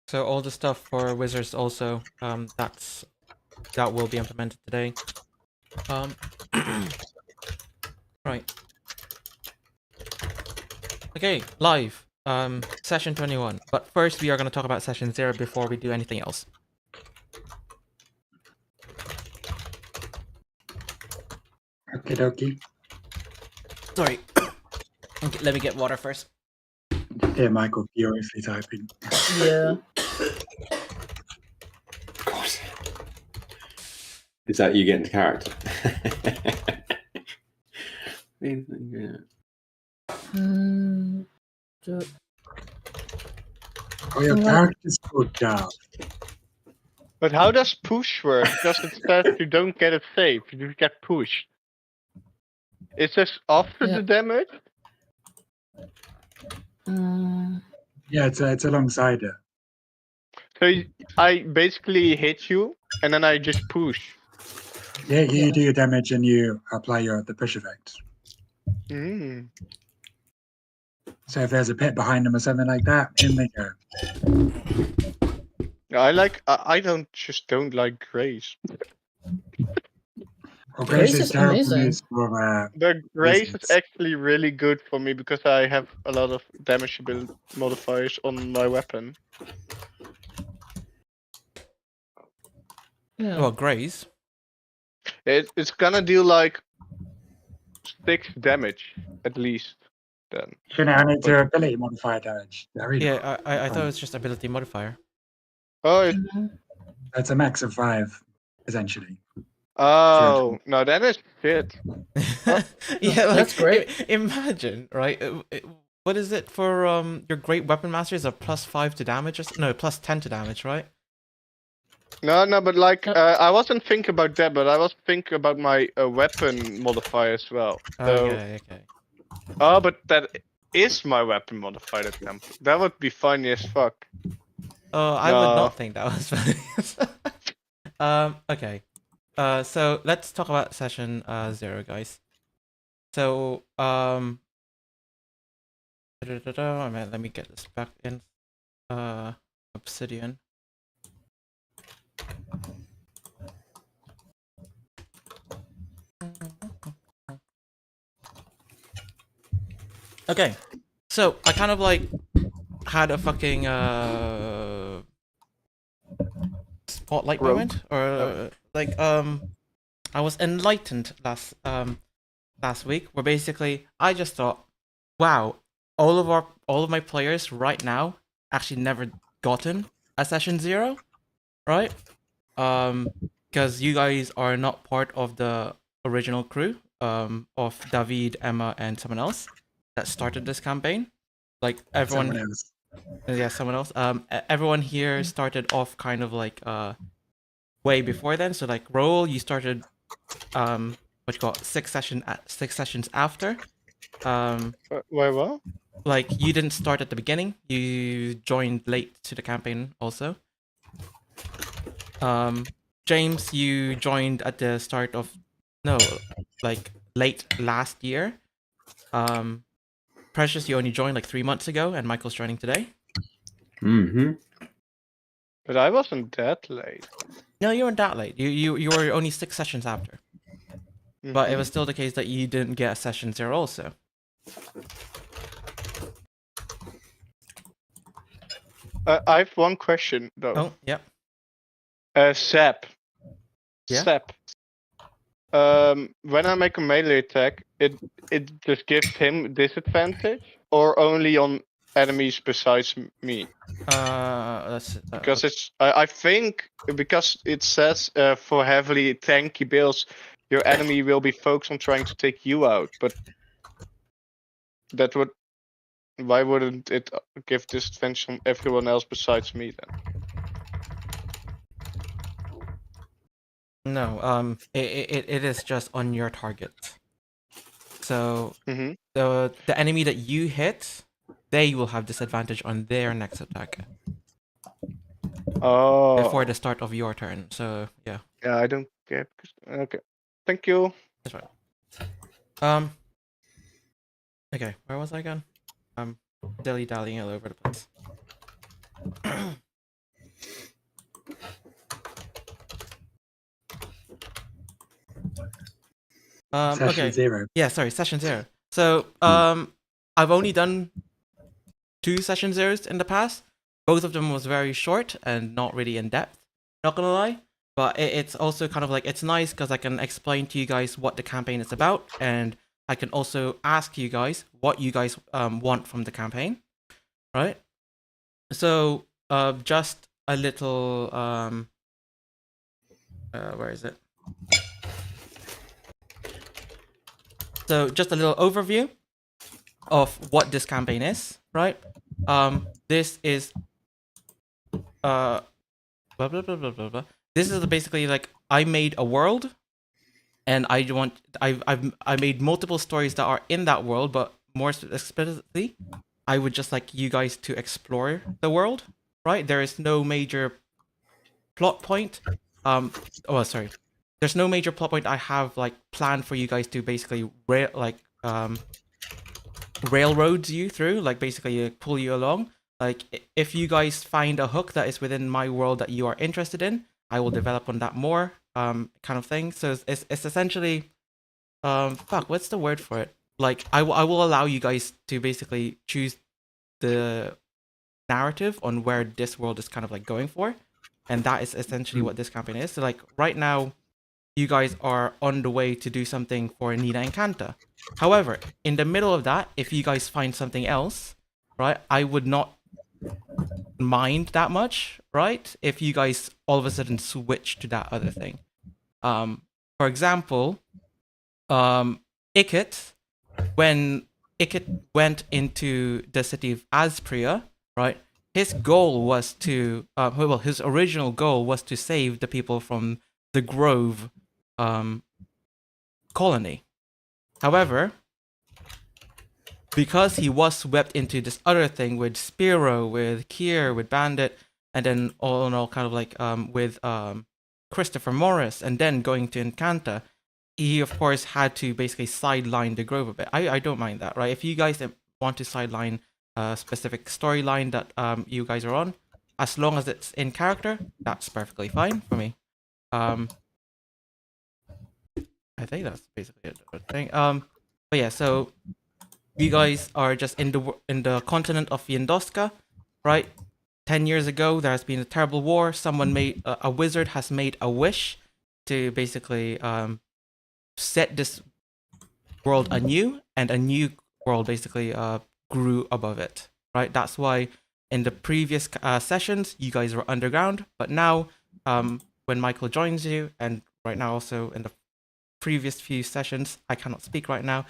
So all the stuff for wizards also, that will be implemented today. Right. Okay, live. Session 21. But first we are gonna talk about session 0 before we do anything else. Okie dokie. Sorry. Okay, let me get water first. Hear Michael furiously typing. Yeah. God. Is that you getting to character? Oh, your character's called Dav. But how does push work? Because it says you don't get a save, you just get pushed. It says after Yeah. the damage? Yeah, it's alongside it. So I basically hit you, and then I just push. Yeah, you do your damage and you apply the push effect. Mm. So if there's a pit behind them or something like that, in they go. I don't like Grace. Well, Grace Grace is is terrible amazing. news for The Grace wizards. is actually really good for me because I have a lot of damage ability modifiers on my weapon. Yeah. Well, Graze. It's gonna do like 6 damage at least. Then Shouldn't I need to ability modifier damage? There we go. Yeah, I thought it was just ability modifier. That's a max of 5, essentially. Oh no, that is shit. Yeah, like, That's great. Imagine, right? What is it for your great weapon master is a +5 to damage? No, +10 to damage, right? No, but like I wasn't thinking about that, but I was thinking about my weapon modifier as well. So, Okay, okay. oh, but that is my weapon modifier. That would be funny as fuck. Oh, I would not think that was funny. Okay. So let's talk about session 0, guys. So let me get this back in Obsidian. Okay, so I kind of like had a fucking spotlight moment, or like I was enlightened last week, where basically I just thought, wow, all of my players right now actually never gotten a session 0, right? Because you guys are not part of the original crew of David, Emma, and someone else that started this campaign. Like everyone, Someone else. yeah, someone else. Everyone here started off kind of like way before then. So like Roll, you started what you call it, 6 sessions after. Why what? Like you didn't start at the beginning. You joined late to the campaign also. James, you joined at the start of like late last year. Precious, you only joined like 3 months ago, and Michael's joining today. Mm-hmm. But I wasn't that late. No, you weren't that late. You were only 6 sessions after. But it was still the case that you didn't get a session 0 also. I have one question though. Oh, yeah. Sap. Yeah? Sap. When I make a melee attack, it just gives him disadvantage, or only on enemies besides me? Because I think because it says for heavily tanky builds, your enemy will be focused on trying to take you out, but that would. Why wouldn't it give disadvantage on everyone else besides me then? No, it is just on your target. So Mm-hmm. the enemy that you hit, they will have disadvantage on their next attack. Oh. Before the start of your turn. So yeah. Yeah, I don't get. Okay, thank you. That's right. Okay, where was I again? Dilly dallying all over the place. Session Okay. 0. Yeah, sorry, session 0. So, I've only done 2 session 0s in the past. Both of them was very short and not really in depth. Not gonna lie, but it's also kind of like it's nice because I can explain to you guys what the campaign is about, and I can also ask you guys what you guys want from the campaign, right? So, just a little where is it? So, just a little overview of what this campaign is, right? This is blah blah blah blah blah blah. This is basically like I made a world, and I made multiple stories that are in that world, but more specifically, I would just like you guys to explore the world, right? There is no major plot point. Oh sorry, there's no major plot point I have like planned for you guys to basically railroads you through, like basically pull you along. Like if you guys find a hook that is within my world that you are interested in, I will develop on that more, kind of thing. So it's essentially, fuck, what's the word for it? Like I will allow you guys to basically choose the narrative on where this world is kind of like going for, and that is essentially what this campaign is. So like right now, you guys are on the way to do something for Nina and Kanta. However, in the middle of that, if you guys find something else, right, I would not mind that much, right? If you guys all of a sudden switch to that other thing. For example, Ikit, when Ikit went into the city of Aspria, right, his goal was to, his original goal was to save the people from the Grove colony. However, because he was swept into this other thing with Spiro, with Kier, with Bandit, and then all in all kind of like with Christopher Morris, and then going to Encanta, he of course had to basically sideline the Grove a bit. I don't mind that, right? If you guys want to sideline a specific storyline that you guys are on, as long as it's in character, that's perfectly fine for me. I think that's basically it. But yeah, so you guys are just in the continent of Yendoska, right? 10 years ago, there has been a terrible war. Someone made a wizard has made a wish to basically set this world anew, and a new world basically grew above it, right? That's why in the previous sessions you guys were underground, but now when Michael joins you, and right now also in the previous few sessions, I cannot speak right now,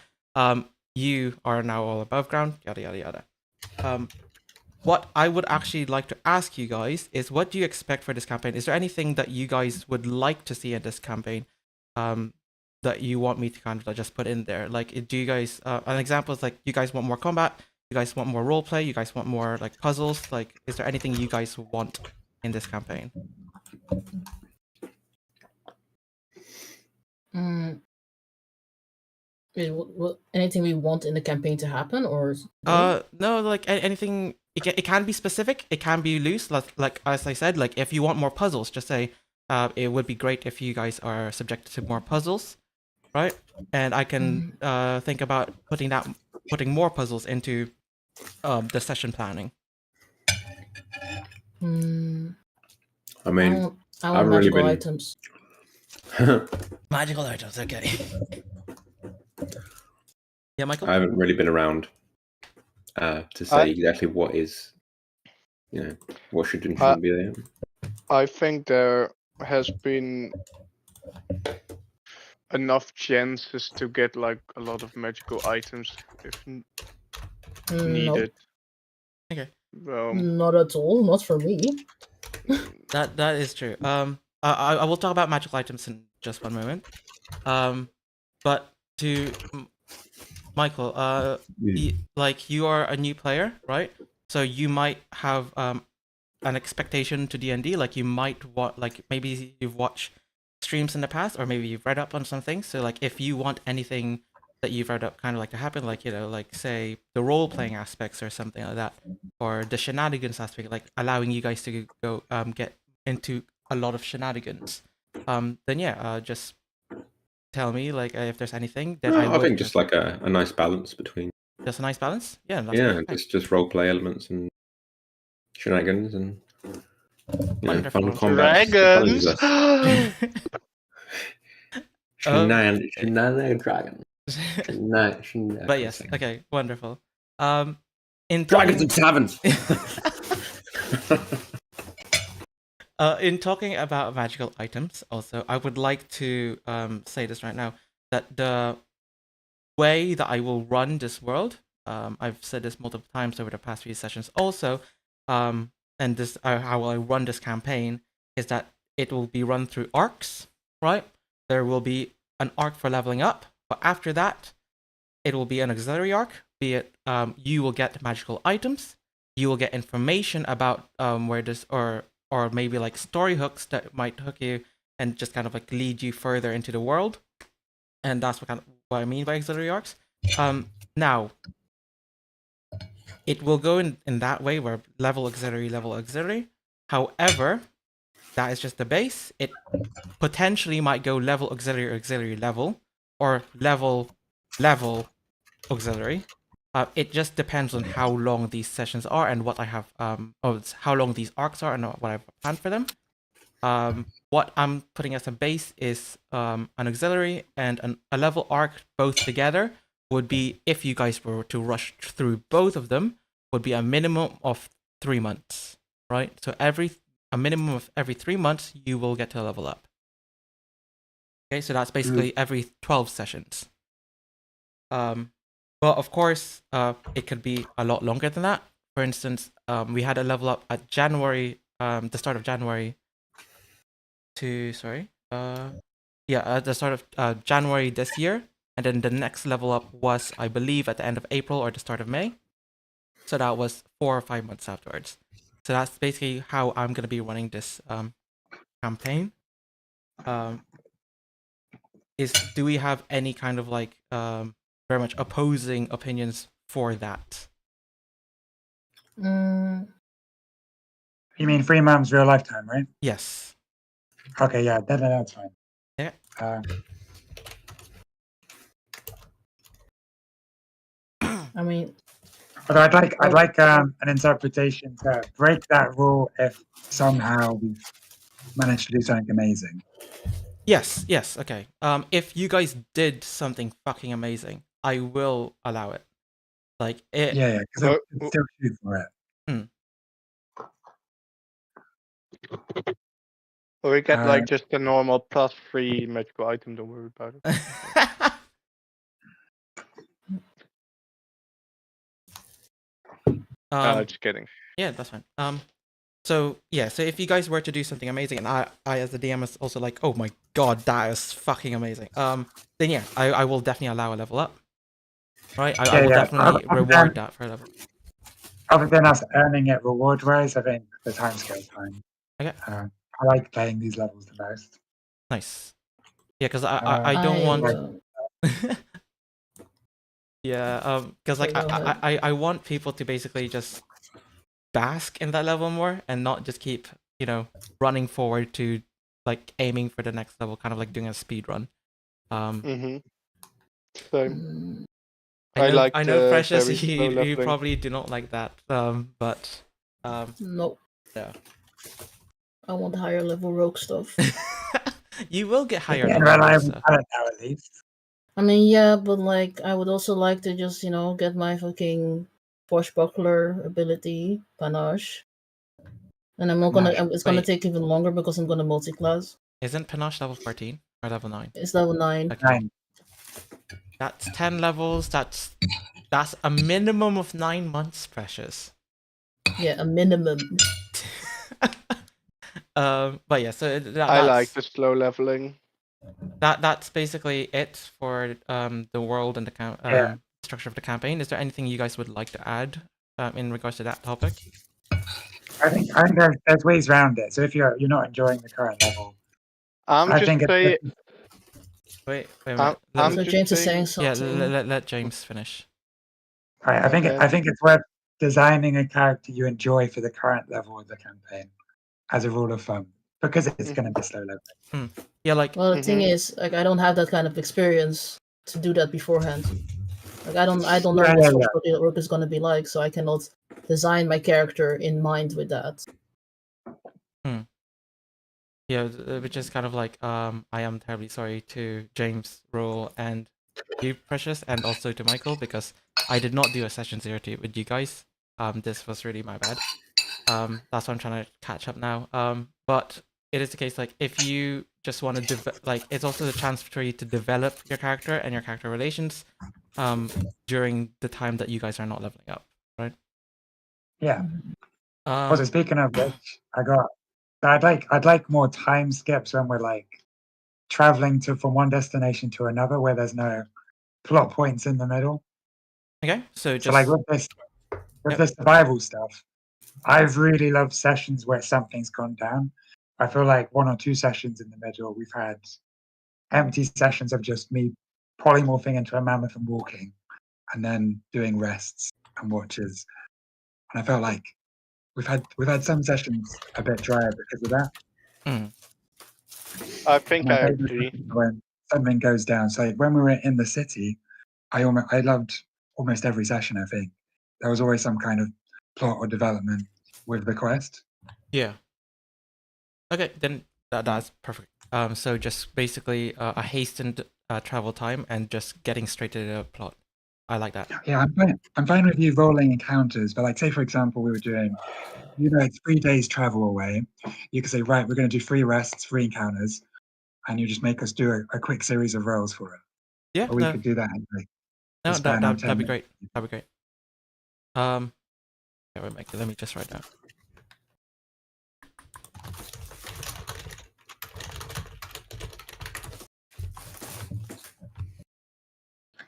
you are now all above ground, yada yada yada. What I would actually like to ask you guys is, what do you expect for this campaign? Is there anything that you guys would like to see in this campaign that you want me to kind of just put in there? Like, do you guys, an example is like, you guys want more combat, you guys want more roleplay, you guys want more like puzzles, like, is there anything you guys want in this campaign? Anything we want in the campaign to happen, or no, like anything. It can be specific, it can be loose, like as I said, like if you want more puzzles, just say it would be great if you guys are subjected to more puzzles, right? And I can think about putting more puzzles into the session planning. I mean, I I want haven't really magical been- items. Magical items, okay. Yeah, Michael? I haven't really been around to say exactly what is, what should and shouldn't be there. I think there has been enough chances to get like a lot of magical items if needed. Okay. Not at all. Not for me. That is true. I will talk about magical items in just one moment. But to Michael, like you are a new player, right? So you might have an expectation to D&D. Like you might want, like maybe you've watched streams in the past, or maybe you've read up on some things. So like if you want anything that you've read up kind of like to happen, like like say the role playing aspects or something like that, or the shenanigans aspect, like allowing you guys to go get into a lot of shenanigans, then yeah, just tell me like if there's anything that No, I would think just like a nice balance between just a nice balance. Yeah, that's yeah, perfect. just role play elements and shenanigans and Wonderful. fun combat. Dragons. Shenanigan dragon. But yes, okay, wonderful. In Dragons talking, and taverns. in talking about magical items, also, I would like to say this right now that the way that I will run this world, I've said this multiple times over the past few sessions. Also, and this how I run this campaign is that it will be run through arcs, right? There will be an arc for leveling up, but after that, it will be an auxiliary arc. Be it you will get magical items, you will get information about where this or maybe like story hooks that might hook you and just kind of like lead you further into the world. And that's what I mean by auxiliary arcs. Now it will go in that way where level auxiliary. However, that is just the base. It potentially might go level auxiliary level or level auxiliary. It just depends on how long these sessions are and what I have how long these arcs are and what I've planned for them. What I'm putting as a base is an auxiliary and a level arc both together would be, if you guys were to rush through both of them, would be a minimum of 3 months, right? So a minimum of every 3 months you will get to level up. Okay, so that's basically every 12 sessions. But of course, it could be a lot longer than that. For instance, we had a level up at January, the start of January at the start of January this year, and then the next level up was, I believe, at the end of April or the start of May. So that was 4 or 5 months afterwards. So that's basically how I'm going to be running this campaign. Do we have any kind of like very much opposing opinions for that? You mean 3 months real lifetime, right? Yes. Okay, yeah, that's fine. Yeah. I mean, But I'd like an interpretation to break that rule if somehow we manage to do something amazing. Yes, okay. If you guys did something fucking amazing, I will allow it. Like it. Yeah, because I still shoot for it. Or we get like just a normal +3 magical item, don't worry about it. Just kidding. Yeah, that's fine. So if you guys were to do something amazing, and I as the DM is also like, oh my god, that is fucking amazing. Then yeah, I will definitely allow a level up. Right? I will definitely reward that for a level. Other than us earning it reward-wise, I think the timescale's fine. Okay. I like playing these levels the most. Nice. Yeah, because I don't want. Yeah, because like I want people to basically just bask in that level more and not just keep running forward to like aiming for the next level, kind of like doing a speed run. So I know Precious, you probably do not like that, but nope. Yeah. I want higher level rogue stuff. You will get higher Yeah, level I stuff. now at least. I mean, yeah, but like I would also like to just get my fucking Buckler ability panache, and I'm not gonna. It's gonna take even longer because I'm gonna multi-class. Isn't panache level 14 or level 9? It's level 9. Okay. 9. That's 10 levels. That's a minimum of 9 months, Precious. Yeah, a minimum. But yeah, so I like the slow leveling. That's basically it for the world and the structure of the campaign. Is there anything you guys would like to add in regards to that topic? I think there's ways around it. So if you're not enjoying the current level, Wait a minute. So James is saying something. Yeah, let James finish. Right, I think it's worth designing a character you enjoy for the current level of the campaign, as a rule of thumb. because it's going to be slow leveling. Yeah, like Well, the thing is, like, I don't have that kind of experience to do that beforehand. Like, I don't know what swashbuckling work is going to be like, so I cannot design my character in mind with that. yeah, which is kind of like I am terribly sorry to James, Roll, and you, Precious, and also to Michael, because I did not do a session 0 with you guys. This was really my bad. That's why I'm trying to catch up now. But it is the case, like, if you just want to like, it's also the chance for you to develop your character and your character relations during the time that you guys are not leveling up, right? Yeah. Also, speaking of which, I'd like more time skips when we're like traveling from one destination to another where there's no plot points in the middle. Okay, so just like with the survival stuff, I've really loved sessions where something's gone down. I feel like 1 or 2 sessions in the middle, we've had empty sessions of just me polymorphing into a mammoth and walking, and then doing rests and watches. And I felt like we've had some sessions a bit drier because of that. I think I agree. When something goes down, so like when we were in the city, I loved almost every session. I think there was always some kind of plot or development with the quest. Yeah. Okay, then that's perfect. So just basically a hastened travel time and just getting straight to the plot. I like that. Yeah, I'm fine with you rolling encounters, but like say for example we were doing, it's 3 days travel away. You could say, right, we're going to do 3 rests, 3 encounters, and you just make us do a quick series of rolls for it. Yeah, or we could do that. In like, no, the span of 10 that'd be minutes. great. That'd be great. Yeah, wait, let me just write down.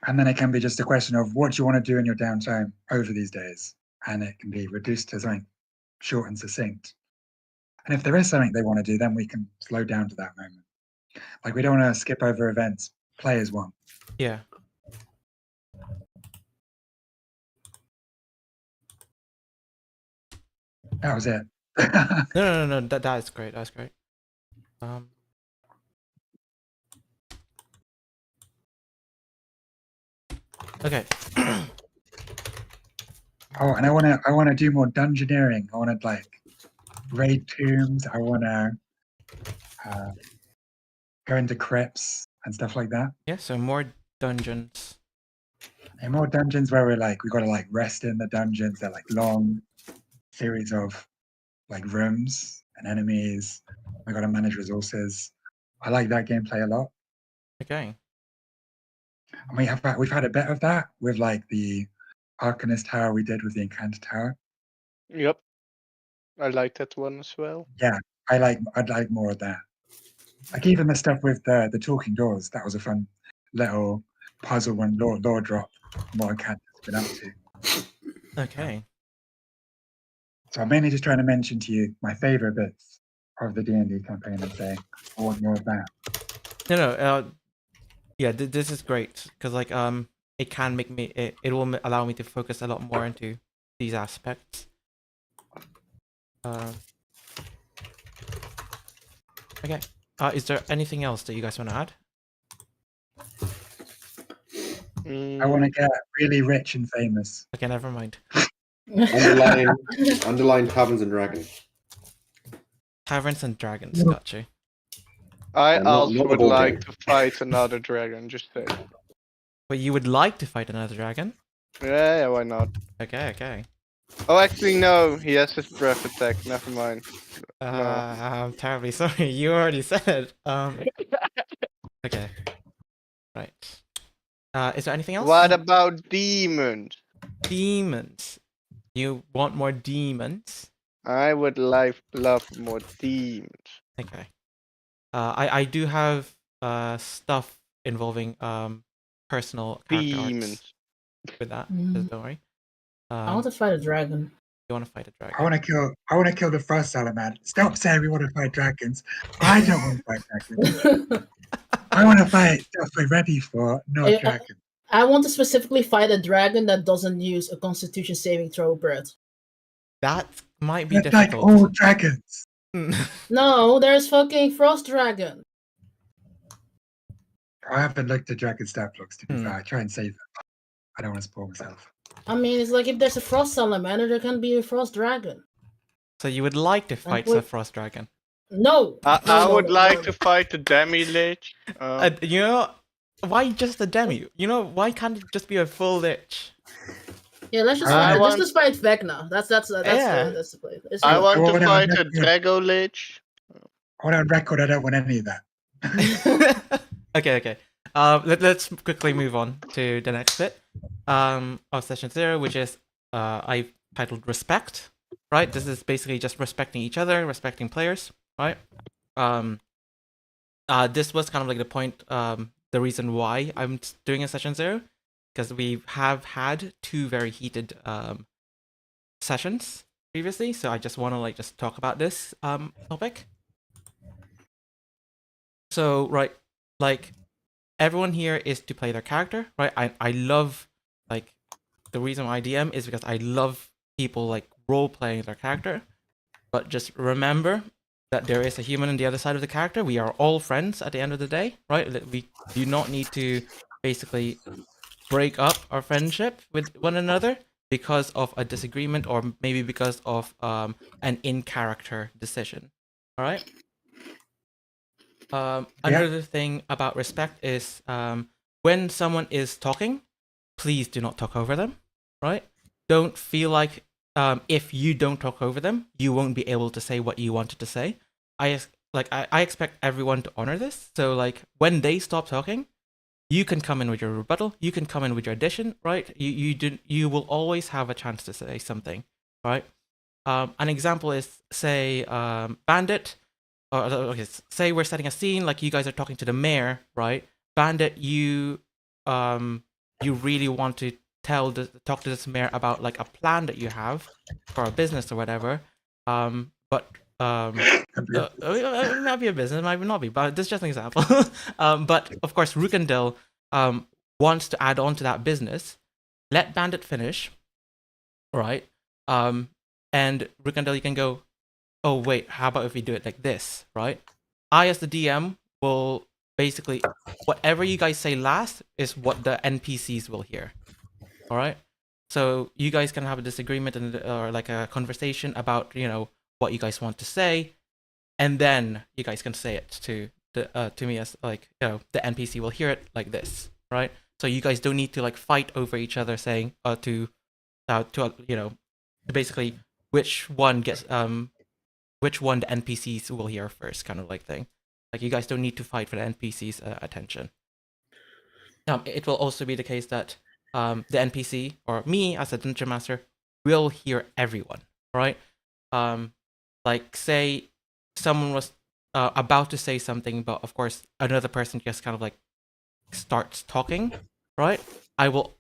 And then it can be just a question of what you want to do in your downtime over these days. And it can be reduced to something short and succinct. And if there is something they want to do, then we can slow down to that moment. Like we don't want to skip over events players want. Yeah. That was it. No. That is great. That's great. Okay. Oh, and I want to do more dungeoneering. I want to like raid tombs. I want to go into crypts and stuff like that. Yeah. So more dungeons. And more dungeons where we got to like rest in the dungeons. They're like long series of like rooms and enemies. We got to manage resources. I like that gameplay a lot. Okay. And we've had a bit of that with like the Arcanist Tower we did with the Encounter Tower. Yep. I like that one as well. Yeah, I'd like more of that. Like even the stuff with the talking doors, that was a fun little puzzle when lore drop what Encounter's been up to. Okay. So I'm mainly just trying to mention to you my favorite bits of the D&D campaign and saying I want more of that. No. Yeah, this is great because like it can make me it will allow me to focus a lot more into these aspects. Okay. Is there anything else that you guys want to add? I want to get really rich and famous. Okay, never mind. Underline taverns and dragons. Taverns and dragons, got you. I not also the would board like game. to fight another dragon, just say. But you would like to fight another dragon? Yeah, why not? Okay. Oh, actually, no. He has his breath attack. Never mind. No. I'm terribly sorry. You already said it. Okay. Right. Is there anything else? What about demons? Demons. You want more demons? I would love more demons. Okay. I do have stuff involving personal character arcs Demons. with that. So don't worry. I want to fight a dragon. You want to fight a dragon? I want to kill the frost salamander. Stop saying we want to fight dragons. I don't want to fight dragons. I want to fight stuff we're ready for, not dragons. I want to specifically fight a dragon that doesn't use a Constitution saving throw, Brett. That might be It's difficult. like all dragons. No, there's fucking Frost Dragon. I haven't looked at Dragon stat blocks, to be Hmm. fair. I try and save them. I don't want to spoil myself. I mean, it's like if there's a Frost Salamander, there can be a Frost Dragon. So you would like to fight the Frost Dragon? No. I would like to fight the Demi Lich. You know, why just a demi? You know, why can't it just be a full lich? Yeah, let's just I fight. want- Just fight Vecna. That's Yeah. the play. I want I to wanna fight a have- Drago Lich. On record, I don't want any of that. Okay. Let's quickly move on to the next bit of session 0, which is I've titled respect. Right, this is basically just respecting each other, respecting players. Right. This was kind of like the point, the reason why I'm doing a session 0, because we have had 2 very heated sessions previously. So I just want to just talk about this topic. So right, like everyone here is to play their character, right? I love, like, the reason why I DM is because I love people like role playing their character. But just remember that there is a human on the other side of the character. We are all friends at the end of the day, right? We do not need to basically break up our friendship with one another because of a disagreement or maybe because of an in-character decision. All right. Another thing about respect is when someone is talking, please do not talk over them, right? Don't feel like if you don't talk over them, you won't be able to say what you wanted to say. I expect everyone to honor this. So like when they stop talking, you can come in with your rebuttal. You can come in with your addition, right? You will always have a chance to say something, right? An example is say Bandit. Okay, say we're setting a scene, like you guys are talking to the mayor, right? Bandit, you really want to talk to this mayor about like a plan that you have for a business or whatever. But it might be a business, it might not be, but this is just an example. But of course, Rukendil wants to add on to that business. Let Bandit finish, right? And Rukendil, you can go, oh wait, how about if we do it like this, right? I, as the DM, will basically, whatever you guys say last is what the NPCs will hear. All right? So you guys can have a disagreement or like a conversation about, what you guys want to say, and then you guys can say it to me as like, the NPC will hear it like this, right? So you guys don't need to like fight over each other saying to basically which one the NPCs will hear first, kind of like thing. Like you guys don't need to fight for the NPCs' attention. It will also be the case that the NPC or me as a dungeon master will hear everyone, right? Like say someone was about to say something, but of course another person just kind of like starts talking, right? I will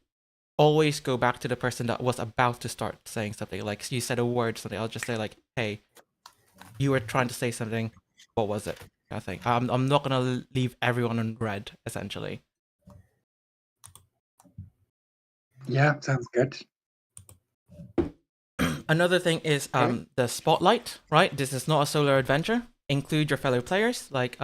always go back to the person that was about to start saying something. Like you said a word, something, I'll just say like, hey, you were trying to say something. What was it? I think I'm not gonna leave everyone in red, essentially. Yeah, sounds good. Another thing is the spotlight, right? This is not a solo adventure. Include your fellow players. Like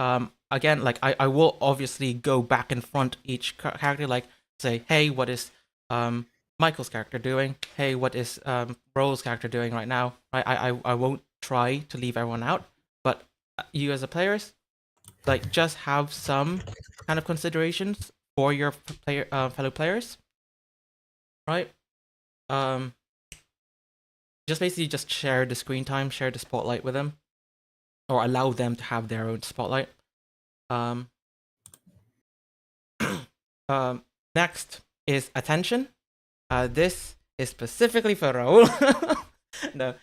again, like I will obviously go back and front each character. Like say, hey, what is Michael's character doing? Hey, what is Roll's character doing right now? Right? I won't try to leave everyone out, but you as a players, like just have some kind of considerations for your fellow players, right? Just basically just share the screen time, share the spotlight with them, or allow them to have their own spotlight. Next is attention. This is specifically for Raul. No.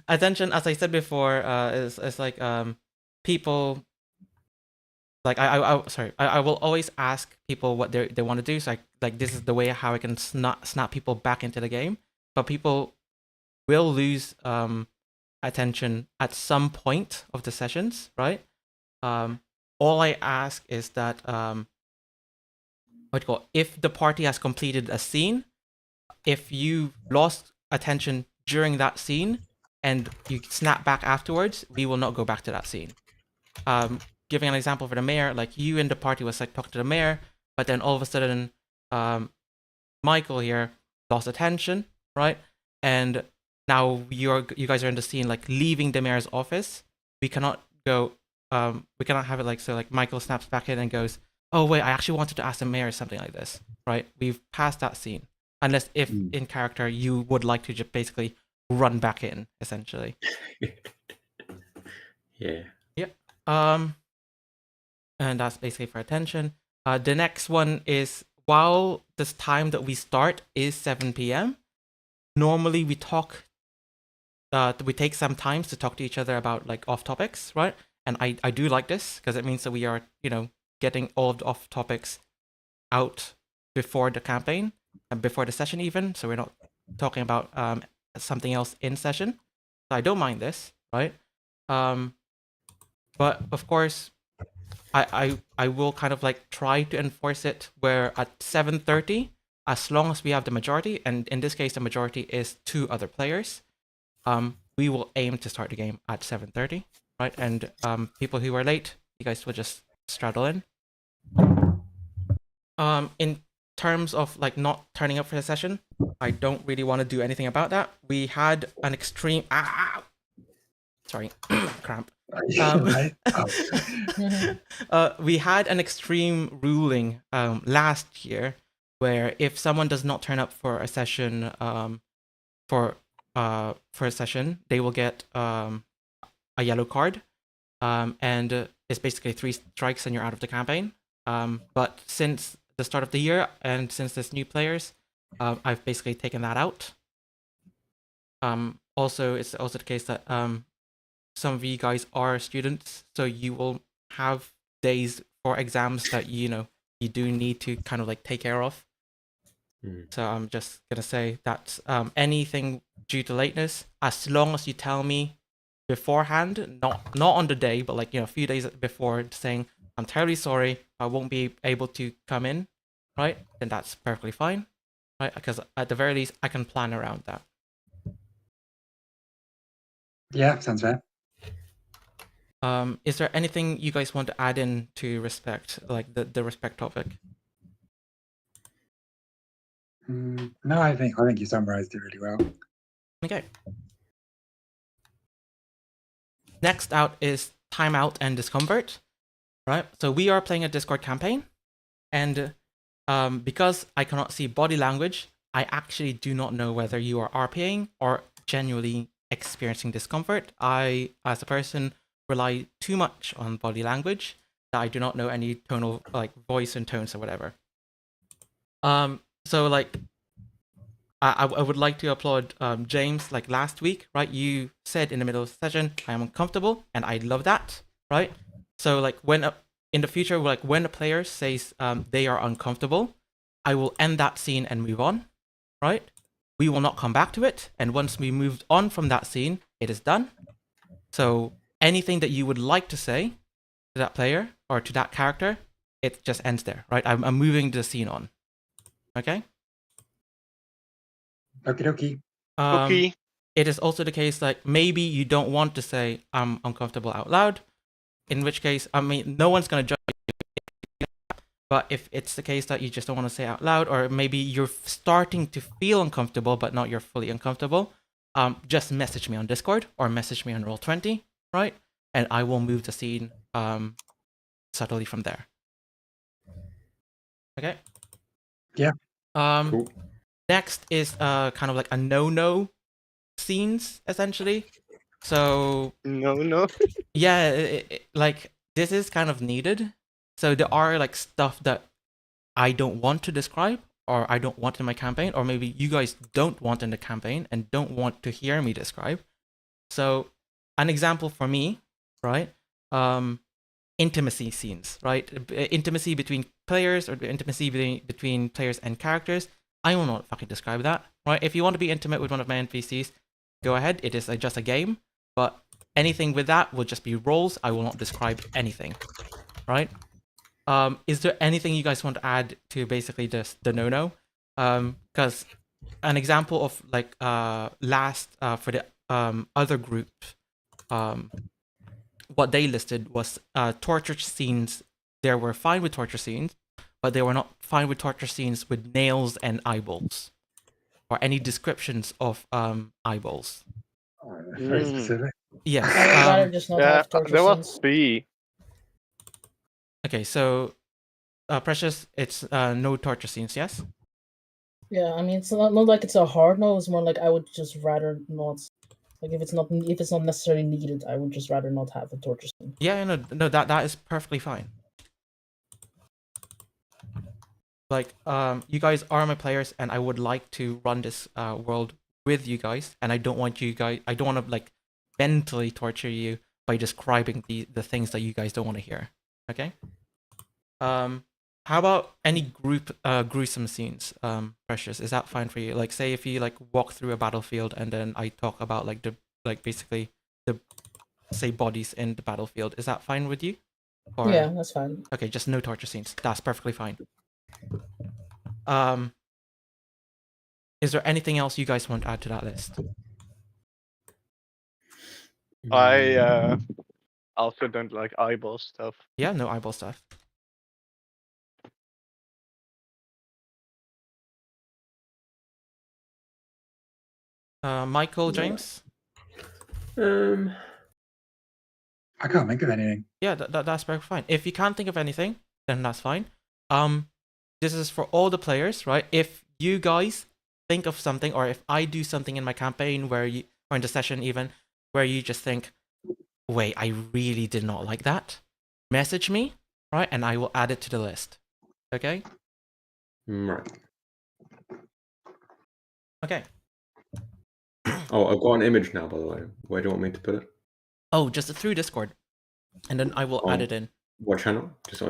Attention, as I said before, is like people. Like I will always ask people what they want to do. So like this is the way how I can snap people back into the game. But people will lose attention at some point of the sessions, right? All I ask is that if the party has completed a scene, if you lost attention during that scene, and you snap back afterwards, we will not go back to that scene. Giving an example for the mayor, like you in the party was like talking to the mayor, but then all of a sudden, Michael here lost attention, right? And now you guys are in the scene like leaving the mayor's office. We cannot go. We cannot have it like so. Like Michael snaps back in and goes, "Oh wait, I actually wanted to ask the mayor something like this." Right? We've passed that scene, unless if in character you would like to just basically run back in, essentially. Yeah. And that's basically for attention. The next one is, while this time that we start is 7 p.m., normally we talk, we take some time to talk to each other about like off topics, right? And I do like this because it means that we are, getting all of the off topics out before the campaign and before the session even. So we're not talking about something else in session. So I don't mind this, right? But of course, I will kind of like try to enforce it where at 7:30, as long as we have the majority, and in this case the majority is 2 other players, we will aim to start the game at 7:30, right? And people who are late, you guys will just straddle in. In terms of like not turning up for the session, I don't really want to do anything about that. We had an extreme sorry, cramp. We had an extreme ruling last year where if someone does not turn up for a session for a session, they will get a yellow card, and it's basically 3 strikes and you're out of the campaign. But since the start of the year and since there's new players, I've basically taken that out. Also, it's also the case that some of you guys are students, so you will have days for exams that you do need to kind of like take care of. So I'm just gonna say that anything due to lateness, as long as you tell me beforehand, not on the day, but like a few days before, saying I'm terribly sorry, I won't be able to come in, right? Then that's perfectly fine, right? Because at the very least, I can plan around that. Yeah, sounds fair. Is there anything you guys want to add in to respect, like the respect topic? No, I think you summarized it really well. Okay. Next out is timeout and discomfort, right? So we are playing a Discord campaign, and because I cannot see body language, I actually do not know whether you are RPing or genuinely experiencing discomfort. I, as a person, rely too much on body language that I do not know any tonal, like voice and tones or whatever. So like, I would like to applaud James. Like last week, right? You said in the middle of the session, I am uncomfortable, and I love that, right? So like when in the future, like when a player says they are uncomfortable, I will end that scene and move on, right? We will not come back to it, and once we moved on from that scene, it is done. So anything that you would like to say to that player or to that character, it just ends there, right? I'm moving the scene on. Okay? Okie dokie. Okay. It is also the case like maybe you don't want to say I'm uncomfortable out loud, in which case, I mean, no one's going to judge you. But if it's the case that you just don't want to say out loud, or maybe you're starting to feel uncomfortable, but not you're fully uncomfortable, just message me on Discord or message me on Roll20, right? And I will move the scene subtly from there. Okay? Yeah. Cool. Next is kind of like a no-no scenes, essentially. So No. yeah, like this is kind of needed. So there are like stuff that I don't want to describe, or I don't want in my campaign, or maybe you guys don't want in the campaign and don't want to hear me describe. So an example for me, right? Intimacy scenes, right? Intimacy between players, or intimacy between players and characters. I will not fucking describe that, right? If you want to be intimate with one of my NPCs, go ahead. It is just a game, but anything with that will just be roles. I will not describe anything, right? Is there anything you guys want to add to basically just the no-no? Because an example of like last for the other group, what they listed was torture scenes. They were fine with torture scenes, but they were not fine with torture scenes with nails and eyeballs, or any descriptions of eyeballs. Very specific. Yes. I would rather just not Yeah, have torture there was scenes. 3. Okay, so Precious, it's no torture scenes, yes? Yeah, I mean, it's not like it's a hard no. It's more like I would just rather not. Like if it's not necessarily needed, I would just rather not have a torture scene. Yeah, no, that is perfectly fine. Like, you guys are my players, and I would like to run this world with you guys, and I don't want to like mentally torture you by describing the things that you guys don't want to hear. Okay. How about any gruesome scenes? Precious, is that fine for you? Like, say if you like walk through a battlefield, and then I talk about basically the say bodies in the battlefield. Is that fine with you? Or, yeah, that's fine. Okay, just no torture scenes. That's perfectly fine. Is there anything else you guys want to add to that list? I also don't like eyeball stuff. Yeah, no eyeball stuff. Michael, James? I can't think of anything. Yeah, that's perfectly fine. If you can't think of anything, then that's fine. This is for all the players, right? If you guys think of something, or if I do something in my campaign or in the session even, where you just think, wait, I really did not like that, message me, right? And I will add it to the list. Okay? Right. Okay. Oh, I've got an image now, by the way. Where do you want me to put it? Oh, just through Discord. And then I will add it in. What channel? Just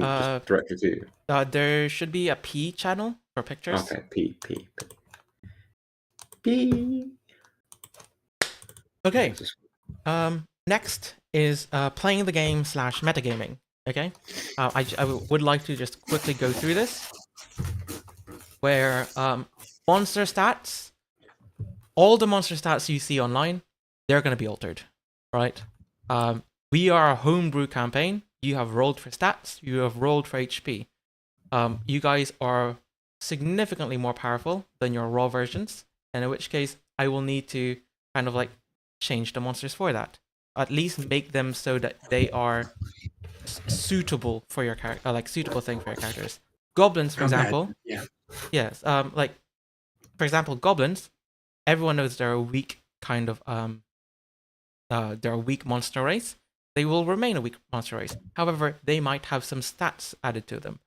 direct it to you. There should be a P channel for pictures. Okay, P. Okay. Next is playing the game / metagaming. Okay. I would like to just quickly go through this. Where monster stats, all the monster stats you see online, they're going to be altered, right? We are a homebrew campaign. You have rolled for stats. You have rolled for HP. You guys are significantly more powerful than your raw versions, and in which case I will need to kind of like change the monsters for that. At least make them so that they are suitable for your character, like suitable thing for your characters. Goblins, for example. Yeah. Yes. Like, for example, goblins. Everyone knows they're a weak kind of they're a weak monster race. They will remain a weak monster race. However, they might have some stats added to them.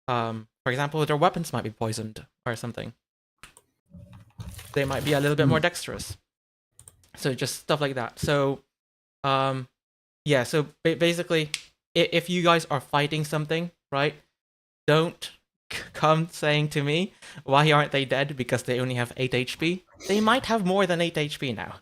For example, their weapons might be poisoned or something. They might be a little bit more dexterous. So just stuff like that. So, yeah. So basically, if you guys are fighting something, right? Don't come saying to me, why aren't they dead? Because they only have 8 HP. They might have more than 8 HP now.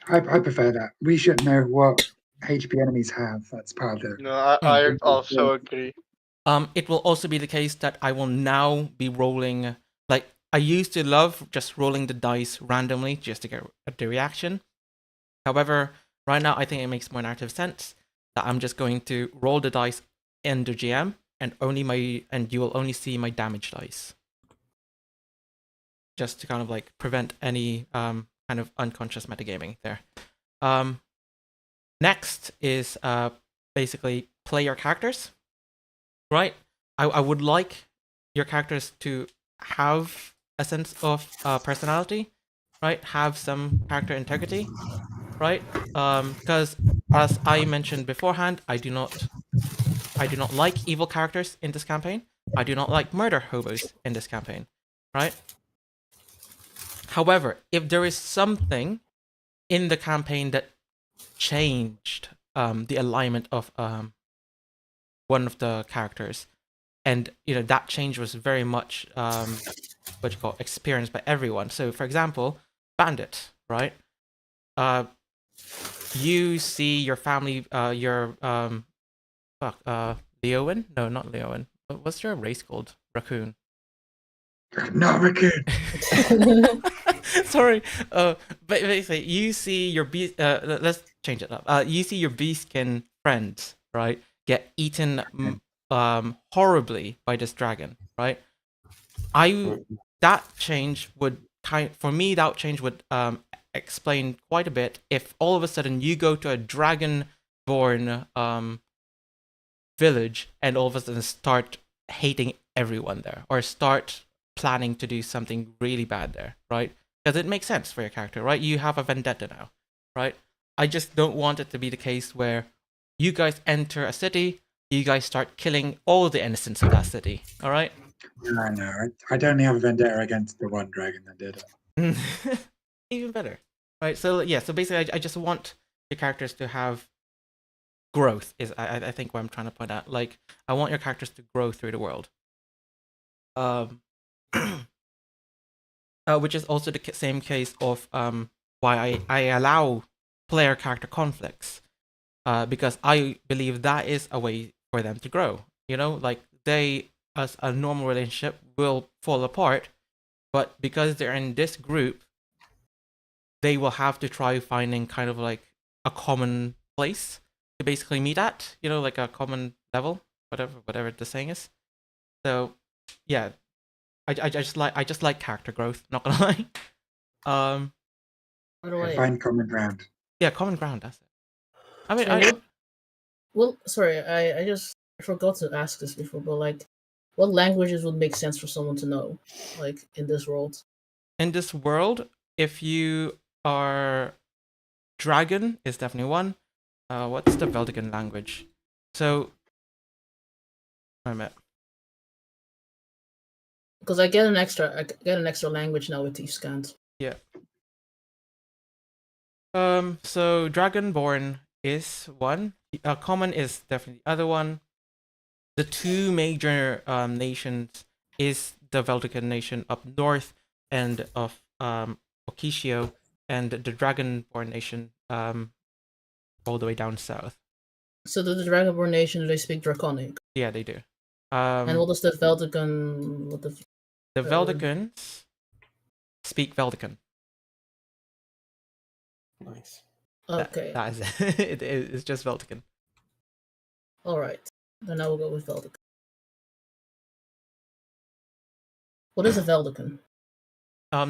I prefer that. We should know what HP enemies have. That's part of the. No, I also agree. It will also be the case that I will now be rolling, like, I used to love just rolling the dice randomly just to get the reaction. However, right now I think it makes more narrative sense that I'm just going to roll the dice in the GM, and you will only see my damage dice. Just to kind of like prevent any kind of unconscious metagaming there. Next is basically play your characters. Right? I would like your characters to have a sense of personality, right? Have some character integrity, right? Because as I mentioned beforehand, I do not like evil characters in this campaign. I do not like murder hobos in this campaign, right? However, if there is something in the campaign that changed the alignment of one of the characters, and that change was very much experienced by everyone. So, for example, Bandit, right? You see your family, Leowen? No, not Leowen. What's your race called? Raccoon. No, Ricky. Sorry. But basically, you see your beast. Let's change it up. You see your beastkin friends, right, get eaten horribly by this dragon, right? That change would for me. That change would explain quite a bit if all of a sudden you go to a dragon-born village and all of a sudden start hating everyone there, or start planning to do something really bad there, right? Because it makes sense for your character, right? You have a vendetta now, right? I just don't want it to be the case where you guys enter a city, you guys start killing all the innocents of that city, all right? No. I'd only have a vendetta against the one dragon that did it. Even better, right? So yeah, so basically, I just want your characters to have growth. Is I think what I'm trying to point out. Like, I want your characters to grow through the world. Which is also the same case of why I allow player character conflicts, because I believe that is a way for them to grow. You know, like they, as a normal relationship, will fall apart, but because they're in this group, they will have to try finding kind of like a common place to basically meet at. You know, like a common level, whatever the saying is. So, yeah. I just like character growth. Not gonna lie. By the way, Find common ground. Yeah, common ground. That's it. I mean, so well, sorry, I forgot to ask this before, but like, what languages would make sense for someone to know, like in this world? In this world, if you are dragon, is definitely one. What's the Veldigan language? So, I met. Because I get an extra language now with these scans. Yeah. So Dragonborn is one. Common is definitely the other one. The two major nations is the Veldican nation up north and of Okishio, and the Dragonborn nation all the way down south. So the Dragonborn nation, do they speak Draconic? Yeah, they do. And what does the Veldican? The Veldicans speak Veldican. Nice. Okay. That is it. It's just Veldican. All right. Then I will go with Veldican. What is a Veldican?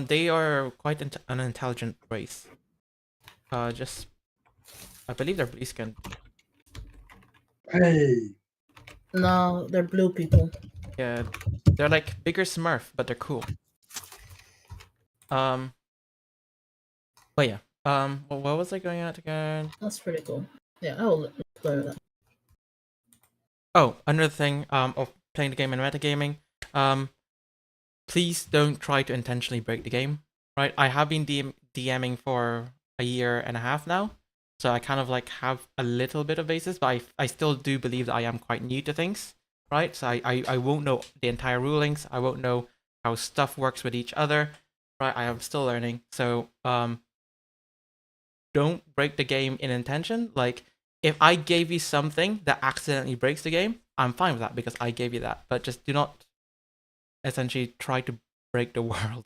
They are quite an intelligent race. I believe they're blue skinned. Hey. No, they're blue people. Yeah, they're like bigger Smurf, but they're cool. But yeah. What was I going at again? That's pretty cool. Yeah, I will play with that. Oh, another thing of playing the game and metagaming. Please don't try to intentionally break the game. Right? I have been DMing for a year and a half now, so I kind of like have a little bit of basis, but I still do believe that I am quite new to things. Right? So I won't know the entire rulings. I won't know how stuff works with each other. Right? I am still learning. So don't break the game in intention. Like, if I gave you something that accidentally breaks the game, I'm fine with that because I gave you that. But just do not essentially try to break the world, ?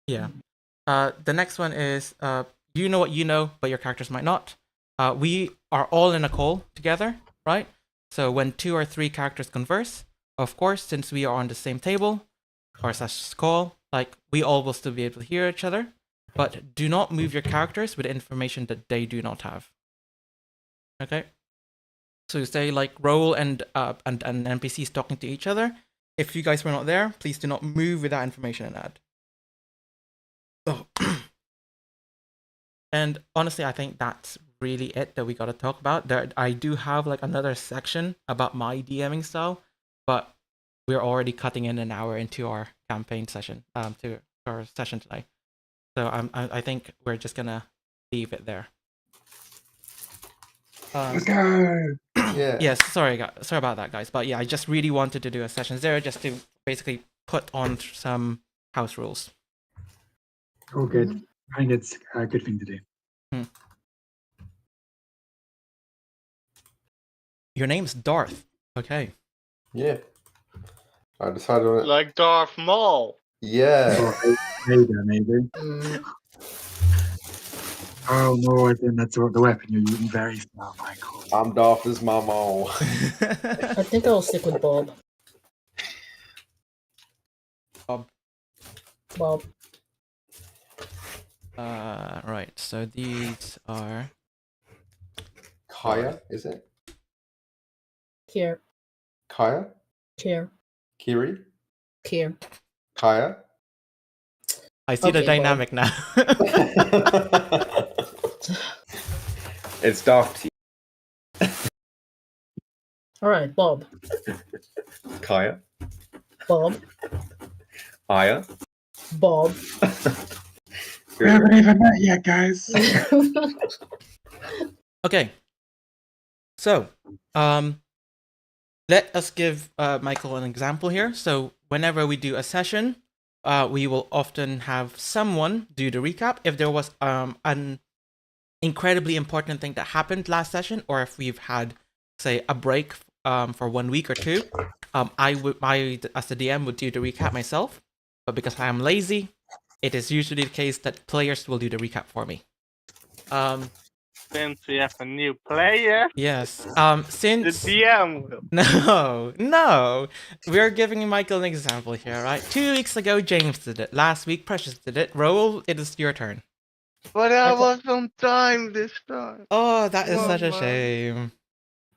Yeah. The next one is you know what you know, but your characters might not. We are all in a call together, right? So when 2 or 3 characters converse, of course, since we are on the same table or / call, like, we all will still be able to hear each other, but do not move your characters with information that they do not have. Okay? So say like Roll and NPCs talking to each other. If you guys were not there, please do not move with that information and add. Oh. And honestly, I think that's really it that we gotta talk about. I do have like another section about my DMing style, but we're already cutting in an hour into our campaign session, to our session today. So I think we're just gonna leave it there. Let's go. Yeah. Yes, sorry about that, guys. But yeah, I just really wanted to do a session 0 just to basically put on some house rules. All good. I think it's a good thing to do. Your name's Darth. Okay. Yeah. I decided on it. Like Darth Maul. Yeah. Or Vader, maybe. Mm, Oh no, then that's the weapon you're using. Very smart, Michael. I'm Darth's mama. I think I'll stick with Bob. Bob. Bob. Right. So these are Kaya, is it? Here. Kaya? Here. Kiri? Here. Kaya? I see the Okay, Bob. dynamic now. It's Darth to All right, Bob. you. Kaya? Bob. Aya? Bob. We haven't even met yet, guys. Okay. So, let us give Michael an example here. So, whenever we do a session, we will often have someone do the recap. If there was an incredibly important thing that happened last session, or if we've had, say, a break for 1 week or two, I as the DM would do the recap myself. But because I am lazy, it is usually the case that players will do the recap for me. Since we have a new player, Yes. the Since DM will. no, we're giving Michael an example here, right? 2 weeks ago, James did it. Last week, Precious did it. Roll, it is your turn. But I was on time this time. Oh, that is Come such a on. shame.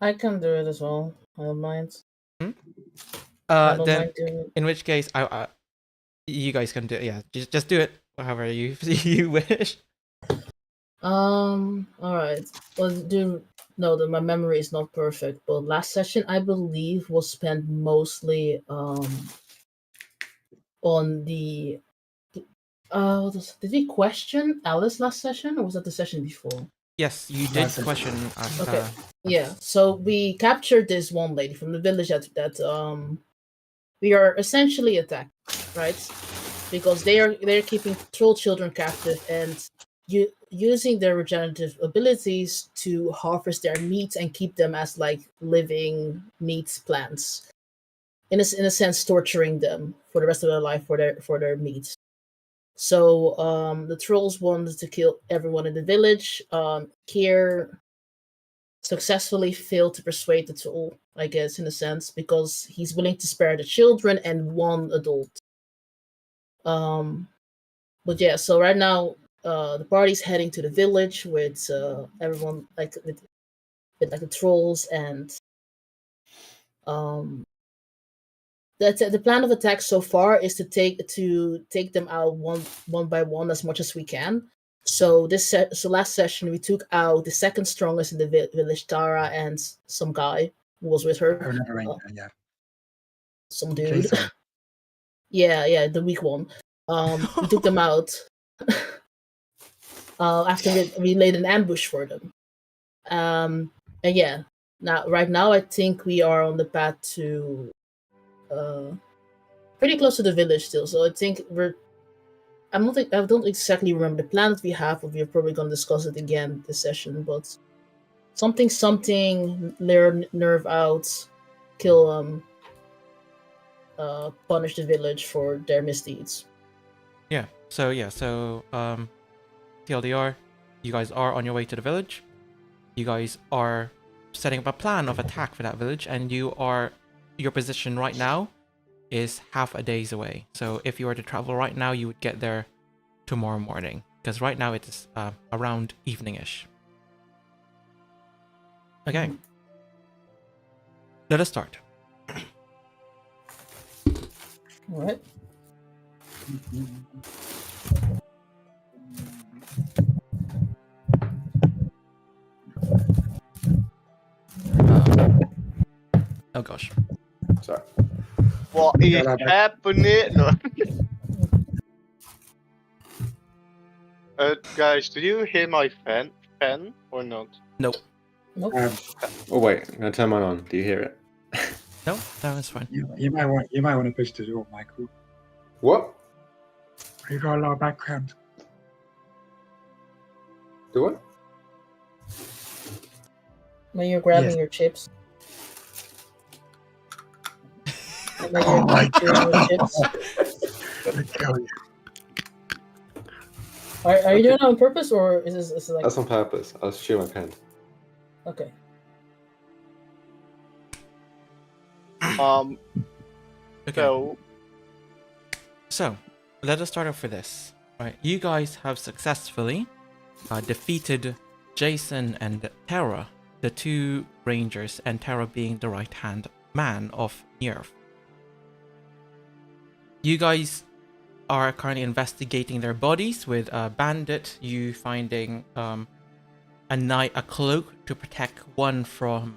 I can do it as well. I don't mind. I don't Then mind doing it. in which case, you guys can do it. Yeah, just do it however you you wish. All right. Well, my memory is not perfect, but last session I believe was spent mostly on the. Did we question Alice last session, or was that the session before? Yes, you did Last question. Okay. Yeah. So we captured this one lady from the village that we are essentially attacked, right? Because they're keeping troll children captive and using their regenerative abilities to harvest their meat and keep them as like living meat plants. In a sense, torturing them for the rest of their life for their meat. So the trolls wanted to kill everyone in the village. Kier successfully failed to persuade the troll, I guess, in a sense, because he's willing to spare the children and one adult. But yeah, so right now the party's heading to the village with everyone with like the trolls and the plan of attack so far is to take them out one by one as much as we can. So last session we took out the second strongest in the village, Tara, and some guy who was with her. Oh, never mind. Yeah. Some dude. Jason. yeah, the weak one. We took them out after we laid an ambush for them. And yeah, right now I think we are on the path to pretty close to the village still. So I think I don't exactly remember the plan that we have, but we're probably going to discuss it again this session. But something, nerve out, kill punish the village for their misdeeds. Yeah. So TLDR, you guys are on your way to the village. You guys are setting up a plan of attack for that village, and your position right now is half a day's away. So if you were to travel right now, you would get there tomorrow morning, because right now it is around evening-ish. Okay. Let us start. All right. Oh gosh. Sorry. What is happening? Guys, do you hear my fan or not? Nope. Nope. Oh wait, I'm gonna turn mine on. Do you hear it? No, that was fine. You might want to push the door, Michael. What? You got a lot of background. Do what? When you're grabbing Yes. your chips. And then Oh my your god! chips. I'm gonna kill you. Are you doing it on purpose or is this like That's on purpose. I was chewing my pen. okay? Um. Okay. So So, let us start off with this. Right, you guys have successfully defeated Jason and Terra, the two rangers, and Terra being the right-hand man of Nerf. You guys are currently investigating their bodies with a bandit, you finding a cloak to protect one from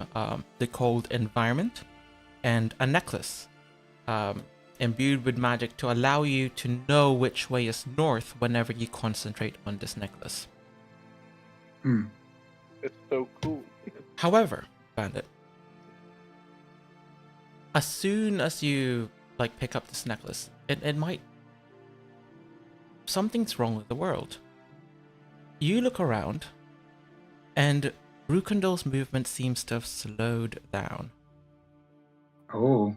the cold environment, and a necklace imbued with magic to allow you to know which way is north whenever you concentrate on this necklace. it's so cool. However, bandit, as soon as you pick up this necklace, it might... Something's wrong with the world. You look around, and Rukendal's movement seems to have slowed down. Oh,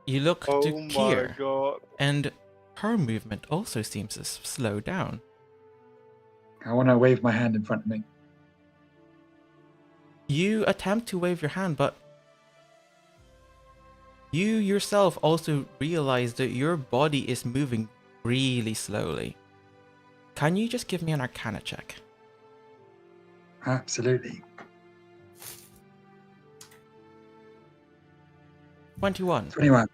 You look to Oh my Kier, god. and her movement also seems to slow down. I want to wave my hand in front of me. You attempt to wave your hand, but you yourself also realize that your body is moving really slowly. Can you just give me an Arcana check? Absolutely. 21. 21.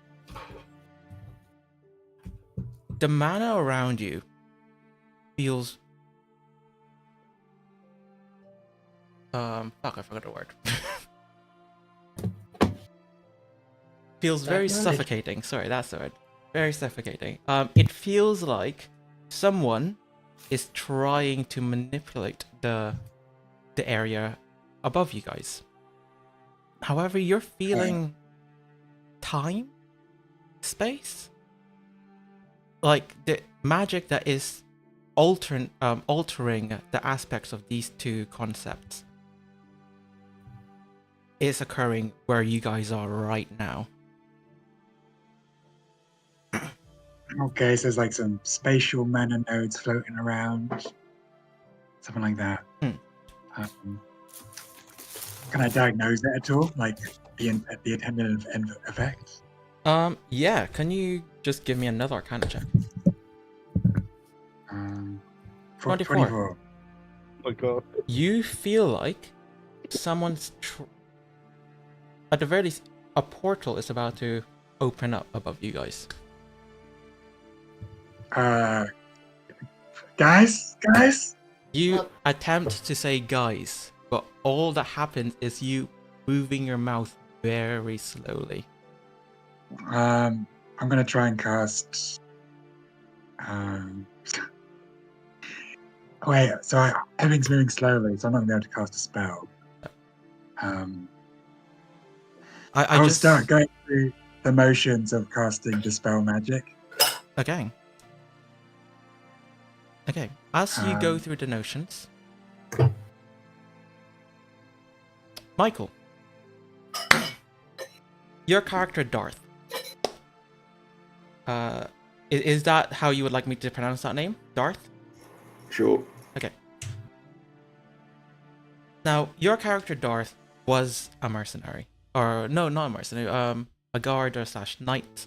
The mana around you feels... fuck, I forgot the word. Feels very Magic. suffocating. Sorry, that's the word. Very suffocating. It feels like someone is trying to manipulate the area above you guys. However, you're feeling time, space, like the magic that is altering the aspects of these two concepts is occurring where you guys are right now. Okay, so there's like some spatial mana nodes floating around. Something like that. Can I diagnose it at all? Like the attendant effect? Yeah, can you just give me another Arcana check? 24. 24. Oh my god. You feel like someone's at the very least, a portal is about to open up above you guys. Guys? You attempt to say guys, but all that happens is you moving your mouth very slowly. I'm gonna try and cast. Wait, so everything's moving slowly, so I'm not gonna be able to cast a spell. I'll just start going through the motions of casting Dispel Magic. Okay. As you go through the notions, Michael, your character Darth. Is that how you would like me to pronounce that name, Darth? Sure. Okay. Now, your character Darth was a mercenary, or no, not a mercenary. A guard or / knight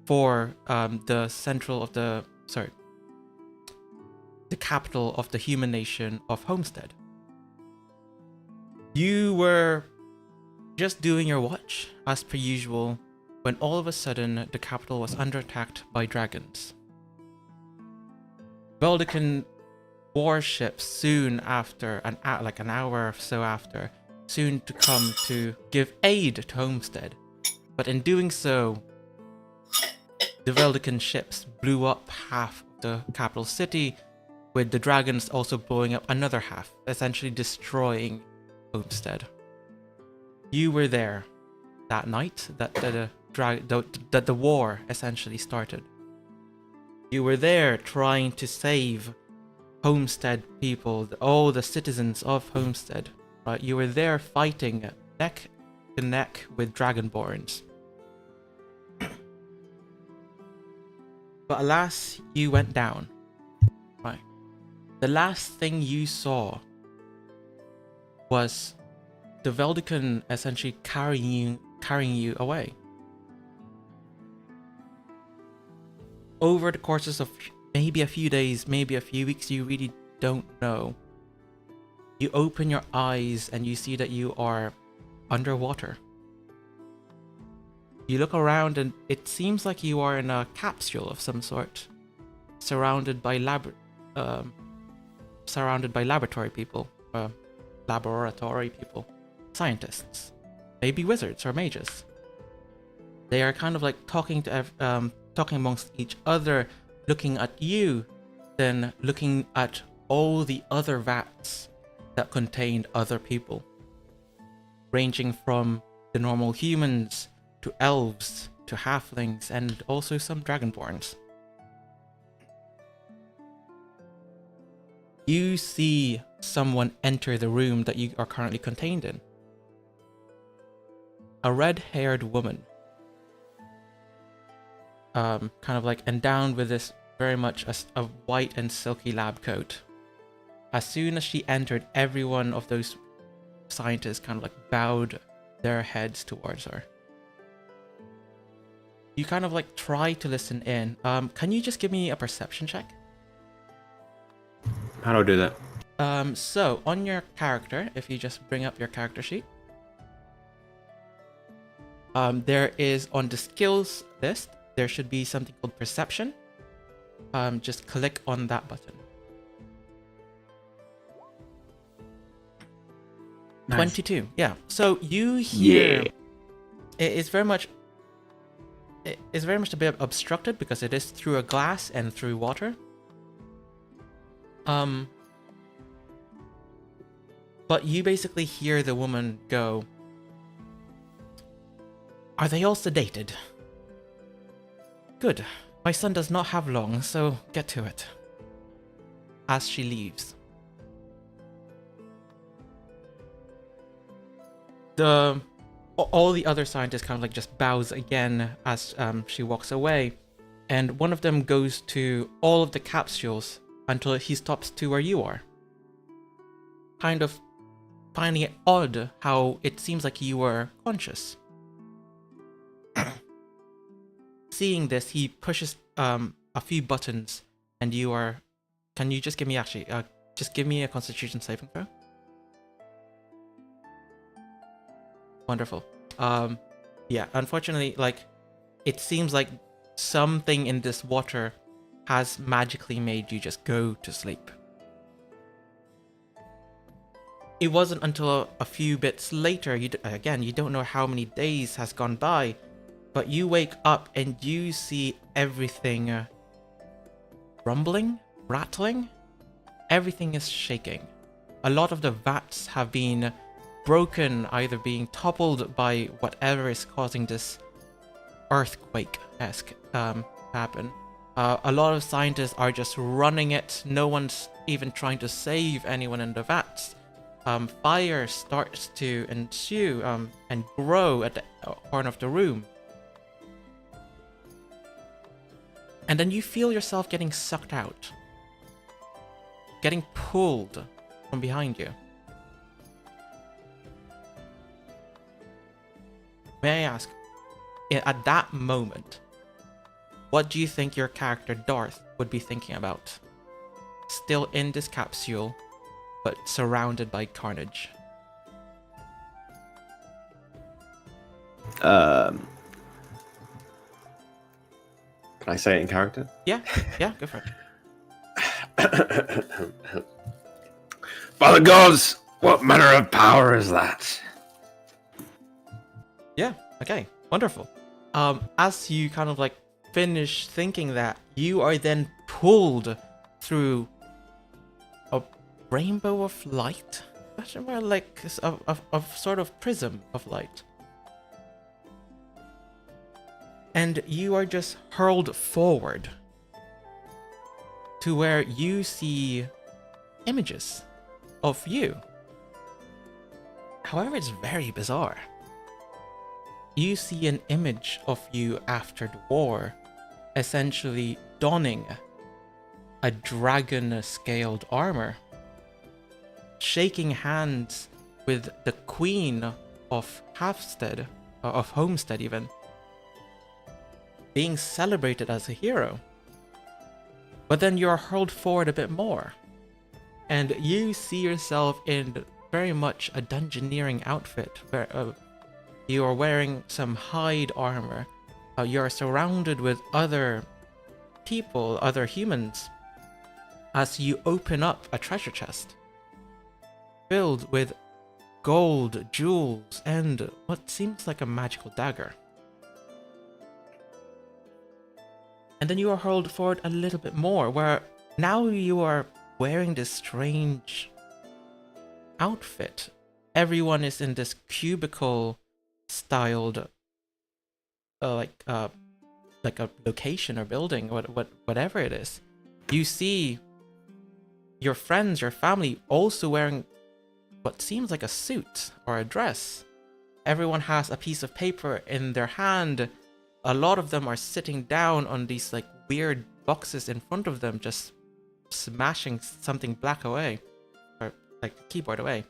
for the capital of the human nation of Homestead. You were just doing your watch as per usual when all of a sudden the capital was under attack by dragons. Veldican warships soon after, an hour or so after, soon to come to give aid to Homestead. But in doing so, the Veldican ships blew up half of the capital city, with the dragons also blowing up another half, essentially destroying Homestead. You were there that night that the war essentially started. You were there trying to save Homestead people, all the citizens of Homestead. Right? You were there fighting neck to neck with Dragonborns. But alas, you went down. Right. The last thing you saw was the Veldikun essentially carrying you away. Over the courses of maybe a few days, maybe a few weeks, you really don't know. You open your eyes and you see that you are underwater. You look around and it seems like you are in a capsule of some sort, surrounded by laboratory people, scientists, maybe wizards or mages. They are kind of like talking amongst each other, looking at you, then looking at all the other vats that contained other people, ranging from the normal humans to elves to halflings and also some dragonborns. You see someone enter the room that you are currently contained in. A red-haired woman, kind of like endowed with this very much a white and silky lab coat. As soon as she entered, every one of those scientists kind of like bowed their heads towards her. You kind of like try to listen in. Can you just give me a perception check? How do I do that? So on your character, if you just bring up your character sheet, there is on the skills list, there should be something called perception. Just click on that button. Nice. 22. Yeah. So you hear it's very much a bit obstructed because it is through a glass and through water. But you basically hear the woman go, "Are they all sedated? Good. My son does not have long, so get to it." As she leaves. All the other scientists kind of like just bows again as she walks away, and one of them goes to all of the capsules until he stops to where you are. Kind of finding it odd how it seems like you were conscious. Seeing this, he pushes a few buttons, and you are. Can you just give me just give me a Constitution saving throw? Wonderful. Yeah, unfortunately, like, it seems like something in this water has magically made you just go to sleep. It wasn't until a few bits later, you don't know how many days has gone by, but you wake up and you see everything rumbling, rattling. Everything is shaking. A lot of the vats have been broken, either being toppled by whatever is causing this earthquake-esque happen. A lot of scientists are just running it. No one's even trying to save anyone in the vats. Fire starts to ensue and grow at the corner of the room. And then you feel yourself getting sucked out. Getting pulled from behind you. May I ask, at that moment, what do you think your character Darth would be thinking about? Still in this capsule, but surrounded by carnage. Can I say it in character? Yeah, go for it. By the gods, what manner of power is that? Yeah, okay, wonderful. As you kind of like finish thinking that, you are then pulled through a rainbow of light? More like a sort of prism of light. And you are just hurled forward to where you see images of you. However, it's very bizarre. You see an image of you after the war, essentially donning a dragon-scaled armor, shaking hands with the Queen of Homestead even, being celebrated as a hero. But then you're hurled forward a bit more, and you see yourself in very much a dungeoneering outfit. You are wearing some hide armor. You're surrounded with other people, other humans, as you open up a treasure chest filled with gold, jewels, and what seems like a magical dagger. And then you are hurled forward a little bit more, where now you are wearing this strange outfit. Everyone is in this cubicle styled like a location or building, whatever it is. You see your friends, your family also wearing what seems like a suit or a dress. Everyone has a piece of paper in their hand. A lot of them are sitting down on these like weird boxes in front of them, just smashing something black away, or like the keyboard away.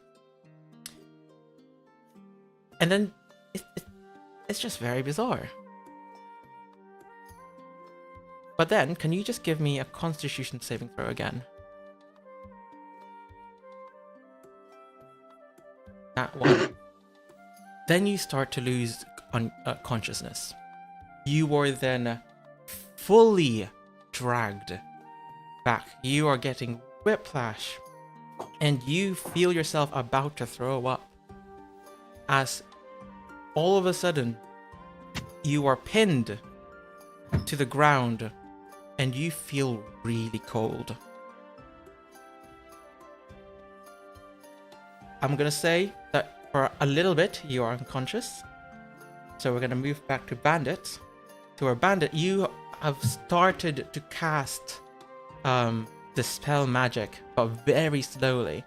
And then it's just very bizarre. But then, can you just give me a Constitution saving throw again? That one. Then you start to lose consciousness. You were then fully dragged back. You are getting whiplash, and you feel yourself about to throw up, as all of a sudden you are pinned to the ground and you feel really cold. I'm gonna say that for a little bit you are unconscious, so we're gonna move back to Bandit. To our Bandit, you have started to cast dispel magic, but very slowly.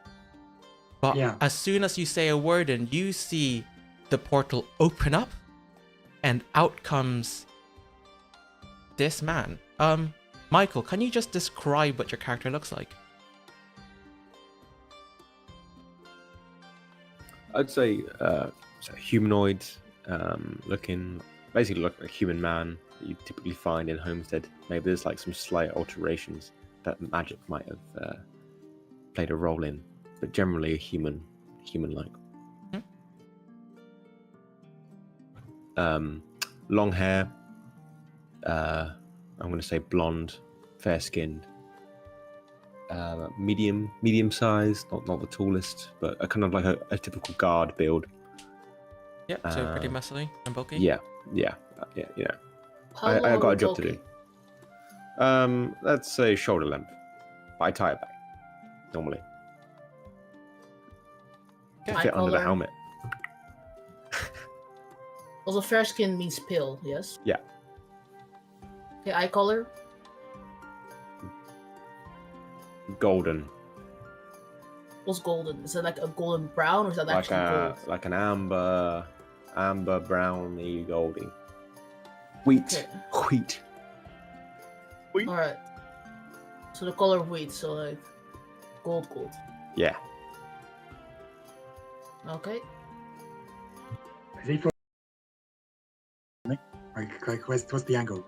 But as soon as you say a word and you see the portal open up, and out comes this man. Michael, can you just describe what your character looks like? I'd say humanoid, looking, basically look like a human man that you typically find in Homestead. Maybe there's like some slight alterations that magic might have played a role in, but generally a human-like. Long hair. I'm going to say blonde, fair-skinned, medium size, not the tallest, but a kind of like a typical guard build. Yeah, so pretty muscly and bulky. Yeah. I got a job to do. Let's say shoulder length. But I tie it back normally. To fit under the helmet. Also, fair skin means pale, yes? Yeah. Okay, eye color? Golden. What's golden? Is it like a golden brown, or is that actually gold? Like an amber browny goldy. Wheat. Alright. So the color of wheat, so like gold. Yeah. Okay. Is he like what's the angle?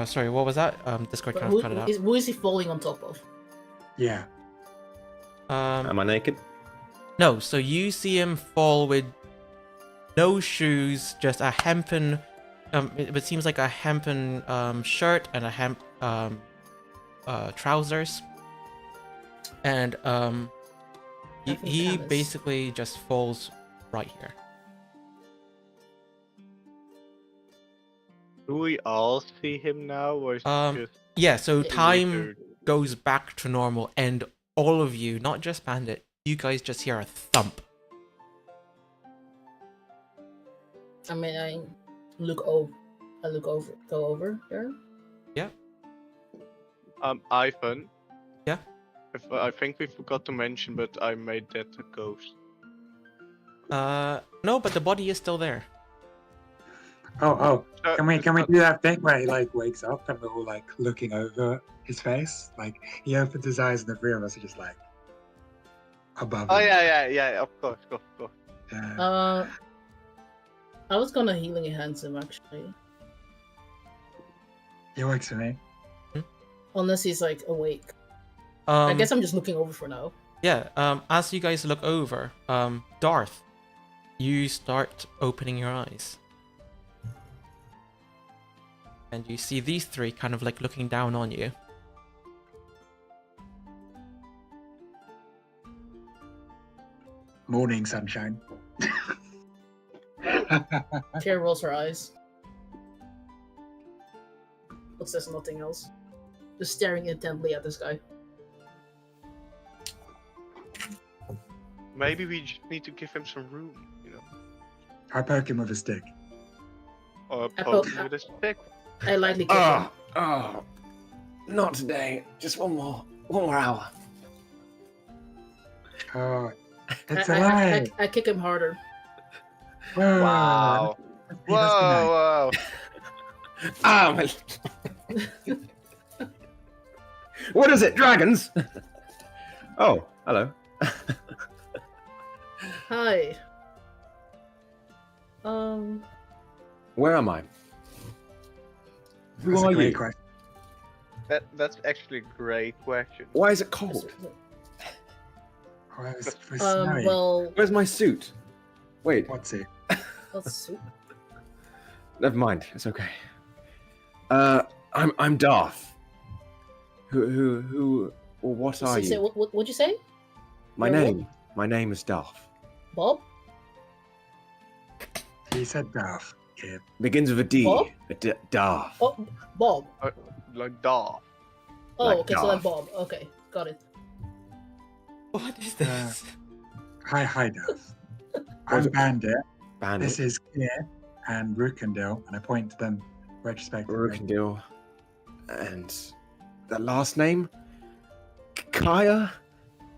Sorry, what was that? Discord kind of cut it out. Who is he falling on top of? Yeah. Am I naked? No, so you see him fall with no shoes, just a hempen. It seems like a hempen shirt and a hemp trousers, and he basically just falls right here. Do we all see him now, or is it just Yeah, so time wizard? goes back to normal, and all of you, not just Bandit, you guys just hear a thump. I mean, I go over there. Yeah. Ivan. Yeah. I think we forgot to mention, but I made that a ghost. No, but the body is still there. Oh, So- can we so- do that thing where he like wakes up and we're all like looking over his face? Like he opens his eyes and the three of us are just like above Oh him. yeah. Of course. Yeah. I was gonna healing hands him actually, It works for me. unless he's like awake. I Um, guess I'm just looking over for now. yeah. As you guys look over, Darth, you start opening your eyes, and you see these three kind of like looking down on you. Morning sunshine. Kier rolls her eyes. But says nothing else. Just staring intently at this guy. Maybe we just need to give him some room, you know, I poke him with a stick. or I poke poke- him with a stick. I lightly kick him. Oh, not today. Just one more hour. Oh, it's alive. I kick him harder. Whoa. Wow. Must be nice. Whoa. Ah, my... What is it? Dragons? Oh, hello. Hi. Where am I? Who That's a are great you? question. That's actually a great question. Why is it cold? Oh, it's snowy. well, Where's my suit? Wait, What's it? let's see. never mind. It's okay. I'm Darth. Who, or what are you? What'd you say? My you're name. My name is Darth. Bob? He said Darth. Yeah. Begins with a D. Bob? Darth. Oh, Bob. Like dog. Oh, Like okay, so like Darth. Bob. Okay, got it. What is this? Hi, Darth. I'm Bandit. Bandit. This is Kier and Rookendale, and I point to them retrospectively. Rookendale. And the last name? Kaya?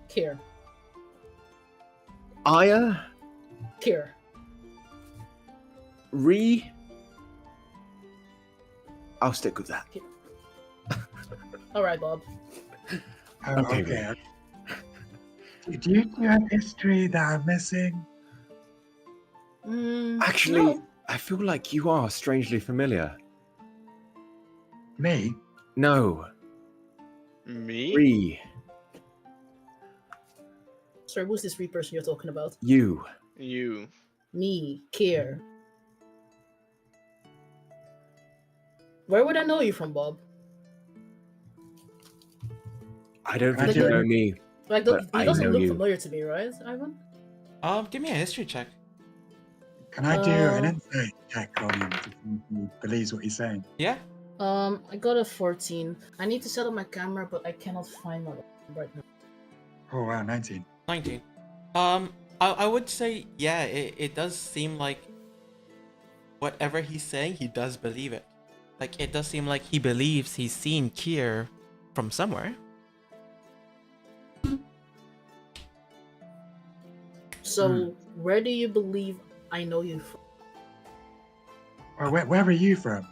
Kier. Aya? Kier. Re? I'll stick with that. Alright, Bob. Oh, Okay, okay. Do you have history that I'm missing? Actually, no. I feel like you are strangely familiar. Me? No. Me? Re. Sorry, who's this person you're talking about? You. You. Me, Kier. Where would I know you from, Bob? I don't I think you do. know me. Like, But he I doesn't know look you. familiar to me, right, Ivan? Give me a history check. Can I do an Uh, insight check on him to see if he believes what he's saying? Yeah. I got a 14. I need to set up my camera, but I cannot find my weapon right now. Oh wow, 19. 19. I would say, yeah, it does seem like whatever he's saying, he does believe it. Like, it does seem like he believes he's seen Kier from somewhere. So, where do you believe I know you from? Well, where are you from?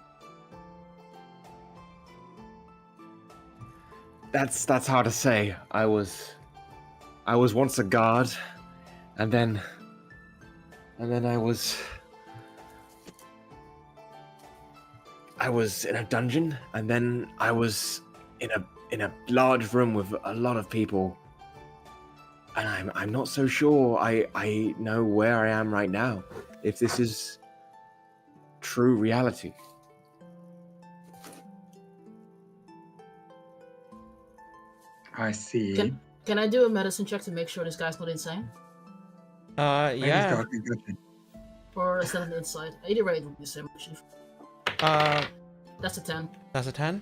That's hard to say. I was once a guard, and then I was in a dungeon, and then I was in a large room with a lot of people, and I'm not so sure I know where I am right now, if this is true reality. I see. Can I do a medicine check to make sure this guy's not insane? Maybe he's Yeah. got a concussion. Or is that an insight? Either way, it would be the same, actually. That's a 10. That's a 10.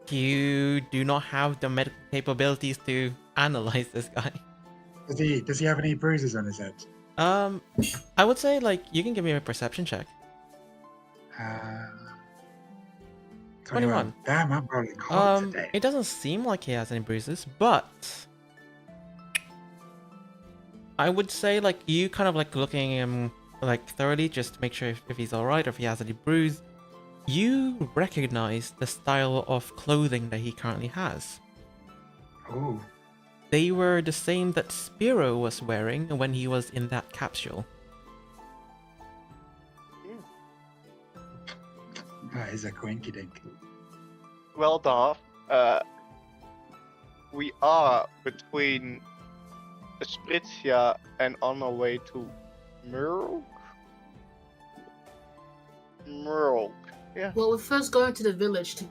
You do not have the medical capabilities to analyze this guy. Does he have any bruises on his head? I would say, like, you can give me a perception check. 21. Damn, I'm rolling hot today. It doesn't seem like he has any bruises, but I would say, like, you kind of like looking at him like thoroughly, just to make sure if he's all right or if he has any bruise. You recognize the style of clothing that he currently has. Oh, They were the same that Spiro was wearing when he was in that capsule. that is a coinkydink. Well, Darth, we are between Spritzia and on our way to Murk. Yeah. Well, we're first going to the village to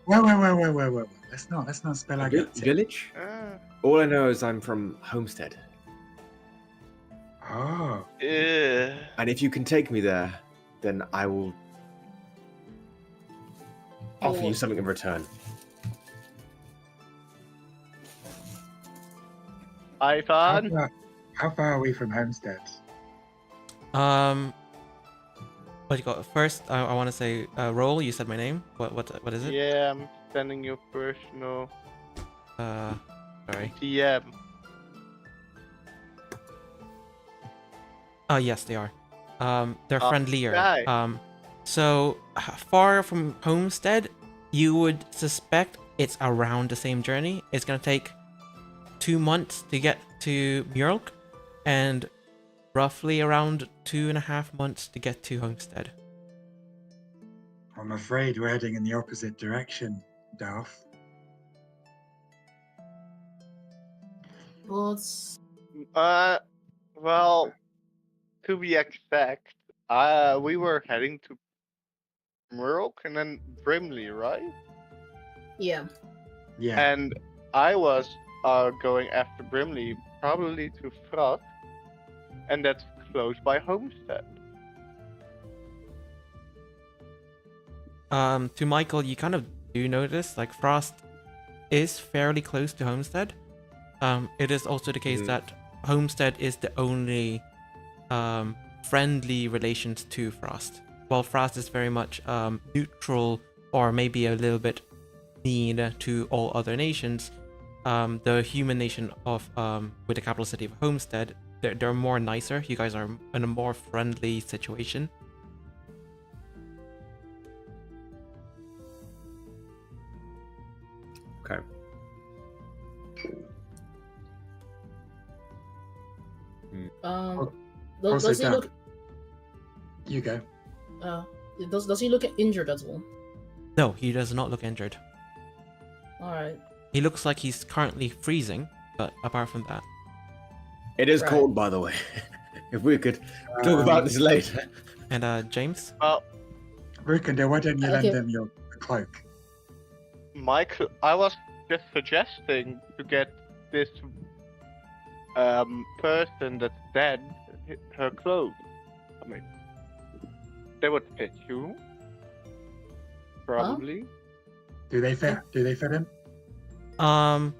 Wait. Let's not spell our guts. Village? Uh, All I know is I'm from Homestead. Oh, And if you can take me there, then I will offer you something in return. Ivan. how far are we from Homestead? What you got? First, I want to say, roll. You said my name. What is it? Yeah, I'm sending your personal Sorry. DM. Oh yes, they are. They're Oh, friendlier. right. So far from Homestead, you would suspect it's around the same journey. It's gonna take 2 months to get to Mjölk, and roughly around 2.5 months to get to Homestead. I'm afraid we're heading in the opposite direction, Darth. but Well, to be exact, we were heading to Murk and then Brimley, right? yeah. Yeah. And I was going after Brimley, probably to Frost, and that's close by Homestead. To Michael, you kind of do notice, like, Frost is fairly close to Homestead. It is also the case that Homestead is the only friendly relations to Frost, while Frost is very much neutral or maybe a little bit mean to all other nations. The human nation of with the capital city of Homestead, they're more nicer. You guys are in a more friendly situation. Okay. Does he Dan, look? you go. Does he look injured at all? No, he does not look injured. All right. He looks like he's currently freezing, but apart from that, It is Right. cold, by the way. If we could talk about this later. and James. Rukander, why don't you Okay. lend them your cloak? Michael, I was just suggesting to get this person that's dead her clothes. I mean, they would fit you. Probably. Do they fit? Do they fit him? I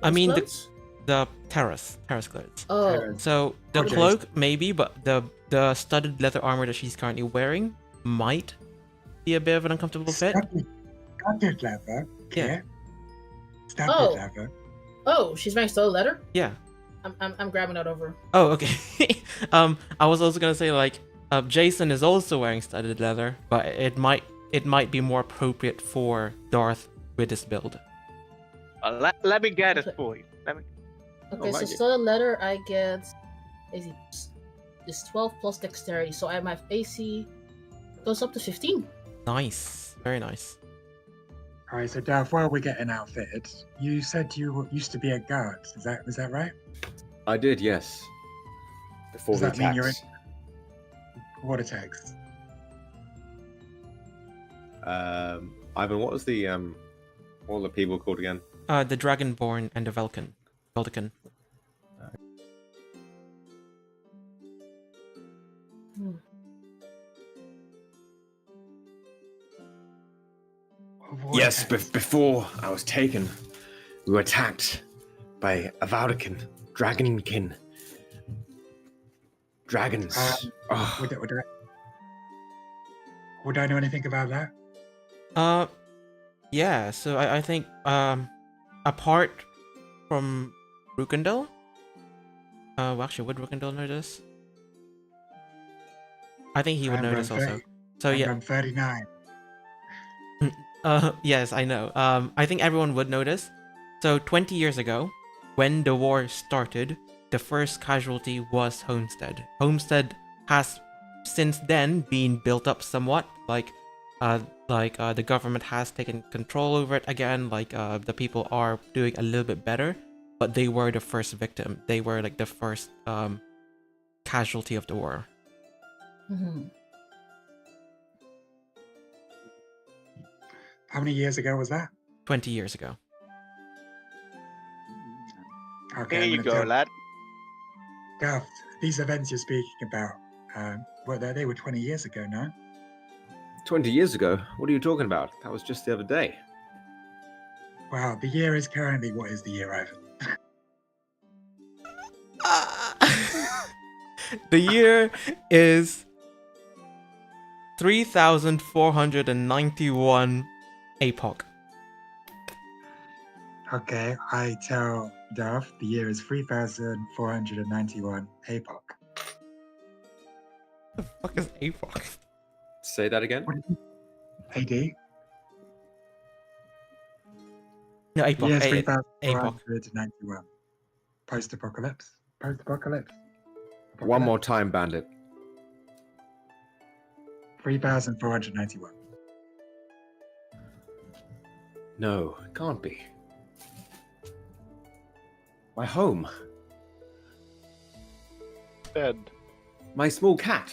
His mean clothes? the terrace clothes. Oh, So the Okay. cloak maybe, but the studded leather armor that she's currently wearing might be a bit of an uncomfortable fit. Studded leather. Yeah. Yeah. Studded Oh. leather. oh, she's wearing stolen leather. Yeah. I'm grabbing that over. Oh, okay. I was also gonna say, like, Jason is also wearing studded leather, but it might be more appropriate for Darth with this build. Let me get it Okay. for you. Okay, so like it. stolen leather, I get AC is 12 plus dexterity, so I have AC goes up to 15. Nice, very nice. All right, so Darth, while we're getting outfitted, you said you used to be a guard. Was that right? I did, yes. Before Does the that mean you're attacks. What attacks? Ivan, what was the what were the people called again? The Dragonborn and the Velkin. What Yes, attacks? before I was taken, we were attacked by a Vaudekin, Dragonkin. Dragons. Oh, Would I know anything about that? Yeah. So I think apart from Rukendel, well, actually, would Rukendel know this? I think he would I'm notice on also. 30 So I'm yeah, on 39. yes, I know. I think everyone would notice. So 20 years ago, when the war started, the first casualty was Homestead. Homestead has since then been built up somewhat. The government has taken control over it again. The people are doing a little bit better, but they were the first victim. They were like the first casualty of the war. Mhm. How many years ago was that? 20 years ago. Okay, Here I'm you gonna go, tell lad. Gav, these events you're speaking about, well, they were 20 years ago, no? 20 years ago? What are you talking about? That was just the other day. Wow, the year is currently, what is the year, Ivan? The year is 3,491 APOC. Okay, I tell Gav the year is 3,491 APOC. What the fuck is APOC? Say that again? What is it? AD? No, The year is APOC. APOC. 3,491. Post-apocalypse? Post-apocalypse? One more time, Bandit. 3,491. No, it can't be. My home. Dead. My small cat.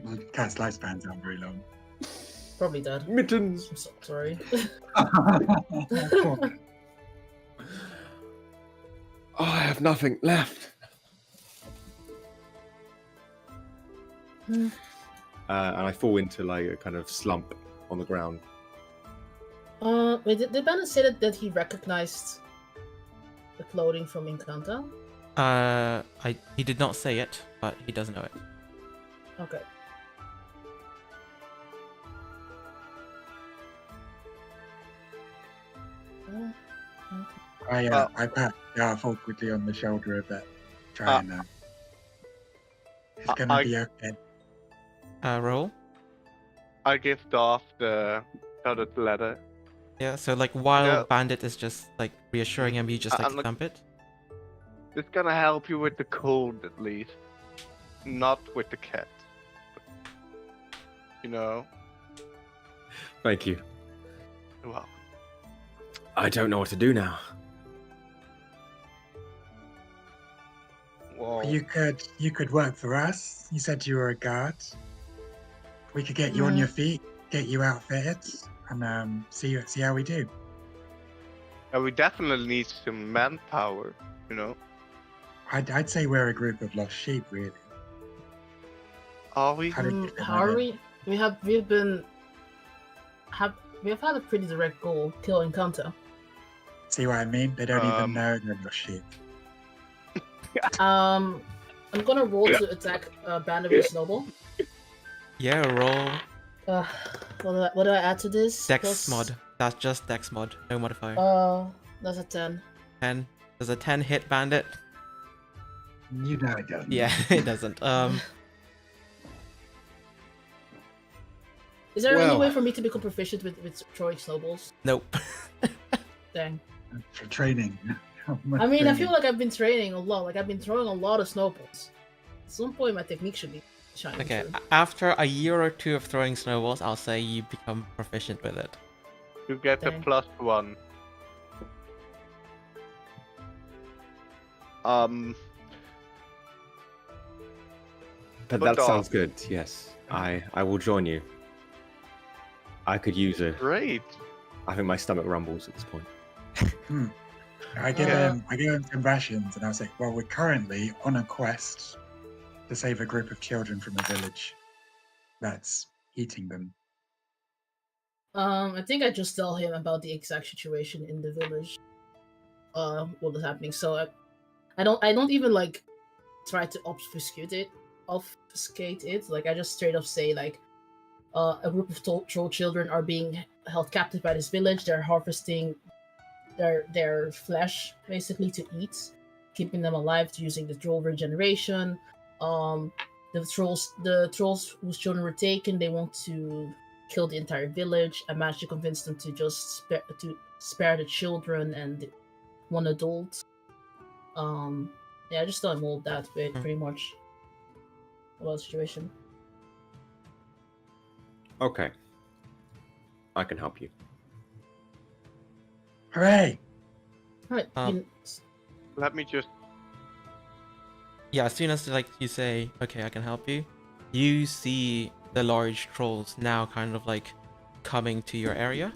Well, cat's lifespans aren't very long. Probably dead. Mittens. I'm so sorry. Oh, I have nothing left. Hmm. And I fall into like a kind of slump on the ground. Wait, did Bandit say that he recognized the clothing from Encanto? He did not say it, but he does know it. Okay. I pat Garfield quickly on the shoulder a bit. Try and it's gonna be okay. Roll. I give Darth the dotted letter. Yeah, so like while Yeah. Bandit is just like reassuring him, you just like I'm like- thump it. It's gonna help you with the cold at least. Not with the cat. You know? Thank you. Well, I don't know what to do now. well You could work for us. You said you were a guard. We could get you on your feet, get you outfitted, and see how we do. we definitely need some manpower, you know? I'd say we're a group of lost sheep, really. Are we? How did you feel How are about it? we? We have had a pretty direct goal: kill Encanto. See what I mean? They don't even Um, know they're lost sheep. I'm gonna roll to attack Bandit with Snowball. Yeah, roll What do I add to this? Dex Plus- mod. That's just Dex mod, no modifier. That's a 10. 10. Does a 10 hit Bandit? You know it doesn't. Yeah, it doesn't. Is there any Well- way for me to become proficient with throwing snowballs? Nope. Dang. For training. I mean, I feel like I've been training a lot. Like I've been throwing a lot of snowballs. At some point, my technique should be shining Okay, through. after a year or two of throwing snowballs, I'll say you become proficient with it. You get a Dang. +1. But But that Darth- sounds good. Yes, I will join you. I could use a. Great. I think my stomach rumbles at this point. I give Yeah. him some rations, and I say, well, we're currently on a quest to save a group of children from a village that's eating them. I think I just tell him about the exact situation in the village. What is happening? So I don't even like try to obfuscate it. Like I just straight up say like, a group of troll children are being held captive by this village. They're harvesting their flesh basically to eat, keeping them alive using the troll regeneration. The the trolls whose children were taken, they want to kill the entire village. I managed to convince them to just spare the children and one adult. Yeah, I just thought more of that pretty much about the situation. Okay. I can help you. Hooray! Right. Let me just. Yeah, as soon as like you say, okay, I can help you, you see the large trolls now kind of like coming to your area,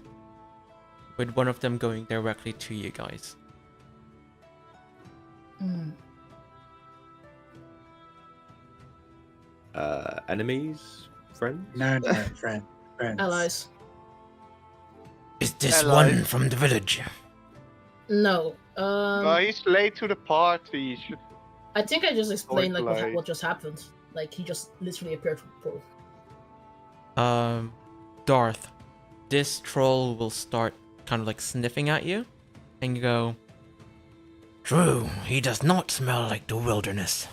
with one of them going directly to you guys. Enemies? Friends? No, friends. Allies. Is this Allies. one from the village? No. He's late to the party. He should. I think I just explained like Like- what just happened. Like he just literally appeared from the portal. Darth, this troll will start kind of like sniffing at you, and you go, "True, he does not smell like the wilderness."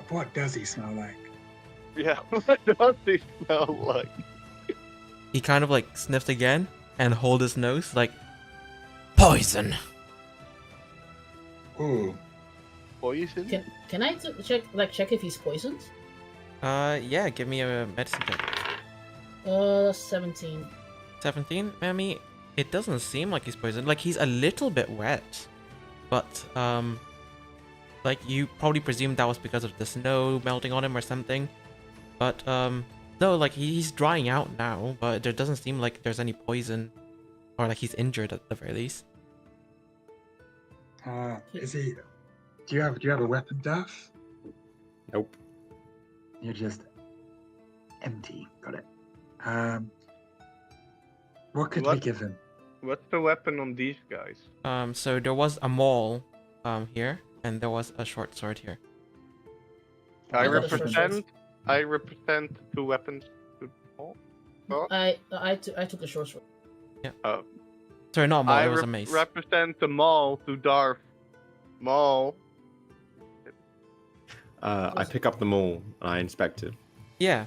What does he smell like? Yeah, what does he smell like? He kind of like sniffs again and hold his nose like, poison. Ooh. Poison? Can I check if he's poisoned? Yeah, give me a medicine check. 17. 17, Mammy. It doesn't seem like he's poisoned. Like he's a little bit wet, but like you probably presume that was because of the snow melting on him or something. But no, like he's drying out now, but there doesn't seem like there's any poison, or like he's injured at the very least. Is he? Do you have a weapon, Duff? Nope. You're just empty. Got it. What could we What? give him? What's the weapon on these guys? So there was a maul here, and there was a short sword here. I I got a short represent two weapons. To all. Oh. I took the short sword. Sorry, not a maul, I it was a mace. represent the Maul to Darth. Maul. I pick up the maul and I inspect it. Yeah.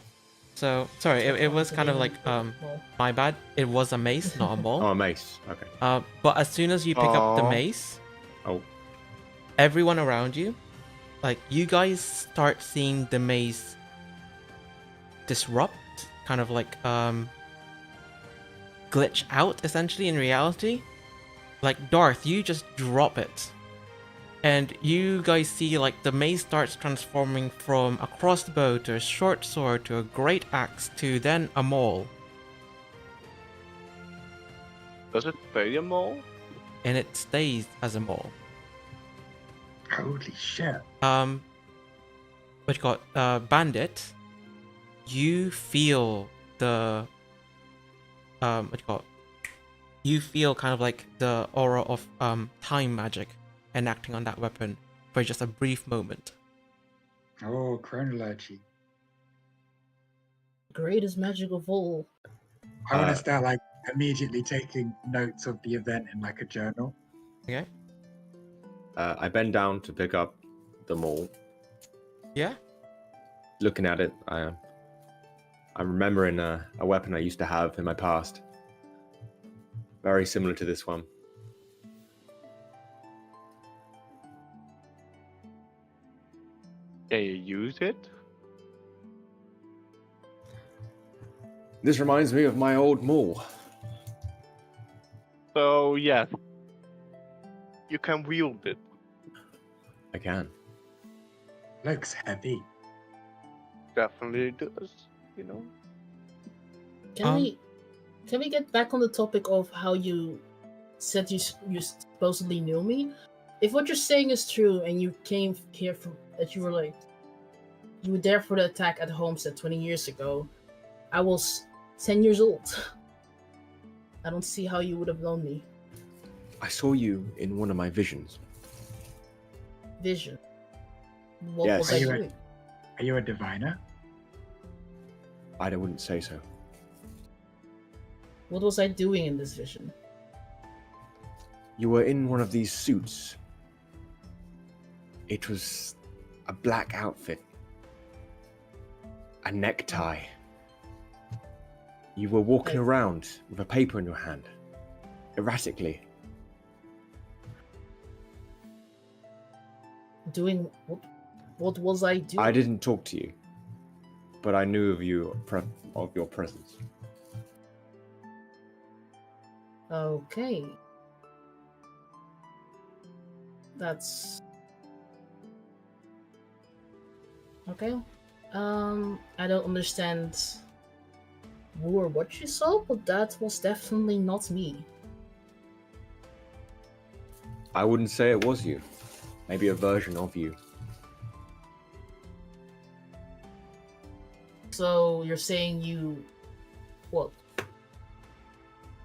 So sorry, it was kind of like No. my bad. It was a mace, not a maul. Oh, a mace. Okay. But as soon as you pick up the Aw. mace, Oh. everyone around you, like you guys start seeing the mace disrupt, kind of like glitch out essentially in reality. Like Darth, you just drop it. And you guys see like the mace starts transforming from a crossbow to a short sword to a great axe to then a maul. Does it pay a Maul? And it stays as a maul. Holy shit! What you got? Bandit. You feel the what you call it? You feel kind of like the aura of time magic enacting on that weapon for just a brief moment. Oh, chronology. Greatest magic of all. I want Uh, to start like immediately taking notes of the event in like a journal. Okay. I bend down to pick up the maul. Yeah. Looking at it, I'm remembering a weapon I used to have in my past. Very similar to this one. Can you use it? This reminds me of my old maul. So yes, you can wield it. I can. Looks heavy. Definitely does. You know. Can we get back on the topic of how you said you supposedly knew me? If what you're saying is true and you came here from that you were there for the attack at Homestead 20 years ago, I was 10 years old. I don't see how you would have known me. I saw you in one of my visions. Vision. What Yes. was I Are you doing? Are you a diviner? I wouldn't say so. What was I doing in this vision? You were in one of these suits. It was a black outfit. A necktie. You were walking around with a paper in your hand. Erratically. Doing what was I doing? I didn't talk to you. But I knew of you of your presence. Okay. That's okay. I don't understand who or what you saw, but that was definitely not me. I wouldn't say it was you. Maybe a version of you. So you're saying you what?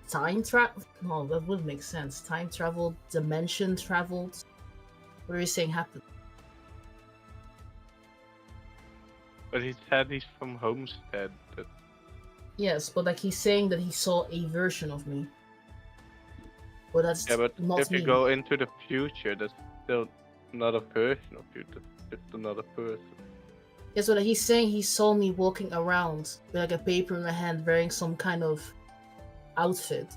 Time travel? No, that wouldn't make sense. Time travel, dimension traveled. What are you saying happened? But he said he's from Homestead. But Yes, but like he's saying that he saw a version of me. But that's yeah, but not if me. you go into the future, that's still not a version of you. That's just another person. Yes, but he's saying he saw me walking around with like a paper in my hand, wearing some kind of outfit.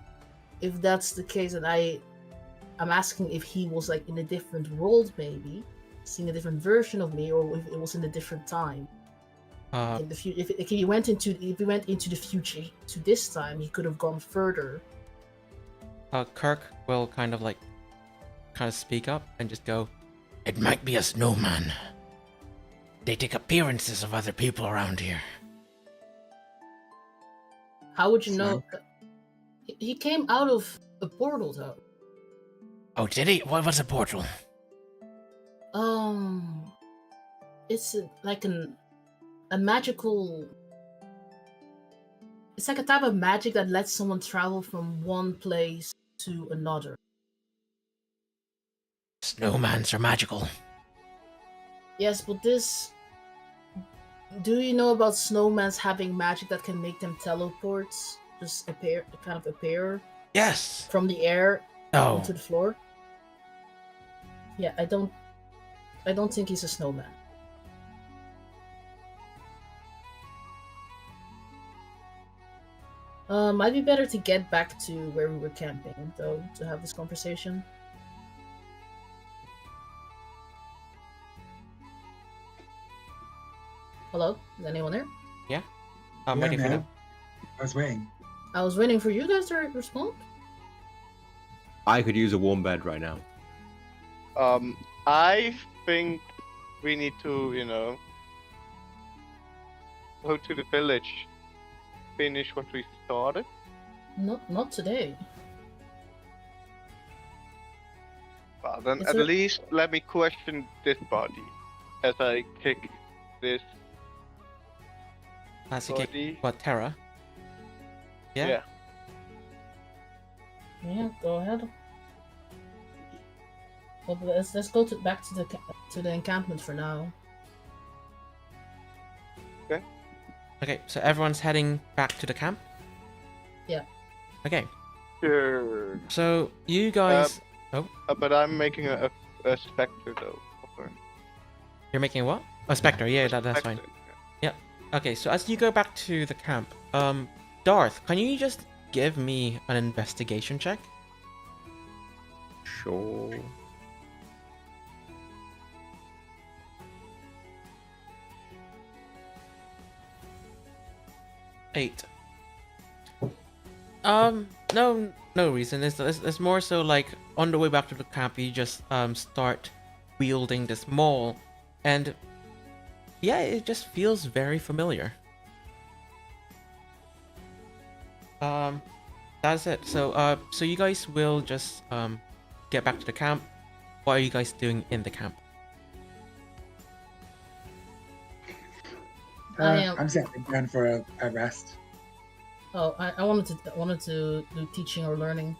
If that's the case, then I'm asking if he was like in a different world, maybe seeing a different version of me, or if it was in a different time. In the future, if he went into the future to this time, he could have gone further. Kirk will kind of speak up and just go, "It might be a snowman. They take appearances of other people around here." How would you know? He came out of a portal, though. Oh, did he? What was a portal? It's like a magical. It's like a type of magic that lets someone travel from one place to another. Snowmans are magical. Yes, but this. Do you know about snowmans having magic that can make them teleport? Just appear Yes. from the air Oh. onto the floor? Yeah, I don't think he's a snowman. Might be better to get back to where we were camping, though, to have this conversation. Hello? Is anyone there? Yeah. I'm Yeah, waiting for man. them. I was waiting. I was waiting for you guys to respond. I could use a warm bed right now. I think we need to, go to the village, finish what we started. Not today. Well, then Is at there- least let me question this body as I kick this As you kick, body. what, Terra? Yeah. Yeah, go ahead. Well, let's go back to the encampment for now. Okay, so everyone's heading back to the camp? Yeah. Okay, Sure. so you guys... But I'm making a specter though. You're making what? A spectre, yeah, that's fine. Spectre, Okay, so as you go back to the camp, Darth, can you just give me an investigation check? Sure. Eight. No reason. It's more so like on the way back to the camp, you just start wielding this maul, and yeah, it just feels very familiar. That's it. So you guys will just get back to the camp. What are you guys doing in the camp? I'm settling down for a rest. Oh, I wanted to do teaching or learning.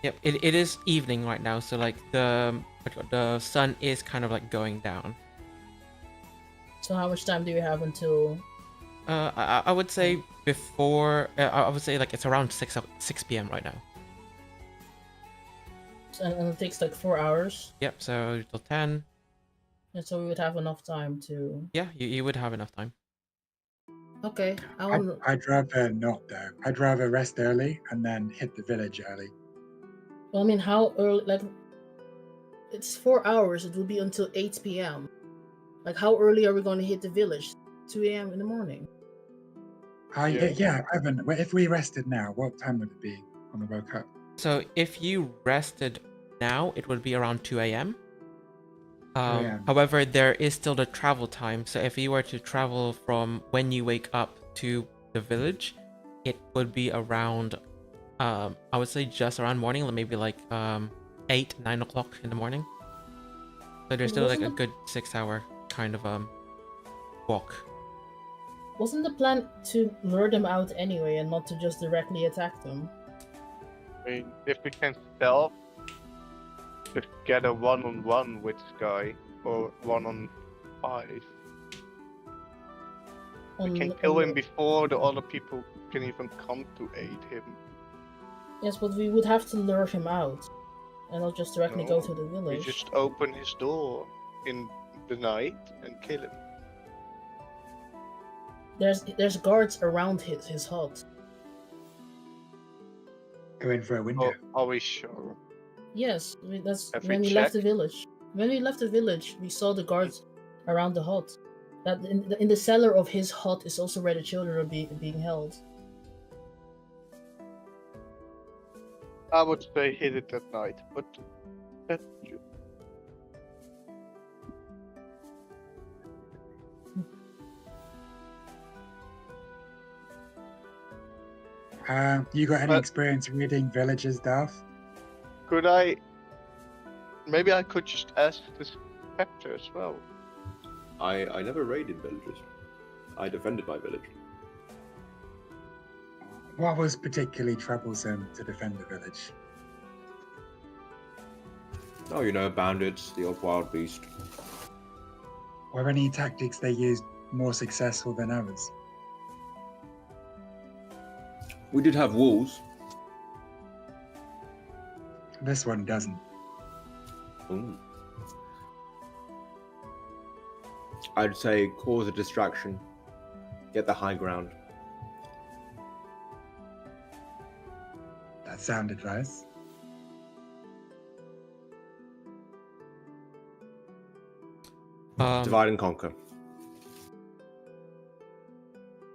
Yep, it is evening right now, so like the sun is kind of like going down. So how much time do you have until? I would say before. I would say like it's around 6 p.m. right now. And it takes like 4 hours. Yep. So till 10. And so we would have enough time to. Yeah, you would have enough time. Okay, I will. I'd rather not though. I'd rather rest early and then hit the village early. Well, I mean, how early? Like, it's 4 hours. It will be until 8 p.m. Like, how early are we going to hit the village? 2 a.m. in the morning. Yeah, Ivan. If we rested now, what time would it be when we woke up? So if you rested now, it would be around 2 a.m. 2 a.m. However, there is still the travel time. So if you were to travel from when you wake up to the village, it would be around, I would say just around morning, maybe like 8, 9 o'clock in the morning. So there's still like a good 6-hour kind of walk. Wasn't the plan to lure them out anyway and not to just directly attack them? I mean, if we can stealth, just get a one-on-one with this guy, or 1-on-5. We can kill him before the other people can even come to aid him. Yes, but we would have to lure him out, and not just directly go No, to the We village. just open his door in the night and kill him. There's guards around his hut. Go in for a window. Are we sure? Yes, I mean, that's Have when we we left the checked? village. When we left the village, we saw the guards around the hut. That in the cellar of his hut is also where the children are being held. I would say hit it at night, but that's you. You got any But- experience reading villages, Darth? Could I? Maybe I could just ask the spectre as well. I never raided villages. I defended my village. What was particularly troublesome to defend the village? Oh, you know, bandits, the odd wild beast. Were any tactics they used more successful than others? We did have walls. This one doesn't. Ooh. I'd say cause a distraction, get the high ground. That's sound advice. Divide and conquer.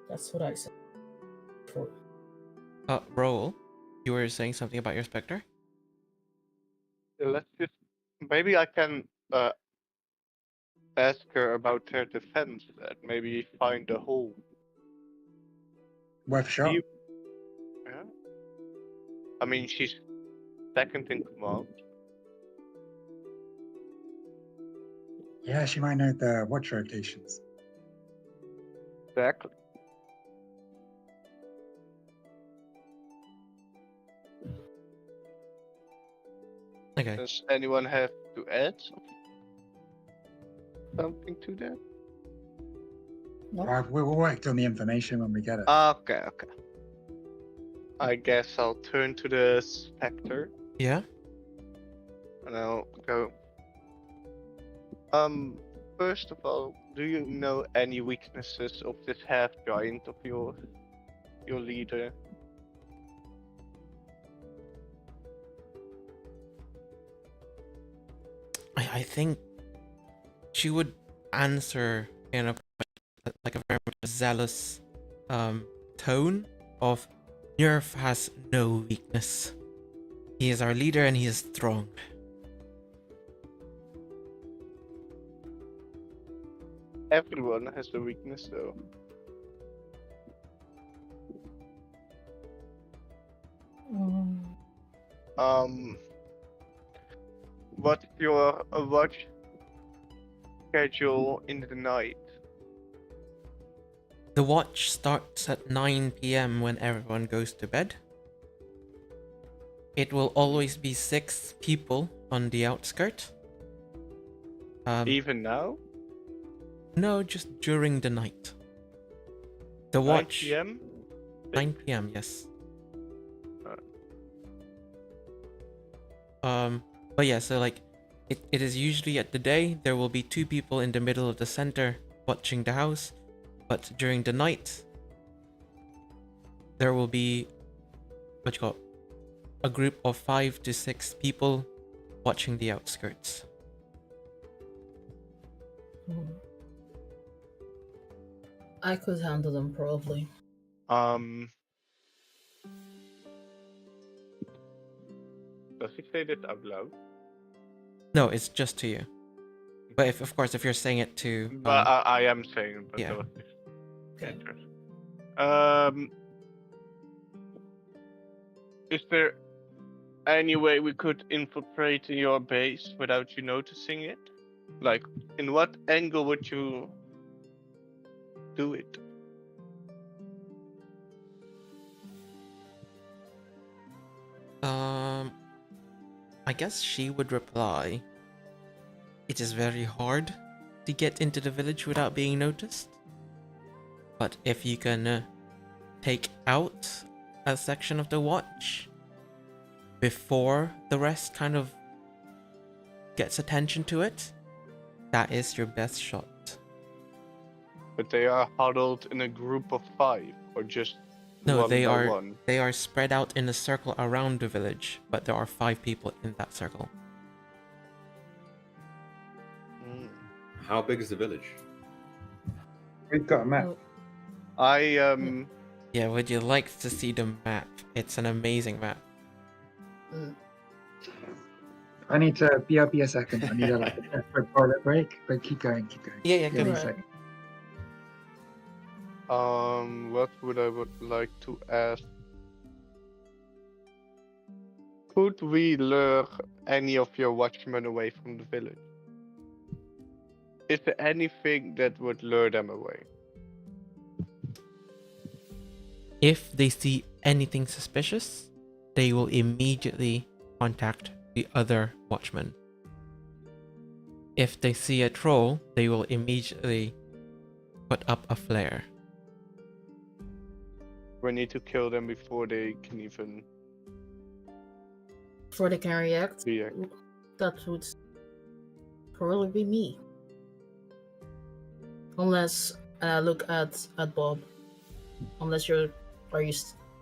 That's what I said. For Roll, you were saying something about your specter? Let's just. Maybe I can ask her about her defense and maybe find a hole. Worth a shot. Yeah. I mean, she's second in command. Yeah, she might know the watch rotations. Exactly. Okay. Does anyone have to add something to that? no, We'll work on the information when we get it. Okay. I guess I'll turn to the spectre Yeah. and I'll go. First of all, do you know any weaknesses of this half giant of your leader? I think she would answer in a like a very zealous tone of Nerf has no weakness. He is our leader and he is strong. Everyone has a weakness, though. What's your watch schedule in the night? The watch starts at 9 p.m. when everyone goes to bed. It will always be 6 people on the outskirt. Even now? No, just during the night. The 9 watch. p.m. 9 p.m. Yes. But yeah, so like it is usually at the day there will be 2 people in the middle of the center watching the house, but during the night there will be what you call a group of 5 to 6 people watching the outskirts. I could handle them probably. Does he say this out loud? No, it's just to you. But if, of course, if you're saying it to, But I am saying, but yeah. that was just Okay. interesting. Is there any way we could infiltrate your base without you noticing it? Like, in what angle would you do it? I guess she would reply, "It is very hard to get into the village without being noticed. But if you can take out a section of the watch before the rest kind of gets attention to it, that is your best shot." But they are huddled in a group of 5, or just No, one they by are one? they are spread out in a circle around the village, but there are 5 people in that circle. Mm. How big is the village? We've got a map. Oh, Yeah, would you like to see the map? It's an amazing map. I need to BRB a second. I need a desperate toilet break, but keep going. Yeah, Give me a Alright. second. What would I like to ask? Could we lure any of your watchmen away from the village? Is there anything that would lure them away? If they see anything suspicious, they will immediately contact the other watchman. If they see a troll, they will immediately put up a flare. We need to kill them before they can even before they can react, react. that would probably be me. Unless look at Bob. Unless do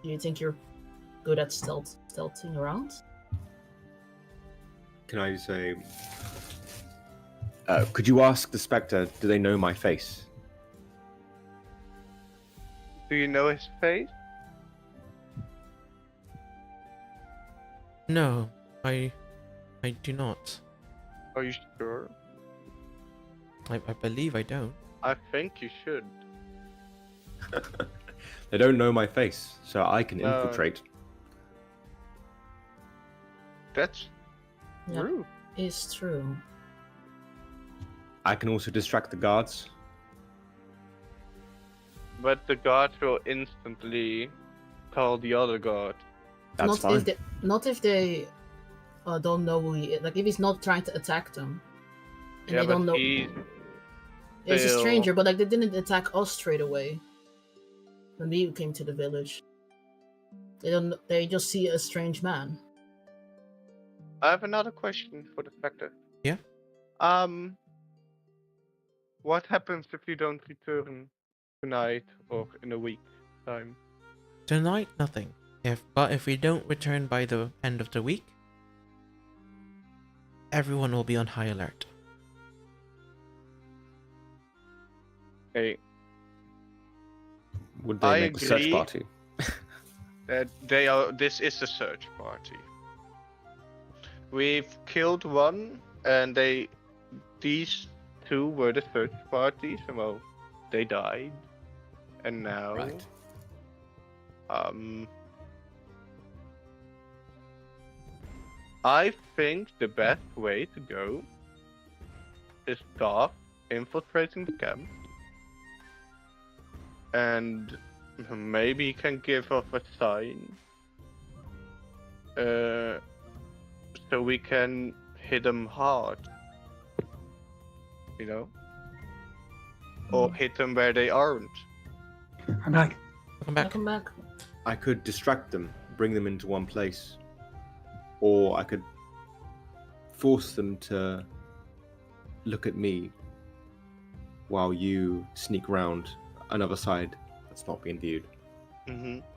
you think you're good at stealthing around? Can I say? Could you ask the Spectre? Do they know my face? Do you know his face? No, I do not. Are you sure? I believe I don't. I think you should. They don't know my face, so I can No. infiltrate. That's Yep. true. It's true. I can also distract the guards. But the guard will instantly call the other guard. That's fine. Not if they don't know who he is. Like if he's not trying to attack them, and Yeah, they don't but know. he's He's a still- stranger, but like they didn't attack us straight away when we came to the village. They just see a strange man. I have another question for the Spectre. Yeah? What happens if you don't return tonight or in a week's time? Tonight, nothing. But if we don't return by the end of the week, everyone will be on high alert. Okay, Would they I make the search agree. party? that they are. This is a search party. We've killed one, and these 2 were the search party. So well, they died, and now, Right. I think the best way to go is start infiltrating the camp, and maybe he can give off a sign, so we can hit them hard, you know, or hit them where they aren't. I'm back. Welcome back. Welcome back. I could distract them, bring them into one place, or I could force them to look at me while you sneak round another side that's not being viewed.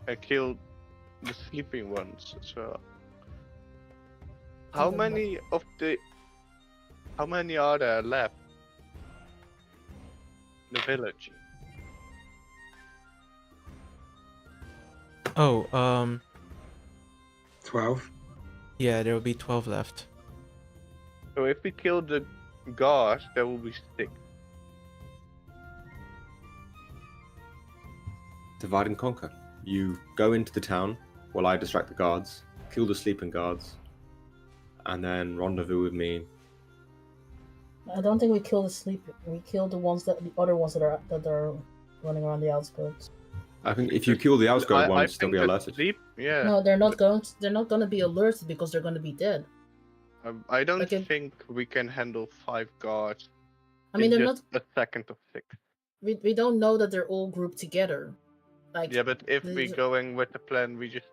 I killed the sleeping ones as well. How many are there left in the village? Oh, 12. yeah, there will be 12 left. So if we kill the guards, there will be 6. Divide and conquer. You go into the town while I distract the guards, kill the sleeping guards, and then rendezvous with me. I don't think we kill the sleep. We kill the other ones that are running around the outskirts. I think if you kill the outskirt I ones, they'll think be that alerted. No, they're not going. They're not going to be alerted because they're going to be dead. I don't Okay. think we can handle 5 guards. I mean, in they're just a second of 6. We don't know that they're all grouped together. Like Yeah, but if these- we're going with the plan we just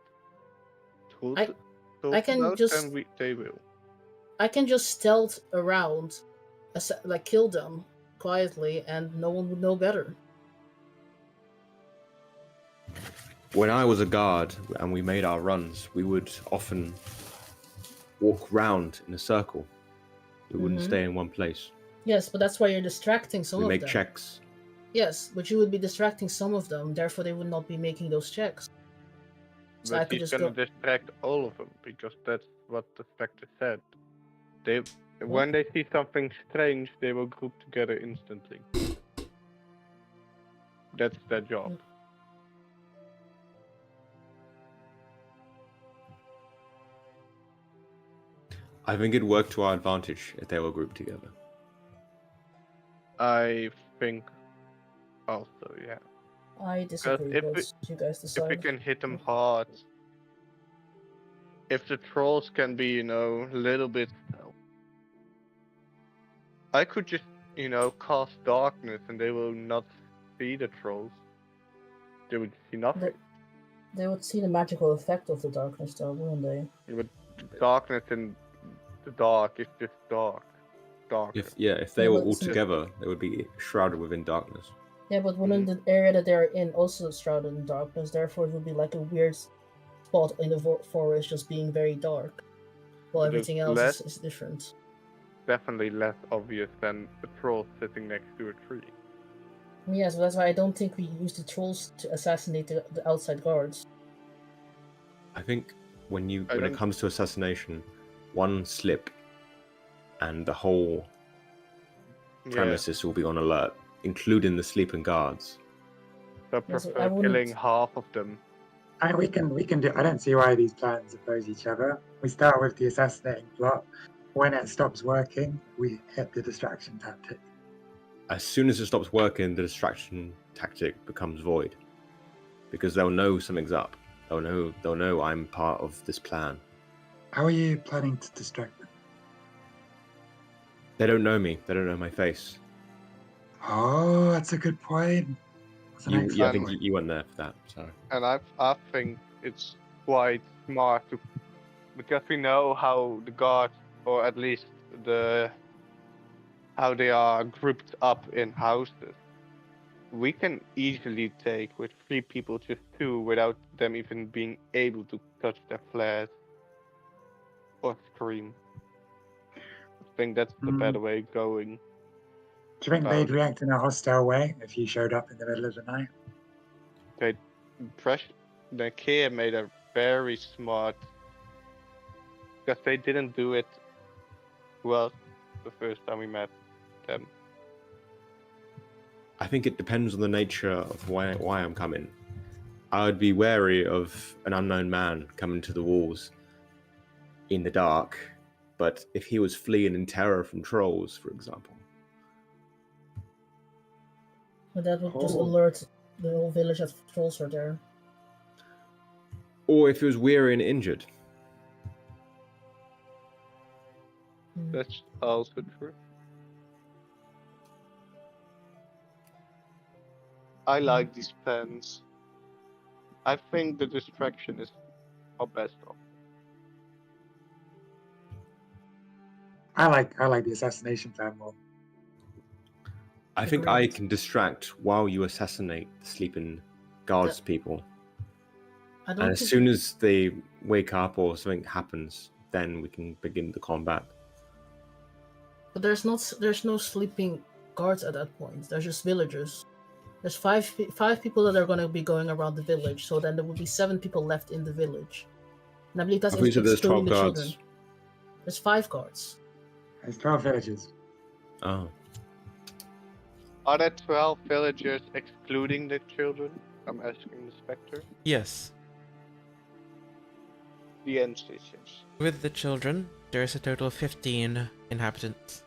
told I can about, just- then they will. I can just stealth around, like kill them quietly, and no one would know better. When I was a guard and we made our runs, we would often walk round in a circle. We wouldn't Mhm. stay in one place. Yes, but that's why you're distracting some We of make them. checks. Yes, but you would be distracting some of them. Therefore, they would not be making those checks. So I But could he's just gonna go. distract all of them because that's what the spectre said. When they see something strange, they will group together instantly. That's their job. I think it worked to our advantage if they were grouped together. I think also, yeah. I disagree, if but we- you guys If we decide. can hit them hard, if the trolls can be, a little bit. I could just, cast darkness and they will not see the trolls. They would see nothing. They would see the magical effect of the darkness, though, wouldn't they? But darkness in the dark is just dark. Darker. If they Yeah, were but all it's- together, they would be shrouded within darkness. Yeah, but wouldn't the area that they're in also shrouded in darkness? Therefore, it would be like a weird spot in the forest, just being very dark, while But everything it's else less- is different. Definitely less obvious than the troll sitting next to a tree. Yeah, so that's why I don't think we use the trolls to assassinate the outside guards. I think when it think- comes to assassination, one slip and the whole premises will be on alert, including the sleeping guards. So I Yes, I prefer wouldn't- killing half of them. We can do. I don't see why these plans oppose each other. We start with the assassinating plot. When it stops working, we hit the distraction tactic. As soon as it stops working, the distraction tactic becomes void, because they'll know something's up. They'll know I'm part of this plan. How are you planning to distract them? They don't know me. They don't know my face. Oh, that's a good point. That's an I excellent think point. you weren't there for that. Sorry. And I think it's quite smart because we know how the guards, or at least how they are grouped up in houses. We can easily take with 3 people just 2 without them even being able to touch their flares or scream. I think that's the better way going. Do you think about they'd it. react in a hostile way if you showed up in the middle of the night? The Kia made a very smart, because they didn't do it well the first time we met them. I think it depends on the nature of why I'm coming. I would be wary of an unknown man coming to the walls in the dark, but if he was fleeing in terror from trolls, for example, But that would just Oh. alert the whole village that trolls are there. or if he was weary and injured, That's also true. I like these plans. I think the distraction is our best option. I like the assassination plan more. I think I Agreed. can distract while you assassinate the sleeping guards people. I And don't as think soon as they wake up or something happens, then we can begin the combat. but there's no sleeping guards at that point. There's just villagers. There's five people that are going to be going around the village, so then there will be 7 people left in the village. And I believe that's I thought you said there's excluding 12 the guards. children. There's 5 guards. There's 12 villages. Oh. Are there 12 villagers excluding the children? I'm asking the Spectre. Yes. The answer is yes. With the children, there's a total of 15 inhabitants.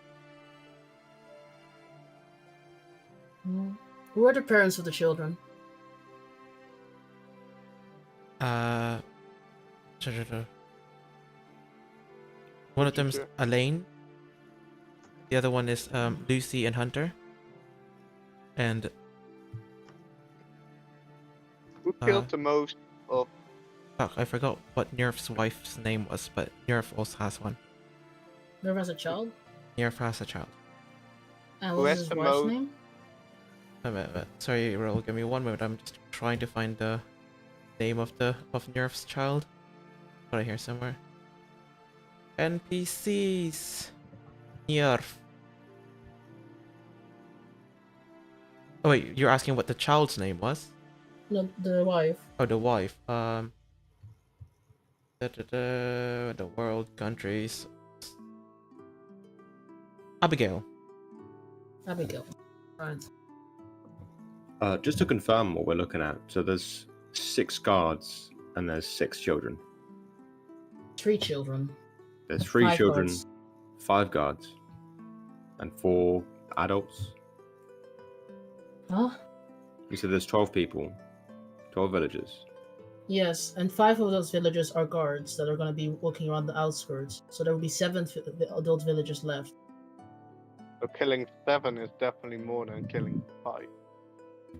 Who are the parents of the children? Uh, One of them's Elaine. The other one is Lucy and Hunter. And Who killed the most of... fuck, I forgot what Nerf's wife's name was, but Nerf also has one. Nerf has a child? Nerf has a child. And Who what has is his the wife's most- name? Sorry, Roll, give me one moment. I'm just trying to find the name of Nerf's child. Got it here somewhere. NPCs. Nerf. Oh wait, you're asking what the child's name was? No, the wife. Oh, the wife. The world, countries. Abigail. Abigail. Right. Just to confirm what we're looking at, so there's 6 guards and there's 6 children. 3 children. There's 3 5 children, guards. 5 guards, and 4 adults. Huh? You said there's 12 people, 12 villagers. Yes, and 5 of those villagers are guards that are going to be walking around the outskirts. So there will be 7 adult villagers left. So killing 7 is definitely more than killing 5.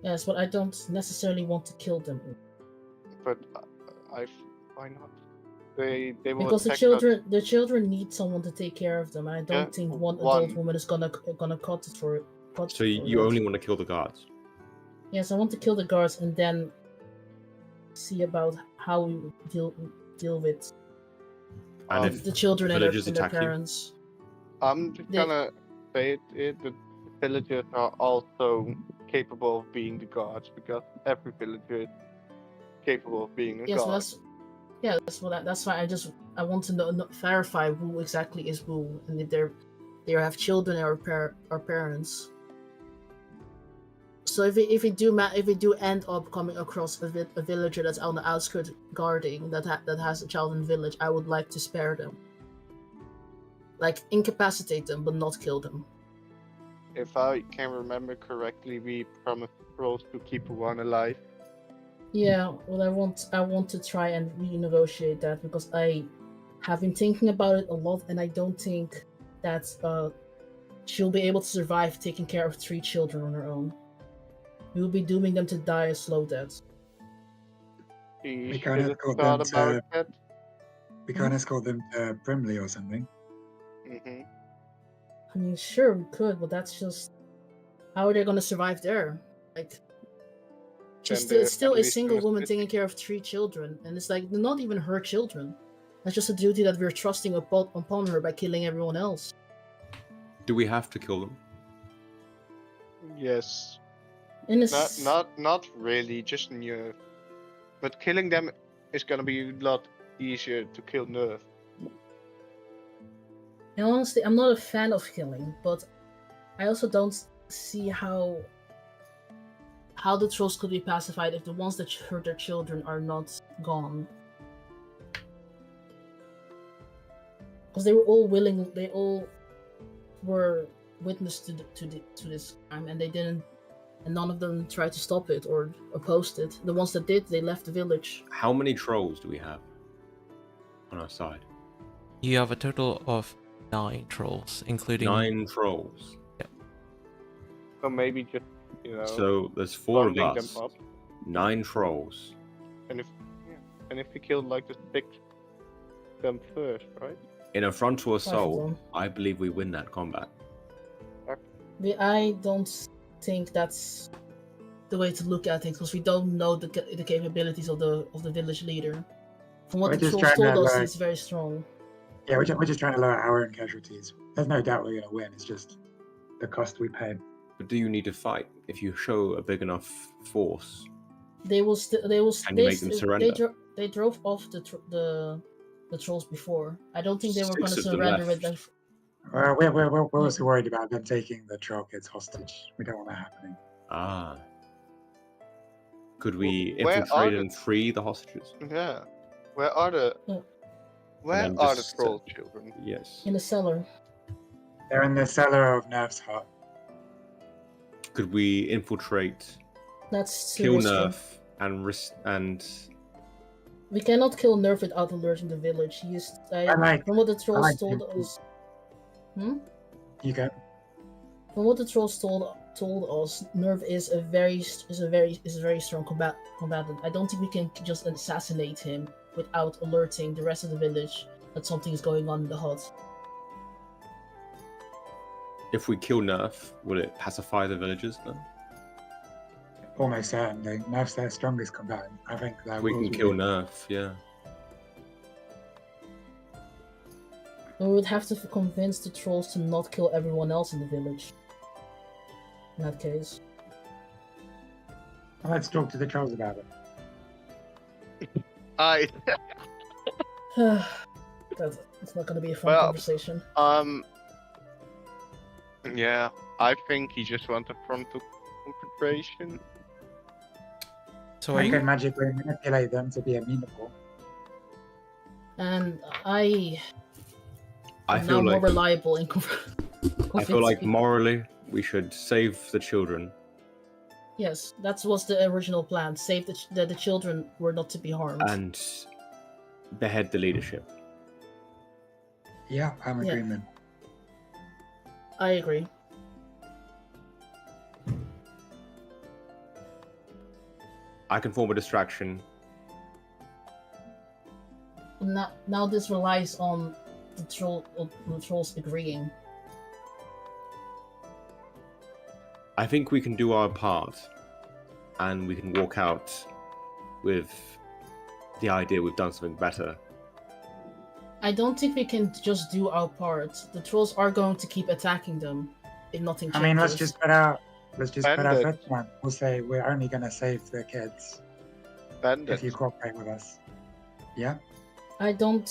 Yes, but I don't necessarily want to kill them. But why not? They will Because attack the children need someone to take care of them, and I don't Yeah, think one adult one. woman is gonna cut it for it. So you only want to kill the guards. Yes, I want to kill the guards and then see about how we deal with And if the children and villagers their attack you? parents. I'm just They- gonna say it the villagers are also capable of being the guards because every villager is capable of being a Yes, guard. that's why I want to clarify who exactly is who, and if they have children or parents. So if we do end up coming across a villager that's on the outskirts guarding that has a child in the village, I would like to spare them, like incapacitate them, but not kill them. If I can remember correctly, we promised Rose to keep one alive. Yeah, well, I want to try and renegotiate that because I have been thinking about it a lot, and I don't think that she'll be able to survive taking care of 3 children on her own. We will be dooming them to die a slow death. She We should can't have escort thought them about that. We can't escort them to Brimley or something. hmm I mean, sure, we could, but that's just how are they going to survive there? Like, she's Then still a they're single gonna woman sit- taking care of 3 children, and it's like they're not even her children. That's just a duty that we're trusting upon her by killing everyone else. Do we have to kill them? Yes. In a Not really, just Nerf. But killing them is gonna be a lot easier to kill Nerf. And honestly, I'm not a fan of killing, but I also don't see how the trolls could be pacified if the ones that hurt their children are not gone. Because they were all willing, they all were witness to this crime, and they didn't, and none of them tried to stop it or opposed it. The ones that did, they left the village. How many trolls do we have on our side? You have a total of 9 trolls, including 9 trolls. So maybe just, So there's 4 of bundling us. them up. 9 trolls. And if we killed like the 6 them first, right? In a frontal 5 of assault, them. I believe we win that combat. I don't think that's the way to look at things because we don't know the capabilities of the village leader. From what We're the just trolls trying to, told us, like- he's very strong. Yeah, we're just trying to lower our own casualties. There's no doubt we're going to win. It's just the cost we paid. But do you need to fight? If you show a big enough force, They will. They will. Can you make them surrender? They drove off the trolls before. I don't think they were going 6 to of them surrender with left. them. We're also worried about them taking the troll kids hostage. We don't want that happening. Ah. Could we Where are infiltrate the- and free the hostages? Yeah. Where are the Yeah. Where then are just, the troll children? Yes. In the cellar. They're in the cellar of Nerf's hut. Could we infiltrate, That's kill too risky. Nerf, and We cannot kill Nerf without alerting the village. He used, from what the trolls like told him. us. You go. From what the trolls told us, Nerf is a very strong combatant. I don't think we can just assassinate him without alerting the rest of the village that something is going on in the hut. if we kill Nerf, will it pacify the villagers then? Almost certainly. Nerf's their strongest combatant. I think that We can kill win. Nerf, yeah. We would have to convince the trolls to not kill everyone else in the village. In that case. Let's talk to the trolls about it. It's not going to be a fun Well, conversation. Yeah, I think he just wants a frontal confrontation. So are I can you? magically manipulate them to be amenable. And I I am now feel more like reliable in I feel like convincing- morally we should save the children. Yes, that was the original plan. Save the children were not to be harmed. And behead the leadership. Yeah, I'm in Yeah. agreement. I agree. I can form a distraction. Now this relies on the trolls agreeing. I think we can do our part, and we can walk out with the idea we've done something better. I don't think we can just do our part. The trolls are going to keep attacking them if nothing I changes. mean, let's just put our Bandit. foot down. We'll say we're only going to save the kids Bandit. if you cooperate with us. Yeah? I don't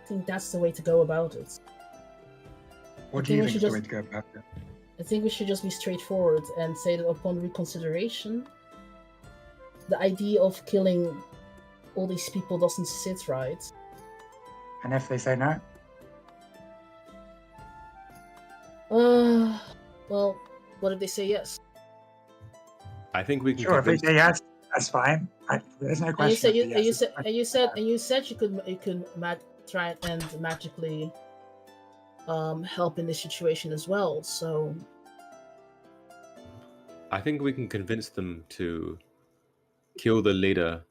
think that's the way to go about it. What I do you think we think is should the way just- to go about it? I think we should just be straightforward and say that upon reconsideration, the idea of killing all these people doesn't sit right. And if they say no? Well, what if they say yes? I think we can Sure, if they convince say yes, that's fine. There's no And you question. said of the yes. you said you could try and magically help in this situation as well. So I think we can convince them to kill the leader,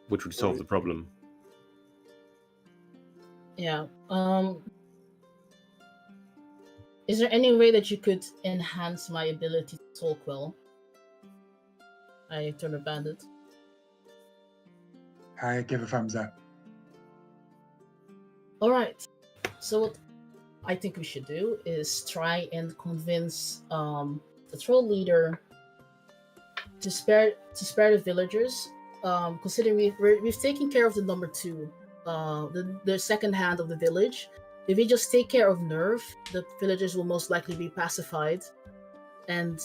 which would solve the problem. yeah. Is there any way that you could enhance my ability to talk well? I turn a bandit. I give a thumbs up. All right. So what I think we should do is try and convince the troll leader to spare the villagers. Considering we've taken care of the number two, the second hand of the village. If we just take care of Nerv, the villagers will most likely be pacified, and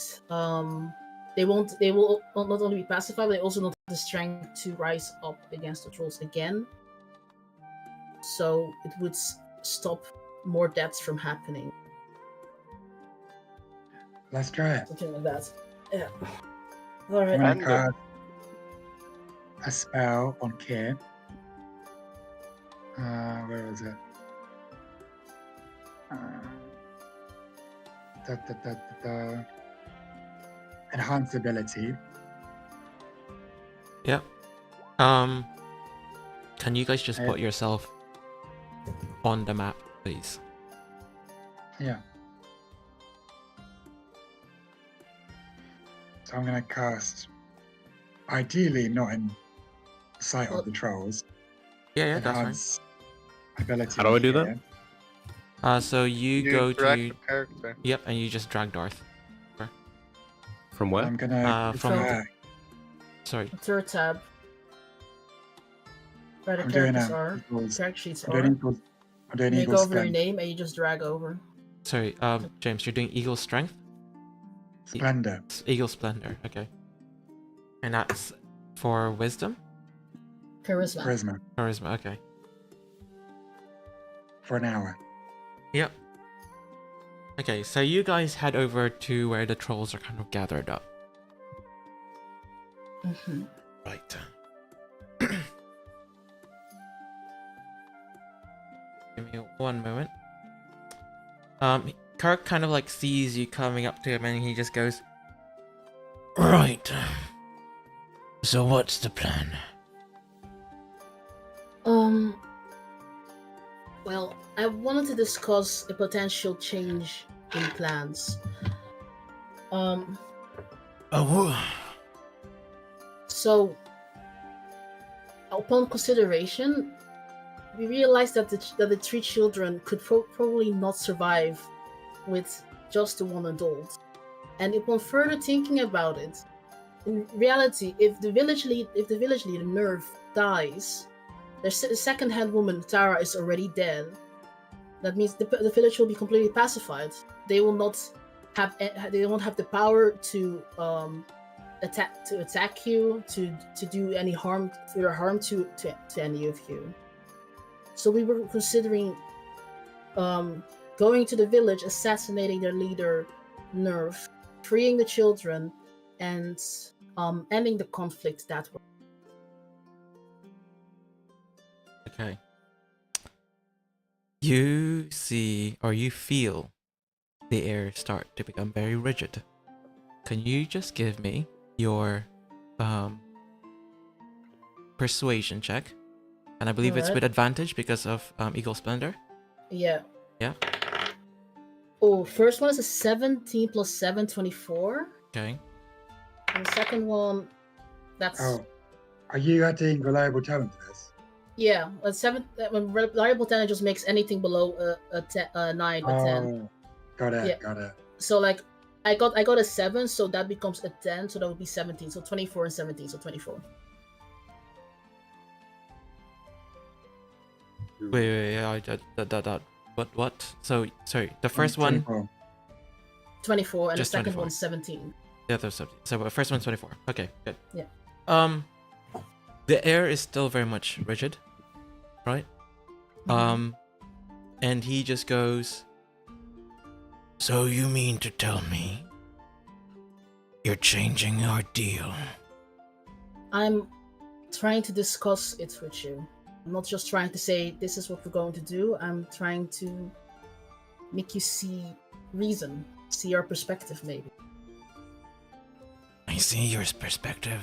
they will not only be pacified, but they also not have the strength to rise up against the trolls again. So it would stop more deaths from happening. Let's try it. Something like that. Yeah. I'm Alright. going And to cast a spell on Kir. Where is it? Enhance ability. Yeah. Can you guys just Yeah. put yourself on the map, please? Yeah. So I'm going to cast, ideally not in sight of the trolls, Yeah, that's fine. enhance ability. How do I do that? here. So you You go drag to the character. yep, and you just drag Darth. From where? I'm going to From sorry. Third tab. Where the I'm doing characters are. equals, Character sheets I'm are. doing equals, I'm doing Make equals over your splendor. name and you just drag over. Sorry, James, you're doing Eagle Strength? Splendor. Eagle Splendor, okay. And that's for Wisdom? Charisma. Charisma Charisma, okay. for an hour. Yep. Okay, so you guys head over to where the trolls are kind of gathered up. Mm-hmm. Right. Give me one moment. Kirk kind of like sees you coming up to him and he just goes, right. So what's the plan? Well, I wanted to discuss a potential change in plans. Oh, So, upon consideration, we realized that the three children could probably not survive with just the one adult. And upon further thinking about it, in reality, if the village leader Nerve dies, the second-hand woman Tara is already dead. That means the village will be completely pacified. They will not have they won't have the power to attack you, to do any harm to any of you. So we were considering going to the village, assassinating their leader Nerve, freeing the children, and ending the conflict that way. okay. You see, or you feel, the air start to become very rigid. Can you just give me your persuasion check? And I believe it's Alright. with advantage because of Eagle Splendor. Yeah. Yeah. Oh, first one is a 17 plus 7, 24. Okay. And the second one, that's Oh, are you adding reliable talent to this? yeah. A 7. Reliable 10 just makes anything below a 9 or 10. Oh, got it, Yeah. got it. So like, I got a 7, so that becomes a 10, so that would be 17. So 24 and 17, so 24. Wait, what? So, sorry, the first one, 24. 24, and Just the second 24. one's 17. the other subject. So, the first one's 24. Okay, good. Yeah. The air is still very much rigid, right? And he just goes, so you mean to tell me you're changing our deal? I'm trying to discuss it with you. I'm not just trying to say this is what we're going to do. I'm trying to make you see reason, see our perspective, maybe. I see your perspective.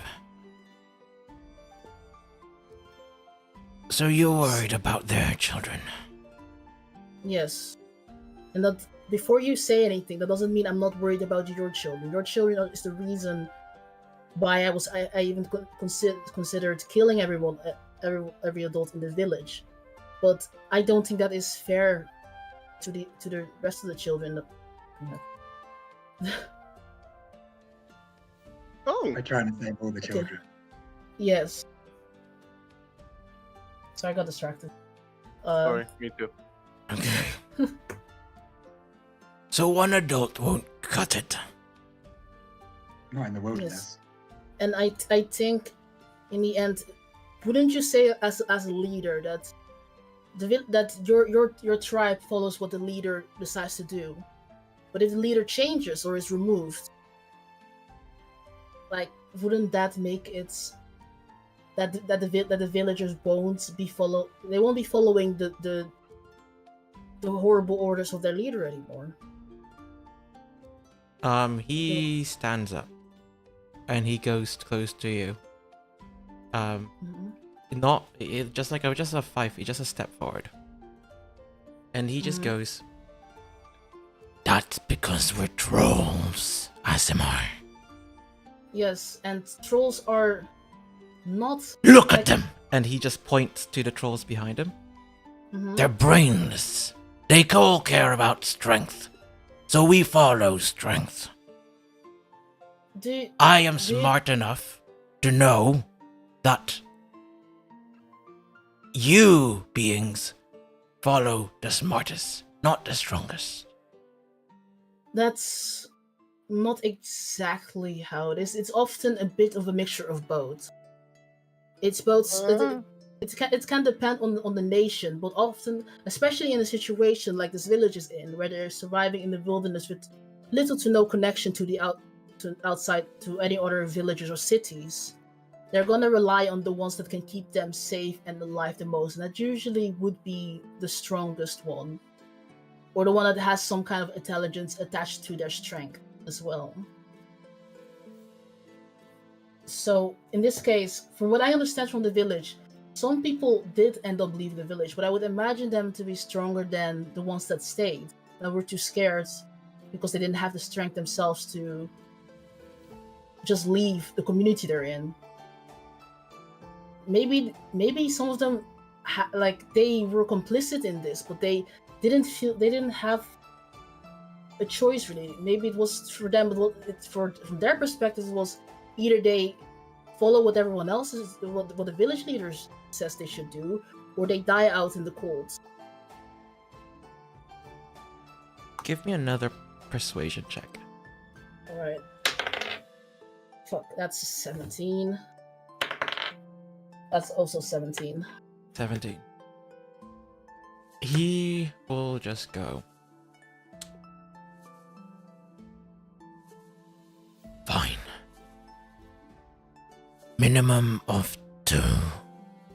So you're worried about their children? Yes. And that before you say anything, that doesn't mean I'm not worried about your children. Your children is the reason why I even considered killing everyone, every adult in the village. But I don't think that is fair to the rest of the children. Oh, I'm trying to save all the Okay. children. Yes. Sorry, I got distracted. sorry, me too. Okay. So one adult won't cut it. Not in the wilderness. And I think, in the end, wouldn't you say as a leader that that your tribe follows what the leader decides to do, but if the leader changes or is removed, like wouldn't that make it that the villagers won't be following the horrible orders of their leader anymore? He stands up and he goes close to you. Mhm. not just like just a 5 feet, just a step forward, and he just goes, "That's because we're trolls, Asimar. Yes, and trolls are not. Look at them!" And he just points to the trolls behind him. They're brainless. They all care about strength, so we follow strength. I am smart enough to know that you beings follow the smartest, not the strongest. That's not exactly how it is. It's often a bit of a mixture of both. It's both. It can depend on the nation, but often, especially in a situation like this village is in, where they're surviving in the wilderness with little to no connection to the outside to any other villages or cities, they're gonna rely on the ones that can keep them safe and alive the most, and that usually would be the strongest one, or the one that has some kind of intelligence attached to their strength as well. So in this case, from what I understand from the village, some people did end up leaving the village, but I would imagine them to be stronger than the ones that stayed, that were too scared because they didn't have the strength themselves to just leave the community they're in. Maybe some of them they were complicit in this, but they didn't have a choice really. Maybe it was for them, from their perspective, it was either they follow what everyone else is, what the village leaders says they should do, or they die out in the cold. Give me another persuasion check. All right. Fuck, that's 17. That's also 17. 17. He will just go. Fine. Minimum of 2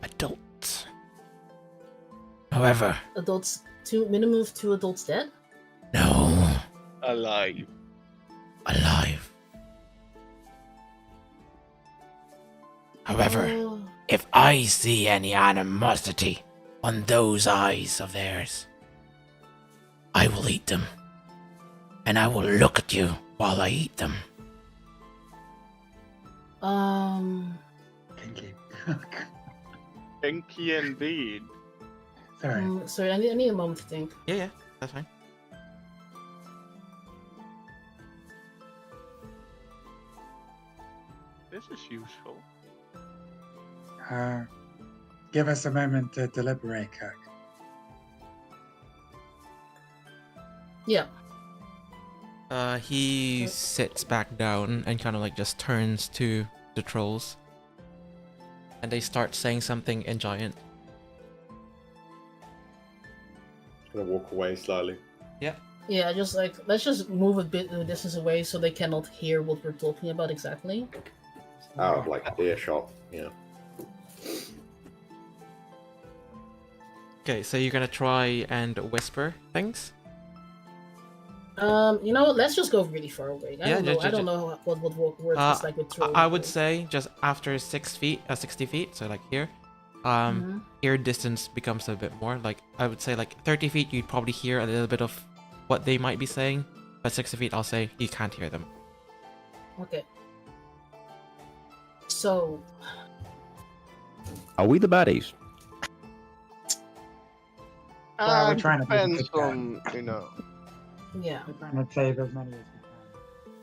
adults. However, minimum of 2 adults dead? no, Alive. alive. However, if I see any animosity on those eyes of theirs, I will eat them. And I will look at you while I eat them. Kinky. Kinky indeed. Sorry. Sorry, I need a moment to think. Yeah, that's fine. This is useful. Give us a moment to deliberate, Kirk. Yeah. He sits back down and kind of like just turns to the trolls. And they start saying something in giant. Gonna walk away slowly. Yeah. Yeah, just let's just move a bit of distance away so they cannot hear what we're talking about exactly. Out of like earshot, yeah. Okay, so you're gonna try and whisper things? Let's just go really far away. I don't know what works like with trolls. I would say just after 60 feet, so like here, ear distance becomes a bit more. Like I would say like 30 feet, you'd probably hear a little bit of what they might be saying, but 60 feet, I'll say you can't hear them. Okay. So, are we the baddies? We're trying to be Depends good on, yeah. We're trying to save as many as we can.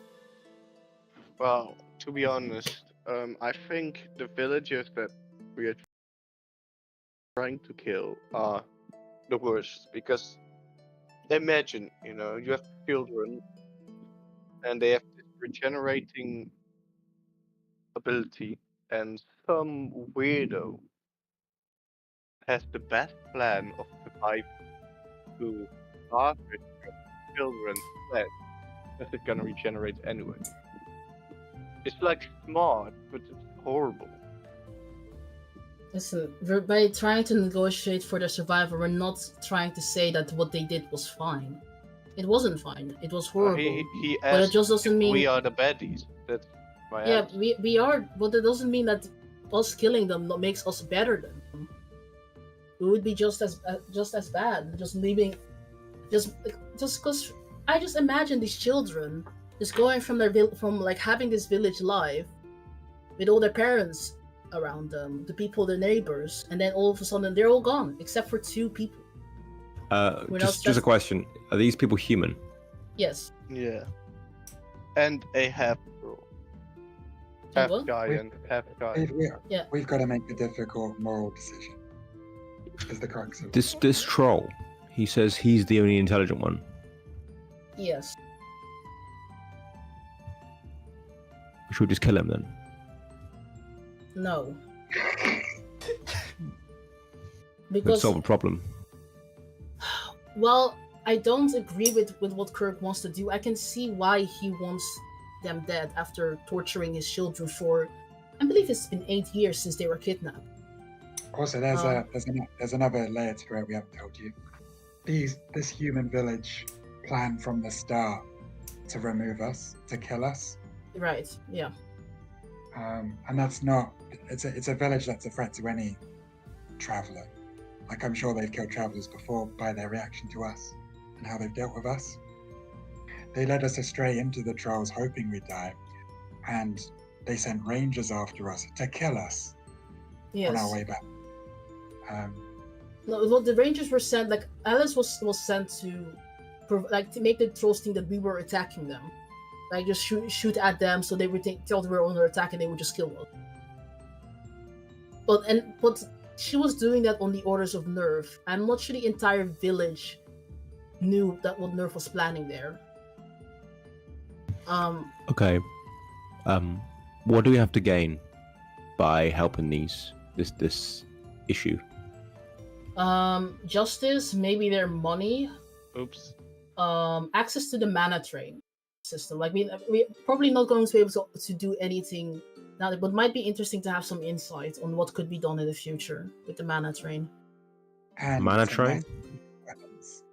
Well, to be honest, I think the villagers that we are trying to kill are the worst, because imagine, you have children and they have this regenerating ability, and some weirdo has the best plan of surviving to starve his children's flesh, because it's gonna regenerate anyway. It's like smart, but it's horrible. Listen, by trying to negotiate for their survival, we're not trying to say that what they did was fine. It wasn't fine. It was horrible. He but it just doesn't mean we are the baddies. That's my yeah, answer. we are, but it doesn't mean that us killing them makes us better than them. We would be just as bad, just leaving, just because I just imagine these children just going from from like having this village life with all their parents around them, the people, their neighbors, and then all of a sudden they're all gone except for 2 people. Just a question: are these people human? Yes. Yeah. And a half girl. And Half what? guy and half guy. We've got to make a difficult moral decision. Is the crux of it. This troll, he says he's the only intelligent one. Yes. Should we just kill him then? No. Let's Because solve a problem. well, I don't agree with what Kirk wants to do. I can see why he wants them dead after torturing his children for, I believe it's been 8 years since they were kidnapped. Also, there's another layer to it we haven't told you. This human village planned from the start to remove us, to kill us, Right, yeah. and that's not. It's a village that's a threat to any traveler. Like I'm sure they've killed travelers before by their reaction to us and how they've dealt with us. They led us astray into the trolls, hoping we'd die, and they sent rangers after us to kill us Yes. on our way back. No, well, the Rangers were sent, like, Alice was sent to make the trolls think that we were attacking them. Like, just shoot at them so they would tell they were under attack and they would just kill us. But she was doing that on the orders of Nerf. I'm not sure the entire village knew that what Nerf was planning there. Okay. What do we have to gain by helping this issue? Justice, maybe their money, Oops. access to the mana train system. Like, we're probably not going to be able to do anything now, but it might be interesting to have some insight on what could be done in the future with the mana train. And Mana some train? nice weapons.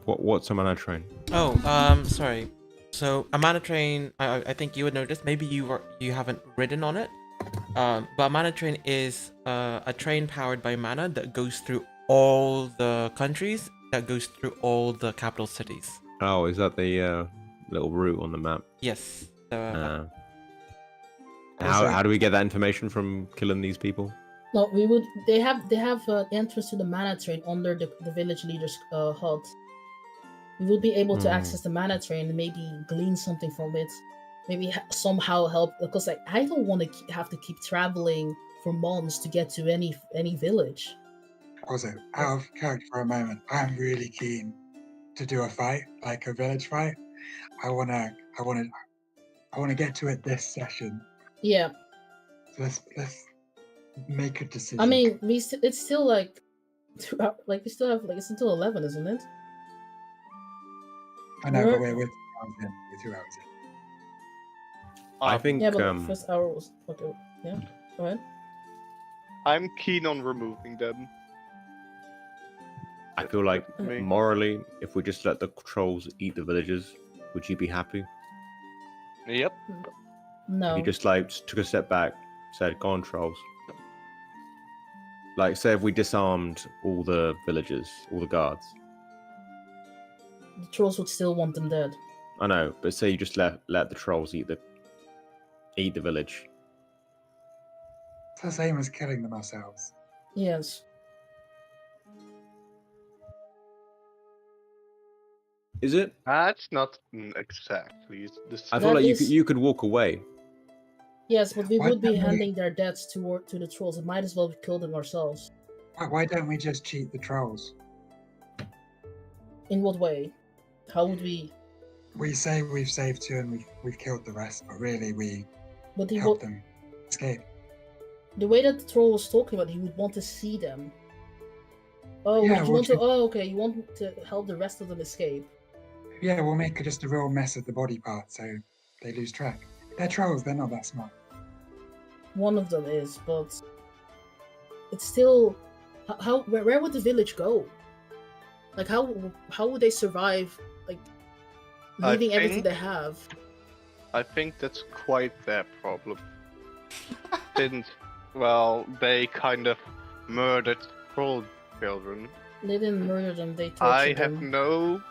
What's a mana train? Oh, sorry. So a mana train, I think you would know this. Maybe you haven't ridden on it. But a mana train is a train powered by mana that goes through all the countries, that goes through all the capital cities. Oh, is that the little route on the map? Yes. How do we get that information from killing these people? No, they have entrance to the mana train under the village leader's hut. We will be able to access the mana train and maybe glean something from it. Maybe somehow help, because I don't want to have to keep traveling for months to get to any village. Also, out of character for a moment, I'm really keen to do a fight, like a village fight. I wanna get to it this session. Yeah. So let's make a decision. I mean, it's still like 2 hours, like we still have it's until 11, isn't it? I know, but we're 2 hours in. We're 2 hours in. I think. Yeah, but the first hour was okay. Yeah, go ahead. I'm keen on removing them. I feel like Me. morally, if we just let the trolls eat the villagers, would you be happy? Yep. No. If you just took a step back, said, "Go on, trolls." Like, say if we disarmed all the villagers, all the guards. The trolls would still want them dead. I know, but say you just let the trolls eat the village. It's the same as killing them ourselves. Yes. Is it? That's not exactly the I same. feel like is- you could walk away. Yes, but we Why would be don't we- handing their deaths to the trolls. It might as well kill them ourselves. Why don't we just cheat the trolls? In what way? How would we? We say we've saved 2 and we've killed the rest, but really we But helped them escape. the way that the troll was talking about, he would want to see them. Oh, Yeah, you well, want to? Oh, okay. You want to help the rest of them escape. Yeah, we'll make just a real mess of the body parts so they lose track. They're trolls, they're not that smart. One of them is, but it's still. Where would the village go? Like, how would they survive? Like, I leaving everything think- they have. I think that's quite their problem. Since, well, they kind of murdered troll children. They didn't murder them, they I tortured have them. no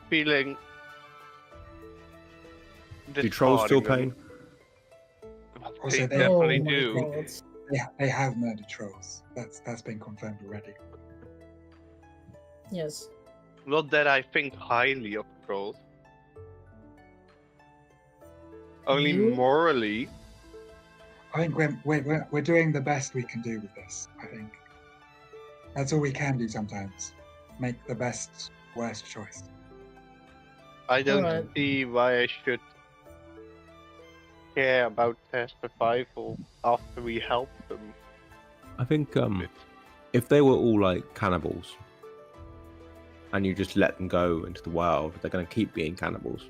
feeling. Do trolls feel discarding pain? them. Also, They they- definitely Oh my do. god. They have murdered trolls. That's been confirmed already. Yes. Not that I think highly of trolls. Only You? morally. I think we're doing the best we can do with this. I think that's all we can do sometimes. Make the best worst choice. I don't Alright. see why I should care about their survival after we help them. I think if they were all like cannibals, and you just let them go into the wild, they're going to keep being cannibals.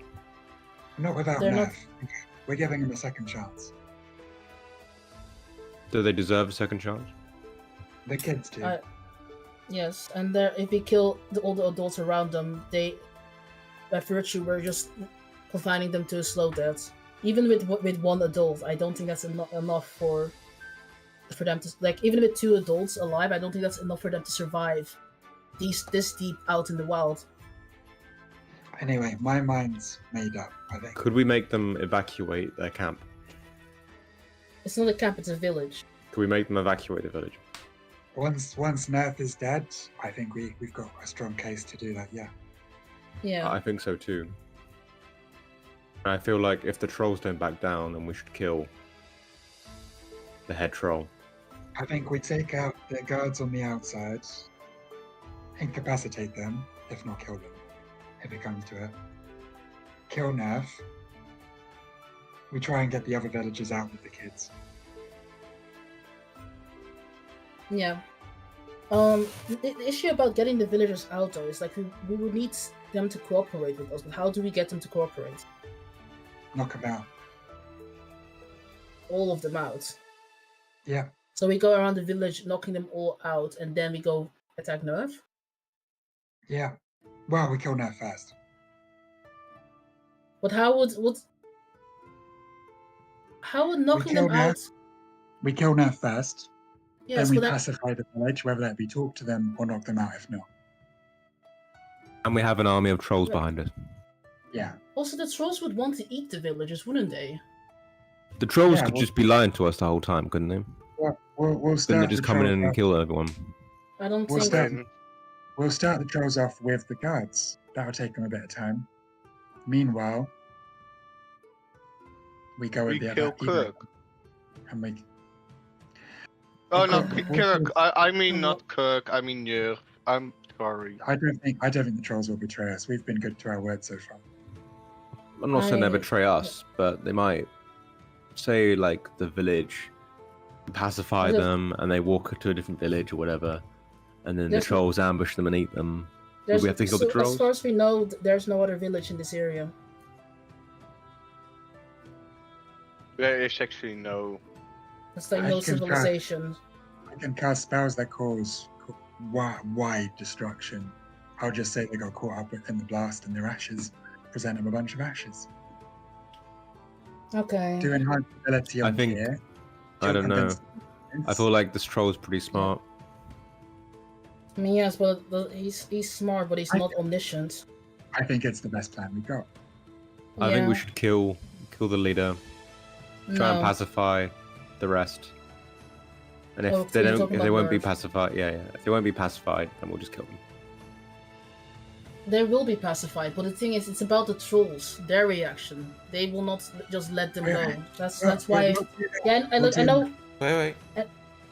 Not without They're not- nerf. We're giving them a second chance. Do they deserve a second chance? The kids do. Yes, and if we kill all the adults around them, they, by virtue, we're just confining them to a slow death. Even with one adult, I don't think that's enough for them to, like, even with 2 adults alive, I don't think that's enough for them to survive this deep out in the wild. Anyway, my mind's made up. I think. Could we make them evacuate their camp? It's not a camp; it's a village. Could we make them evacuate the village? Once Nerf is dead, I think we've got a strong case to do that. Yeah. Yeah. I think so too. And I feel like if the trolls don't back down, then we should kill the head troll. I think we take out the guards on the outside, incapacitate them, if not kill them, if it comes to it. Kill Nerf. We try and get the other villagers out with the kids. Yeah. The issue about getting the villagers out though is like we would need them to cooperate with us, but how do we get them to cooperate? Knock them out. All of them out. Yeah. So we go around the village knocking them all out, and then we go attack Nerf? Yeah. Well, we kill Nerf first. But how would knocking them kill Nerf. out? We kill Nerf first. Yes, then we but that, pacify the village, whether that be talk to them or knock them out if not. And we have an army of trolls Right. behind us. Yeah. also the trolls would want to eat the villagers, wouldn't they? The trolls Yeah, could well- just be lying to us the whole time, couldn't they? We'll Couldn't start they just the come in trolls and off- kill everyone? I don't We'll think. start- And We'll start the trolls off with the guards. That'll take them a bit of time. Meanwhile, we go with we the kill other Kirk. and we Oh no, Kirk. Kirk. I mean not Kirk. I mean Jurg. I'm sorry. I don't think the trolls will betray us. We've been good to our word so far. I'm not saying they I- betray us, but they might say like the village, pacify I just- them, and they walk to a different village or whatever, and then the There's no- trolls ambush them and eat them. There's, we have to kill the As trolls? far as we know, there's no other village in this area. There is actually no. It's like I no can try. civilization. I can cast spells that cause wide destruction. I'll just say they got caught up in the blast and their ashes. Present them a bunch of ashes. Okay. Do enhance ability I on think- fear. I don't know. Convince- I feel like this troll's pretty smart. I mean, yes, but he's smart, but he's I- not omniscient. I think it's the best plan we got. I think we Yeah. should kill the leader, try and No. pacify the rest. And if Oh, they so you're don't, talking if they about won't be Nerf. pacified, yeah, if they won't be pacified, then we'll just kill them. They will be pacified, but the thing is, it's about the trolls. Their reaction. They will not just let them go. That's why. Yeah, I know. Wait.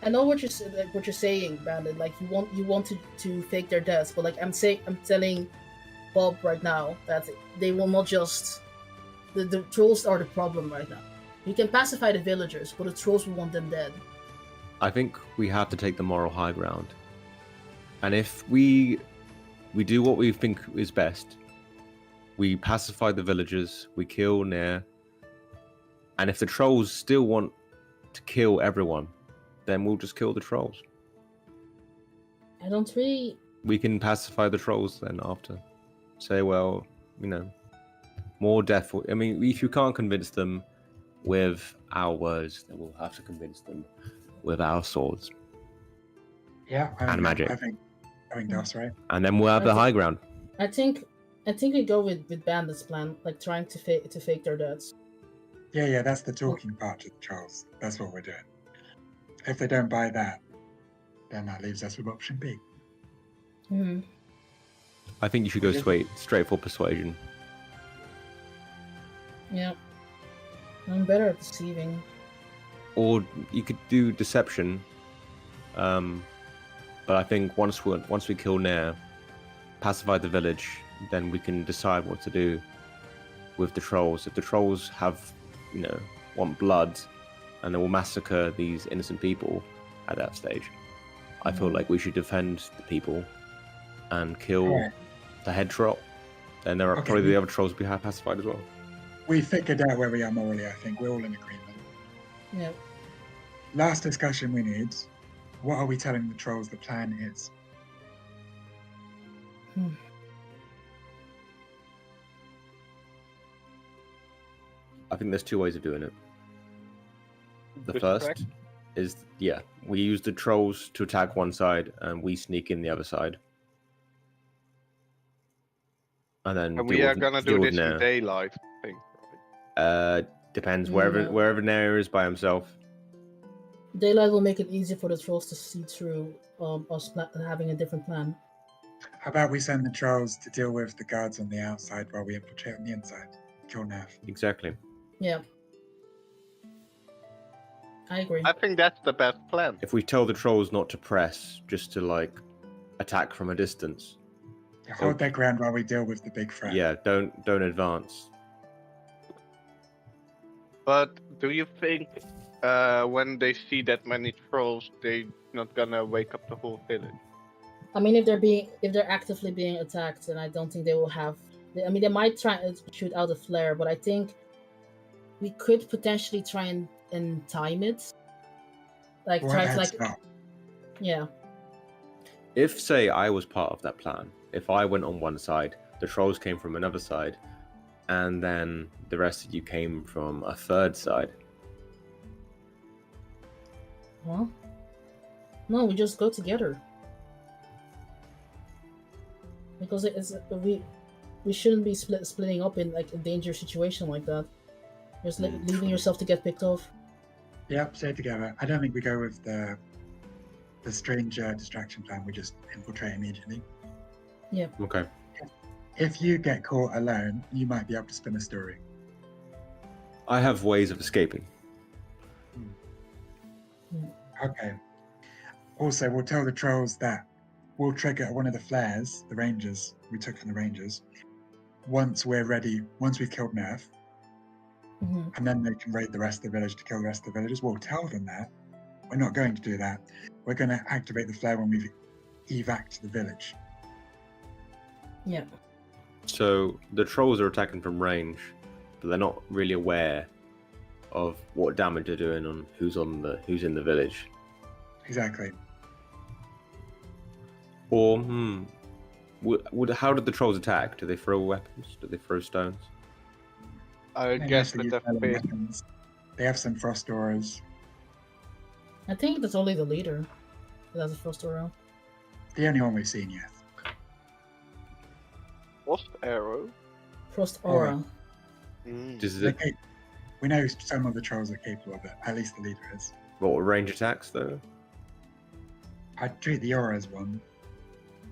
I know what you're saying, Bandit. Like you want to fake their deaths, but like I'm telling Bob right now that they will not just. The trolls are the problem right now. You can pacify the villagers, but the trolls will want them dead. I think we have to take the moral high ground. And if we do what we think is best, we pacify the villagers, we kill Nair, and if the trolls still want to kill everyone, then we'll just kill the trolls. I don't really. We can pacify the trolls then after. Say, well, more death. I mean, if you can't convince them, with our words, then we'll have to convince them with our swords. Yeah, And magic. I think that's right. And then we'll have the high ground. I think we go with Bandit's plan, like trying to fake their deaths. Yeah, that's the talking part to the trolls. That's what we're doing. If they don't buy that, then that leaves us with option B. Mm-hmm. I think you should go straight for persuasion. Yeah. I'm better at deceiving. Or you could do deception. But I think once we kill Nair, pacify the village, then we can decide what to do with the trolls. If the trolls want blood, and they will massacre these innocent people at that stage, I feel like we should defend the people and kill the head troll. Then there are probably the other trolls be pacified as well. We figured out where we are morally, I think. We're all in agreement. Yep. Last discussion we need. What are we telling the trolls the plan is? I think there's two ways of doing it. The Distract. first is, we use the trolls to attack one side and we sneak in the other side. And then And we are gonna do this in daylight, I think. Depends wherever Nair is by himself. Daylight will make it easier for the trolls to see through us having a different plan. How about we send the trolls to deal with the guards on the outside while we infiltrate on the inside? Kill Nav. Exactly. Yeah. I agree. I think that's the best plan. If we tell the trolls not to press, just to attack from a distance. Hold their ground while we deal with the big threat. Yeah, don't advance. But do you think when they see that many trolls, they're not gonna wake up the whole village? I mean, if they're actively being attacked, then I don't think they will have. I mean, they might try and shoot out a flare, but I think we could potentially try and time it. Yeah. If, say, I was part of that plan, if I went on one side, the trolls came from another side, and then the rest of you came from a third side. Huh? No, we just go together. Because we shouldn't be splitting up in a dangerous situation like that. Just leaving yourself to get picked off. Yep, stay together. I don't think we go with the strange distraction plan. We just infiltrate immediately. Yeah. Okay. If you get caught alone, you might be able to spin a story. I have ways of escaping. Okay. Also, we'll tell the trolls that we'll trigger one of the flares, the rangers we took from the rangers, once we're ready, once we've killed Nerf, and then they can raid the rest of the village to kill the rest of the villagers. We'll tell them that. We're not going to do that. We're going to activate the flare when we've evac'd the village. Yeah. So the trolls are attacking from range, but they're not really aware of what damage they're doing on who's in the village. Exactly. Or how did the trolls attack? Do they throw weapons? Do they throw stones? I guess with the fish. Weapons. They have some frost auras. I think that's only the leader that has a frost aura. The only one we've seen yet. Frost arrow? Frost aura. Does it, we know some of the trolls are capable of it. At least the leader is. what range attacks though? I'd treat the aura as one.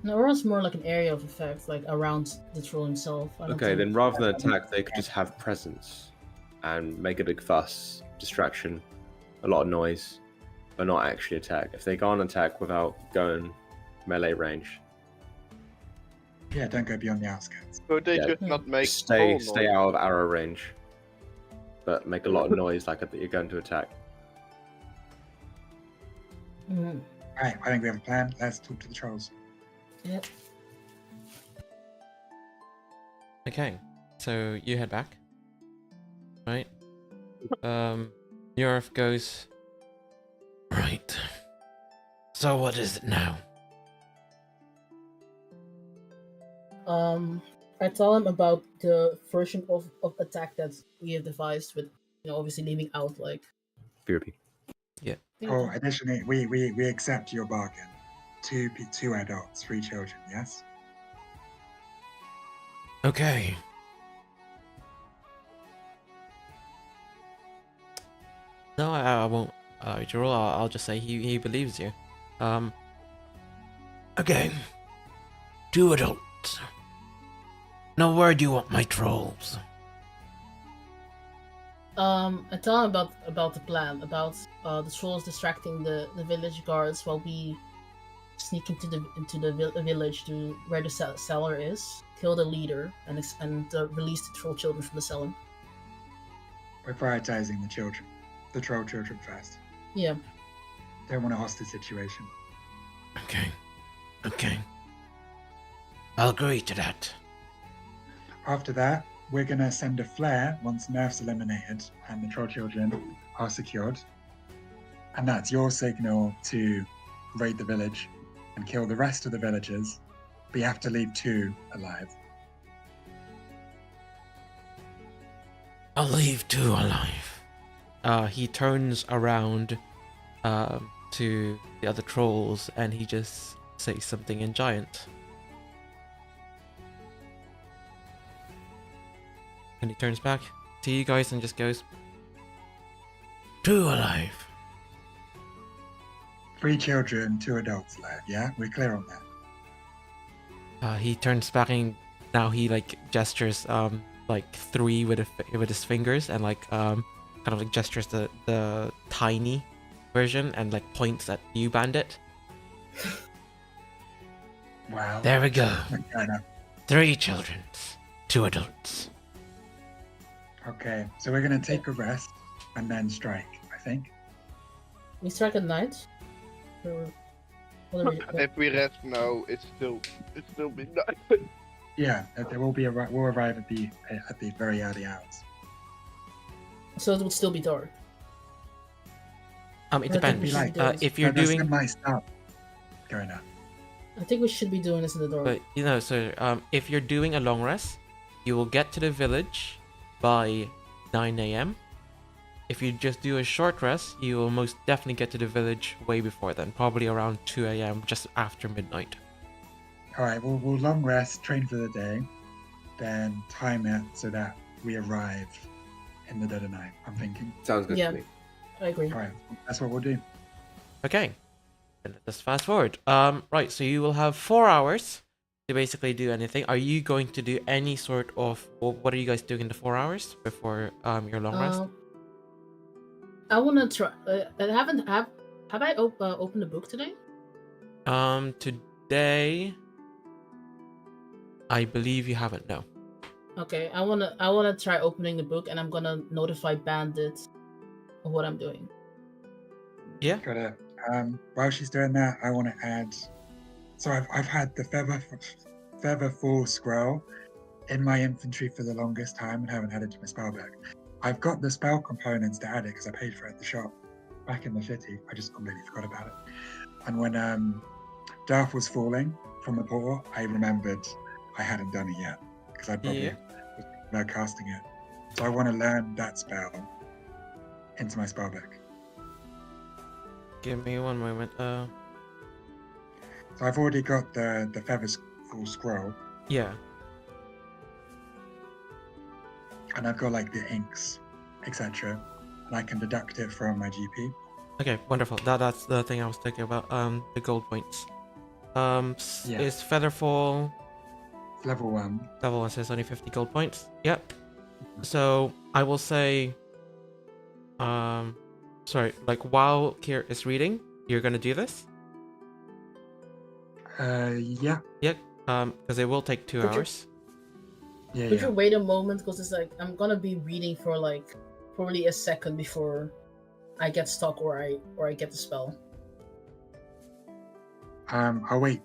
No, aura's more like an area of effect, like around the troll himself. Okay, then rather than attack, they could just have presence and make a big fuss, distraction, a lot of noise, but not actually attack. If they can't attack without going melee range, Yeah, don't go beyond the outskirts. Could they just not make stay troll noise? out of arrow range, but make a lot of noise like you're going to attack. Alright, I think we have a plan. Let's talk to the trolls. Yep. Okay, so you head back, right? Yorf goes, right. So what is it now? I tell him about the version of attack that we have devised with obviously leaving out like. Therapy. Oh, additionally, we accept your bargain. Two adults, 3 children. Yes. Okay. No, I won't. Jarul, I'll just say he believes you. Okay. 2 adults. Now where do you want my trolls? I tell him about the plan, about the trolls distracting the village guards while we sneak into the village to where the cellar is, kill the leader, and release the troll children from the cellar. We're prioritizing the children, the troll children first. Yeah. Don't want a hostage situation. Okay. I'll agree to that. After that, we're gonna send a flare once Nerf's eliminated and the troll children are secured. And that's your signal to raid the village and kill the rest of the villagers. But you have to leave 2 alive. I'll leave 2 alive. He turns around to the other trolls and he just says something in giant. And he turns back to you guys and just goes, 2 alive. 3 children, 2 adults alive, yeah? We're clear on that. He turns back and now he like gestures like 3 with his fingers and like kind of like gestures the tiny version and like points at you, Bandit. Wow. There we go. Okay, enough. 3 children, 2 adults. Okay, so we're gonna take a rest and then strike, I think. We strike at night. Or what are we, If we rest now, it's still midnight. Yeah, there will be we'll arrive at the very early hours. so it would still be dark. It I think depends. we should do this. If you're That's doing, my stuff going up. I think we should be doing this in the dark. but so if you're doing a long rest, you will get to the village by 9 a.m. If you just do a short rest, you will most definitely get to the village way before then, probably around 2 a.m. just after midnight. All right, we'll long rest, train for the day, then time it so that we arrive in the dead of night. I'm thinking. Sounds good Yeah. to me. I agree. All right, that's what we'll do. Okay, then let's fast forward. Right, so you will have 4 hours to basically do anything. Are you going to do any sort of, what are you guys doing in the 4 hours before your long rest? I want to try. Have I opened the book today? Today, I believe you haven't. No. Okay, I wanna try opening the book, and I'm gonna notify Bandit of what I'm doing. Yeah. Got it. While she's doing that, I want to add. So I've had the feather fall scroll in my inventory for the longest time and haven't added to my spell book. I've got the spell components to add it because I paid for it at the shop back in the city. I just completely forgot about it. And when Darth was falling from the portal, I remembered I hadn't done it yet because I probably was about casting it. So I want to learn that spell into my spell book. Give me one moment. So I've already got the feathers full scroll, Yeah. and I've got like the inks, etc. And I can deduct it from my GP. Okay, wonderful. That's the thing I was thinking about. The gold points. Yeah. Is Featherfall It's level 1. level 1 says only 50 gold points? Yep. So I will say, sorry, like while Kier is reading, you're gonna do this. Yeah. Because it will take 2 Could you- hours. Yeah, Could yeah. you wait a moment? Because it's like I'm gonna be reading for like probably a second before I get stuck or I get the spell. I'll wait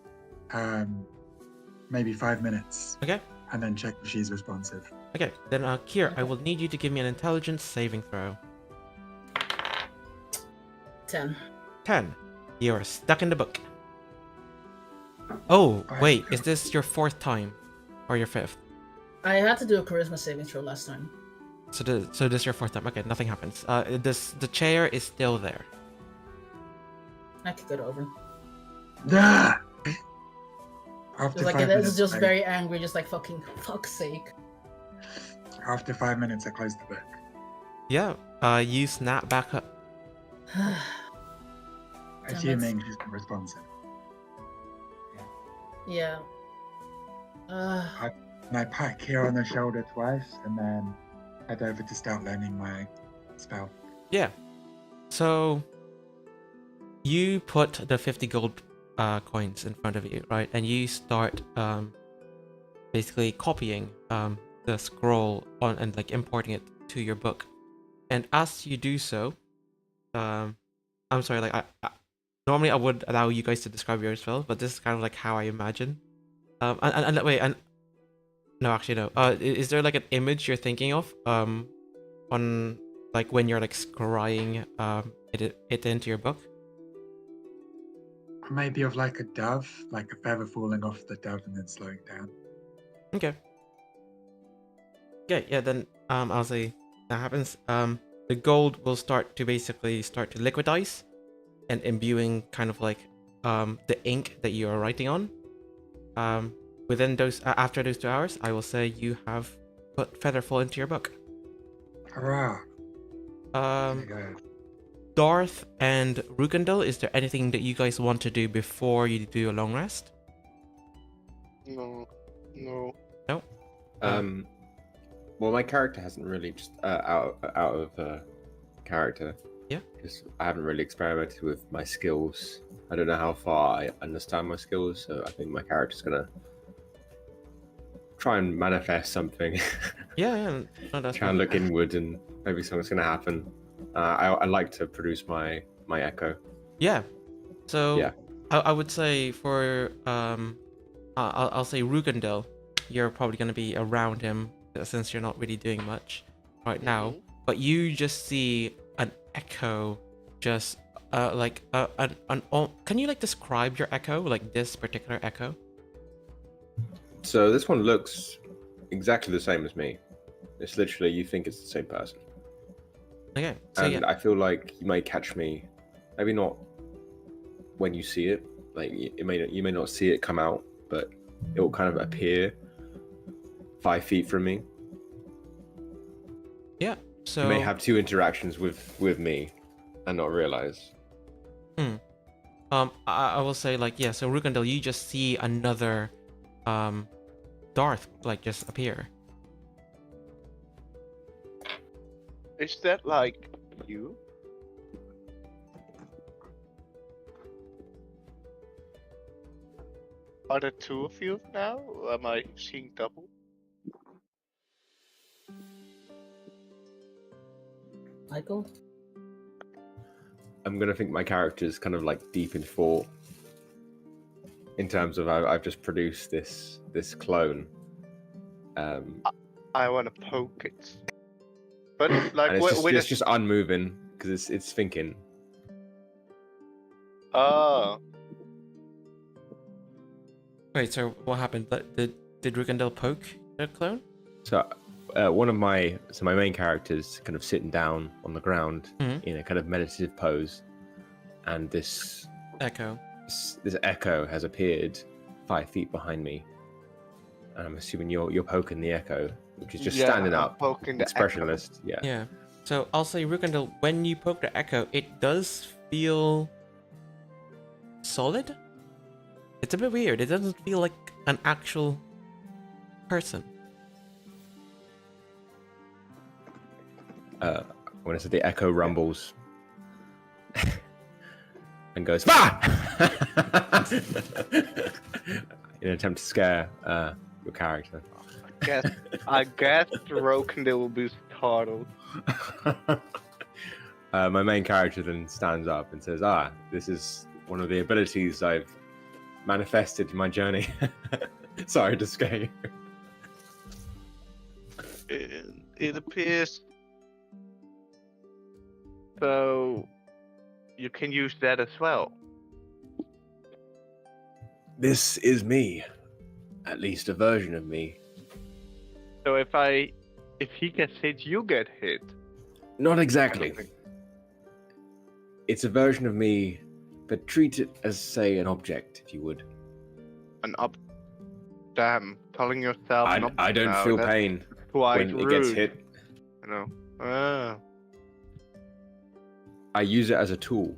maybe 5 minutes Okay. and then check if she's responsive. Okay. Then Kier, I will need you to give me an intelligence saving throw. 10. 10. You are stuck in the book. Oh, Alright. wait. Is this your 4th time? Or your 5th? I had to do a charisma saving throw last time. So this is your fourth time. Okay, nothing happens. The chair is still there. I kick it over. Ah! After Just like 5 it minutes, is just I- very angry, just like fuck's sake. After 5 minutes, I close the book. Yeah. You snap back up. Assuming she's not responsive. Yeah. And I pat Kira on the shoulder twice, and then head over to start learning my spell. Yeah. So you put the 50 gold coins in front of you, right? And you start basically copying the scroll on and like importing it to your book. And as you do so, I'm sorry, like I normally I would allow you guys to describe your spell, but this is kind of like how I imagine. And wait, and no, actually no. Is there like an image you're thinking of on like when you're like scrying it into your book? Maybe of like a dove, like a feather falling off the dove and then slowing down. Okay. Okay, yeah, then I'll say that happens. The gold will start to liquidize and imbuing kind of like the ink that you are writing on. Within those after those 2 hours, I will say you have put Featherfall into your book. Hurrah! There you go. Darth and Rugandel, is there anything that you guys want to do before you do a long rest? No. Well, my character hasn't really just out of character. Yeah. Because I haven't really experimented with my skills. I don't know how far I understand my skills, so I think my character's gonna try and manifest something. Yeah. No, that's Try and look inward, and maybe something's gonna happen. I like to produce my echo. Yeah. So Yeah. I would say for I'll say Rugandel, you're probably gonna be around him since you're not really doing much right now. But you just see an echo, just like can you like describe your echo, like this particular echo? So this one looks exactly the same as me. It's literally, you think it's the same person. Okay. So And yeah. I feel like you may catch me, maybe not when you see it. Like you may not see it come out, but it will kind of appear 5 feet from me. Yeah. So You may have 2 interactions with me and not realize. I will say like, yeah, so Rugandel, you just see another Darth like just appear. Is that like you? Are there 2 of you now? Or am I seeing double? Michael? I'm gonna think my character is kind of like deep in thought. In terms of I've just produced this clone. I want to poke it. But like, And with it's just unmoving because it's thinking. Oh, Wait, so what happened? Did Rugandel poke the clone? So my main character's kind of sitting down on the ground in a kind of meditative pose, and this Echo. this echo has appeared 5 feet behind me, and I'm assuming you're poking the echo, which is just standing I'm up, poking the expressionless. Yeah. Yeah. So I'll say Rugandel, when you poke the echo, it does feel solid. It's a bit weird. It doesn't feel like an actual person. When I said the echo rumbles and goes "Bah!" in an attempt to scare your character. I guess Rokindle will be startled. My main character then stands up and says, this is one of the abilities I've manifested in my journey. Sorry to scare you. It appears so you can use that as well. This is me. At least a version of me. So if I if he gets hit, you get hit. Not I exactly. don't think- It's a version of me, but treat it as, say, an object, if you would. An up. Damn, calling yourself an object I don't now, feel that's pain quite when rude. it gets hit. You know. Ah. I use it as a tool,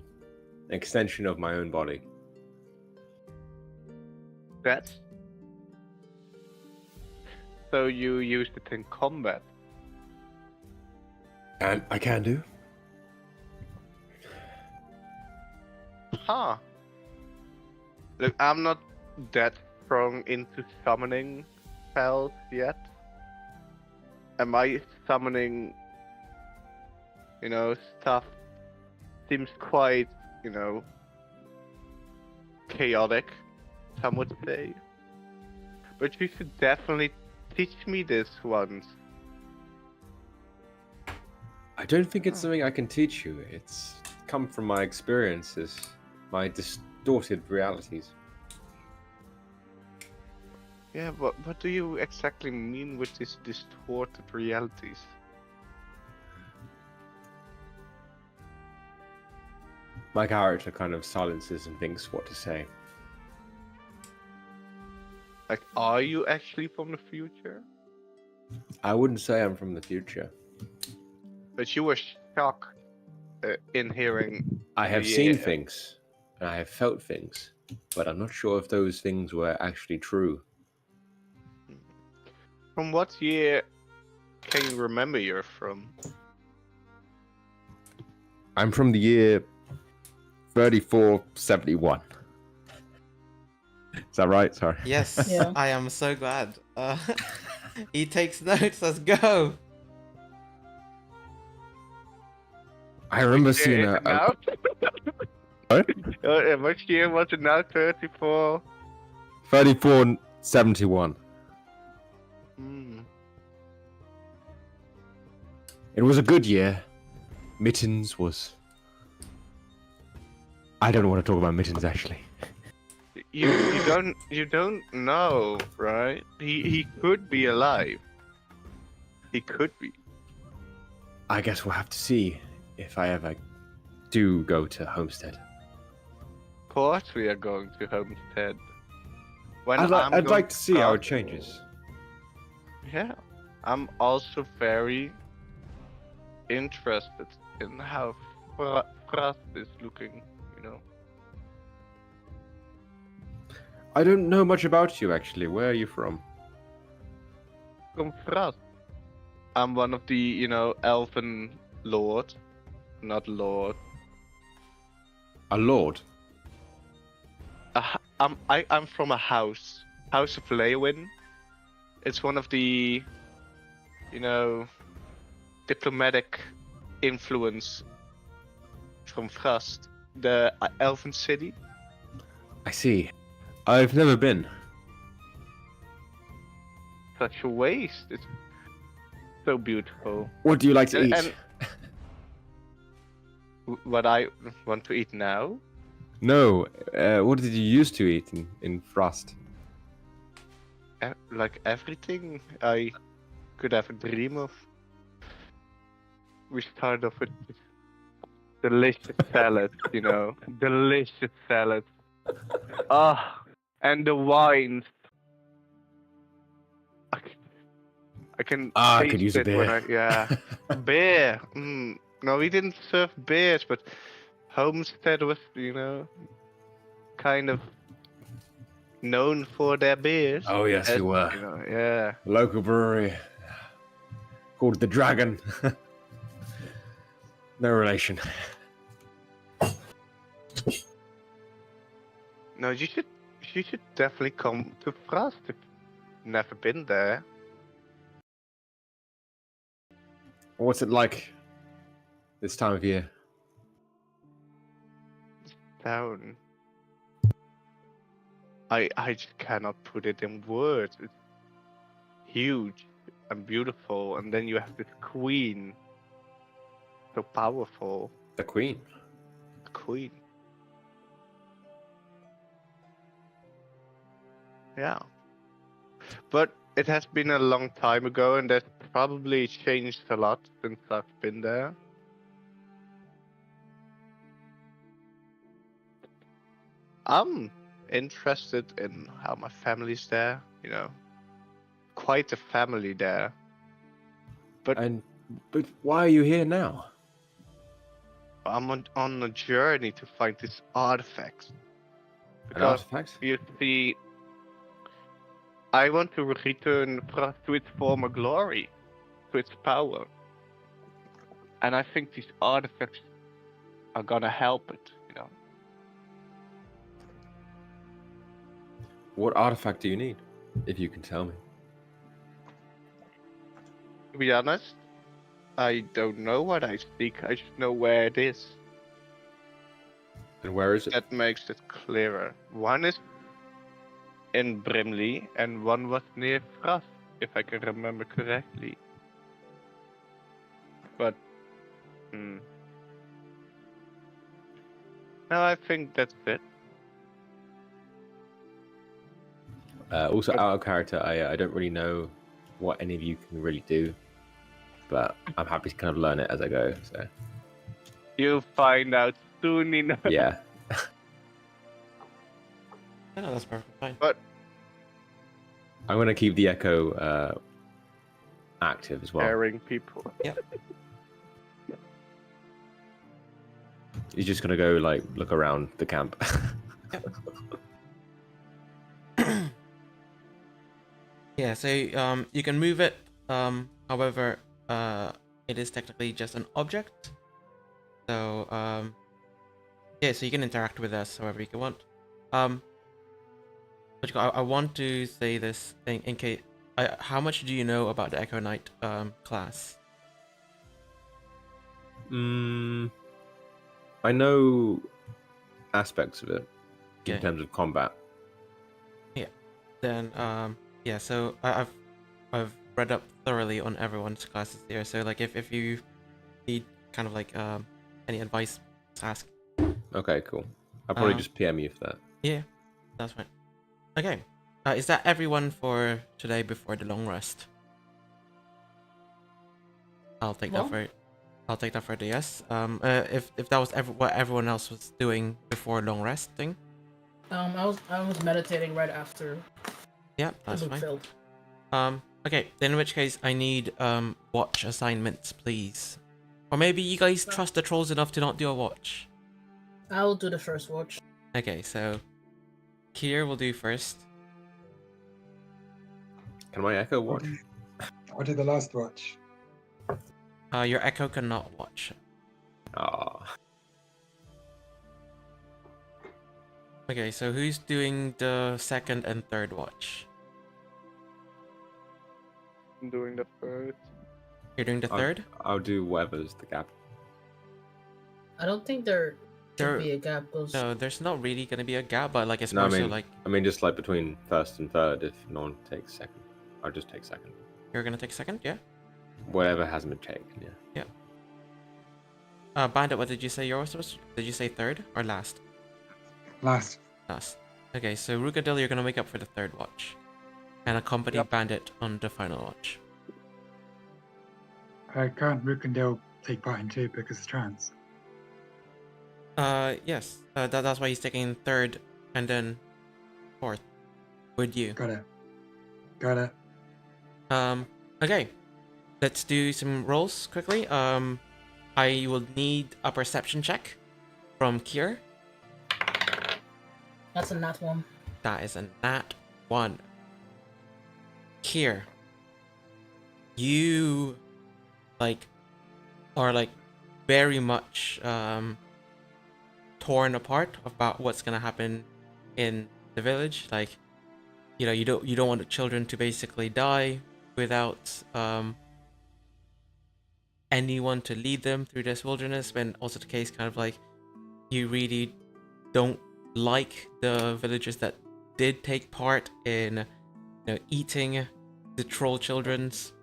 an extension of my own body. That's. So you used it in combat. And I can do. Huh. Look, I'm not that strong into summoning spells yet. And my summoning, stuff seems quite, chaotic, some would say. But you should definitely teach me this once. I don't think it's something I can teach you. It's come from my experiences, my distorted realities. Yeah, but what do you exactly mean with these distorted realities? My character kind of silences and thinks what to say. Like, are you actually from the future? I wouldn't say I'm from the future. But you were shocked in hearing. I have Yeah. seen things, and I have felt things, but I'm not sure if those things were actually true. From what year can you remember you're from? I'm from the year 3471. Is that right? Sorry. Yes, Yeah. I am so glad. He takes notes. Let's go. I remember Which seeing year is it now? What? Which year was it now? 34? 3471. Hmm. It was a good year. Mittens was. I don't want to talk about Mittens actually. You don't know, right? He could be alive. He could be. I guess we'll have to see if I ever do go to Homestead. Of course we are going to Homestead. When I'd going like to see how it Castle. changes. Yeah. I'm also very interested in how Frost is looking, I don't know much about you actually. Where are you from? From Frost. I'm one of the, elven lords. Not lord. A lord. I'm from a house. House of Leywin. It's one of the, diplomatic influence from Frost. The elven city. I see. I've never been. Such a waste. It's so beautiful. What do you like to eat? And what I want to eat now? No. What did you used to eat in Frost? Like everything I could ever dream of. We start off with this delicious salad, delicious salad. Ah, and the wines. I can. I could taste use a it beer. when yeah, beer. No, we didn't serve beers, but Homestead was, kind of known for their beers. Oh yes, As- we were. Yeah. Local brewery called the Dragon. No relation. No, you should definitely come to Frost if you've never been there. What's it like this time of year? Town. I just cannot put it in words. It's huge and beautiful, and then you have this queen. So powerful. The Queen. The queen. Yeah. But it has been a long time ago, and there's probably changed a lot since I've been there. I'm interested in how my family's there, you know. Quite a family there. But why are you here now? I'm on a journey to find this artifact. An Because artifact? you see, I want to return to its former glory, to its power. And I think these artifacts are gonna help it, you know. What artifact do you need? If you can tell me. To be honest, I don't know what I seek, I just know where it is. And where is it? That makes it clearer. One is in Brimley, and one was near Frost, if I can remember correctly. But, no, I think that's it. Also, out of character, I don't really know what any of you can really do, but I'm happy to kind of learn it as I go. So You'll find out soon enough. yeah, No, that's perfectly fine. But I'm gonna keep the echo active as well. caring people. He's just gonna go like look around the camp. Yeah, so you can move it. However, it is technically just an object. So yeah, so you can interact with us however you want. But I want to say this thing in case. How much do you know about the Echo Knight class? I know aspects of it in Okay. terms of combat. Then yeah, so I've read up thoroughly on everyone's classes here. So like if you need kind of like any advice, ask. Okay, cool. I'll probably Um, just PM you for that. Yeah, that's fine. Okay, is that everyone for today before the long rest? I'll take that Well- for. I'll take that for the yes. If that was what everyone else was doing before long resting, I was meditating right after yeah, the that's book fine. filled. Okay, then in which case I need watch assignments, please. Or maybe you guys trust the trolls enough to not do a watch. I'll do the first watch. Okay, so Kier will do first. Can my echo watch? What did the last watch? Your echo cannot watch. Ah, Okay, so who's doing the second and third watch? I'm doing the first. You're doing the third? I'll do whatever's the gap. I don't think there There- should be a gap because No, there's not really gonna be a gap, but like it's No, more I so mean, like just like between first and third. If no one takes second, I'll just take second. you're gonna take second, yeah? Whatever hasn't been taken, yeah. Bandit, what did you say yours was? Did you say third or last? Last. Last. Okay, so Rugadil, you're gonna wake up for the third watch. And accompany Yep. Bandit on the final watch. Can't Rukendale take part in two because it's trans? Yes. That's why he's taking third and then fourth with you. Got it. Got it. Okay. Let's do some rolls quickly. I will need a perception check from Kier. that's a nat one. That is a nat 1. Kier, you are very much torn apart about what's gonna happen in the village. Like, you don't want the children to basically die without anyone to lead them through this wilderness. When also the case kind of like you really don't like the villagers that did take part in eating the troll children's.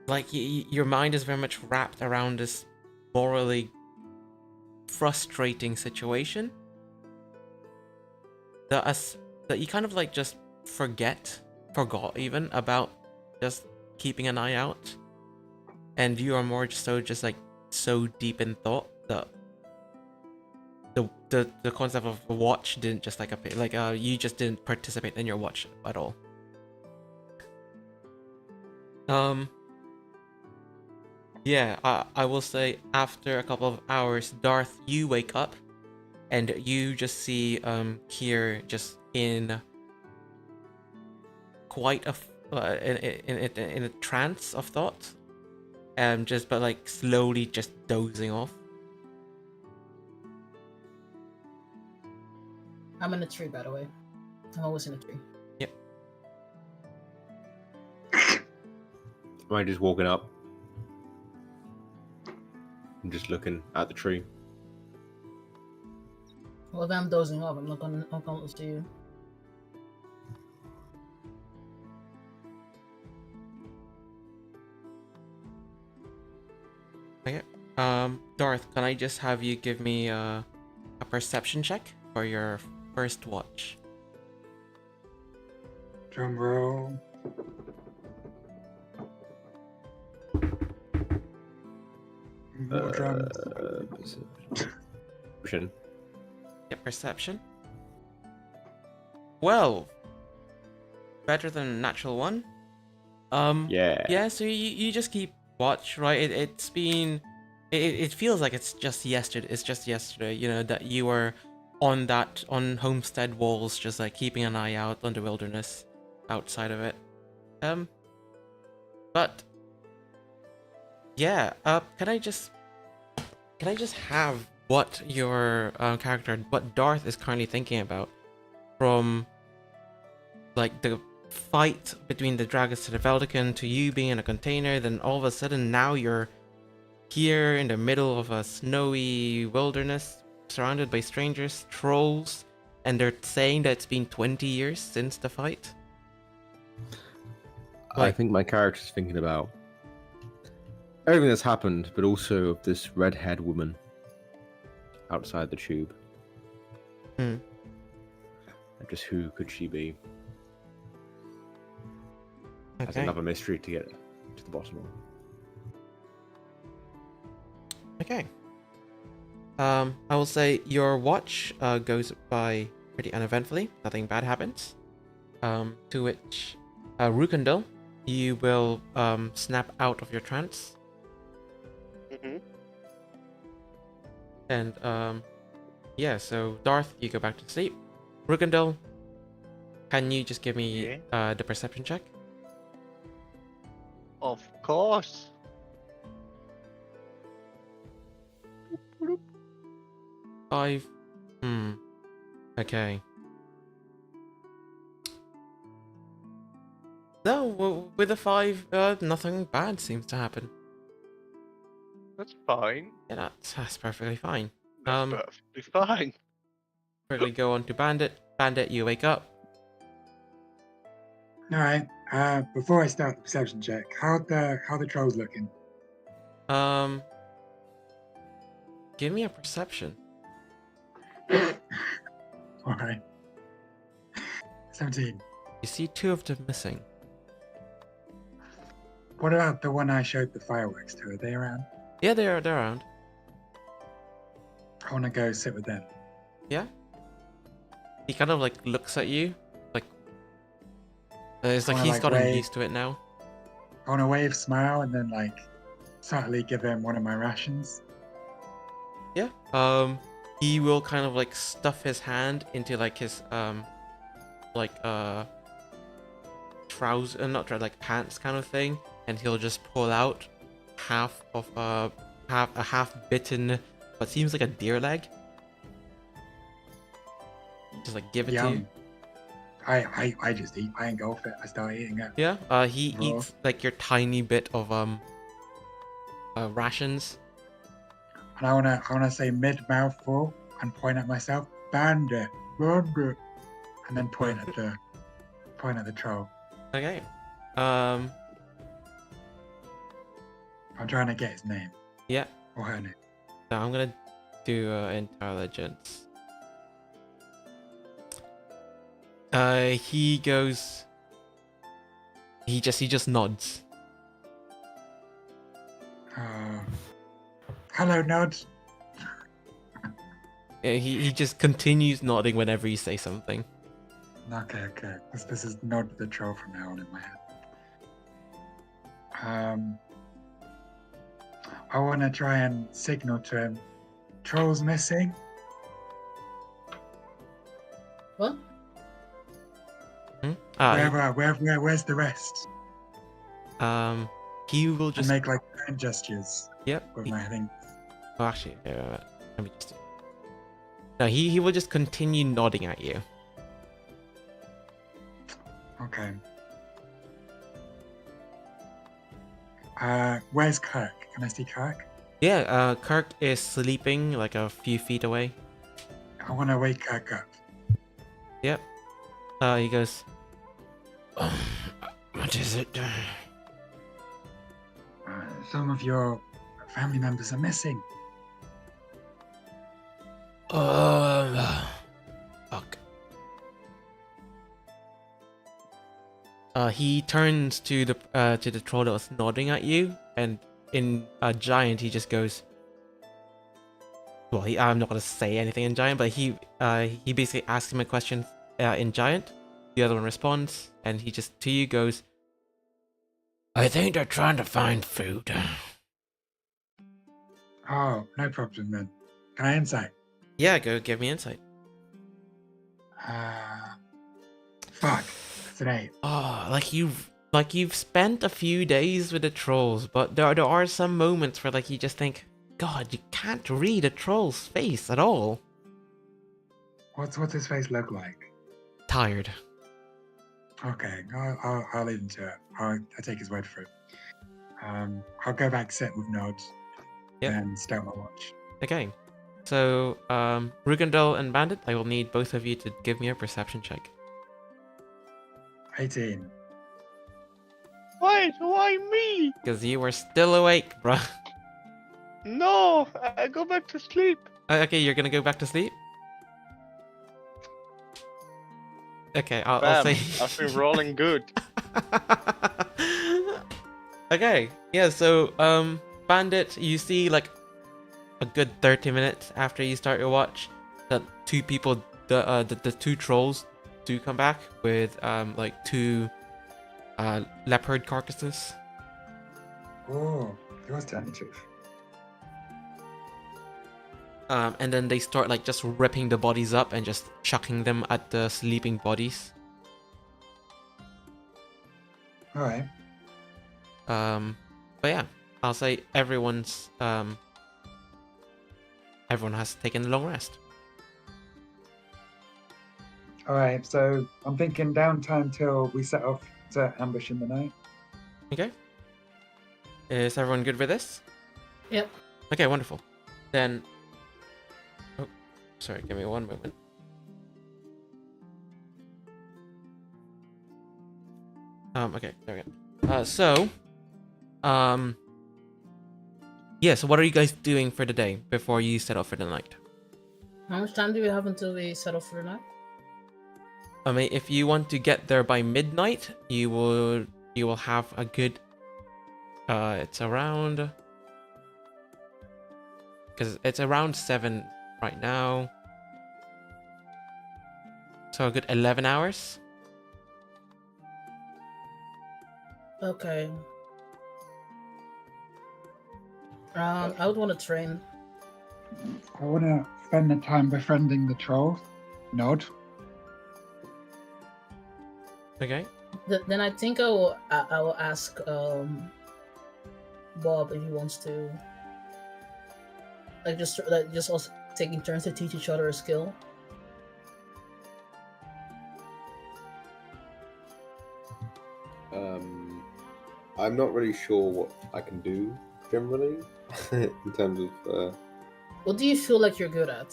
Like your mind is very much wrapped around this morally frustrating situation that you kind of like just forgot even about just keeping an eye out, and you are more just like so deep in thought that the concept of a watch didn't just like appear. Like you just didn't participate in your watch at all. Yeah, I will say after a couple of hours, Darth, you wake up and you just see Kier just in quite a in a trance of thought, but like slowly just dozing off. I'm in a tree, by the way. I'm always in a tree. Yep. Am I just walking up? I'm just looking at the tree. Well, if I'm dozing off, I'm not gonna see you. Okay. Darth, can I just have you give me a perception check for your first watch? Drum roll. More drums. Perception. Yeah, perception. Well, better than natural one. Yeah. Yeah. So you just keep watch, right? It's been. It feels like it's just yesterday. It's just yesterday. You know that you were on homestead walls, just like keeping an eye out on the wilderness outside of it. But yeah. Can I just have what your character, what Darth is currently thinking about from like the fight between the dragons to the Veldican to you being in a container, then all of a sudden now you're here in the middle of a snowy wilderness surrounded by strangers, trolls, and they're saying that it's been 20 years since the fight? I think my character's thinking about everything that's happened, but also of this red-haired woman outside the tube. Hmm. And just who could she be? That's Okay. another mystery to get to the bottom of. Okay. I will say your watch goes by pretty uneventfully. Nothing bad happens. To which, Rukendal, you will snap out of your trance. Mm-hmm. And yeah, so Darth, you go back to sleep. Rukendal, can you just give me the perception check? Of course. 5. Okay. No, with a 5, nothing bad seems to happen. That's fine. Yeah, that's perfectly fine. That's perfectly fine. Quickly go on to Bandit. Bandit, you wake up. All right. Before I start the perception check, how the trolls looking? Give me a perception. All right. 17. You see 2 of them missing. What about the one I showed the fireworks to? Are they around? Yeah, they're around. I want to go sit with them. Yeah. He kind of like looks at you, like it's like Wanna, he's like, gotten wave. used to it now. I want to wave, smile, and then like subtly give him one of my rations. Yeah. He will kind of like stuff his hand into like his like trouser, not trouser, like pants kind of thing, and he'll just pull out half of a half bitten, what seems like a deer leg. Just like give it to you. I just eat. I engulf it. I start eating it. Yeah. He Raw. eats like your tiny bit of rations. And I wanna say mid mouthful and point at myself, bandit, bandit, and then point at the troll. Okay. I'm trying to get his name Yeah. or her name. So I'm gonna do intelligence. He goes. He just nods. Hello, Nod. He just continues nodding whenever you say something. Okay. This is Nod the troll from now on in my head. I want to try and signal to him. Troll's missing. What? Where's the rest? He will And just make like hand gestures yep. with my thing. Oh, actually, let me just. No, he will just continue nodding at you. Okay. Where's Kirk? Can I see Kirk? Yeah, Kirk is sleeping like a few feet away. I want to wake Kirk up. Yep. He goes. What is it? Some of your family members are missing. Fuck. He turns to the troll that was nodding at you, and in Giant he just goes. Well, I'm not gonna say anything in Giant, but he basically asks him a question in Giant. The other one responds, and he just to you goes. I think they're trying to find food. Oh, no problem then. Can I insight? Yeah, go give me insight. Fuck. Today. Oh, like you've spent a few days with the trolls, but there are some moments where like you just think, God, you can't read a troll's face at all. What's his face look like? Tired. Okay, I'll leave him to it. I'll take his word for it. I'll go back sit with Nods and start my watch. Okay. So, Rugandel and Bandit, I will need both of you to give me a perception check. 18. Wait, why me? Because you were still awake, bruh. No, I go back to sleep. Okay, you're gonna go back to sleep? Okay, I'll say... I've been rolling good. Okay, yeah, so, Bandit, you see, like, a good 30 minutes after you start your watch, that two people, the two trolls do come back with, like, two, leopard carcasses. Oh, he was telling the truth. And then they start, like, just ripping the bodies up and just chucking them at the sleeping bodies. Alright. But yeah, I'll say everyone has taken a long rest. Alright, so I'm thinking downtime till we set off to ambush in the night. Okay. Is everyone good with this? Yep. Okay, wonderful. Then... Oh, sorry, give me one moment. Okay, there we go. Yeah, so what are you guys doing for the day before you set off for the night? How much time do we have until we set off for the night? I mean, if you want to get there by midnight, you will have a good... it's around... Because it's around 7 right now. So a good 11 hours. Okay. I would want to train. I want to spend the time befriending the troll. Nod. Okay. Then I think I will ask Bob if he wants to just also taking turns to teach each other a skill. I'm not really sure what I can do generally in terms of. What do you feel like you're good at?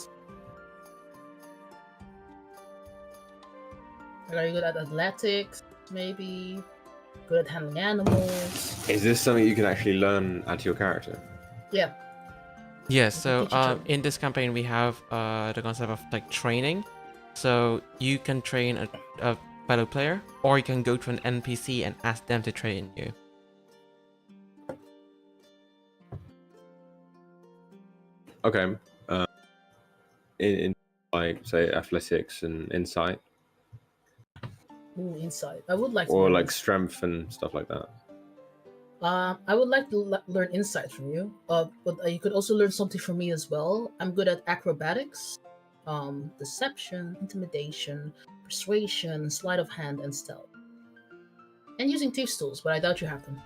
Are you good at athletics? Maybe good at handling animals. Is this something you can actually learn add to your character? Yeah. Yeah, so Teach each other. in this campaign we have the concept of like training. So you can train a fellow player, or you can go to an NPC and ask them to train you. Okay. In like say athletics and insight, Ooh, insight. I would like to or learn like insight. strength and stuff like that. I would like to learn insight from you. But you could also learn something from me as well. I'm good at acrobatics, deception, intimidation, persuasion, sleight of hand, and stealth. And using thieves' tools, but I doubt you have them.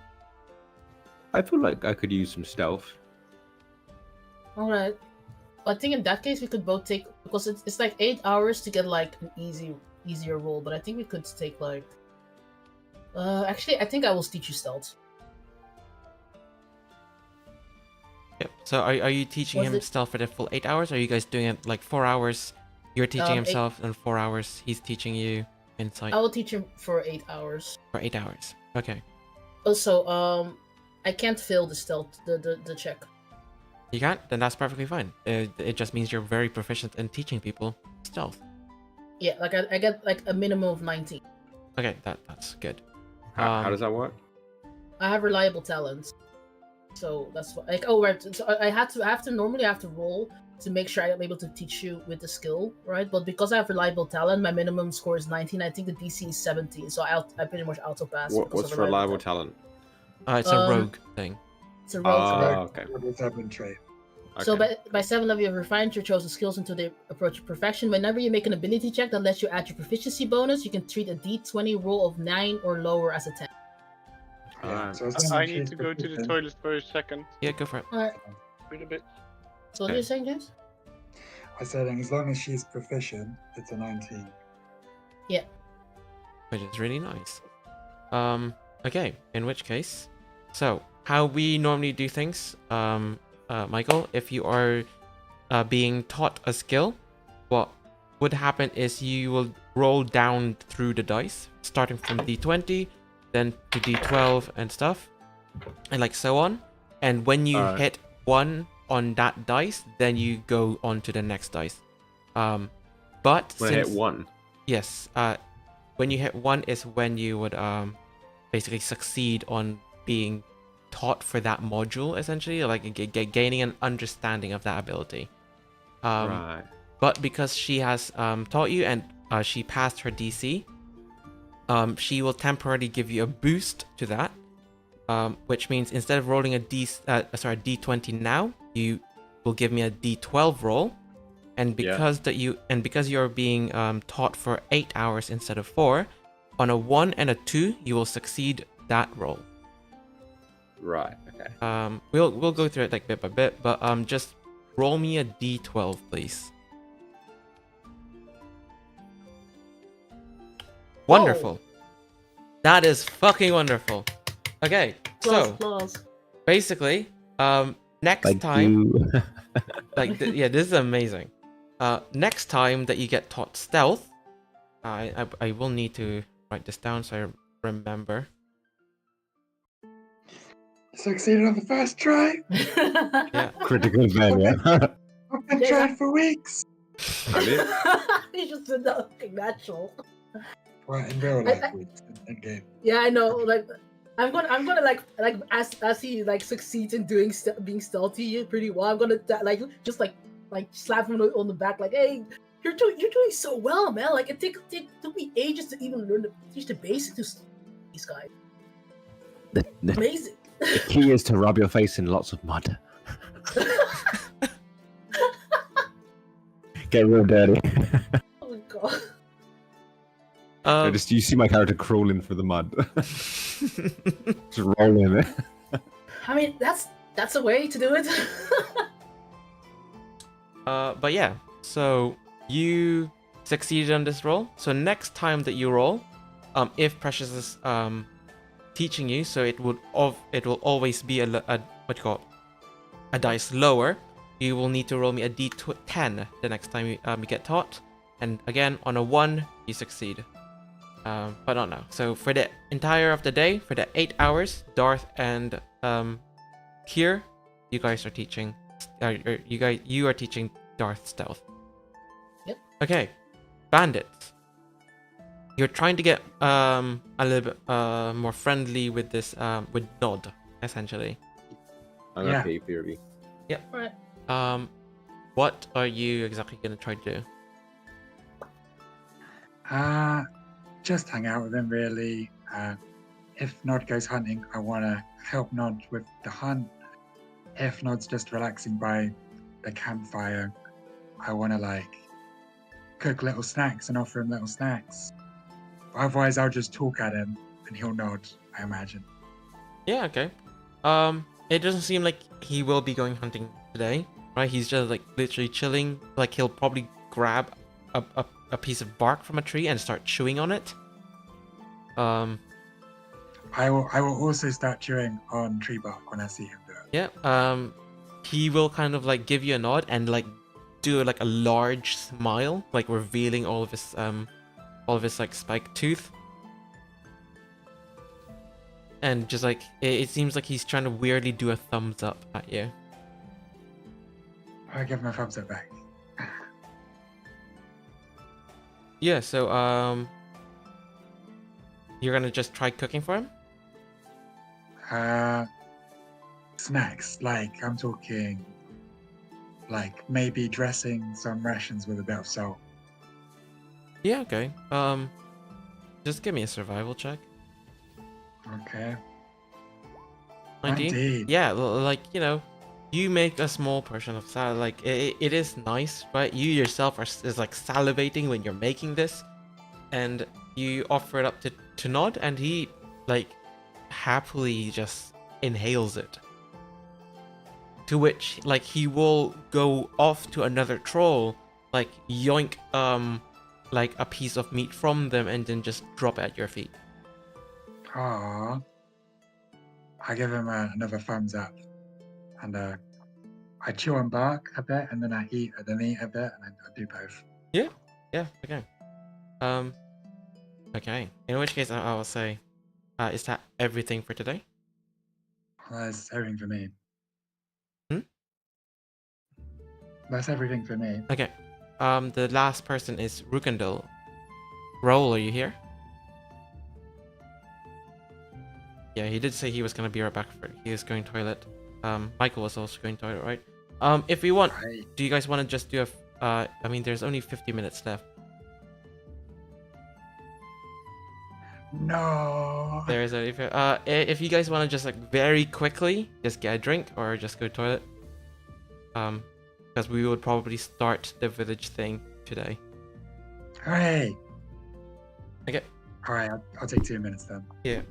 I feel like I could use some stealth. All right. I think in that case we could both take, because it's like 8 hours to get like an easier roll. But I think we could take like. Actually, I think I will teach you stealth. Yep. So are you teaching Was him it- stealth for the full 8 hours? Or are you guys doing it like 4 hours? You're teaching Eight- himself, and 4 hours he's teaching you insight I will teach him for 8 hours. for 8 hours. Okay. Also, I can't fail the stealth the check. You can't? Then that's perfectly fine. It just means you're very proficient in teaching people stealth. Yeah, like I get like a minimum of 19. Okay, that's good. How does that work? I have reliable talents, so that's what. Like, oh right, so I have to normally roll to make sure I'm able to teach you with the skill, right? But because I have reliable talent, my minimum score is 19. I think the DC is 17, so I pretty much auto pass. What's reliable talent? It's a rogue thing. It's a rogue thing. Okay. With seven trait. So Okay. by 7 level, you have refined your chosen skills until they approach perfection. Whenever you make an ability check that lets you add your proficiency bonus, you can treat a d20 roll of 9 or lower as a 10. Alright. So as long I as need she's to go to the proficient- toilet for a second. Yeah, go for it. Alright, Wait a bit. so what are you saying, James? I said, as long as she's proficient, it's a 19. Which is really nice. Okay, in which case, so how we normally do things, Michael, if you are being taught a skill, what would happen is you will roll down through the dice, starting from d20, then to d12 and stuff, and like so on. And when you Alright. hit 1 on that dice, then you go on to the next dice. But When I hit since 1. yes, when you hit 1 is when you would basically succeed on being taught for that module, essentially, like gaining an understanding of that ability. Right. But because she has taught you and she passed her DC, she will temporarily give you a boost to that, which means instead of rolling a D20 now, you will give me a D12 roll, and because because you're being taught for 8 hours instead of 4, on a 1 and a 2, you will succeed that roll. Right. Okay. We'll go through it like bit by bit, but just roll me a D12, please. Wonderful. That is fucking wonderful. Okay, so Plus. basically, next time, yeah, this is amazing. Next time that you get taught stealth, I will need to write this down so I remember. Succeeded on the first try. Yeah. Critical failure. I've been Yeah. trying for weeks. He just did that fucking natural. Well, in real life, weeks in game. Yeah, I know. Like, I'm gonna like as he like succeeds in doing being stealthy pretty well. I'm gonna just slap him on the back, like, hey, you're doing so well, man. Like, it took me ages to even teach the basics to these guys. Amazing. The key is to rub your face in lots of mud. Get real dirty. Oh my god. You see my character crawling through the mud. Just rolling it. I mean, that's a way to do it. But yeah, so you succeeded on this roll. So next time that you roll, if Precious is teaching you, so it will always be a dice lower. You will need to roll me a d10 the next time you get taught, and again on a 1 you succeed. But not now. So for the entire of the day, for the 8 hours, Darth and Kier, you guys are teaching. You are teaching Darth stealth. Yep. Okay, bandits. You're trying to get a little bit more friendly with this with Nod, essentially. I'm Yeah. okay, POV. Right. what are you exactly gonna try to do? Just hang out with him, really. If Nod goes hunting, I want to help Nod with the hunt. If Nod's just relaxing by the campfire, I want to like cook little snacks and offer him little snacks. Otherwise, I'll just talk at him and he'll nod, I imagine. Yeah, okay. It doesn't seem like he will be going hunting today, right? He's just like literally chilling. Like he'll probably grab a piece of bark from a tree and start chewing on it. I will also start chewing on tree bark when I see him do it. Yeah. He will kind of like give you a nod and like do like a large smile, like revealing all of his like spiked tooth. And just like it seems like he's trying to weirdly do a thumbs up at you. I give him a thumbs up back. Yeah, so you're gonna just try cooking for him? Snacks, like I'm talking like maybe dressing some rations with a bit of salt. Yeah, okay. Just give me a survival check. Okay. 19? 19. Yeah, like, you know, you make a small portion of salad. Like, it is nice, right? You yourself is like salivating when you're making this. And you offer it up to Nod, and he, like, happily just inhales it. To which, like, he will go off to another troll, like, yoink, like, a piece of meat from them, and then just drop it at your feet. Aww. I give him another thumbs up, and I chew on bark a bit, and then I eat a bit, and I do both. Yeah, okay. Okay. In which case, I will say, is that everything for today? Well, that's everything for me. Hmm? That's everything for me. Okay. The last person is Rukendal. Roll, are you here? Yeah, he did say he was gonna be right back. He is going toilet. Michael was also going toilet, right? If we want, Right. do you guys want to just do a? I mean, there's only 50 minutes left. No. There is a if you guys want to just like very quickly just get a drink or just go toilet. Because we would probably start the village thing today. Hey. Okay. All right, I'll take 2 minutes then. Yeah.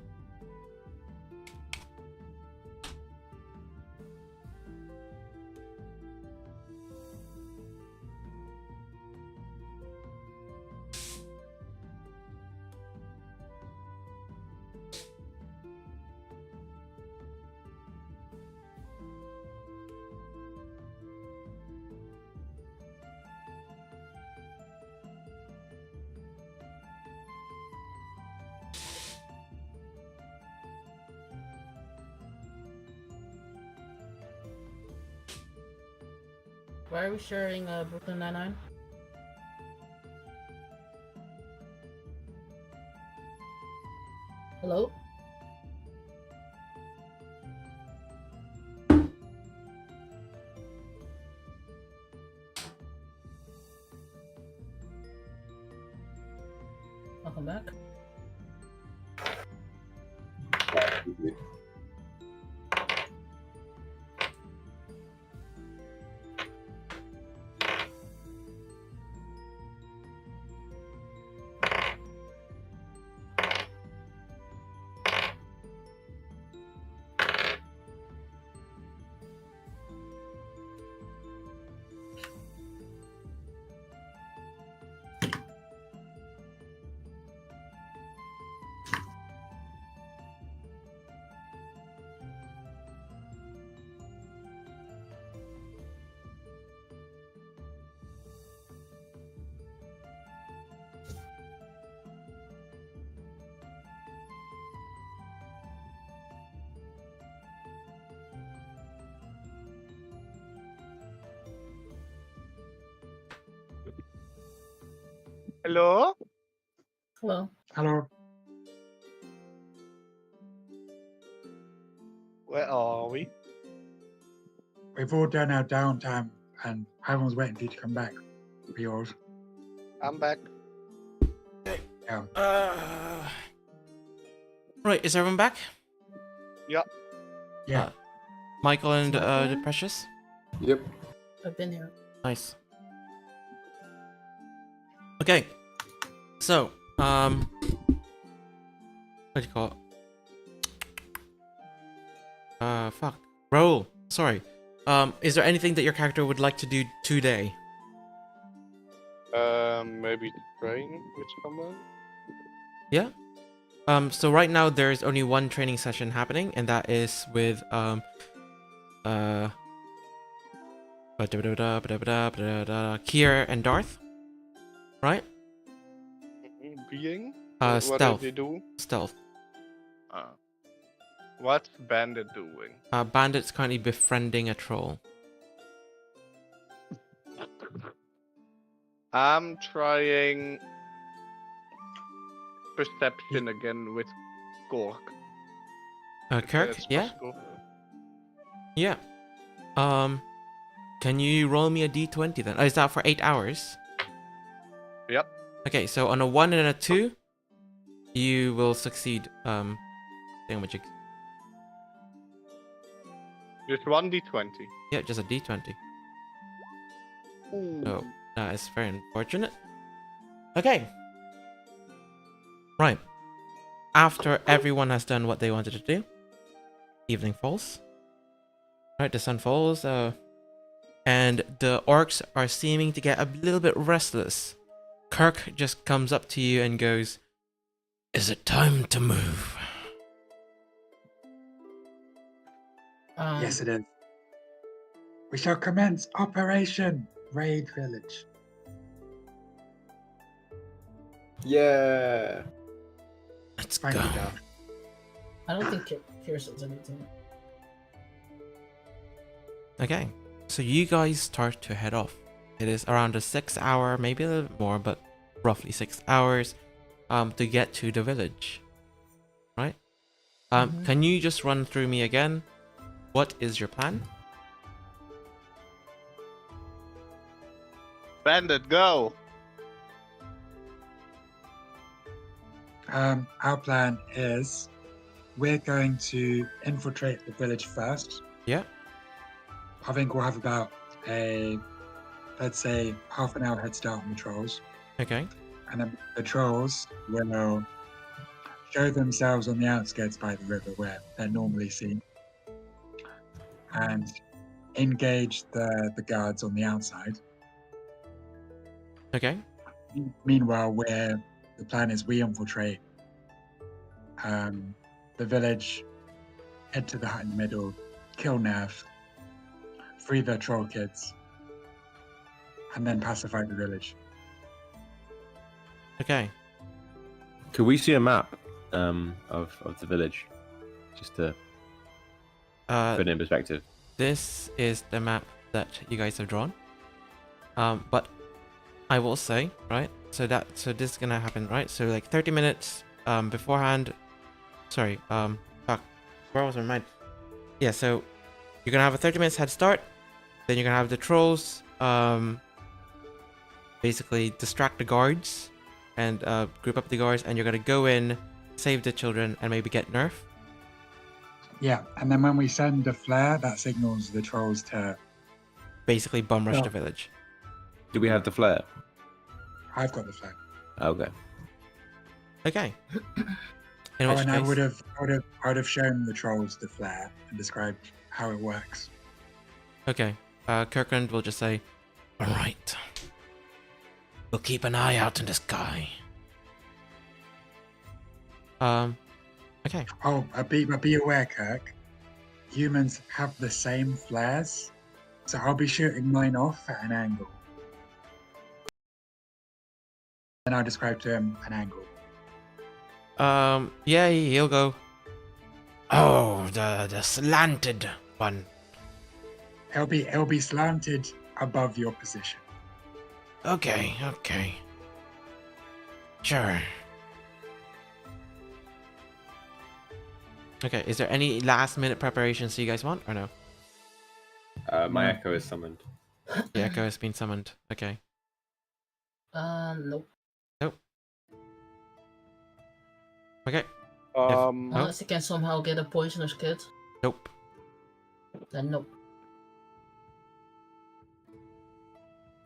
Why are we sharing Brooklyn Nine-Nine? Hello? Welcome back. Hello? Hello. Hello. Where are we? We've all done our downtime and everyone's waiting for you to come back. Yours. I'm back. Yeah. Right, is everyone back? Yep. Yeah. Michael and Okay. the Precious? Yep. I've been here. Nice. Okay. So, what do you call it? Fuck. Roll. Sorry. Is there anything that your character would like to do today? Maybe train with someone. Yeah. So right now there's only one training session happening, and that is with Kier and Darth. Right? Being. Uh, What do stealth. they do? Stealth. What's Bandit doing? Bandit's currently befriending a troll. I'm trying perception again with Cork. if Kirk? that's Yeah? possible. Yeah. Can you roll me a d20 then? Oh, is that for 8 hours? Yep. Okay, so on a 1 and a 2, you will succeed, thingamajig. Just 1d20. Yeah, just a d20. Oh, that is very unfortunate. Okay. Right. After everyone has done what they wanted to do, evening falls. Right, the sun falls, and the orcs are seeming to get a little bit restless. Kirk just comes up to you and goes, "Is it time to move?" Yes, it is. We shall commence Operation Raid Village. Yeah. Let's Thank go. you, Darth. I don't think Kirsten's anything. Okay, so you guys start to head off. It is around a 6 hour, maybe a little bit more, but roughly 6 hours to get to the village. Right? Can you just run through me again? What is your plan? Bandit, go! Our plan is we're going to infiltrate the village first. Yeah. I think we'll have about let's say, half an hour head start on the trolls. Okay. And then the trolls will show themselves on the outskirts by the river where they're normally seen and engage the guards on the outside. Okay. Meanwhile, the plan is we infiltrate the village, head to the hut in the middle, kill Nerf, free the troll kids, and then pacify the village. Okay. Could we see a map of the village, just to put it in perspective? This is the map that you guys have drawn. But I will say, right? So this is gonna happen, right? So like 30 minutes beforehand. Sorry. Fuck. Where was my mind? Yeah. So you're gonna have a 30 minutes head start. Then you're gonna have the trolls basically distract the guards and group up the guards, and you're gonna go in, save the children, and maybe get Nerf. Yeah, and then when we send a flare, that signals the trolls to... Basically bum rush Yeah. the village. Do we have the flare? I've got the flare. Okay. Okay. In Oh, which and case, I would have shown the trolls the flare and described how it works. okay. Kirkland will just say, "All right. We'll keep an eye out in the sky." Okay. Oh, but be aware, Kirk. Humans have the same flares, so I'll be shooting mine off at an angle. And I'll describe to him an angle. Yeah, he'll go. Oh, the slanted one. It'll be slanted above your position. Okay. Sure. Okay, is there any last minute preparations you guys want or no? My echo is summoned. The echo has been summoned. Okay. Nope. Nope. Okay. Unless you can somehow get a poisonous kit, Nope. then nope.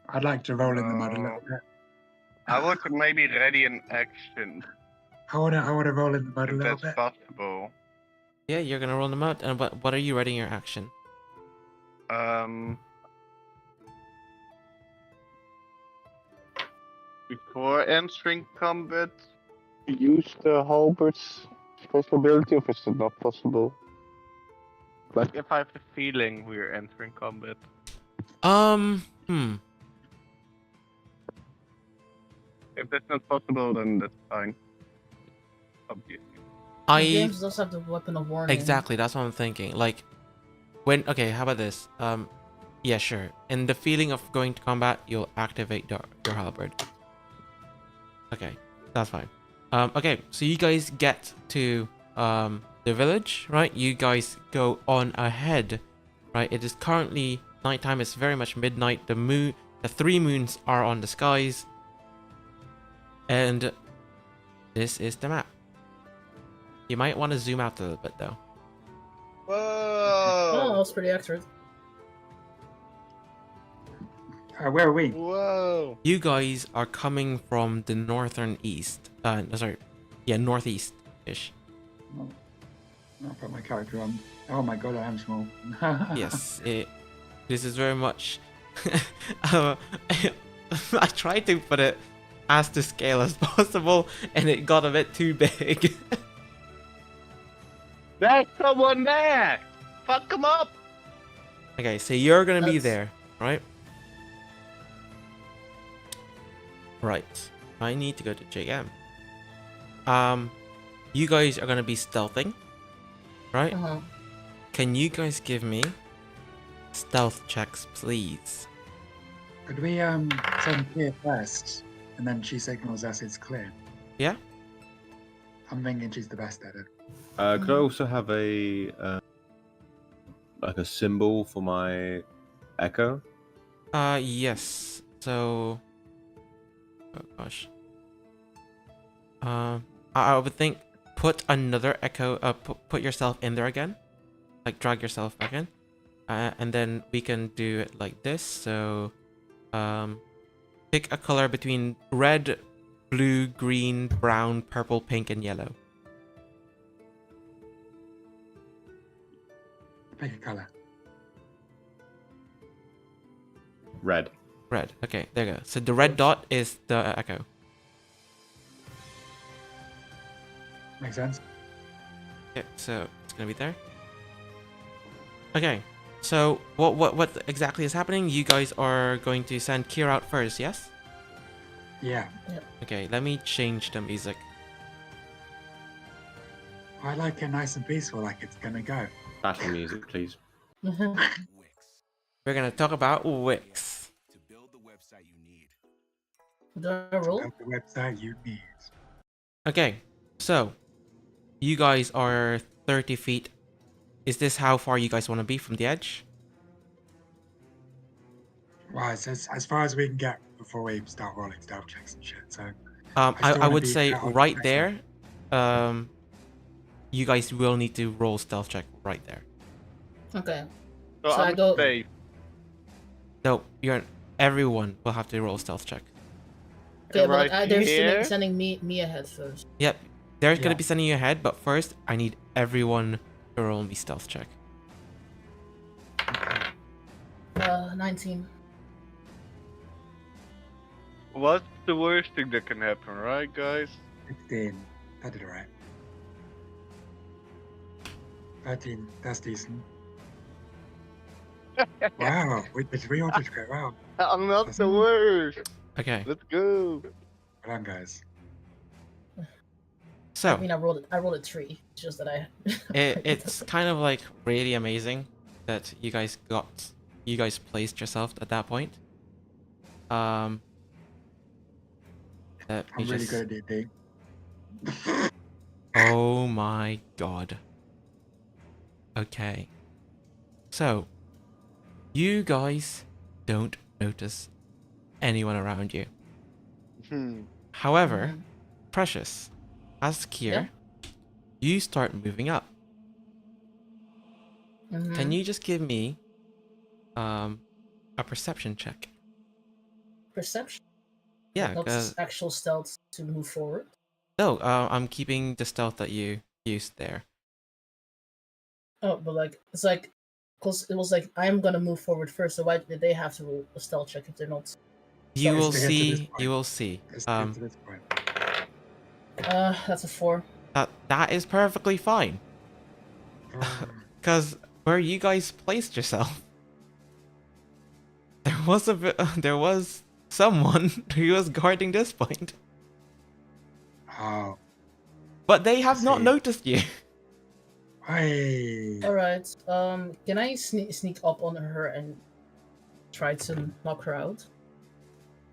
I'd like to roll in the mud a little bit. I would maybe ready an action I wanna roll in the mud a if little that's bit. possible. Yeah, you're gonna roll them out. And what are you readying your action? Before entering combat, use the halberd's special ability, or is it not possible? Like if I have the feeling we're entering combat. If that's not possible, then that's fine. Obviously. James does have the weapon of warning. Exactly, that's what I'm thinking. Like, okay, how about this? Yeah, sure. In the feeling of going to combat, you'll activate your halberd. Okay, that's fine. Okay, so you guys get to the village, right? You guys go on ahead, right? It is currently nighttime. It's very much midnight. The 3 moons are on the skies, and this is the map. You might want to zoom out a little bit, though. Oh, Whoa! that's pretty accurate. Where are we? Whoa! You guys are coming from the northern east. Northeast-ish. I'll put my character on. Oh my god, I am small. Yes, this is very much... I tried to put it as to scale as possible, and it got a bit too big. There's someone there! Fuck him up! Okay, so you're gonna be there, right? Right. I need to go to JM. You guys are gonna be stealthing, right? Can you guys give me stealth checks, please? Could we send clear first, and then she signals us it's clear? Yeah? I'm thinking she's the best at it. Could I also have a like a symbol for my echo? Yes. So, oh gosh. I would think put another echo. Put yourself in there again, like drag yourself back in, and then we can do it like this. So, pick a color between red, blue, green, brown, purple, pink, and yellow. Pick a color. Red. Red. Okay, there you go. So the red dot is the echo. Makes sense. Okay, so it's gonna be there. Okay, so what exactly is happening? You guys are going to send Kira out first, yes? Yeah. Okay, let me change the music. I like it nice and peaceful, like it's gonna go. Battle music, please. We're gonna talk about Wix. Do I roll? Build the website you need. Okay, so you guys are 30 feet. Is this how far you guys want to be from the edge? Well, it's as far as we can get before we start rolling stealth checks and shit. So I would say out of right protection. there. You guys will need to roll stealth check right there. Okay. So So I I'm go- safe. No, everyone will have to roll stealth check. Okay, Right but they're here? sending me ahead first. Yep, they're Yeah. gonna be sending you ahead, but first I need everyone to roll me stealth check. 19. What's the worst thing that can happen, right, guys? 16. I did it right. 13. That's decent. Wow. Did we all just go? Wow. I'm not That's the not- worst. Okay, Let's go. Well done, guys. so I mean, I rolled it 3. It's just that I. it's kind of like really amazing that you guys placed yourself at that point. Let me I'm really just- good at D&D. Oh my god. Okay. So, you guys don't notice anyone around you. Hmm. However, Mhm. Precious, as Kier, Yeah. you start moving up. Mhm. Can you just give me a perception check? Perception? Yeah, Not because actual stealth to move forward. no, I'm keeping the stealth that you used there. Oh, but like it's like, cause it was like I'm gonna move forward first. So why did they have to roll a stealth check if they're not? You Sorry, will to get to this see. point. You will see. It's to get to this point. That's a 4. That is perfectly fine. Oh, Because where you guys placed yourself, there was someone who was guarding this point, oh. but they have not see. noticed you. Hey. All right. Can I sneak up on her and try to knock her out?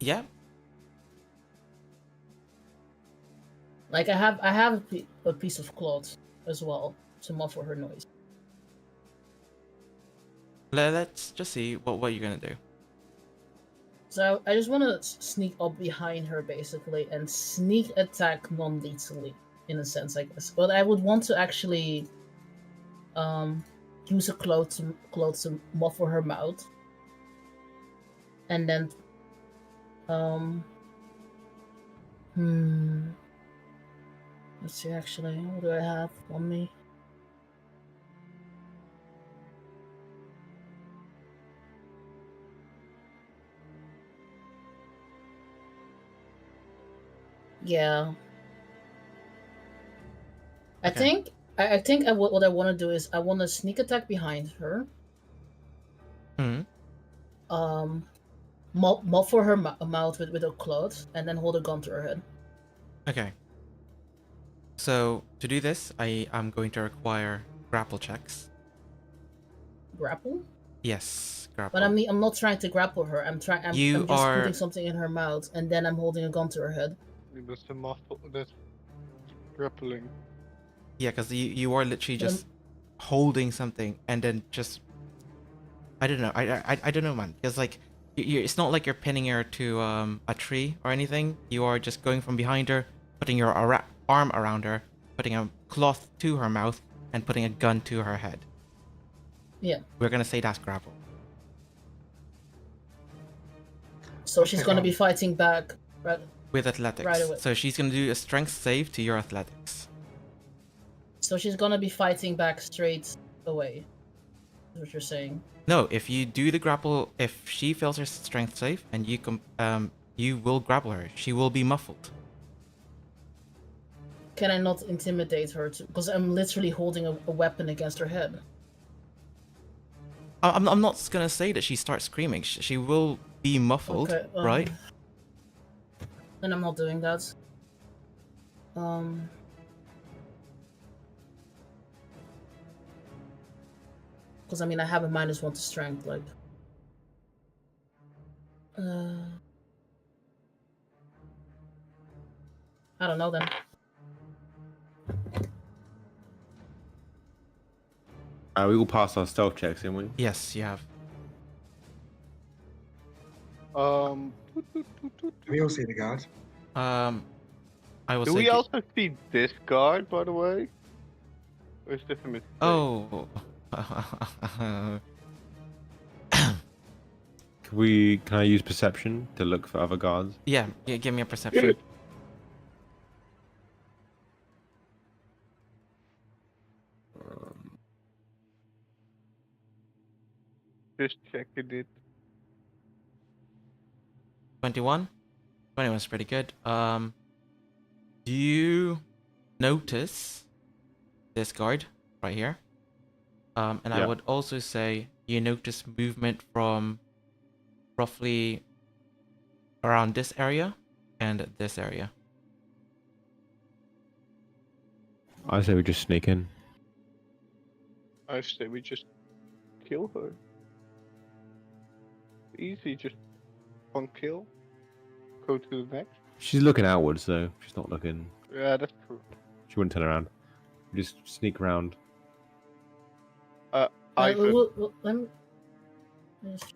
Yeah. Like I have a piece of cloth as well to muffle her noise. Let's just see what you're gonna do. So I just want to sneak up behind her basically and sneak attack non-lethally in a sense, I guess. But I would want to actually use a cloth to muffle her mouth, and then let's see. Actually, what do I have on me? Yeah. I Okay. think what I want to do is I want to sneak attack behind her. Hmm. Muffle her mouth with a cloth, and then hold a gun to her head. Okay. So to do this, I am going to require grapple checks. Grapple? Yes, grapple. But I'm not trying to grapple her. I'm just are- putting something in her mouth, and then I'm holding a gun to her head. That's the muffle. That's grappling. Yeah, because you are literally But I'm- just holding something and then just I don't know. I don't know, man. Because like it's not like you're pinning her to a tree or anything. You are just going from behind her, putting your arm around her, putting a cloth to her mouth, and putting a gun to her head. Yeah. We're gonna say that's grapple. So she's gonna be fighting back, right? With athletics. Right away. So she's gonna do a strength save to your athletics. So she's gonna be fighting back straight away. Is what you're saying? No, if you do the grapple, if she fails her strength save and you will grapple her, she will be muffled. Can I not intimidate her? Because I'm literally holding a weapon against her head. I'm not gonna say that she starts screaming. She will be muffled, Okay, right? Then I'm not doing that. Because I mean, I have a -1 to strength, like. I don't know then. We all passed our stealth checks, didn't we? Yes, you have. Um, Do we all see the guard? I will do say. we also see this guard, by the way? Or is this a mistake? Oh. Can I use perception to look for other guards? Yeah, give me a perception. Just checking it. 21. 21's pretty good. Do you notice this guard right here? And I Yeah. would also say you notice movement from roughly around this area and this area. I say we just sneak in. I say we just kill her. Easy, just one kill. Go to the next. She's looking outwards though. She's not looking. Yeah, that's true. She wouldn't turn around. We just sneak around. Ivan. Let me just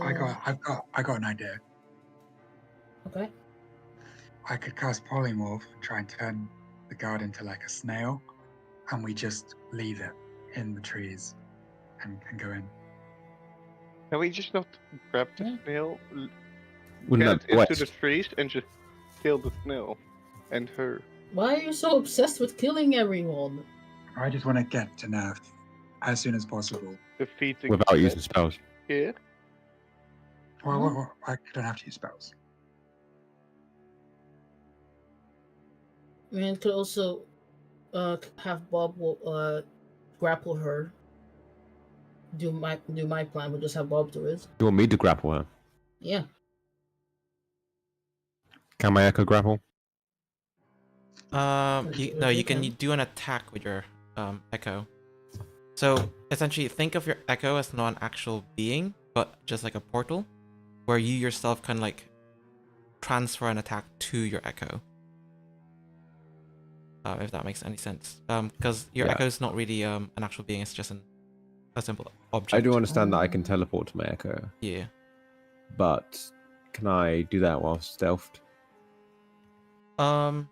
I got an idea. Okay. I could cast polymorph and try and turn the guard into like a snail, and we just leave it in the trees and go in. Can we just not grab the Yeah. snail, Wouldn't get that be into the west? trees, and just kill the snail and her? Why are you so obsessed with killing everyone? I just want to get to Nerf as soon as possible. Defeating Without the using spells. Yeah. Well, I don't have to use spells. I mean, it could also have Bob grapple her. Do my plan, but just have Bob do it. You want me to grapple her? Yeah. Can my echo grapple? No, If you can do an attack with your echo. So essentially, think of your echo as not an actual being, but just like a portal, where you yourself can like transfer an attack to your echo. If that makes any sense, because your echo is not really an actual being; it's just a simple object. I do understand that I can teleport to my echo. Yeah. But can I do that while stealthed? I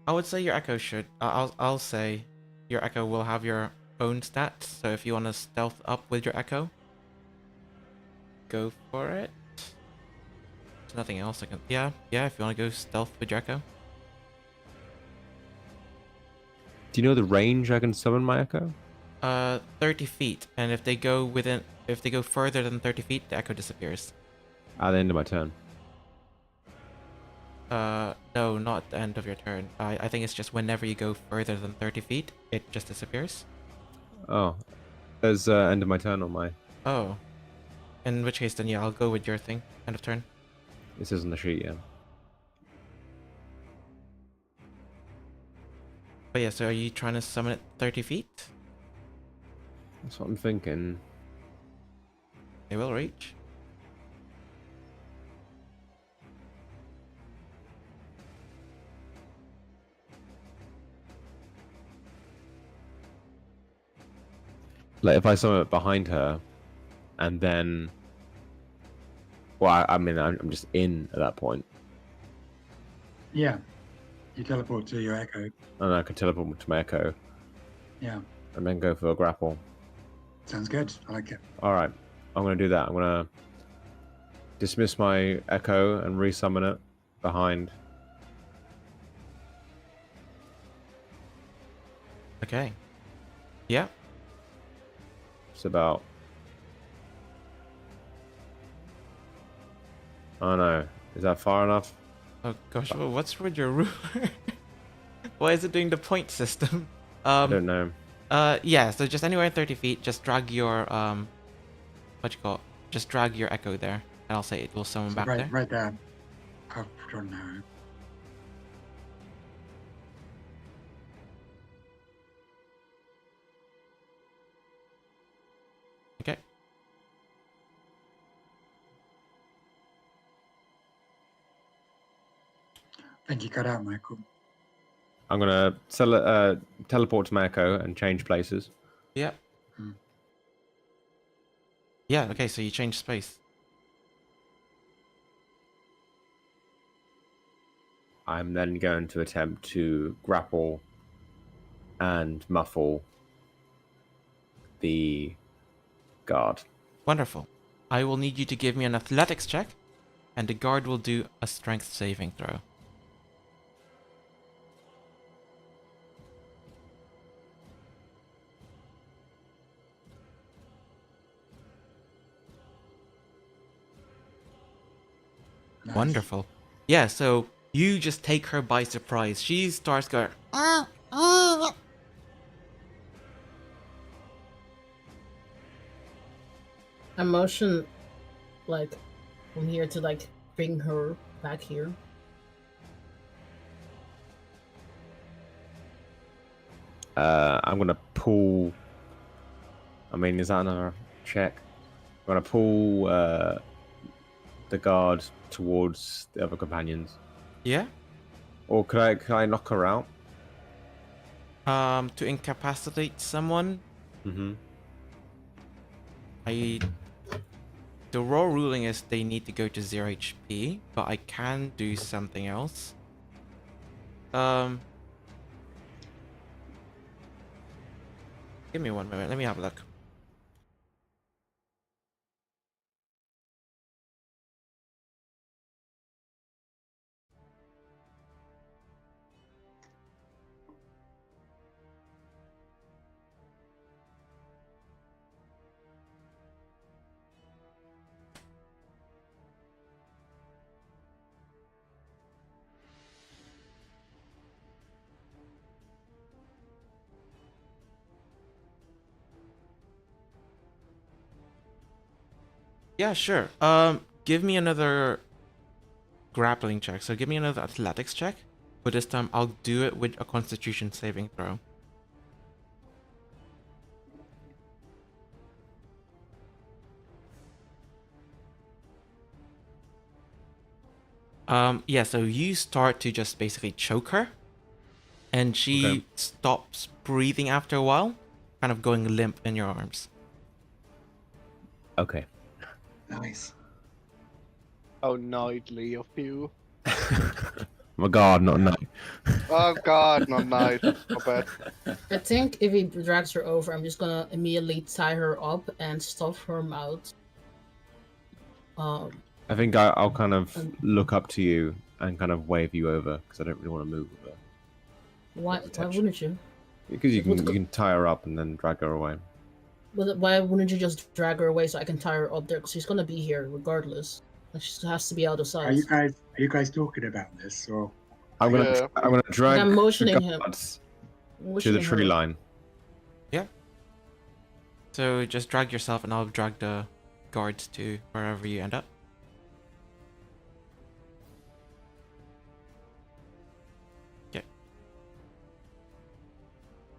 would say your echo should. I'll say your echo will have your own stats. So if you want to stealth up with your echo, go for it. There's nothing else I can. Yeah. If you want to go stealth with your echo. Do you know the range I can summon my echo? 30 feet, and if they go further than 30 feet, the echo disappears. At the end of my turn. No, not at the end of your turn. I think it's just whenever you go further than 30 feet, it just disappears. Oh, there's end of my turn on my. Oh, in which case then yeah, I'll go with your thing. End of turn. This isn't the sheet yet. But yeah, so are you trying to summon it 30 feet? That's what I'm thinking. They will reach. Like if I summon it behind her, and then, well, I mean, I'm just in at that point, Yeah, you teleport to your echo. and I could teleport to my echo, Yeah, and then go for a grapple. sounds good. I like it. All right, I'm gonna do that. I'm gonna dismiss my echo and resummon it behind. Okay. Yeah. It's about. Oh no, is that far enough? Oh gosh, what's with your ruler? Why is it doing the point system? I don't know. Yeah, so just anywhere in 30 feet, just drag your what you call it? Just drag your echo there, and I'll say it will summon So back there. right there. I've drawn now. Okay. I think you cut out, Michael. I'm gonna teleport to my echo and change places. Yeah. Hmm. Yeah. Okay, so you change space. I'm then going to attempt to grapple and muffle the guard. Wonderful. I will need you to give me an athletics check, and the guard will do a strength saving throw. Nice. Wonderful. Yeah, so you just take her by surprise. She starts going, "Ah, ah." I motion like from here to like bring her back here. I'm gonna pull. I mean, is that another check? I'm gonna pull the guard towards the other companions. Yeah. Or could I knock her out? To incapacitate someone. Mm-hmm. The raw ruling is they need to go to 0 HP, but I can do something else. Give me 1 moment. Let me have a look. Yeah, sure. Give me another grappling check. So give me another athletics check. But this time I'll do it with a constitution saving throw. Yeah, so you start to just basically choke her. And she stops breathing after a while, kind of going limp in your arms. Okay. Nice. How knightly of you. My God, not no. Oh god, not nice. Not bad. I think if he drags her over, I'm just gonna immediately tie her up and stuff her mouth. I think I'll kind of Um, look up to you and kind of wave you over because I don't really want to move with her. Why wouldn't you? Because you can tie her up and then drag her away. But why wouldn't you just drag her away so I can tie her up there? Because she's gonna be here regardless. And she has to be out of sight. Are you guys talking about this or? I'm gonna drag I'm motioning the him. guards to the Motioning tree her. line. Yeah. So just drag yourself and I'll drag the guards to wherever you end up. Okay.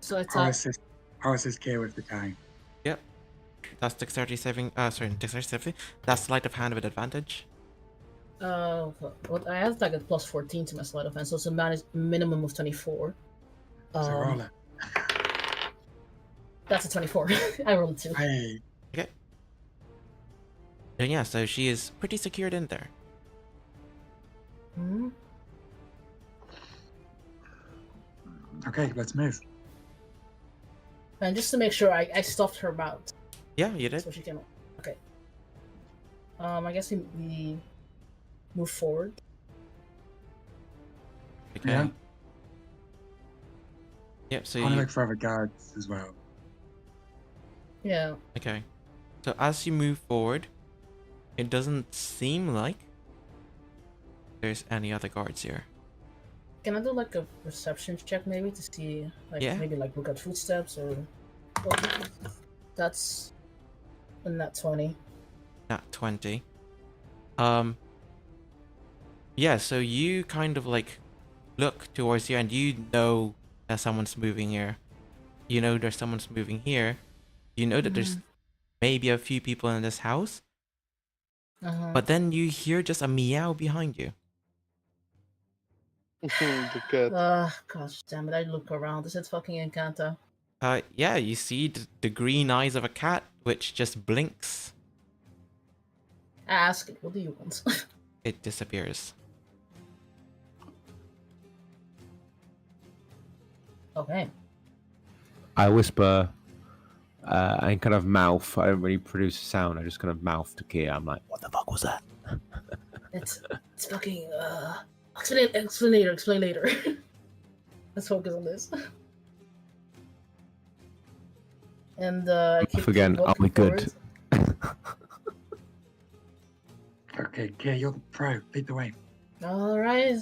So I How tie. is this gear with the time? Yep. That's dexterity saving. Dexterity saving. That's sleight of hand with advantage. What I have like a plus 14 to my sleight of hand, so it's a minimum of 24. So roll it. That's a 24. I rolled 2. Hey, Okay. And yeah, so she is pretty secured in there. Hmm? okay, let's move. And just to make sure, I stuffed her mouth Yeah, you did. so she can. Okay. I guess we move forward. Okay. Yeah. Yep. So I want to you. look for other guards as well. Yeah. Okay. So as you move forward, it doesn't seem like there's any other guards here. Can I do like a perception check maybe to see, like Yeah. maybe like look at footsteps or? Oh, that's a nat 20. Nat 20. Yeah, so you kind of like look towards here and you know that someone's moving here. You know there's someone's moving here. You know that there's maybe a few people in this house. But then you hear just a meow behind you. The cat. Gosh damn it! I look around. Is it fucking Encanto? Yeah, you see the green eyes of a cat, which just blinks. I ask it. What do you want? It disappears. Okay. I whisper and kind of mouth. I don't really produce a sound. I just kind of mouth to Kia. I'm like, "What the fuck was that?" It's fucking explain later. Let's focus on this. And I keep Again, I'll walking be good. forward. Okay, Gear, you're the pro. Lead the way. All right.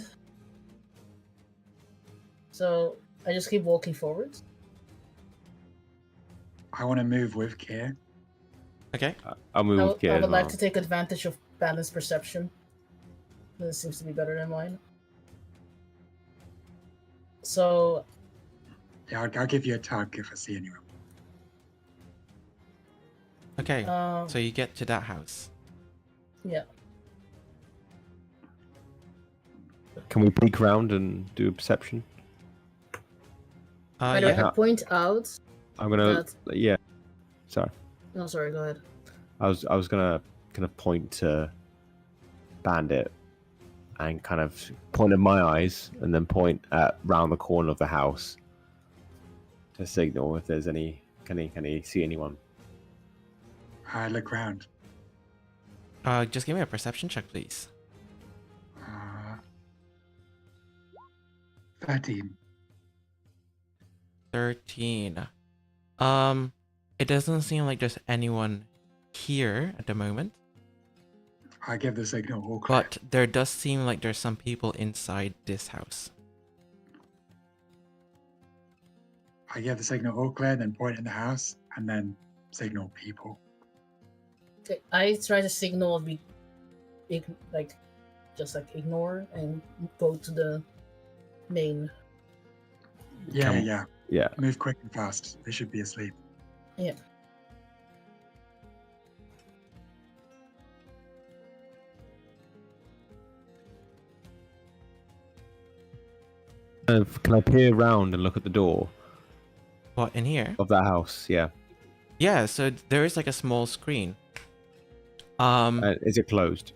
So I just keep walking forward. I want to move with Gear. Okay. I'll move with Kia I as would like well. to take advantage of balanced perception. This seems to be better than mine. So Yeah, I'll give you a tug if I see anyone. Okay. So you get to that house. yeah. Can we peek around and do a perception? By the way, Yeah. I point out. I'm gonna. That- Yeah. Sorry. No, sorry. Go ahead. I was gonna kind of point to Bandit and kind of point at my eyes and then point at round the corner of the house to signal if there's any. Can he see anyone? I look round. Just give me a perception check, please. 13. 13. It doesn't seem like there's anyone here at the moment, I give the signal all clear. but there does seem like there's some people inside this house. I give the signal all clear, then point in the house, and then signal people. Okay, I try to signal just ignore and go to the main. Yeah, Come- yeah. Yeah. Move quick and fast. They should be asleep. Yeah. Can I peer around and look at the door What, in here? of that house? Yeah. Yeah, so there is like a small screen. Is it closed?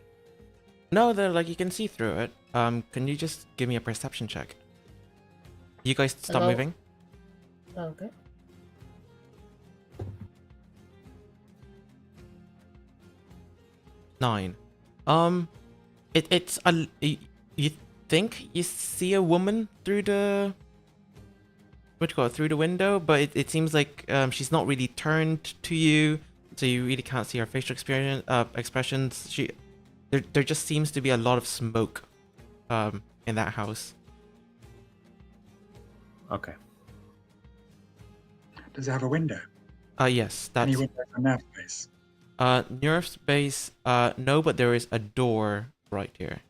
No, like you can see through it. Can you just give me a perception check? You guys stop Hello? moving. Okay. Nine. It's a. You think you see a woman through the. What do you call it? Through the window, but it seems like she's not really turned to you, so you really can't see her facial expressions. There just seems to be a lot of smoke, in that house. Okay. Does it have a window? Yes, that's Any windows on that place? Nerf's base. No, but there is a door right here.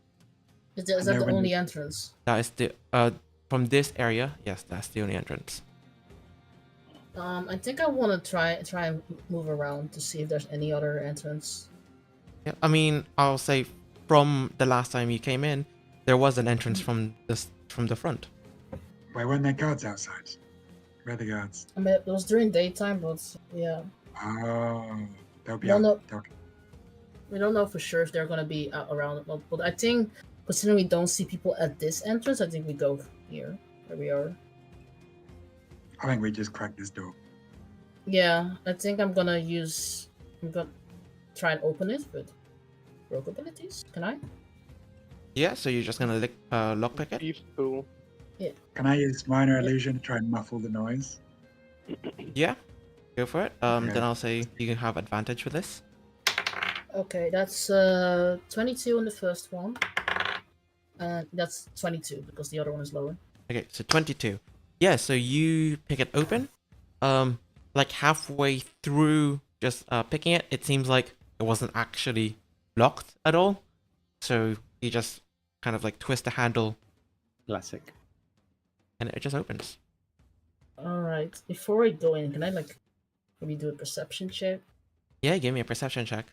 Is that And there the when only you- entrance? That is the from this area. Yes, that's the only entrance. I think I want to try and move around to see if there's any other entrance. Yeah, I mean, I'll say from the last time you came in, there was an entrance from the front. Why weren't there guards outside? Where are the guards? I mean, it was during daytime, but yeah, Oh, they'll be No, out. no. They'll- we don't know for sure if they're gonna be out around. But I think, considering we don't see people at this entrance, I think we go here where we are. I think we just cracked this door. Yeah, I think I'm gonna try and open it with rogue abilities. Can I? Yeah, so you're just gonna lockpick it. Thieves tool. Can I use minor illusion to try and muffle the noise? Yeah, go for it. Okay. Then I'll say you can have advantage for this. Okay, that's 22 on the first one. That's 22 because the other one is lower. Okay, so 22. Yeah, so you pick it open. Like halfway through just picking it, it seems like it wasn't actually locked at all. So you just kind of like twist the handle Classic. and it just opens. All right. Before I go in, can I maybe do a perception check? Yeah, give me a perception check.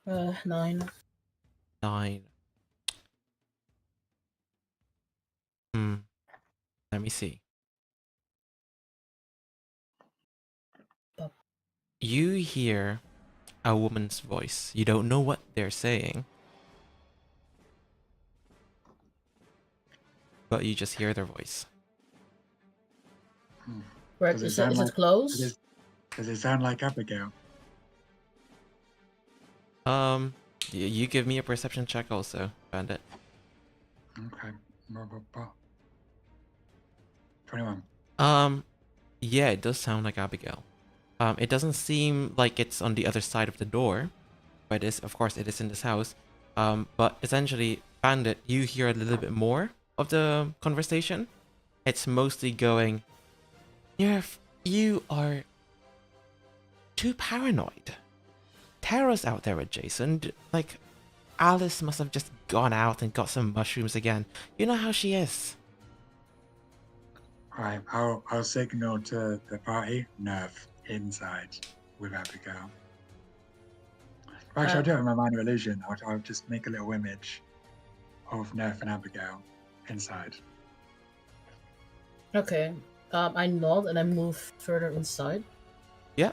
9. 9. Let me see. You hear a woman's voice. You don't know what they're saying, but you just hear their voice. Right, Does it is sound it like- closed? Does it sound like Abigail? You give me a perception check also, Bandit. Okay. Blah, blah, blah. 21. Yeah, it does sound like Abigail. It doesn't seem like it's on the other side of the door, but of course it is in this house. But essentially, Bandit, you hear a little bit more of the conversation. It's mostly going, Nerf, you are too paranoid. Tara's out there with Jason. Like, Alice must have just gone out and got some mushrooms again. You know how she is. Right, I'll signal to the party, Nerf, inside with Abigail. Actually, I'll do it with my minor illusion. I'll just make a little image of Nerf and Abigail inside. Okay. I nod and I move further inside. Yeah.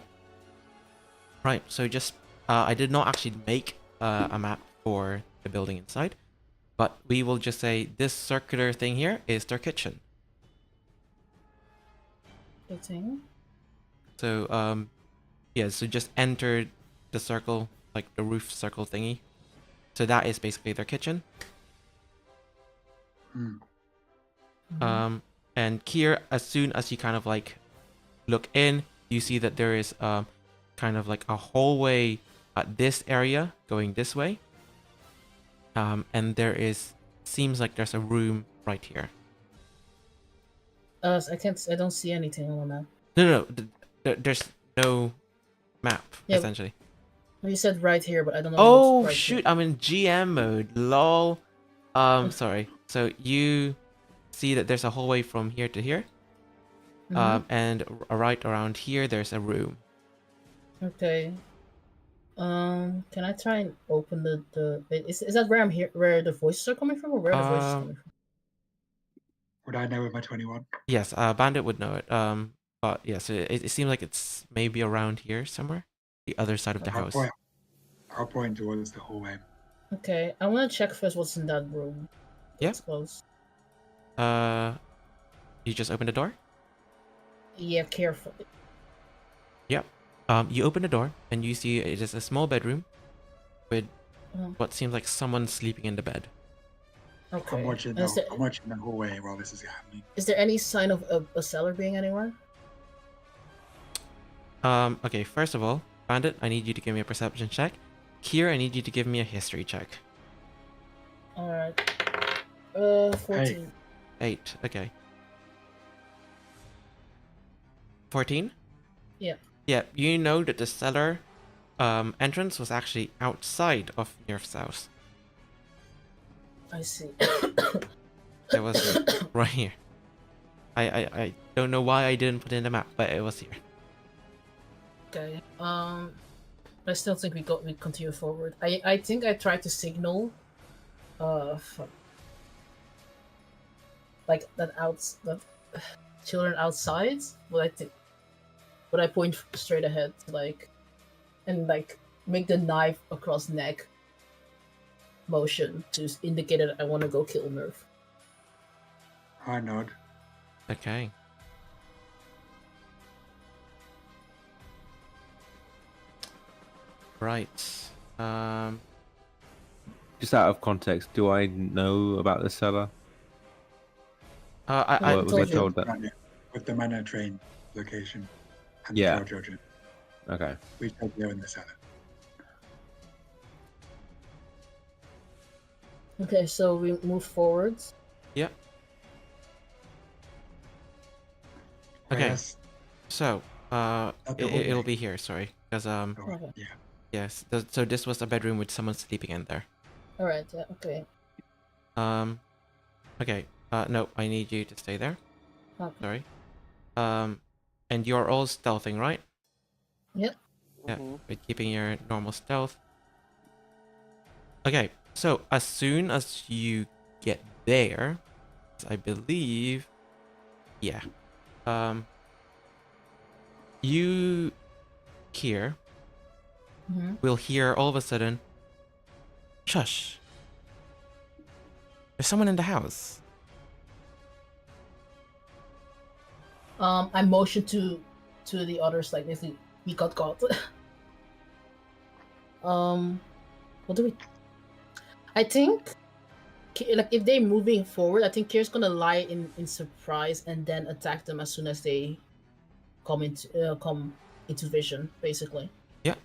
Right. So just I did not actually make a map for the building inside, but we will just say this circular thing here is their kitchen. Fitting. So yeah. So just enter the circle, like the roof circle thingy. So that is basically their kitchen. Hmm. And here, as soon as you kind of like look in, you see that there is kind of like a hallway at this area going this way. And there seems like there's a room right here. I don't see anything on that. No, there's no map, Yeah. essentially. You said right here, but I don't know. Oh, what's right shoot, here. I'm in GM mode, lol. Sorry. So you see that there's a hallway from here to here. And right around here, there's a room. Okay. Can I try and open the? Is that where I'm here? Where the voices are coming from, or where are the voices coming from? Would I know with my 21? Yes, Bandit would know it. But yes, it seems like it's maybe around here somewhere, the other side of the house. I'll point towards the hallway. Okay, I want to check first what's in that room. Yeah. It's close. You just open the door. Yeah, carefully. Yep. You open the door and you see it is a small bedroom with what seems like someone sleeping in the bed. Okay. I'm watching the hallway while this is happening. Is there any sign of a cellar being anywhere? Okay, first of all, Bandit, I need you to give me a perception check. Kier, I need you to give me a history check. Alright. 14. 8, okay. 14? Yeah. Yeah, you know that the cellar entrance was actually outside of Nerf's house. I see. It was right here. I don't know why I didn't put it in the map, but it was here. Okay. I still think we continue forward. I think I tried to signal like that children outside, but I point straight ahead, and make the knife across neck motion to indicate that I want to go kill Nerf. I nod. Okay. Right. Just out of context, do I know about the cellar? I was I told that? With the manor train location and Yeah. the children. Okay. We told you in the cellar. Okay, so we move forward. Yeah. Okay. Yes. So, it'll be here. Sorry, because Okay. Yeah. yes. So this was a bedroom with someone sleeping in there. All right. Yeah. Okay. Okay. No, I need you to stay there. Okay. Sorry. And you're all stealthing, right? Yep. Yeah. With keeping your normal stealth. Okay. So as soon as you get there, I believe, yeah. You here will hear all of a sudden, shush. There's someone in the house. I motion to the others, like basically we got caught. What do we? I think, like, if they're moving forward, I think Kier's gonna lie in surprise and then attack them as soon as they come into vision, basically. Yeah.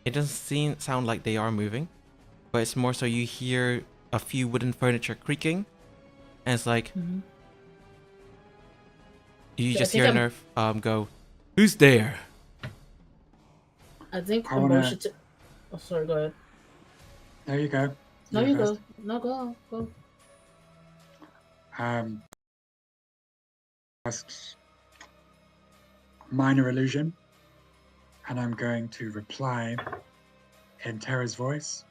It doesn't sound like they are moving, but it's more so you hear a few wooden furniture creaking, and it's like you So just I hear think Nerf go, "Who's there?" I think I I wanna- motion to. Oh, sorry. Go ahead. There you go. No, you first. go. No, go. Just minor illusion, and I'm going to reply in Tara's voice.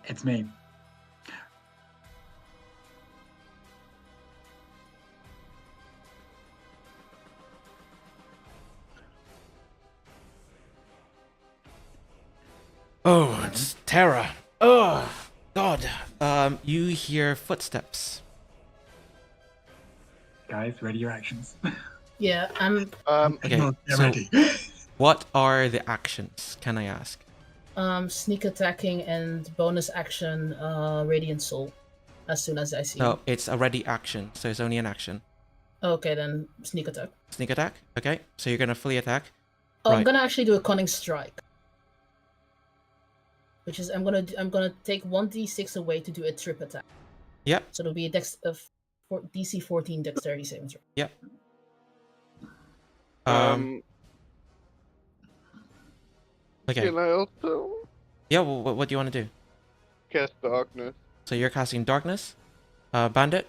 It's me. terror. Oh God. You hear footsteps. Guys, ready your actions. Yeah, I'm Okay, Get so- ready. What are the actions? Can I ask? sneak attacking and bonus action Radiant Soul as soon as I see No, him. it's a ready action, so it's only an action. Okay, then sneak attack. Sneak attack. Okay, so you're gonna fully attack. Oh, I'm Right. gonna actually do a cunning strike, which is I'm gonna take 1d6 away to do a trip attack. Yep. So it'll be a DC 14 dexterity saving throw. Yep. Okay. Can I also Yeah. Well, what do you want to do? cast darkness? So you're casting darkness. Bandit.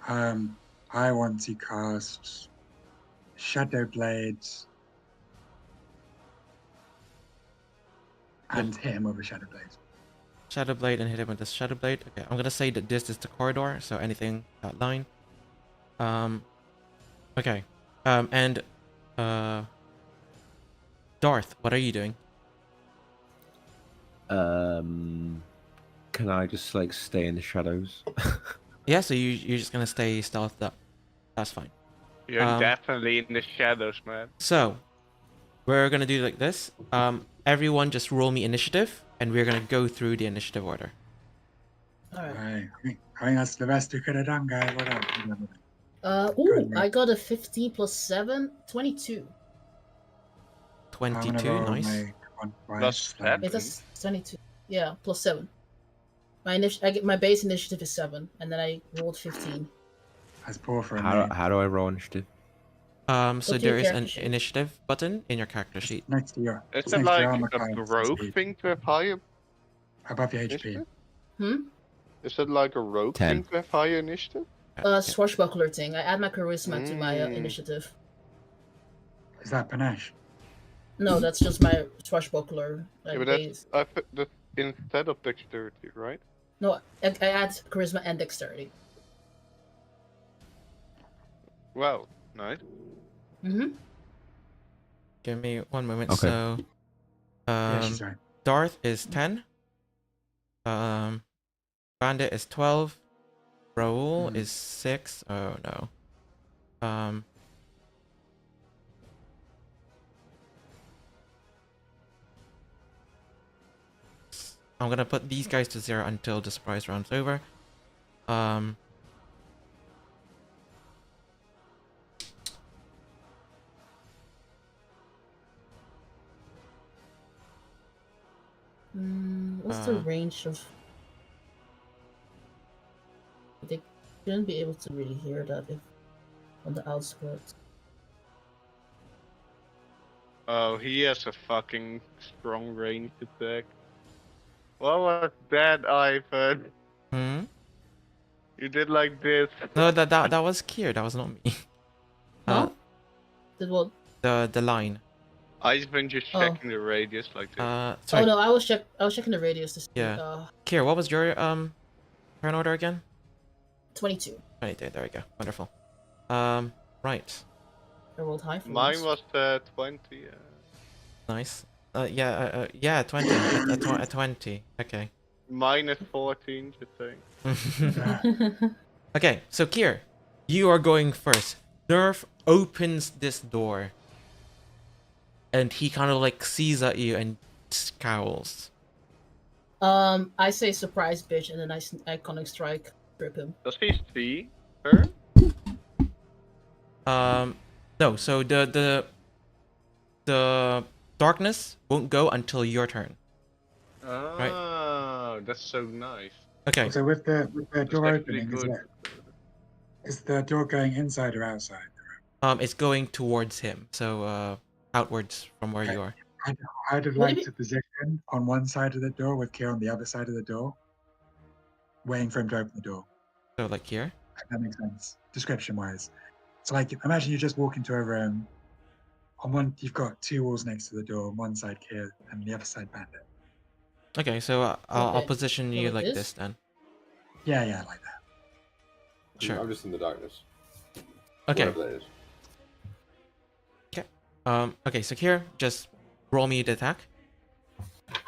I want to cast Shadow Blades and hit him with a Shadow Blade. Shadow Blade and hit him with the Shadow Blade. Okay, I'm gonna say that this is the corridor, so anything that line. Okay. And Darth, what are you doing? Can I just like stay in the shadows? Yeah, so you're just gonna stay stealthed up. That's fine. You're definitely in the shadows, man. So we're gonna do like this. Everyone just roll me initiative, and we're gonna go through the initiative order. Alright. Alright, I think that's the best we could have done, guys. What up? Ooh, I got a 15 plus 7, 22. 22, nice. Plus Wait, that's 22. Yeah, plus 7. I get my base initiative is 7, and then I rolled 15. That's poor for a How name. do I roll initiative? So Go to your there is an character sheet. initiative button in your character sheet. Next to your, Is it's it next to like your armor a class, rogue it's thing to have higher above your HP. initiative? Hmm? Is it like a rogue 10. thing to have higher initiative? Swashbuckler thing. I add my charisma to my Mm. initiative. Is that panache? No, that's just my swashbuckler. Yeah, Like, but base. I put that instead of dexterity, right? No, I add charisma and dexterity. Wow, nice. Mm-hmm. Give me one moment. Okay. So, Yeah, she's right. Darth is 10. Bandit is 12. Raoul is 6. Oh no. I'm gonna put these guys to 0 until the surprise round's over. What's the range of? They shouldn't be able to really hear that if on the outskirts. Oh, he has a fucking strong range attack. What was that, Ivan? Hmm? You did like this. No, that was Kier. That was not me. Huh? Did what? The line. Ivan just Oh. checking the radius like this. Sorry. Oh no, I was checking the radius to see. Yeah. Kier, what was your turn order again? 22. 22. There we go. Wonderful. Right. I rolled high for Mine once. was 20. Nice. Yeah, 20. a 20. Okay. Minus 14, just saying. Okay, so Kier, you are going first. Nerf opens this door. And he kind of like sees at you and scowls. I say surprise bitch, and then I conic strike, trip him. Does he see her? No, so the darkness won't go until your turn. Oh, that's so nice. Okay. So with the door actually opening, good. is the door going inside or outside? It's going towards him, so outwards from where you are. I'd have What do liked you- to position on one side of the door with Kier on the other side of the door, waiting for him to open the door. So like here. If that makes sense, description-wise. So like, imagine you just walk into a room. On one, you've got 2 walls next to the door. On one side Kier, and the other side Bandit. Okay, so I'll Okay. position you Like like this? this then. Yeah, like that. Sure. I'm just in the darkness. Okay. Whatever that is. Okay, so here, just roll me the attack.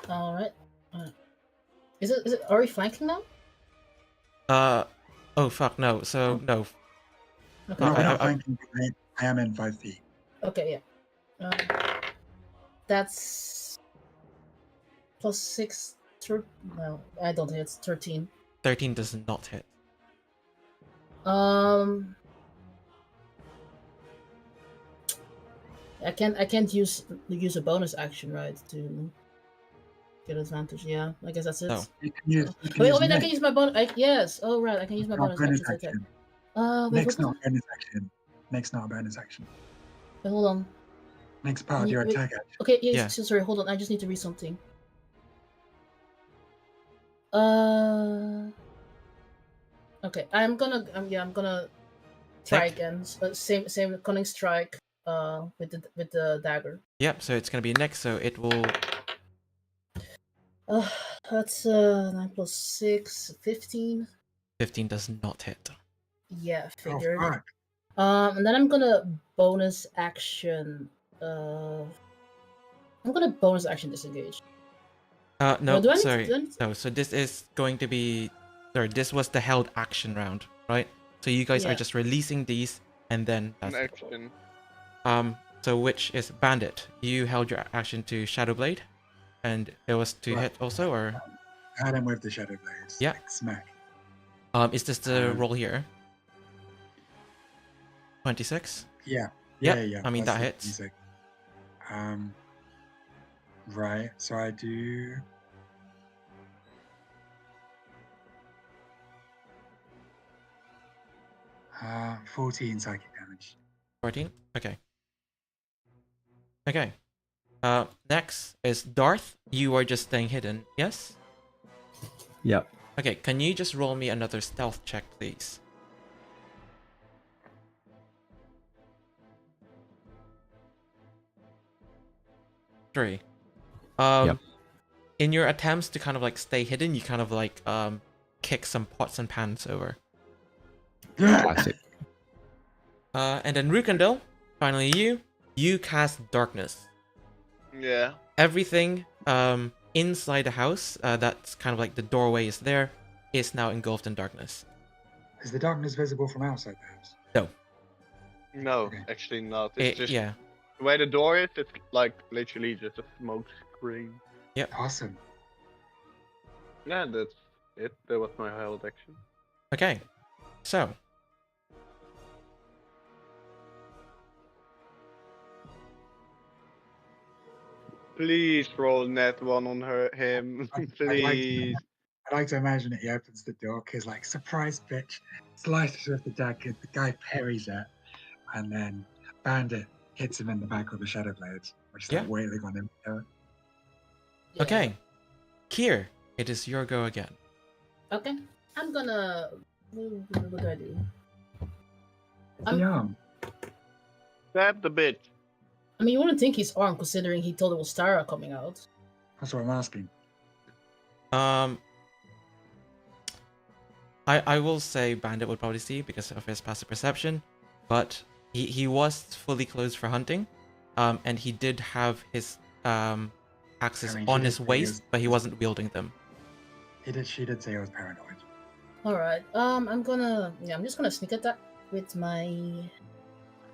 All right. Is it? Are we flanking now? Oh fuck no. So no. Okay. No, we're I- not I- flanking. I am in 5 feet. Okay. Yeah. That's +6. No, I don't think it's 13. 13 does not hit. I can't use a bonus action, right, to get advantage. Yeah, I guess that's it. No. You can use. You can Wait, use I can Nick. use my bonus. Yes. Oh right, I can use my Not bonus bonus action to attack. action. Wait, Nick's what not was a bonus action. Nick's not a bonus action. Wait, hold on. Nick's part of your Wait. attack action. Okay, yeah, Yeah. sorry, hold on. I just need to read something. Okay, I'm gonna try Nick? again. Same cunning strike. With the dagger. Yep. So it's gonna be next. So it will. That's 9 + 6, 15. 15 does not hit. Yeah, Oh figured. fuck! And then I'm gonna bonus action. I'm gonna bonus action disengage. No. do I need to Sorry. do anything? No. So this is going to be. Sorry. This was the held action round, right? So you guys Yeah. are just releasing these, and then An that's action. So which is Bandit? You held your action to Shadow Blade, and it was to Right. hit also, or I had him with the shadow blades. Yeah. Like, smack. is this the Um, roll here? 26. Yeah. Yep, Yeah. I mean, that's that the hits. music. Right. So I do. Uh, 14 psychic damage. 14. Okay. Okay. Next is Darth. You are just staying hidden. Yes. Yep. Okay. Can you just roll me another stealth check, please? Three. Yep. In your attempts to kind of like stay hidden, you kind of like kick some pots and pans over. Classic. And then Rukendel, finally you cast darkness. Yeah. Everything inside the house, that's kind of like the doorway is there, is now engulfed in darkness. Is the darkness visible from outside the house? No. No, Okay. actually not. It's just Yeah. the way the door is. It's like literally just a smoke screen. Awesome. Yeah, that's it. That was my held action. Okay. So. Please roll net one on him. Please. I'd like to imagine he opens the door because, like, surprise bitch, slices with the dagger, the guy parries it, and then Bandit hits him in the back with a shadow blade, which is like Yeah. wailing on him. Yeah. Okay. Kier, it is your go again. Okay. I'm gonna. What do I do? The arm. Stab the bitch. I mean, you wouldn't think he's armed considering he told it was Tara coming out. That's what I'm asking. I will say Bandit would probably see because of his passive perception, but he was fully clothed for hunting, and he did have his axes I mean, on she his did say he waist, was- but he wasn't wielding them. She did say I was paranoid. All right. I'm gonna. Yeah, I'm just gonna sneak attack with my.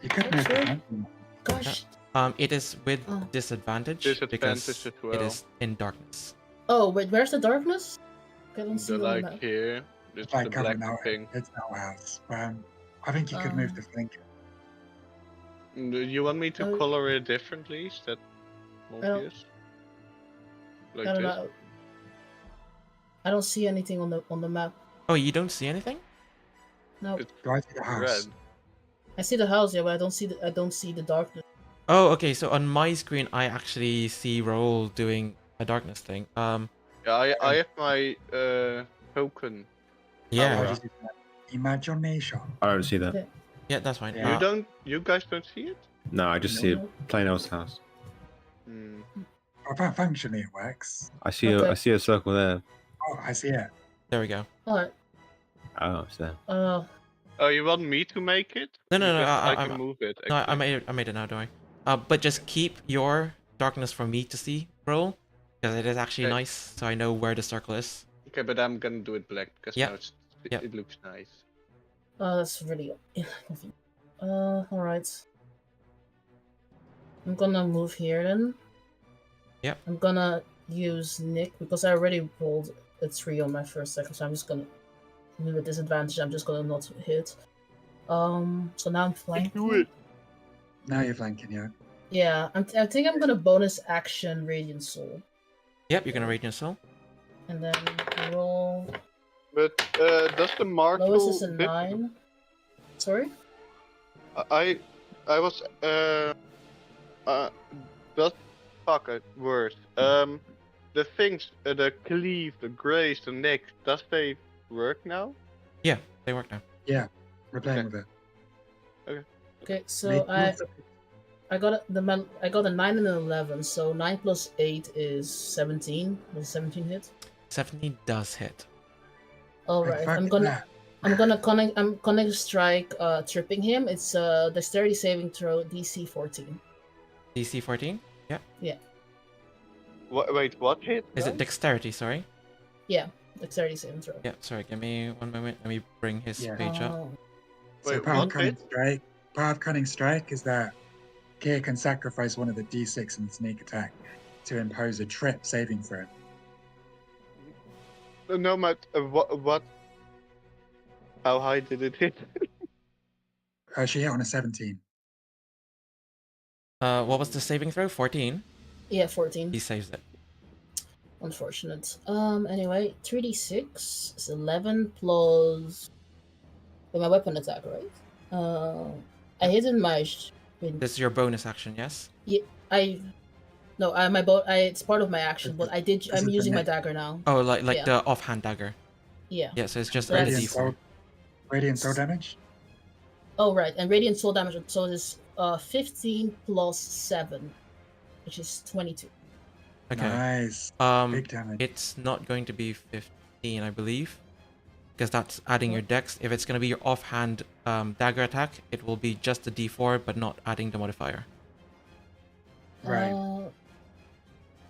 You could move Sure. the hand. Gosh. It is with Oh. disadvantage, Disadvantage because as it well. is in darkness. Oh wait, where's the darkness? I don't see The it on the like map. here. It's Like the black covering out. thing. It's our house. I think you could move the flank. Do you want me to Oh. color it differently? Is that don't- obvious? Like I don't this? know. I don't see anything on the map. Oh, you don't see anything? No, It's Do I see the house? red. I see the house, yeah, but I don't see the darkness. Oh, okay. So on my screen, I actually see Raoul doing a darkness thing. Yeah, I have my token. Yeah, Or Aura. just imagination. I don't see that. Okay. yeah, that's fine. Yeah. You guys don't see it? No, I just see No. a plain old house. Hmm. Functionally, it works. I see Okay. I see a circle there. Oh, I see it. There we go. All right. Oh, it's there. Oh, you want me to make it? No, no, no, Because I I'm- can move it. No, I actually. made it now, don't worry. But just keep your darkness for me to see, Raoul. because it is actually Okay. nice, so I know where the circle is. Okay, but I'm gonna do it black because Yep. now Yep. it looks nice. That's really convenient. Alright. I'm gonna move here then. Yep. I'm gonna use Nick because I already rolled a 3 on my first second, so I'm just gonna with disadvantage. I'm just gonna not hit. So now I'm flanking. Do it. Now you're flanking, yeah. Yeah, I think I'm gonna bonus action Radiant Soul, Yep, you're gonna Radiant Soul. and then roll. But does the marshal? Lowest is a 9. Sorry. I was does fuck it worse. The things, the cleave, the grace, the neck, does they work now? Yeah, they work now. Yeah, we're playing Okay. with it. Okay, so Make- I got I got a 9 and an 11. So 9 plus 8 is 17. Was 17 hit? 17 does hit. All Like, right, fuck I'm gonna that. I'm gonna strike tripping him. It's dexterity saving throw DC 14. DC 14? Yep. Wait, what hit? Is it guys? dexterity, sorry? Yeah, dexterity saving throw. Yeah, sorry, give me one moment. Let me bring his Yeah. page up. Oh, So Wait, part what of cunning hit? strike. Part of cunning strike is that Gear can sacrifice one of the d6 in the sneak attack to impose a trip saving throw. No, but what? How high did it hit? She hit on a 17. What was the saving throw? 14. yeah, 14. He saves it. Unfortunate. Anyway, 3d6 is 11 plus with my weapon attack, right? I hit in my This is your bonus action, yes? I no, it's part of my action, but I'm is the using my neck. dagger now. Oh, like Yeah. the offhand dagger. Yeah. Yeah, so it's just So add a that's- d4. Radiant soul damage? Oh right, and radiant soul damage. So it's 15 plus 7, which is 22. Okay. Nice. Um, Big damage. it's not going to be 15, I believe, because that's adding your dex. If it's going to be your offhand dagger attack, it will be just the d4, but not adding the modifier. Right.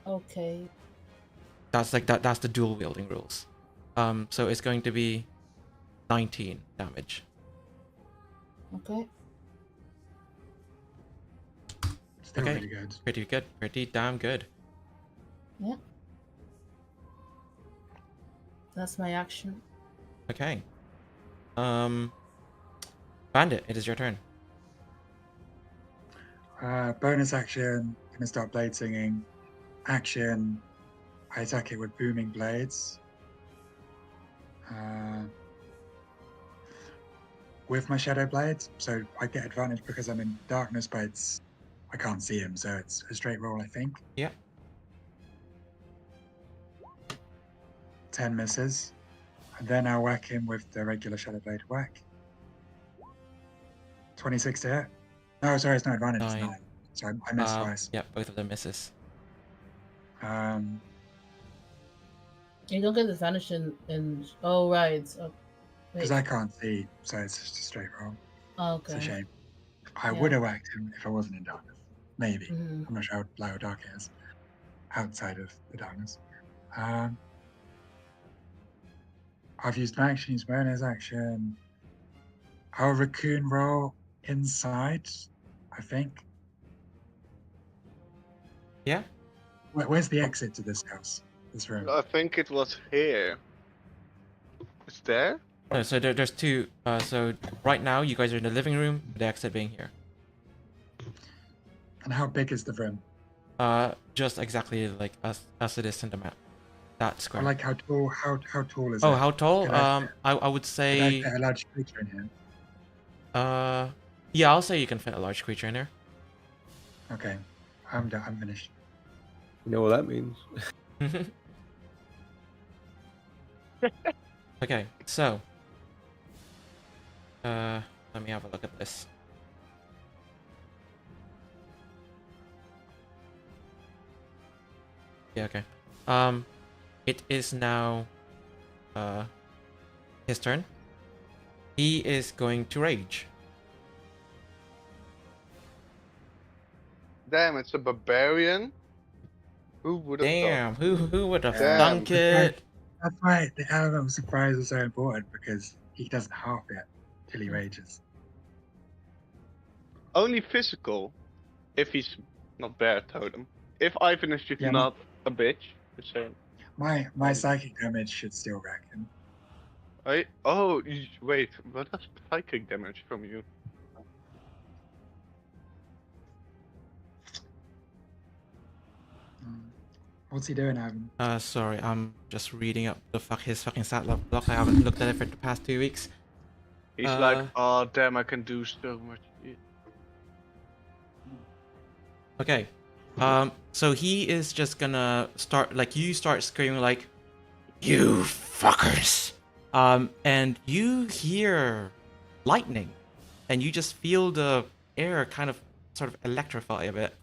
Okay. That's like that. That's the dual wielding rules. So it's going to be 19 damage. Okay. Still Okay. really good. Pretty good. Pretty damn good. Yeah. That's my action. Okay. Bandit, it is your turn. Bonus action, gonna start blade singing. Action, I attack it with booming blades. With my shadow blades, so I get advantage because I'm in darkness, but I can't see him, so it's a straight roll, I think. Yeah. 10 misses. And then I'll whack him with the regular shadow blade whack. 26 to hit. No, sorry, it's not advantage, it's 9. 9. So I missed twice. Yeah, both of them misses. You don't get advantage in. Oh right. Because I can't see, so it's just a straight roll. Okay. It's a shame. I Yeah. would have whacked him if I wasn't in darkness. Maybe. Mhm. I'm not sure how low or dark it is outside of the darkness. I've used my action, used my bonus action. I'll raccoon roll inside, I think. Yeah. Where's the exit to this house? This room? I think it was here. Is there? No, so there's two. So right now you guys are in the living room. The exit being here. And how big is the room? Just exactly like as it is in the map. That square. I like how tall. How tall is it? Oh, how tall? Could I I would Could I say. fit a large creature in here? Yeah, I'll say you can fit a large creature in there. Okay, I'm done. I'm finished. You know what that means? Okay, so. Let me have a look at this. Yeah, okay. It is now his turn. He is going to rage. Damn, it's a barbarian Who would have Damn, who would have Damn. thunk it? That's why the element of surprise is so important, because he doesn't half it till he rages. Only physical, if he's not bad totem. If Ivan is just Yeah, not a bitch, just saying. My psychic damage should still wreck him. Wait, what is psychic damage from you? What's he doing, Ivan? Sorry, I'm just reading up his fucking stat block. I haven't looked at it for the past 2 weeks. He's like, oh damn, I can do so much shit. Okay. So he is just gonna start, like, you start screaming like, you fuckers! And you hear lightning, and you just feel the air kind of sort of electrify a bit.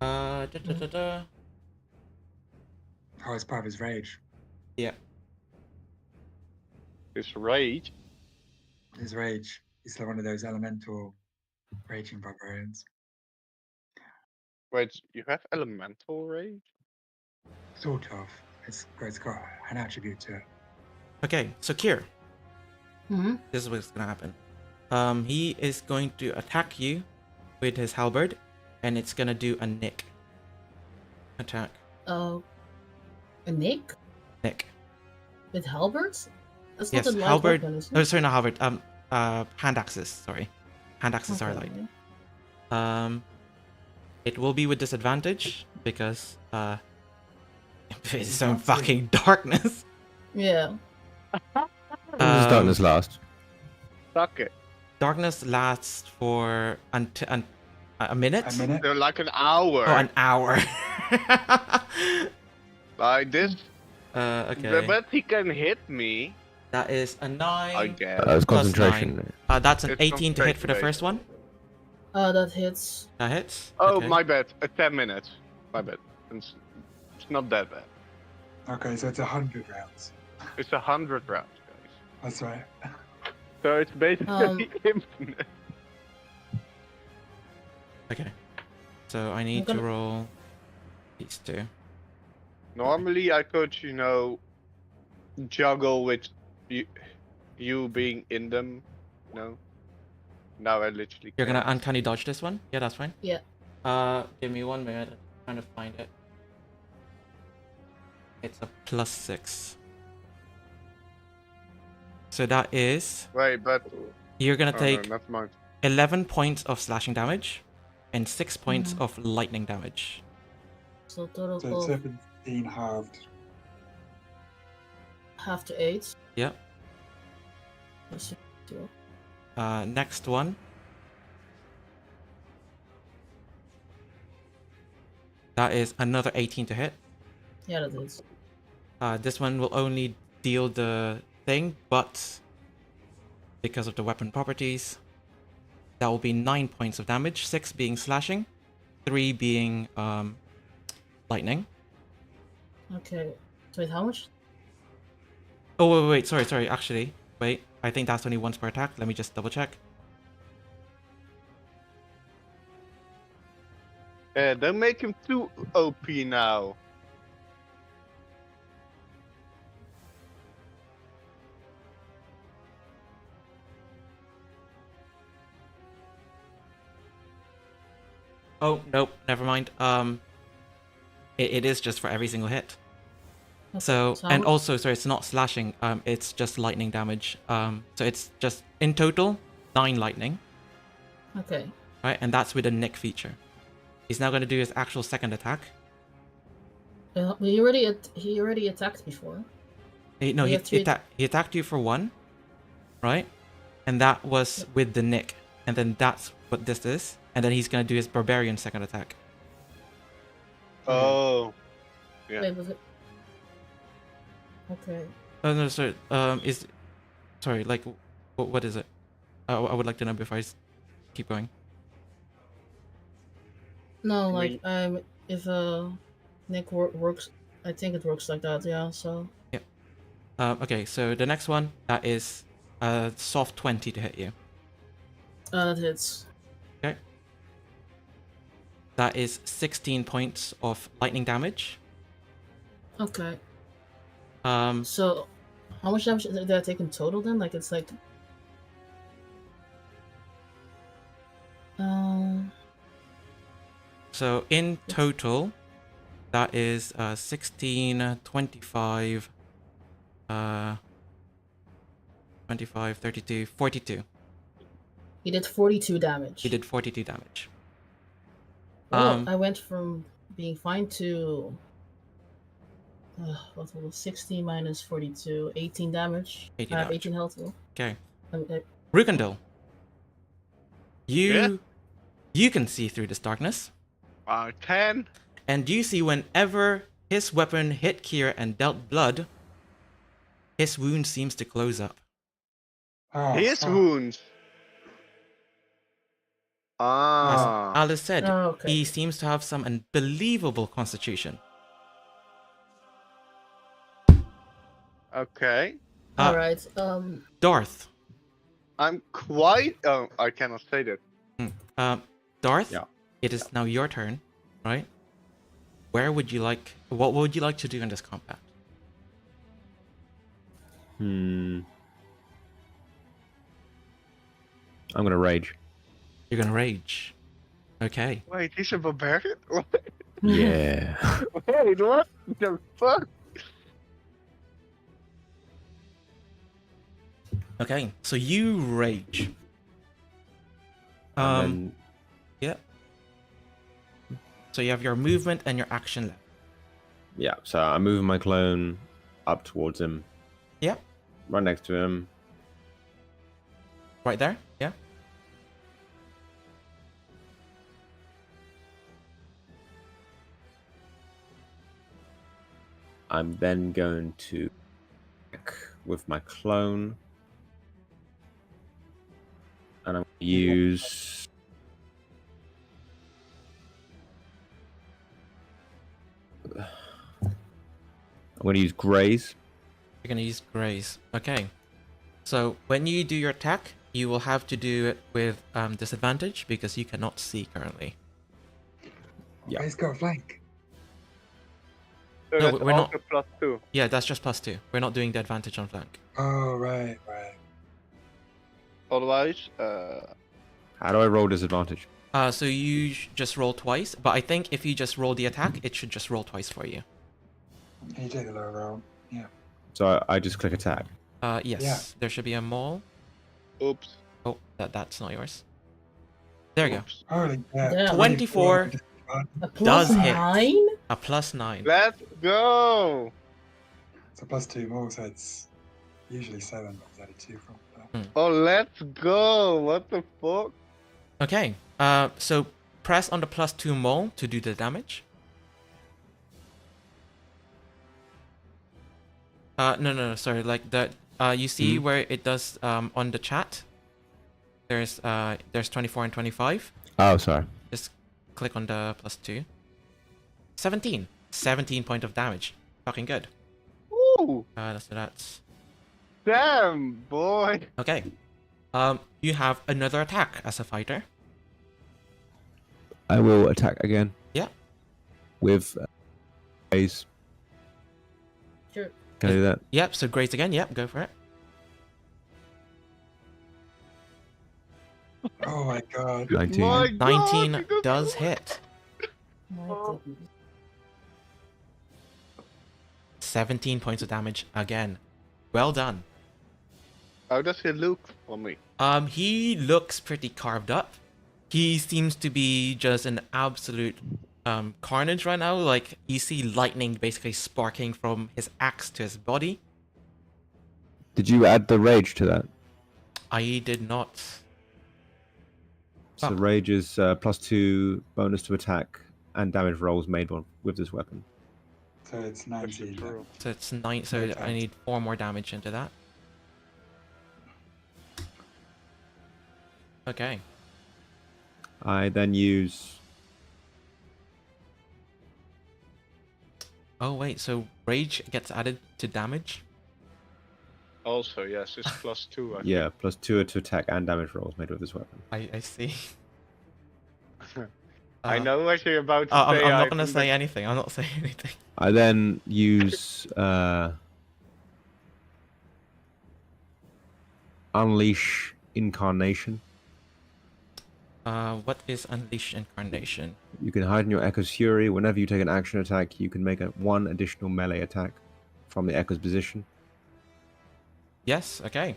Oh, it's part of his rage. Yeah. His rage. His rage. He's like one of those elemental raging barbarians. Wait, you have elemental rage? Sort of. It's got an attribute to it. Okay, so Kier, Mm-hmm. this is what's gonna happen. He is going to attack you with his halberd, and it's gonna do a nick attack. A Nick Nick. with halberds? That's Yes, not a light halberd. weapon, is Oh, it? sorry, not halberd. Hand axes. Sorry, hand axes are light. Okay. It will be with disadvantage because it's some fucking darkness. Yeah. When does darkness last? Suck it. Darkness lasts for a minute. A minute? They're like an hour. Oh, an hour. Like this. Okay. But he can hit me. That is a 9. I guess. It's Plus concentration. That's an It's 18 to hit for the concentration first one. That hits. That hits. Oh, Okay. my bad. 10 minutes. My bad. It's not that bad. Okay, so it's 100 rounds. It's 100 rounds, guys. That's right. So it's basically infinite. Okay. So I need to roll these two. Normally, I could, juggle with you being in them. No. Now I literally. You're gonna can't. uncanny dodge this one? Yeah, that's fine. Yeah. Give me 1 minute. I'm trying to find it. It's a +6. So that is Wait, but. you're gonna Oh, take no, never mind. 11 points of slashing damage and 6 points of lightning damage. So total So of 17 halved. half to 8. Yep. That's two. Next one. That is another 18 to hit. Yeah, that is. This one will only deal the thing, but because of the weapon properties, that will be 9 points of damage, 6 being slashing, 3 being lightning. Okay. So wait, how much? Oh, wait, sorry, actually, wait, I think that's only once per attack. Let me just double check. Don't make him too OP now. Oh, nope, never mind. It is just for every single hit. Okay, So, how and much- also, sorry, it's not slashing, it's just lightning damage. So it's just, in total, 9 lightning, Okay. right? And that's with a nick feature. He's now going to do his actual second attack. He already attacked before. He We have three- attacked you for 1, right? And that was with the nick. And then that's what this is. And then he's going to do his barbarian second attack. Oh. Yeah. Wait, was it? Okay. Oh, no, sorry. Sorry, like, what is it? I would like to know before I keep going. No, mean- like if Nick works, I think it works like that. Yeah. So Okay, so the next one, that is a soft 20 to hit you. that hits. Okay. That is 16 points of lightning damage. Okay. Um, So, how much damage did I take in total then? Like, it's like. So in total, that is 16, 25, 25, 32, 42. He did 42 damage. He did 42 damage. Well, I went from being fine to. What was 16 minus 42? 18 damage. 18 I have damage. 18 health. Okay. Okay. Rukendil, Yeah? you can see through this darkness, 10. and you see whenever his weapon hit Kier and dealt blood, his wound seems to close up. Oh, His fuck. wounds. As Ah. Alice said, Oh, okay. he seems to have some unbelievable constitution. Okay. All right. Darth. I'm quite. Oh, I cannot say that. Darth, Yeah. it is now your turn, right? What would you like to do in this combat? I'm gonna rage. You're gonna rage. Okay. Wait, he's a barbarian? Yeah. Wait, what the fuck? Okay, so you rage. And Yeah. So you have your movement and your action left. yeah, so I'm moving my clone up towards him. Yeah. Right next to him. Right there? Yeah. I'm then going to attack with my clone. And I'm going to use... I'm going to use Graze. You're gonna use graze. Okay. So when you do your attack, you will have to do it with disadvantage because you cannot see currently. Yeah. He's got a flank. So No, that's we're not- also +2. Yeah, that's just +2. We're not doing the advantage on flank. Oh, right. Otherwise, How do I roll disadvantage? So you just roll twice, but I think if you just roll the attack, it should just roll twice for you. You take the low roll. Yeah. So I just click attack. Yes, Yeah. there should be a mole. oops. Oh, that's not yours. There you go. Oops. Holy yeah. Damn. 24 A plus Does hit. 9? A +9. Let's go. It's a +2 more, so it's usually 7, but it's only 2 from that. Oh, let's go. What the fuck? Okay. So press on the +2 mole to do the damage. No, sorry. Like the you see where it does on the chat. There's 24 and 25. Oh, sorry. Just click on the +2. 17 point of damage. Fucking good. Ooh, So that's damn, boy. okay. You have another attack as a fighter. I will attack again. Yeah. With Graze. Sure. Can I do that? Yep. So graze again. Yep. Go for it. Oh my god. 19. My God, 19 he does does it. hit. My Oh. goodness. 17 points of damage again. Well done. How does he look on me? He looks pretty carved up. He seems to be just an absolute carnage right now. Like you see lightning basically sparking from his axe to his body. Did you add the rage to that? I did not. So Oh. rage is +2 bonus to attack and damage rolls made with this weapon. So it's That's 19. true. So it's 9. So Okay. I need 4 more damage into that. Okay. I then use... Oh wait. So rage gets added to damage. Also, yes, it's +2. I Yeah, +2 to attack and damage rolls made with this weapon. I see. I know what you're about to I'm say. not gonna Ivan, say anything. I'm not saying anything. I then use Unleash Incarnation. What is Unleash Incarnation? You can hide in your Echo's Fury. Whenever you take an action attack, you can make one additional melee attack from the Echo's position. Yes, okay.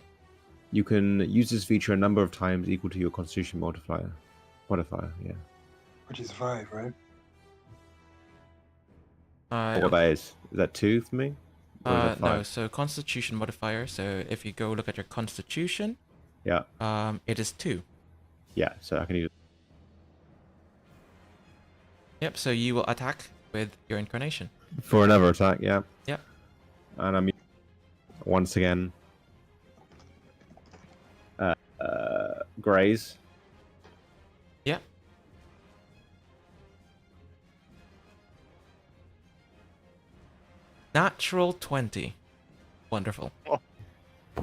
You can use this feature a number of times equal to your Constitution modifier. Yeah. Which is 5, right? What that is? Is that 2 for me? Or is that No, 5? so Constitution modifier. So if you go look at your Constitution, Yeah. it is 2. Yeah, so I can use. Yep. So you will attack with your Incarnation. For another attack, yeah. Yep. And I'm once again graze. Yep. Natural 20. Wonderful. Oh.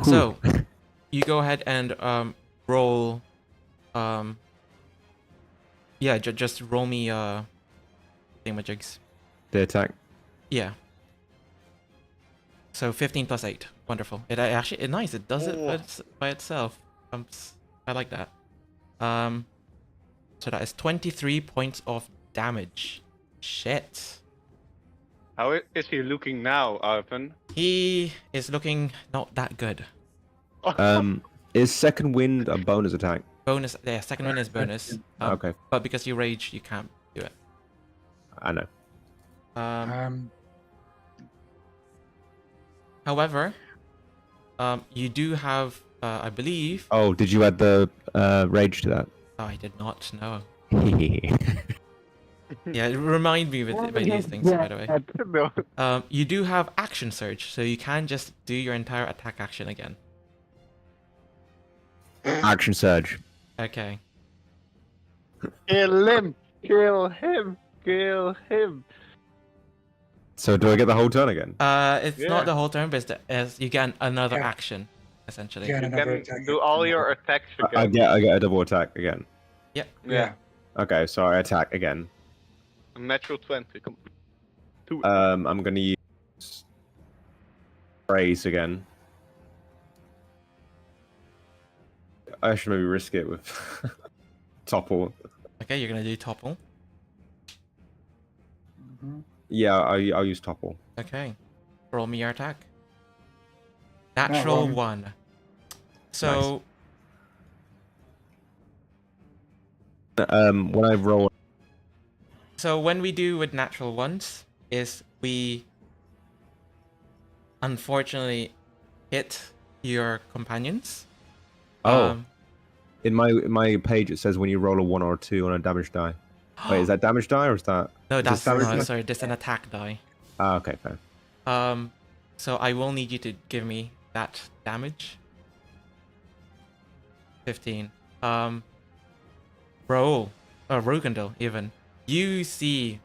So you go ahead and roll. Yeah, just roll me thingamajigs. The attack. Yeah. So 15 plus 8. Wonderful. It actually nice. It does it by itself. I like that. So that is 23 points of damage. Shit. How is he looking now, Ivan? He is looking not that good. Is second wind a bonus attack? Bonus. Yeah, second one is bonus. Okay, But because you rage, you can't do it. I know. However, you do have, I believe. Oh, did you add the rage to that? Oh, I did not know. Yeah. Yeah, remind me with these things, by the way. No. You do have action surge, so you can just do your entire attack action again. Action surge. Okay. Kill him! Kill him! Kill him! So do I get the whole turn again? It's Yeah. not the whole turn, but it's you get another Yeah. action, essentially. Yeah. You Another can attack do at all the your moment. attacks I again. get a double attack again. Yeah. Okay, so I attack again. Natural 20. Come on. I'm gonna use raise again. I should maybe risk it with topple. Okay, you're gonna do topple. Mhm. Yeah, I'll use topple. Okay. Roll me your attack. Natural one. 1. So When I roll, so when we do with natural ones is we unfortunately hit your companions. oh, in my page it says when you roll a 1 or a 2 on a damage die. Wait, is that damage die or is that? No, is that's this damage die? sorry, that's an attack die. Ah, okay, fair. So I will need you to give me that damage. 15. Rogandil, even. You see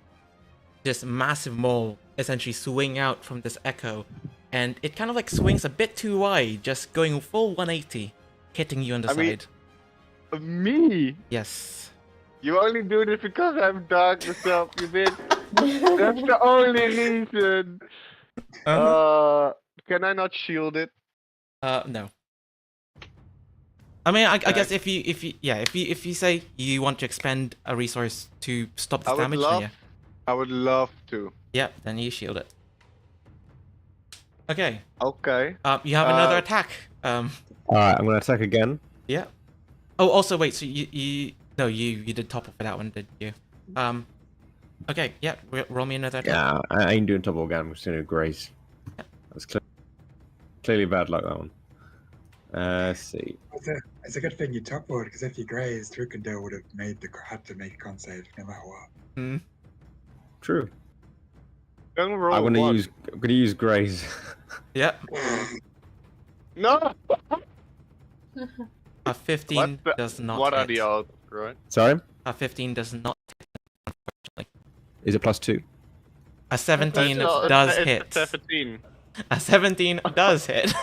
this massive mole essentially swing out from this echo, and it kind of like swings a bit too wide, just going full 180, hitting you on the I mean- side. Me? Yes. You only do this because I'm dark myself, you bitch. That's the only reason. Can I not shield it? No. I mean, I guess if you say you want to expend a resource to stop I this would damage, love- then I would love to. yeah, then you shield it. Okay. Okay. You have another Uh, attack. All right, I'm gonna attack again. Yeah. Oh, also wait. So you did topple for that one, did you? Okay. Yeah. Roll me another attack. Yeah, I ain't doing topple again. I'm just gonna do graze. That's clearly bad luck, that one. Let's see. It's a good thing you toppled, because if you grazed, Rukendale would have had to make a con save no matter what. True. Don't roll I'm gonna one. use graze. Yeah. No! A 15 What does not. What are hit. the odds, right? Sorry, A 15 does not. is it +2? A 17 No, does it's hit. 17. A 17 does hit.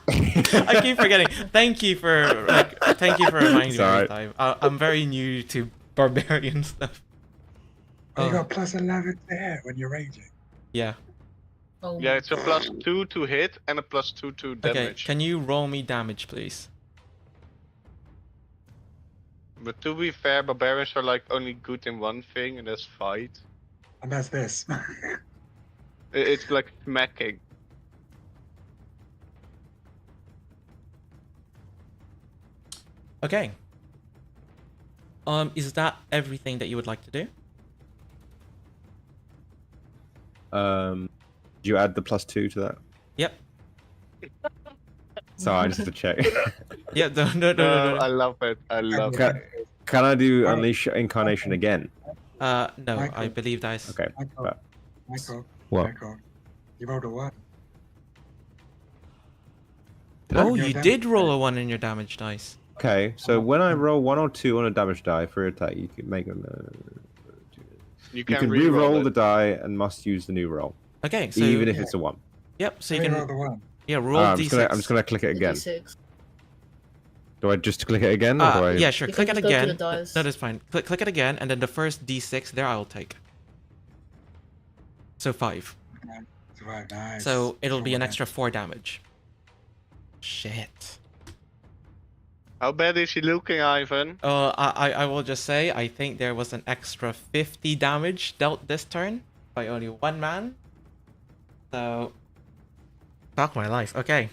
I keep forgetting. Thank you for reminding me every Sorry. time. I'm very new to barbarian stuff. Oh, you Oh. got plus 11 to hit when you're raging. Yeah. Oh Yeah, my it's a +2 to hit and a +2 to Okay, damage. can you roll me damage, please? But to be fair, barbarians are like only good in one thing, and that's fight. And that's this. It's like smacking. Okay. Is that everything that you would like to do? Do you add the +2 to that? Yep. Sorry, I just had to check. Yeah. No. I love it. I love it. Can I do Unleash Incarnation again? No, Michael. I believe that is. Okay. Michael, Michael, What? Michael, you rolled a 1. Oh, Your you damage did roll die. a 1 in your damage dice. Okay, so when I roll 1 or 2 on a damage die for attack, you can make them. You You can can re-roll re-roll it. the die and must use the new roll, Okay, so even if it's a 1. yep. So you Let me can roll the 1. roll I'm d6. just gonna click it again. D6. Do I just click it again, or do I? Yeah, sure. You Click can it just go to again. the dice. No, that's fine. Click it again, and then the first d6 there I'll take. So 5. Right, nice. So it'll be an Sure. extra 4 damage. Shit. How bad is he looking, Ivan? I will just say I think there was an extra 50 damage dealt this turn by only one man. So fuck my life. Okay.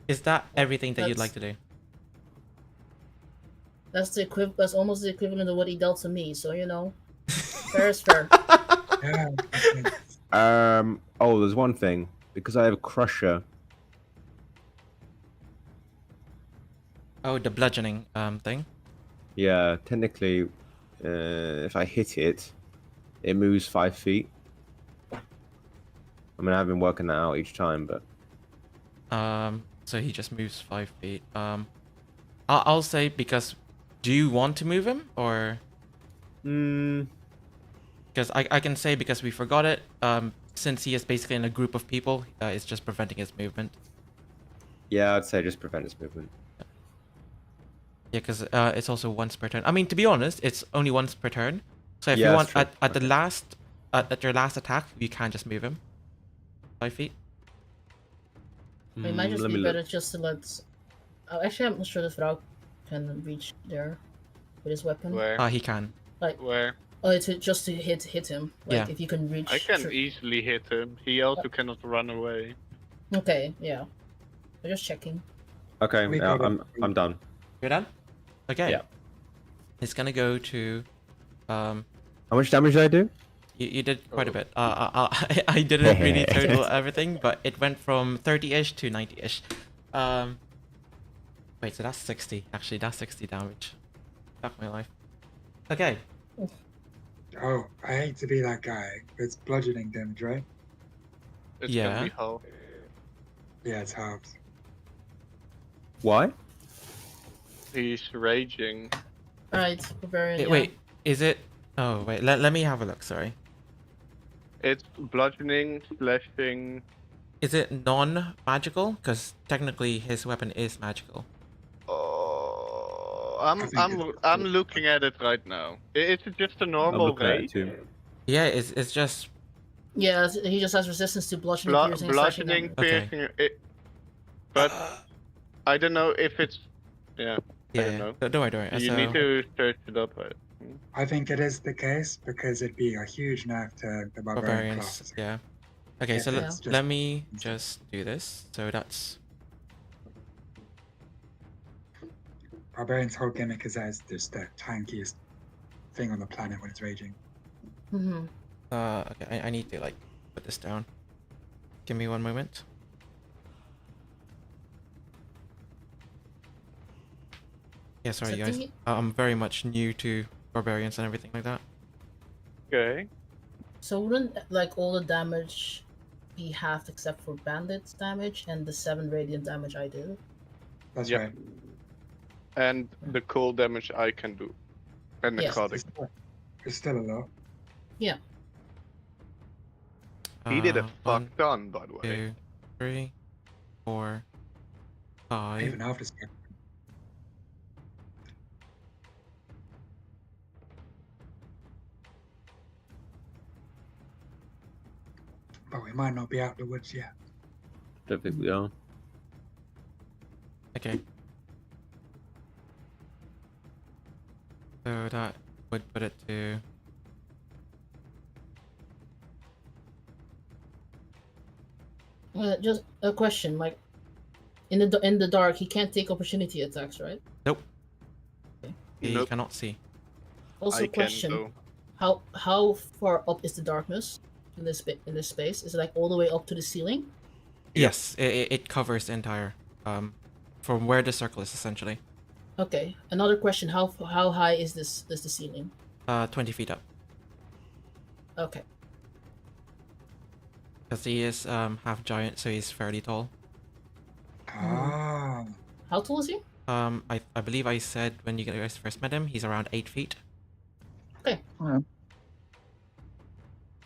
Is that everything that you'd like to do? That's That's almost the equivalent of what he dealt to me. So you know, fair is fair. Yeah. Oh, there's one thing because I have a Crusher. Oh, the bludgeoning thing. Yeah, technically, if I hit it, it moves 5 feet. I mean, I've been working that out each time, but So he just moves 5 feet. I'll say because do you want to move him or? Because I can say because we forgot it. Since he is basically in a group of people, it's just preventing his movement. yeah, I'd say just prevent its movement. Yeah, because it's also once per turn. I mean, to be honest, it's only once per turn. So if Yeah, you that's want true. at the Okay. last at your last attack, you can just move him 5 feet. It might just Let be me look. better just to let. Actually, I'm not sure this Vrou can reach there with his weapon. Where? He can. Where? Oh, it's just to hit him. Like Yeah. if you can reach. I can through- easily hit him. He also cannot run away. Okay, yeah. I'm just checking. Okay, We yeah, got it. I'm done. You're done. Okay. Yeah. It's gonna go to. How much damage did I do? You did quite a Oh. bit. I didn't really total everything, but it went from 30-ish to 90-ish. Wait, so that's 60. Actually, that's 60 damage. Fuck my life. Okay. Oh, I hate to be that guy. It's bludgeoning damage, right? It's Yeah. gonna be half. Yeah, it's halved. Why? He's raging. Alright, barbarian. Yeah. Wait, is it? Oh wait, let me have a look. Sorry. It's bludgeoning, slashing. Is it non-magical? Because technically his weapon is magical. Oh, I think I'm looking at it right now. It's just a I'm normal looking at it rage. too. Yeah, it's just Yeah, he just has resistance to bludgeoning, piercing, and slashing Bludgeoning, damage. Okay. piercing. But I don't know if it's. Yeah. I yeah. don't know. Don't worry. You So, need to search it up. I think it is the case because it'd be a huge nerf to the barbarian barbarians. class. Yeah. Okay, Yeah, so it's just- let me just do this. So that's Barbarian's whole gimmick is as just the tankiest thing on the planet when it's raging. Mm-hmm. okay. I need to like put this down. Give me one moment. Yeah, sorry So guys. thingy- I'm very much new to barbarians and everything like that. Okay. So wouldn't like all the damage be halved except for bandits damage and the 7 radiant damage I do? That's Yep. right. And the cold damage I can do. And Yes. necrotic. It's still a lot. He did a One, fuck ton, by the way. 2, 3, 4, 5. Even after spec. but we might not be out the woods yet. Don't think we are. Okay. So that would put it to. Just a question, like in the dark, he can't take opportunity attacks, right? Nope. He Nope. cannot see. Also, I can question: though. how far up is the darkness in this space? Is it like all the way up to the ceiling? Yes, it covers the entire from where the circle is essentially. Okay. Another question: how high is the ceiling? 20 feet up. Okay. Because he is half giant, so he's fairly tall. Ah. How tall is he? I believe I said when you guys first met him, he's around 8 feet. Okay. Alright.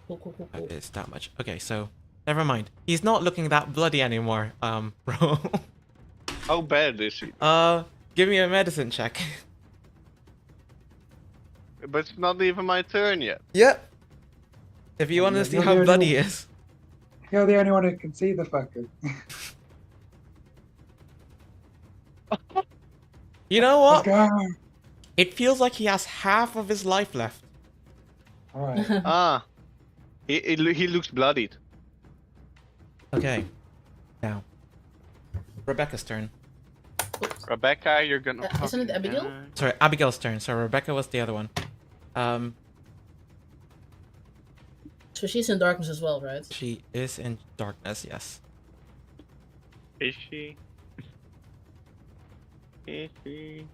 Cool. It's that much. Okay, so never mind. He's not looking that bloody anymore, bro. How bad is he? Give me a medicine check. But it's not even my turn yet. Yep. If you want to Yeah, see you're how the only bloody he one. is. You're the only one who can see the fucker. You know Let's what? go. It feels like he has half of his life left. Alright. Ah. He looks bloodied. Okay. Now. Rebecca's turn. Rebecca, you're gonna. Isn't it fucking Abigail? die. Sorry, Abigail's turn. So Rebecca was the other one. So she's in darkness as well, right? She is in darkness, yes. Is she? Is she?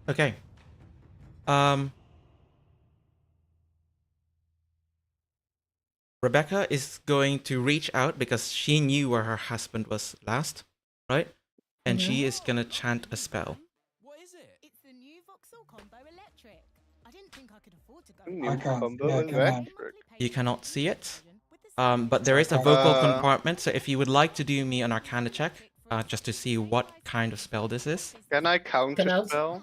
Okay. Rebecca is going to reach out because she knew where her husband was last, right? And she is gonna chant a spell. What is it? It's the new Vauxhall Combo Electric. I didn't think I could afford to go. New I can't. combo Yeah, can I? electric. You cannot see it. But there is a Okay. vocal compartment, so if you would like to do me an Arcana check, just to see what kind of spell this is, Can I counter Can I- spell?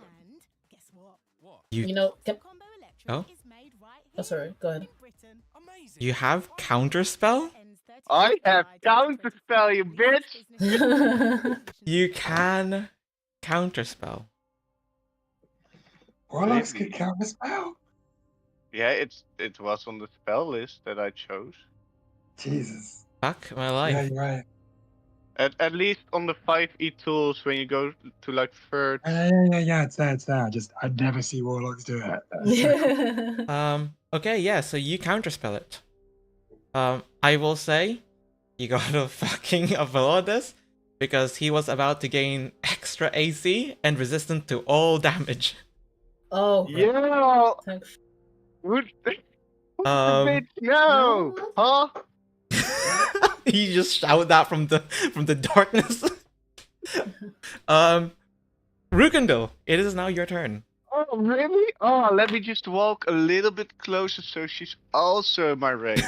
Guess what? What? You know, Combo Electric Oh? is made right Oh, sorry, here go ahead. in Britain. Amazing. you have counter spell. Ends 30 I have July counter spell, you 2023. bitch! You can counter spell. Warlocks Maybe. could count the spell. Yeah, it was on the spell list that I chose. Jesus. Fuck my Yeah, life. you're right. At least on the 5e tools when you go to like third. Yeah. It's there. I'd never see warlocks do it. That's so cool. Okay, yeah, so you counterspell it. I will say, you gotta fucking avoid this, because he was about to gain extra AC and resistant to all damage. Oh, crap. Yeah! Thanks. What the Um, bitch? No! No. Huh? you just shout that from the darkness. Rukendil, it is now your turn. Oh, really? Oh, let me just walk a little bit closer so she's also in my range.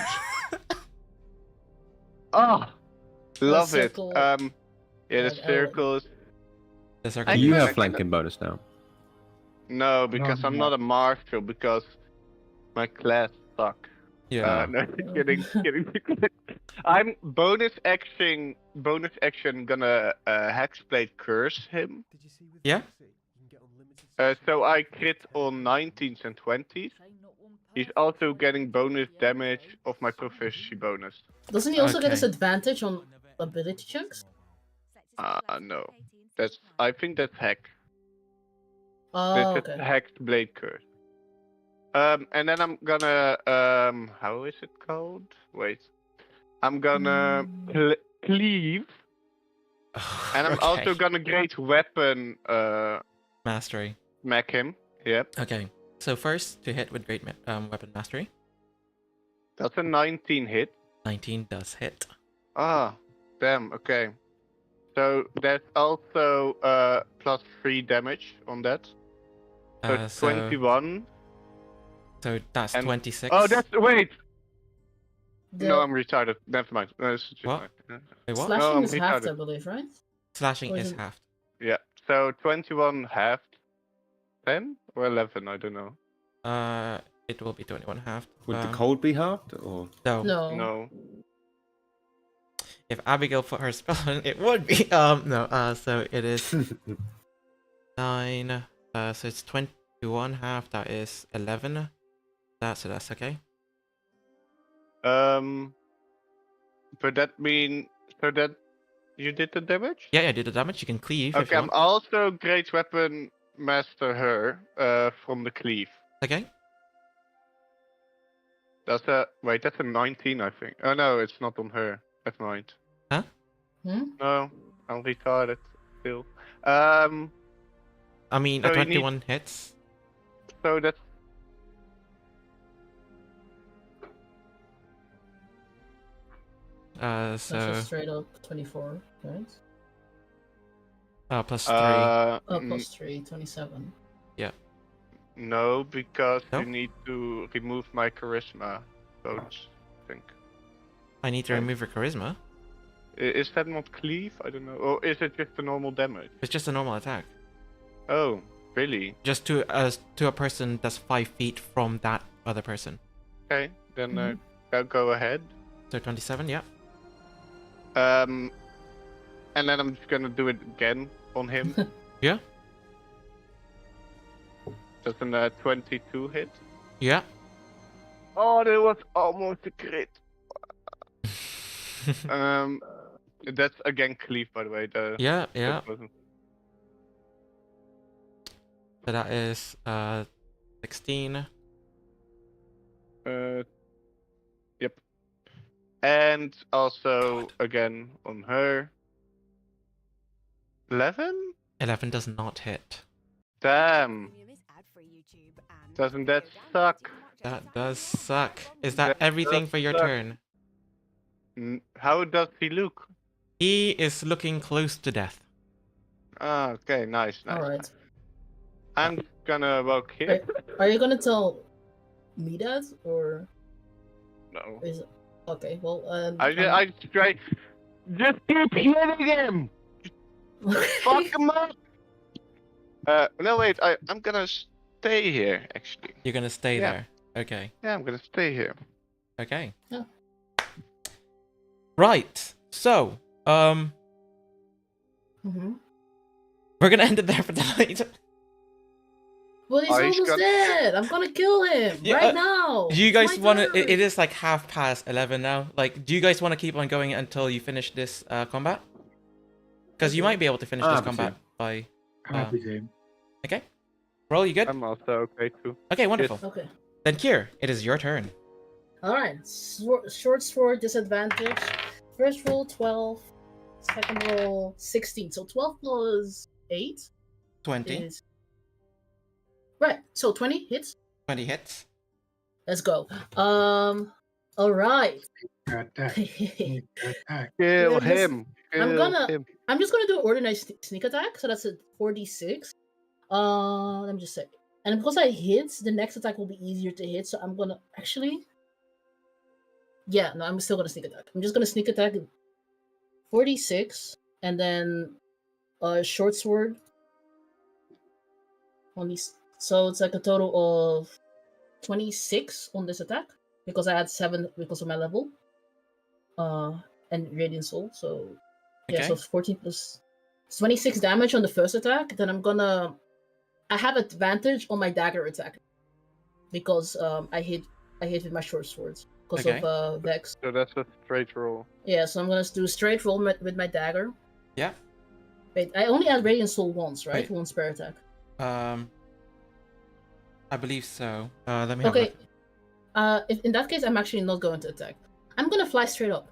Oh, love it. circle- Yeah, the Yeah, circle is... The circle. I Do you can- have I can- flanking bonus now? No, because I'm not a marshal, because my class suck. Yeah. No, kidding. I'm bonus action gonna hexblade curse him. Did you see with Yeah? Lucy, you can get unlimited So I crit on 19s and 20s. He's also getting bonus damage of my proficiency bonus. Doesn't he also get Okay. disadvantage on ability checks? No. I think that's hex. Oh, That's okay. a hexed blade curse. And then I'm gonna how is it called? Wait. I'm gonna cleave, and I'm also gonna great weapon Mastery. smack him. Yep. Okay. So first to hit with great weapon mastery. That's a 19 hit. 19 does hit. Ah, damn. Okay. So that's also +3 damage on that. So So 21. So that's And- 26. Oh, that's wait. The No, I'm retarded. Never mind. No, it's just What? fine. Wait, what? slashing I'm is halved, I retarded. believe, right? Slashing Or is is it- halved. Yeah. So 21 halved, 10 or 11. I don't know. It will be 21 halved. Would the cold be halved or? No. No. If Abigail put her spell on, it would be. No. So it is 9. So it's 21 half. That is 11. That's okay. But that mean so that you did the damage? Yeah, do the damage. You can cleave if Okay, you I'm want. also great weapon master her from the cleave. Okay. That's a wait. That's a 19, I think. Oh no, it's not on her. Never mind. Huh? No, I'm retarded still. I mean, So a you need- 21 hits. So that's That's So just straight up 24, right? plus 3. Oh, plus 3, 27. no, because No? you need to remove my charisma bonus. I think. I need to okay. remove your charisma. Is that not cleave? I don't know. Or is it just a normal damage? It's just a normal attack. Oh, really? Just to a person that's 5 feet from that other person. Okay, then Mhm. I'll go ahead. So 27, yeah. And then I'm just gonna do it again on him. Yeah. That's a 22 hit. Yeah. Oh, that was almost a crit. That's again cleave, by the way. Yeah. that wasn't- So that is 16. Yep. And also again on her. 11? 11 does not hit. Damn. Doesn't that suck? That does suck. Is that That everything does for your suck. turn? How does he look? He is looking close to death. Ah, okay, nice. Alright. I'm just gonna walk here. Are you gonna tell me that? Or No. is it. Okay, well, I try. Just keep hitting him! Fuck him up! No, wait, I'm gonna stay here, actually. You're gonna stay Yeah. there. Okay. Yeah, I'm gonna stay here. Okay. Yeah. Right. So, Mhm. we're gonna end it there for tonight. Well, he's Oh, he's almost got- dead. I'm gonna kill him Yeah, right now. Do you guys My want to? turn. It is like 11:30 now. Like, do you guys want to keep on going until you finish this combat? Because you might be able to finish this happy combat by. Happy game. Okay. Roll, you good? I'm also okay too. Okay, wonderful. Okay. Then Kier, it is your turn. All right. Short sword disadvantage. First roll 12. Second roll 16. So 12 plus 8 20. is right. So 20 hits. 20 hits. Let's go. All right. Got that. Got that. Kill Yeah, this- him! I'm Kill gonna- him. I'm just gonna do ordinary sneak attack. So that's a 46. Let me just say. And because I hit, the next attack will be easier to hit. So I'm gonna actually. Yeah, no, I'm still gonna sneak attack. I'm just gonna sneak attack 46, and then short sword. So it's like a total of 26 on this attack because I had 7 because of my level. And Radiant Soul. So yeah, so Okay. 14 plus 26 damage on the first attack. Then I have advantage on my dagger attack because I hit with my short swords because Okay. of Vex. So that's a straight roll. Yeah, so I'm gonna do straight roll with my dagger. Yeah. Wait, I only had Radiant Soul once, right? Wait. One spare attack. I believe so. Let me have Okay. a- If, in that case, I'm actually not going to attack. I'm gonna fly straight up.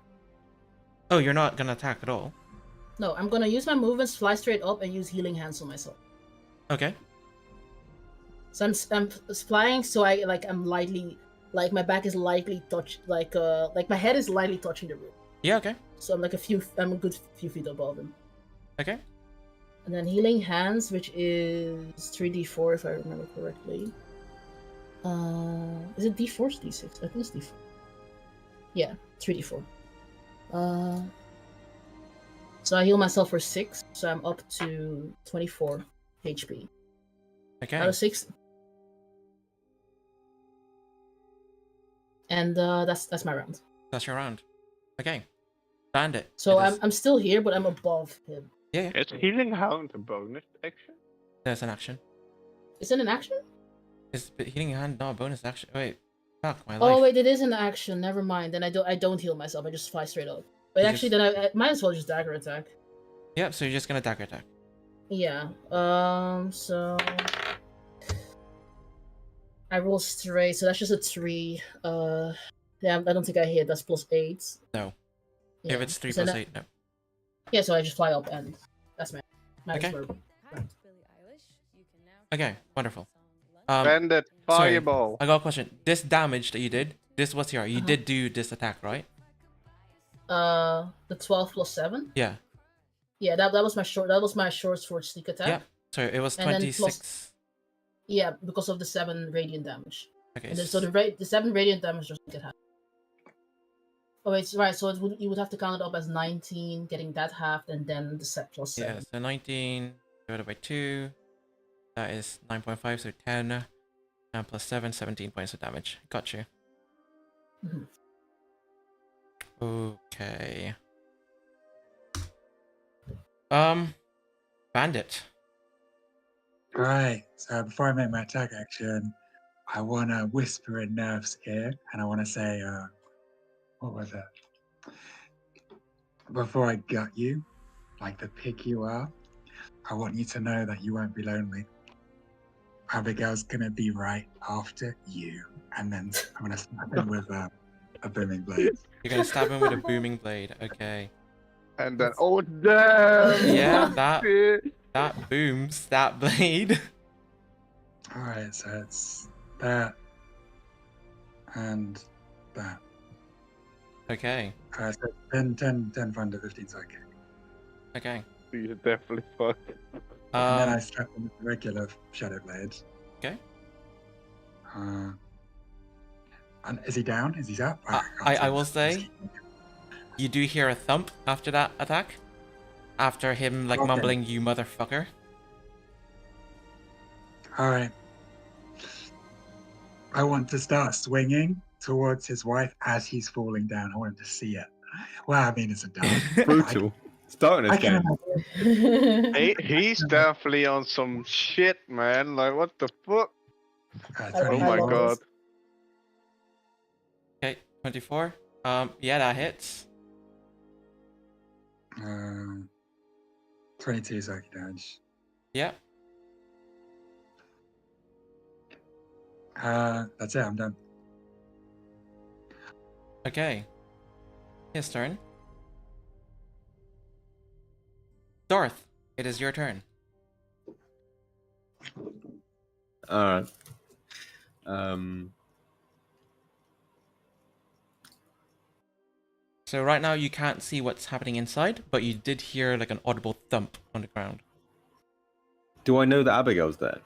Oh, you're not gonna attack at all. No, I'm gonna use my movements, fly straight up, and use healing hands on myself. Okay. So I'm flying, so I'm lightly, like my back is lightly touched, like my head is lightly touching the roof. Yeah. Okay. So I'm I'm a good few feet above him. Okay. And then healing hands, which is 3d4 if I remember correctly. Is it D4 or D6? I think it's D4. Yeah, 3D4. So I heal myself for 6, so I'm up to 24 HP. Okay. Out of 6. And that's my round. That's your round. Okay. Bandit. So it is- I'm still here, but I'm above him. Yeah. Is Healing Hound a bonus action? There's an action. Is it an action? Is healing hand not a bonus action? Wait. Fuck my life. Oh wait, it is an action. Never mind. Then I don't heal myself. I just fly straight up. But You actually, just- then I might as well just dagger attack. Yep. So you're just gonna dagger attack. Yeah. So I roll straight, so that's just a 3. Yeah, I don't think I hit. That's +8. No. Yeah. If it's 3 So plus that- 8, no. Yeah, so I just fly up and that's my Okay. verb. Okay. Wonderful. Bandit, sorry. fireball. I got a question. This damage that you did, this was your. You Uh-huh. did do this attack, right? The 12 plus 7. Yeah. Yeah, that was my short. That was my short sword sneak attack. Yeah. So it was And then 26. Yeah, because of the 7 radiant damage. Okay. And then, so the 7 radiant damage doesn't get half. Oh wait, right. So you would have to count it up as 19, getting that half, and then the set plus 7. Yeah. So 19 divided by 2. That is 9.5. So 10. And plus 7, 17 points of damage. Got you. Mhm. Okay. Bandit. Right. So before I make my attack action, I want to whisper in Nerf's ear, and I want to say, what was it? Before I gut you, like the pig you are, I want you to know that you won't be lonely. Abigail's gonna be right after you, and then I'm gonna snap him with a booming blade. You're gonna stab him with a booming blade. Okay. And then, oh damn! Yeah, that Shit. that booms that blade. All right, so it's that and that. Okay. So 10 thunder, 15 psychic. Okay. You're definitely fucked. And then I strap him with the regular shadow blades. Okay. And is he down? Is he up? I will say, you do hear a thump after that attack. After him like Okay. mumbling, "You motherfucker." All right. I want to start swinging towards his wife as he's falling down. I want him to see it. Well, I mean, it's a dog. Brutal. Starting I this can game. imagine. He's definitely on some shit, man. Like, what the fuck? Oh 20 my love god. Okay, 24. Yeah, that hits. 22 psychic damage. Yeah. That's it. I'm done. Okay. His turn. Darth, it is your turn. All right. So right now you can't see what's happening inside, but you did hear like an audible thump on the ground. Do I know that Abigail's there?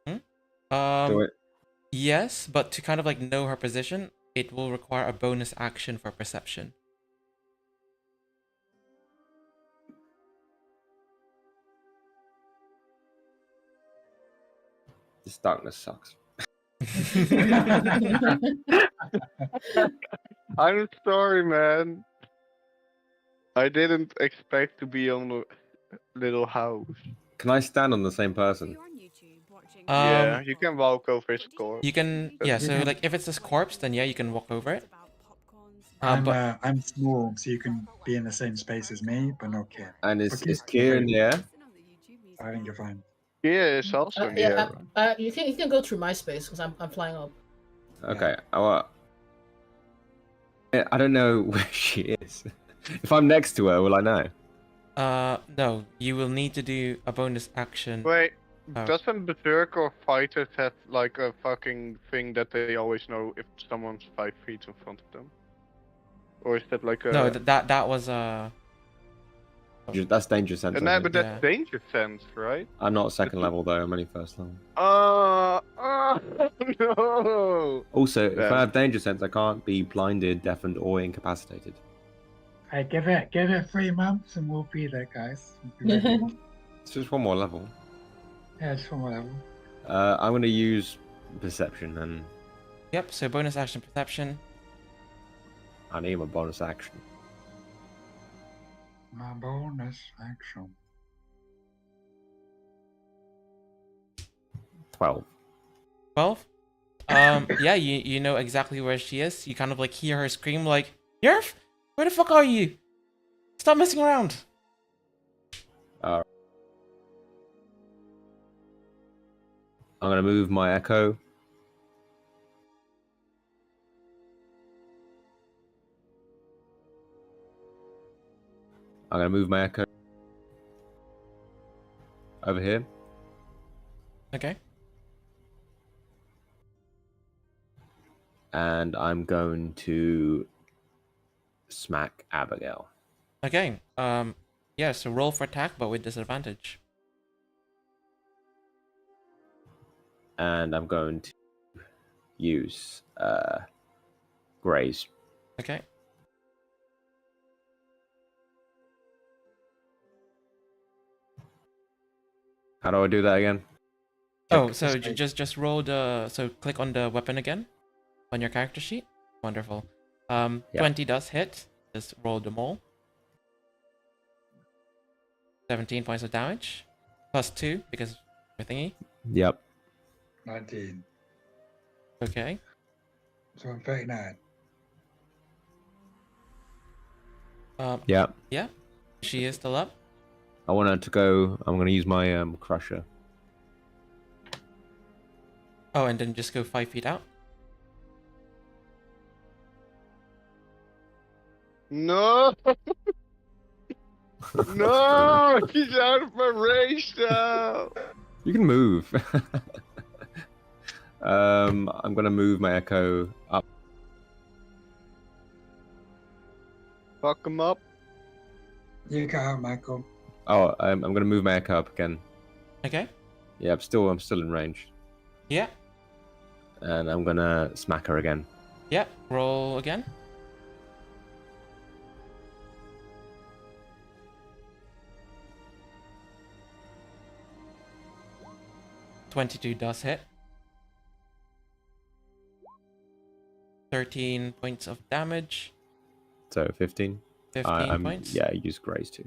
Do I... Yes, but to kind of like know her position, it will require a bonus action for perception. This darkness sucks. I'm sorry, man. I didn't expect to be on the little house. Can I stand on the same person? Yeah, you can walk over his corpse. You can, yeah. So like if it's this corpse, then yeah, you can walk over it. But I'm small, so you can be in the same space as me, but not Kim. And is Okay. Kier in the air? I think you're fine. Yeah, it's also in the air. You can go through my space because I'm flying up. Okay. I don't know where she is. If I'm next to her, will I know? no, you will need to do a bonus action. Wait, Oh. doesn't Berserker fighters have like a fucking thing that they always know if someone's 5 feet in front of them? Or is that like a... No, that was That's danger sense. And I that, think. but that's Yeah. danger sense, right? I'm not second level though. I'm only first level. Oh no! Also, if I Damn. have danger sense, I can't be blinded, deafened, or incapacitated. Hey, give it 3 months and we'll be there, guys. We'll be ready. It's just one more level. Yeah, it's from whatever. I'm gonna use perception, and Yep. So bonus action perception. I need my bonus action. My bonus action. 12. 12. Yeah, you know exactly where she is. You kind of like hear her scream like, Yerf, where the fuck are you? Stop messing around. I'm gonna move my echo. I'm gonna move my echo over here. Okay. And I'm going to smack Abigail. Okay. Yeah, so roll for attack, but with disadvantage. And I'm going to use Graze. Okay. How do I do that again? Oh, so just roll the click on the weapon again on your character sheet. Wonderful. Yeah. 20 does hit. Just roll them all. 17 points of damage. Plus 2 because of your thingy. Yep. 19. Okay. So I'm 39. Yep. Yeah. She is still up. I want her to go. I'm going to use my crusher. Oh, and then just go 5 feet out. No! No! He's out of my range now! You can move. I'm going to move my echo up. Fuck him up. You go, Michael. Oh, I'm going to move my echo up again. Okay. Yeah, I'm still in range. Yeah. And I'm going to smack her again. Yeah. Roll again. $22 does hit. 13 points of damage. So 15. 15 points. Yeah, I use Graze too.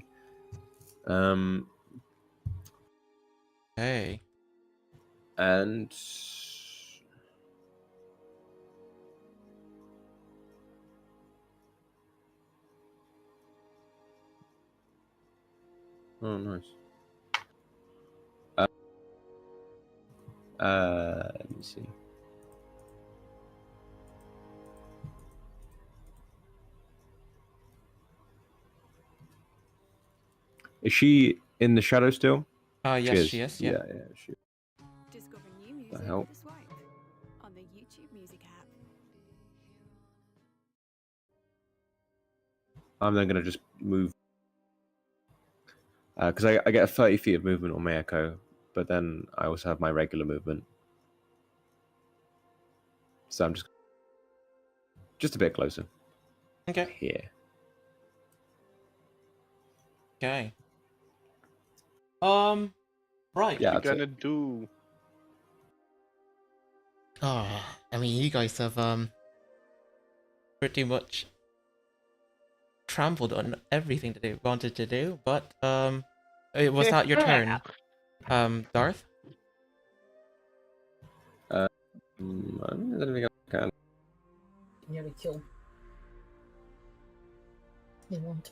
Hey. And oh, nice. Let me see. Is she in the shadow still? Yes, she is. Yeah. Yeah, she. Discover new music hell? with a swipe on the YouTube Music app. I'm then gonna just move because I get a 30 feet of movement on my echo, but then I also have my regular movement. So I'm just a bit closer. Okay. Here. Okay. Right. Yeah. What you that's gonna it. do? Oh, I mean, you guys have pretty much trampled on everything that they wanted to do, but it was not your turn. Darth. I don't think I can. Nearly kill. They won't.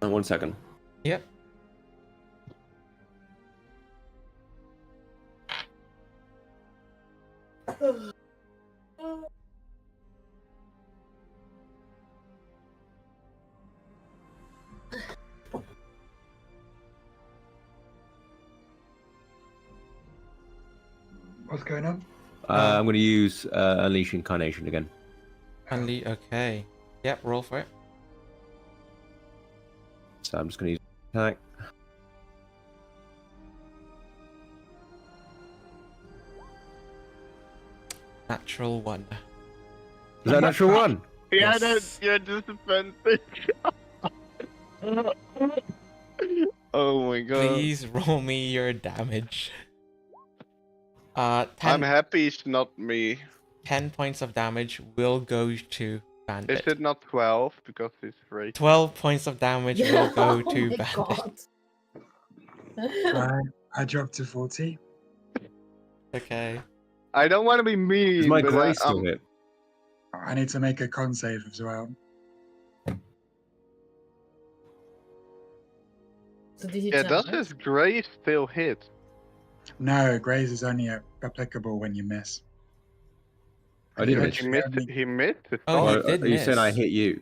1 second. Yep. What's going on? I'm going to use Unleash Incarnation again. Okay. Yep. Roll for it. So I'm just going to use attack. Natural 1. Is that a natural one? Yeah, Yes. that's you're disadvantage. Oh my god. Please roll me your damage. 10, I'm happy it's not me. 10 points of damage will go to Is Bandit. it not 12 because it's free? 12 points of damage will go Oh to my Bandit. God. I dropped to 40. Okay. I don't want to be Is mean, my but grey still hit? I need to make a con save as well. So did he yeah, tell does us? his gray still hit? No, Graze is only applicable when you miss. I did He miss. He literally missed. only- He missed his Oh, target. he did Are you saying I miss. hit you?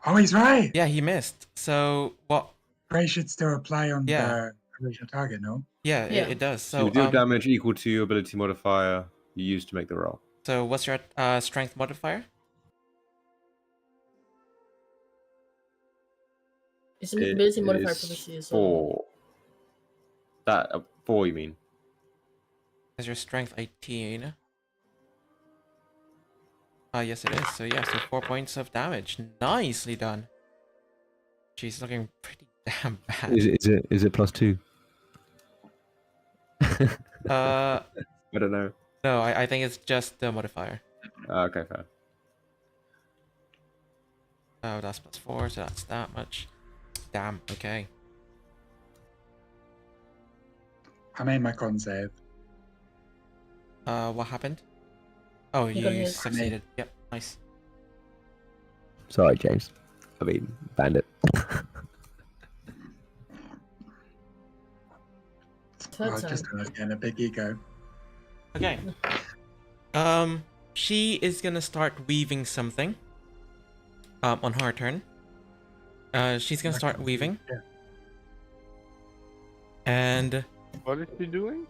Oh, he's right. Yeah, he missed. So what? Graze should still apply on Yeah. the original target, no? Yeah, Yeah. it does. So you So deal damage equal to your ability modifier you used to make the roll. so what's your strength modifier? It's an ability It modifier is proficiency as 4. well. That 4 you mean? Is your strength 18? Yes it is. So yeah, so 4 points of damage. Nicely done. She's looking pretty damn bad. Is it +2? Uh, I don't know. no, I think it's just the modifier. Okay, fair. Oh, that's +4, so that's that much. Damn. Okay. I made my con save. What happened? Oh, You got you his- succeeded. Yep, nice. Sorry, James. I mean, Bandit. Third I was time. just getting a big ego. Okay. She is gonna start weaving something. On her turn. She's gonna start weaving, Yeah. and What is he doing?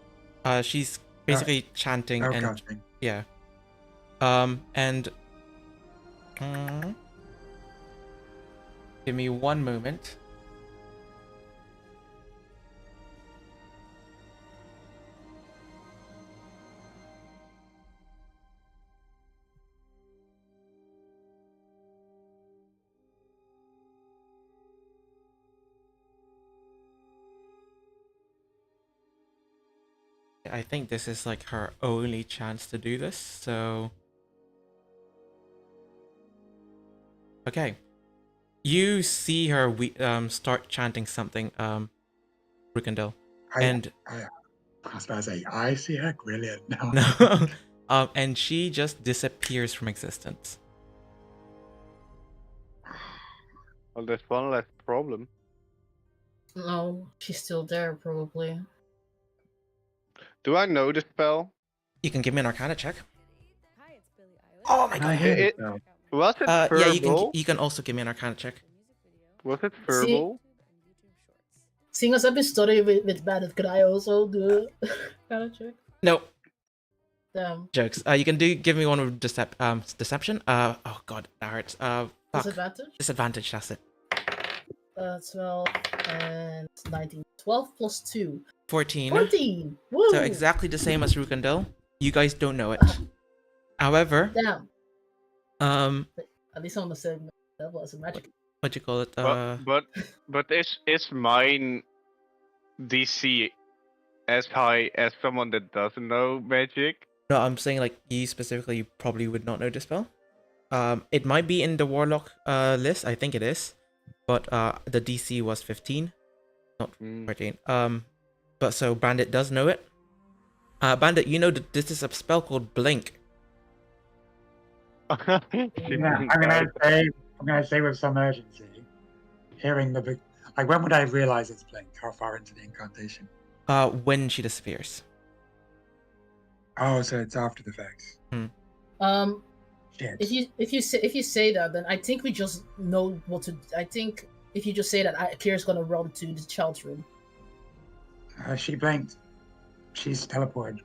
she's basically chanting and Spellcasting. yeah. And give me one moment. I think this is like her only chance to do this, so okay. You see her start chanting something, Rukendel. And I was about to say, I see her brilliant now. no, and she just disappears from existence. Well, there's one less problem. No, she's still there probably. Do I know the spell? You can give me an Arcana check. Hi, it's Billie Eilish. Oh my I god. hear It- it. Was it Yeah, verbal? you can also give me an Arcana check. Was it See- verbal? Seeing as I've been studying with Bandit, could I also do kind of check? No Damn. jokes. You can give me one with deception. Oh god, that hurts. Fuck. Disadvantage? Disadvantage. That's it. 12 and 19. 12 plus 2. 14. 14! Woo! So exactly the same as Rukendel. You guys don't know it. However, Damn. At least I'm on the same level as a magic. what you call it? But is mine DC as high as someone that doesn't know magic? No, I'm saying like you specifically probably would not know the spell. It might be in the warlock list. I think it is, but the DC was 15, not 14. But so Bandit does know it. Bandit, you know that this is a spell called Blink. Yeah, I'm gonna say with some urgency, hearing like when would I realize it's Blink? How far into the incantation? When she disappears. Oh, so it's after the facts. Shit. If you say that, then I think we just know what to. I think if you just say that, Kira's gonna run to the child's room. She blinked. She's teleported.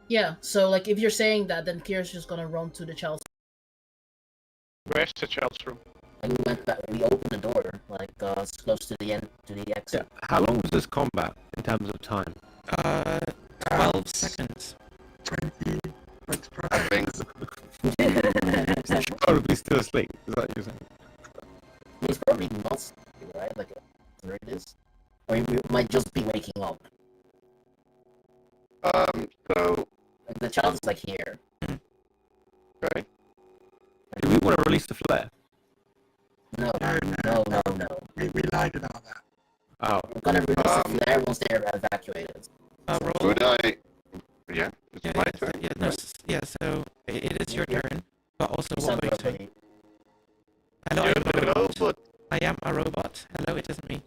Yeah. So like, if you're saying that, then Kira's just gonna run to the child's. Where's the child's room? And we went back. We opened the door, like close to the end, to the exit. Yeah. How long was this combat in terms of time? 12 seconds. 20. I think She's probably still asleep. Is that what you're saying? He's probably not sleeping, right? Like where it is, or he might just be waking up. so Like, the child is like here. right. Do we want to release the flare? No. We lied about that. Oh. We're gonna release the flare once they're evacuated. Roll. Could I? Yeah, it's Yeah, my yeah, turn. yeah, no, so it is your turn, but also You what sound were you saying? lovely. Hello, I am a You're robot. robot. I am a robot. Hello, it isn't me.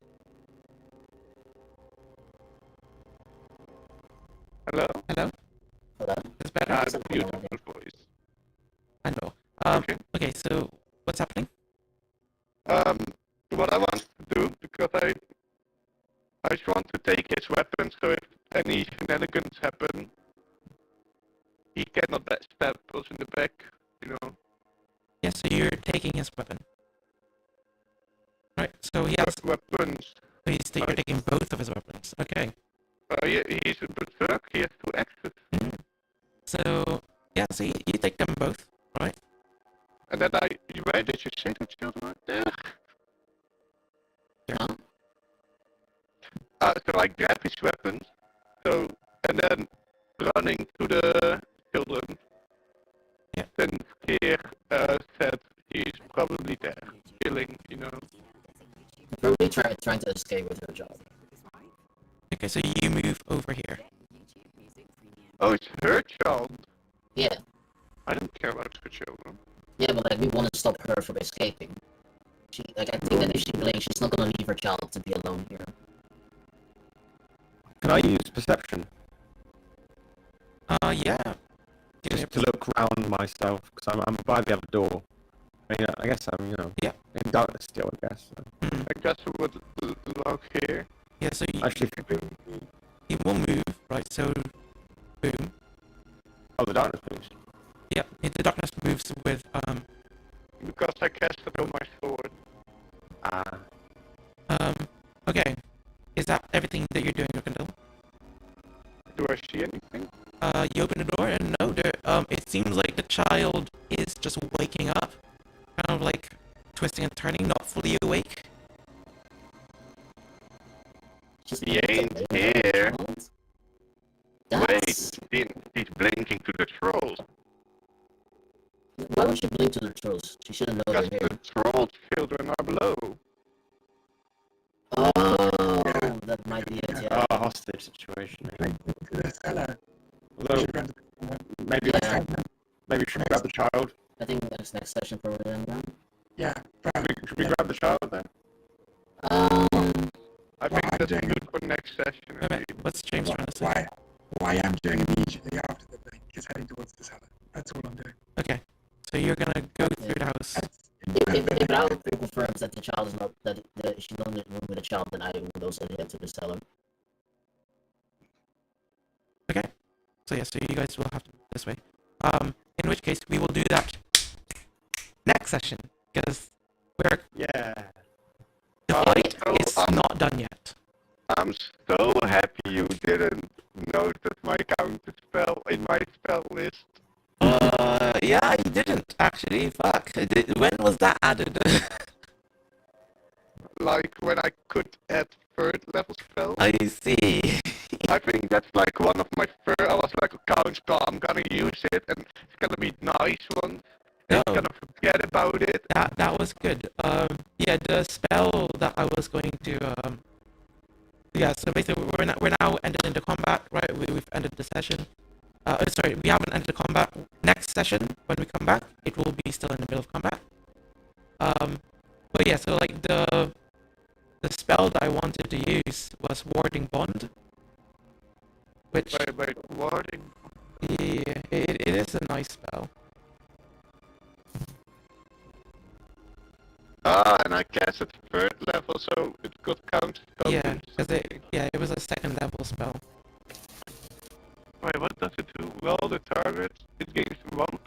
Hello. Hello? Hello? Is better? Ah, the beautiful voice. I know. Okay. Okay, so what's happening? What I want to do, because I just want to take his weapon, so if any shenanigans happen, he cannot stab us in the back, you know. Yeah, so you're taking his weapon. Right, so he has... Weapons. So you're taking both of his weapons. Okay. Yeah, he's a berserk, he has 2 axes. So, yeah, so you take them both, right? And then where did you say that children right there? Huh? So I grab his weapons, and then running to the children. Yeah. Then here said he's probably there, killing, you know. Probably trying to escape with her job. Okay, so you move over here. Oh, it's her child. Yeah. I don't care about her children. Yeah, but like we want to stop her from escaping. I think that if she blinks, she's not gonna leave her child to be alone here. Can I use perception? Yeah. Just to look around myself, because I'm by the other door. I guess I'm, Yeah. in darkness still, I guess. So. I guess we would look here. Yeah, so Actually, he will move, right? So, boom. oh, the darkness moves. Yeah, the darkness moves with, Because I cast it on my sword. okay. Is that everything that you're doing, Rukendil? Do I see anything? You open the door and no, it seems like the child is just waking up. Kind of like twisting and turning, not fully awake. He ain't here. That's... Wait, he's blinking to the trolls. Why would she blink to the trolls? She shouldn't know Because they're here. the troll children are below. Oh, that might be it, yeah. Oh, hostage situation. To the cellar. Although, maybe Yeah. maybe we should grab the child. I think that's next session for them then. Yeah, Should we grab the child then? I think I'm that's doing- good for next session. Wait a minute, what's James trying to say? What I am doing immediately after the blink is heading towards the cellar. That's all I'm doing. Okay, so you're gonna go through the house. If Raul confirms that the child is not, that she's not in the room with the child, then I would also head to the cellar. Okay, so yeah, so you guys will have to move this way. In which case we will do that next session, because we're Yeah. the fight so, is not done yet. I'm so happy you didn't notice my counter spell in my spell list. Yeah, I didn't actually. Fuck. When was that added? Like when I could add 3rd level spell. I see. I think that's like one of my first. I was like, a count spell, I'm gonna use it, and it's gonna be nice one. And I'm gonna forget about it. That was good. Yeah, the spell that I was going to yeah. So basically, we're now ended into combat, right? We've ended the session. Sorry, we haven't ended the combat. Next session, when we come back, it will be still in the middle of combat. But yeah, so like the spell that I wanted to use was Warding Bond, which Wait, warding. yeah, it is a nice spell. And I cast it 3rd level, so it could count. Yeah, because it was a 2nd level spell. Wait, what does it do? Well, the target, it gains 1+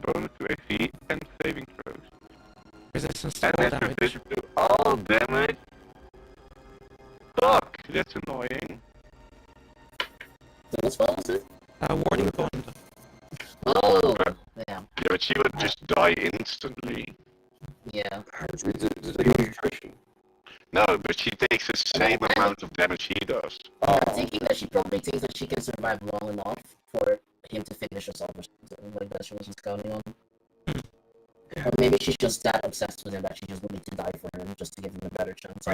bonus to AC and saving throws. There's a Since And 4 it's damage. resistant to all damage. Fuck, that's annoying. What's was it? Warding bond. Oh, yeah. Yeah, but she would just die instantly. Yeah. Is it nutrition? No, but she takes the same amount of damage he does. I'm thinking that she probably thinks that she can survive long enough for him to finish us off or something like that she wasn't counting on. Or maybe she's just that obsessed with him that she just wanted to die for him just to give him a better chance. I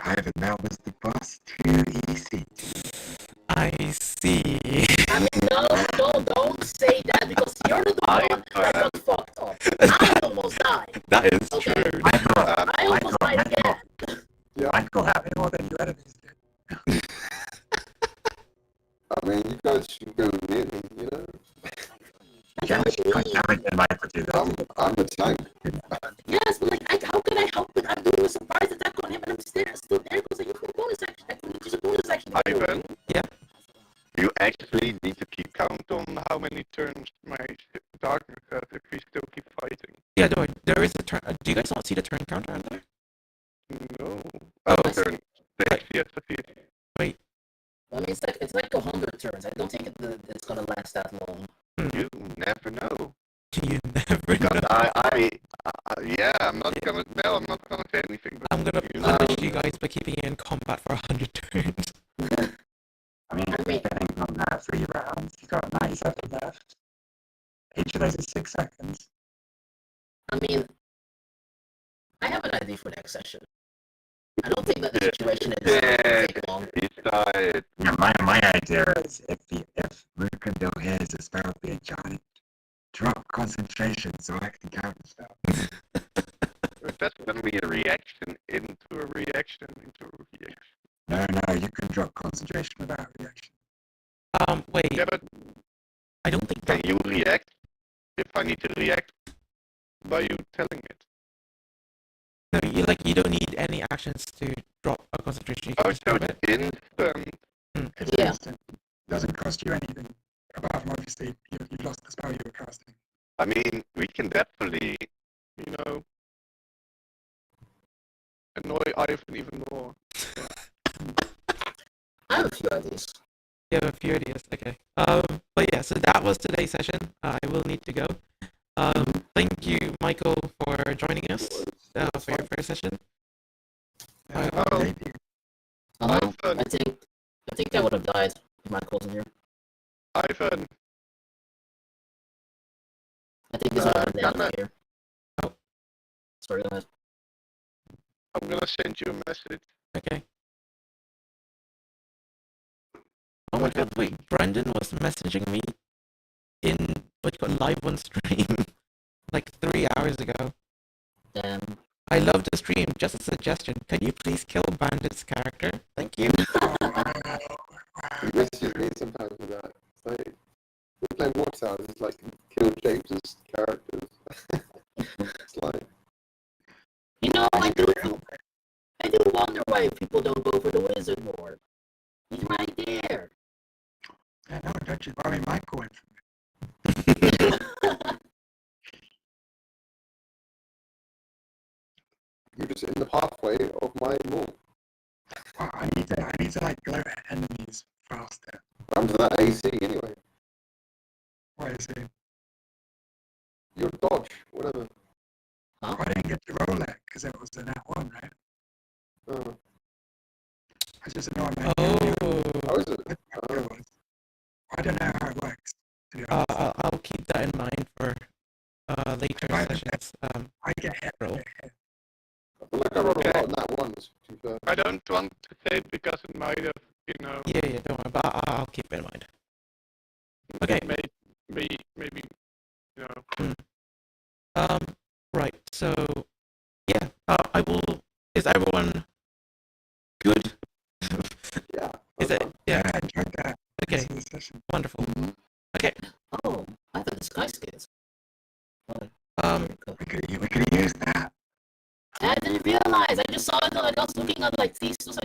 have now was the boss too easy. I see. I mean, no, don't say that because you're the one that got fucked up. I almost died. That is Okay. true. I almost died again. Yeah. Michael had me more than you enemies did. I mean, you guys should go near me, you know? I'm a tank. Yes, but like, how can I help it? I'm doing a surprise attack on him and I'm still there because I use my bonus action. I couldn't use a bonus action. Ivan? Yeah? You actually need to keep count on how many turns my darkness has if we still keep fighting. Yeah, there is a turn. Do you guys not see the turn counter on there? No. Oh, turn 6, yes, I see it. Wait. I mean, it's like 100 turns. I don't think it's gonna last that long. You never know. You never Because know. yeah, I'm not gonna say anything. But I'm gonna punish you guys by keeping you in combat for 100 turns. I mean, depending on that 3 rounds, you've got 97 left. Each of those is 6 seconds. I mean, I have an idea for next session. I don't think that the situation is gonna take long. He's died. Yeah, my idea is if Rukendil hears a spell being giant, drop concentration so I can counter stuff. That's gonna be a reaction into a reaction into a reaction. No, you can drop concentration without reaction. Wait. Yeah, but I don't think can you react if I need to react by you telling it? No, you don't need any actions to drop a concentration. You can just So drop it's it. instant. It's Yeah. instant. Doesn't cost you anything. Apart from obviously you lost the spell you were casting. I mean, we can definitely, annoy Ivan even more. I have a few ideas. You have a few ideas, okay. But yeah, so that was today's session. I will need to go. Thank you, Michael, for joining us for your first session. Maybe. I think I would have died if Michael wasn't here. Ivan, I think this would have been the end here. Oh. Sorry, go ahead. I'm gonna send you a message. Okay. Oh my god, wait, Brandon was messaging me in live on stream like 3 hours ago. Damn. I love the stream. Just a suggestion. Can you please kill Bandit's character? Thank you. He messages me sometimes with that. It's like, we're playing Watchtowers, it's like, kill James's characters. It's like... You know, I do wonder why people don't go for the wizard lord. He's right there. I know, don't you worry, Michael went from You're just in the pathway of my move. Well, I need to like go at enemies faster. I'm to that AC anyway. What is it? Your dodge, whatever. Huh? I didn't get to roll it because it was a nat 1, right? Oh. I just know I'm How is it? I don't know how it works. To be honest. I'll keep that in mind for later sessions. I get hit. Roll. I feel like I rolled a lot in that ones, to be fair. I don't want to say it because it might have, Yeah, don't worry, but I'll keep it in mind. Okay. maybe, Right, so, yeah, I will, is everyone good? Yeah. Is it? Yeah, I enjoyed that. okay, This session. wonderful. Okay, Oh, I thought the sky skids. We could use that. I didn't realize. I just saw it. Like I was looking at like these tools,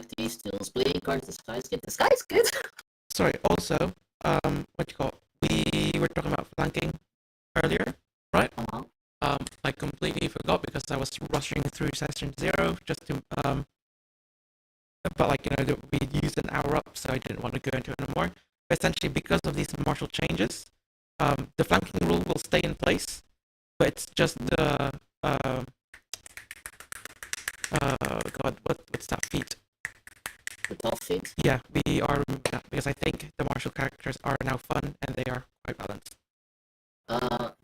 playing cards. The sky skid. The sky skid. sorry, also, we were talking about flanking earlier, right? Uh-huh. like completely forgot because I was rushing through session 0 just to but like we used an hour up, so I didn't want to go into it anymore. But essentially, because of these martial changes, the flanking rule will stay in place, but it's just the God, what's that feat? The top feet. Yeah, we are removing that because I think the martial characters are now fun and they are quite balanced.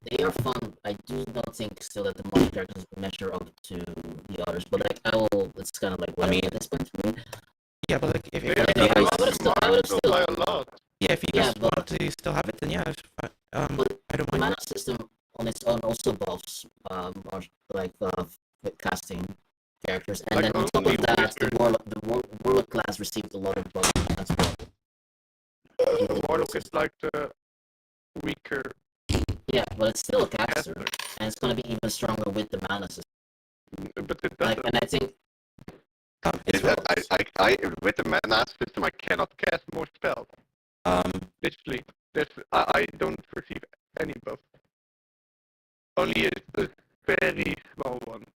They are fun. I do not think still that the martial characters measure up to the others, but like it's kind of like whatever at this point for me. Yeah, but like if I would have still by a lot. Yeah, if you just want to still have it, then yeah, I don't the mind. mana system on its own also buffs like with casting characters, and Like then on top of only that, the warlock class received a lot of buffs as well. Warlock is like the weaker. Yeah, but it's still a caster, and it's gonna be even stronger with the mana system. But it Like, doesn't. and I think I with the mana system I cannot cast more spells. Literally, I don't receive any buff. Only a very small one.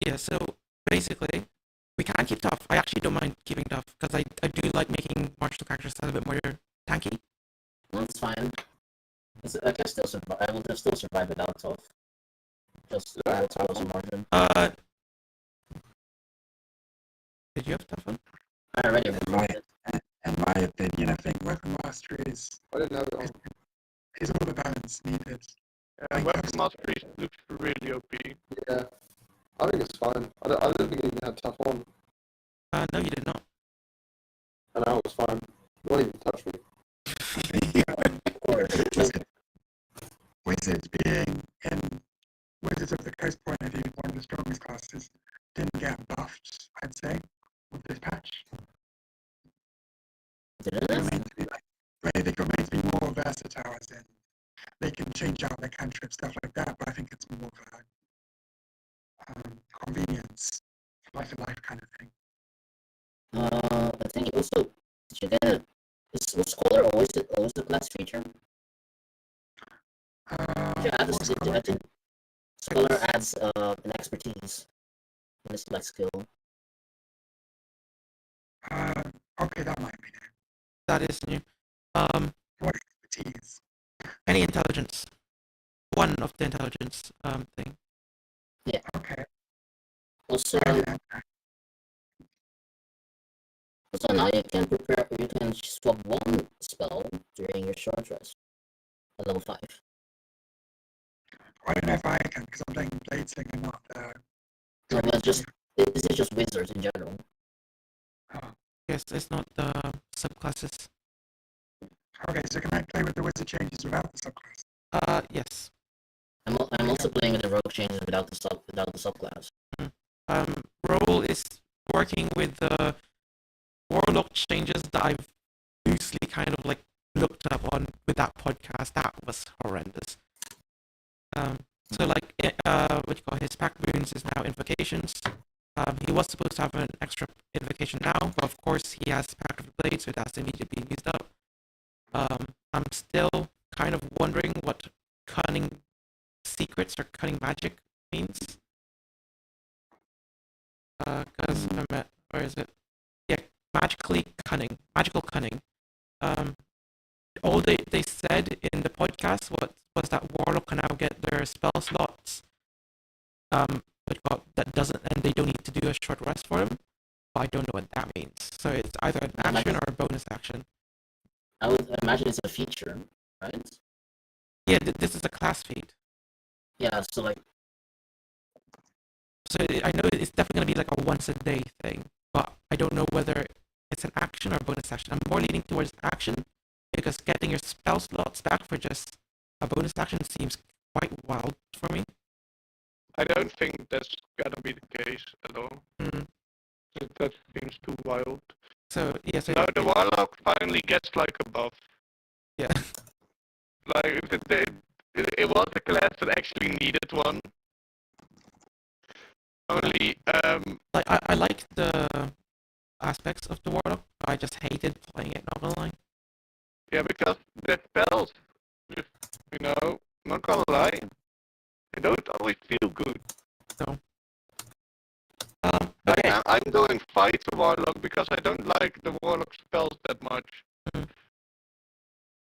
Yeah, so basically, we can keep tough. I actually don't mind keeping tough because I do like making martial characters a little bit more tanky. that's fine. I can still survive. I will still survive without tough. Just some margin. Did you have tough on? I already removed it. In my opinion, I think weapon mastery is all the balance needed. Weapon mastery looks really OP. Yeah, I think it's fine. I don't think it even had tough on. No, you did not. And I was fine. Don't even touch me. Wizards being in Wizards of the Coast point of view, one of the strongest classes, didn't get buffed, I'd say, with this patch. They remain to be more versatile, as in they can change out their cantrip, stuff like that, but I think it's more of a convenience, life and life kind of thing. I think also, did you get was Scholar always the class feature? Scholar adds an expertise in his select skill. Okay, that might be new. That is new. What expertise? Any intelligence. One of the intelligence thing. Yeah. Okay. Also now you can swap one spell during your short rest at level 5. I don't know if I can because I'm playing Blade Singer, not No, but this is just wizards in general. Yes, it's not the subclasses. Okay, so can I play with the wizard changes without the subclass? Yes. I'm also playing with the rogue changes without the subclass. Roll is working with the warlock changes that I've loosely kind of like looked up on with that podcast. That was horrendous. So like what you call his pack boons is now invocations. He was supposed to have an extra invocation now, but of course he has Pact of the Blade, so that's immediately being used up. I'm still kind of wondering what cunning secrets or cunning magic means. Because where is it? Yeah, magical cunning. All they said in the podcast was that warlock can now get their spell slots. That doesn't, and they don't need to do a short rest for them. But I don't know what that means. So it's either an action or a bonus action. I would imagine it's a feature, right? Yeah, this is a class feat. Yeah, so like. So I know it's definitely gonna be like a once a day thing, but I don't know whether it's an action or a bonus action. I'm more leaning towards action because getting your spell slots back for just a bonus action seems quite wild for me. I don't think that's gonna be the case at all. That seems too wild. So yeah, so now the warlock finally gets like a buff. Yeah. Like it was a class that actually needed one. Only like I like the aspects of the warlock, but I just hated playing it, not gonna lie. Yeah, because the spells, just, not gonna lie, I don't always feel good. So, Like, okay. I'm doing fight the warlock because I don't like the warlock spells that much.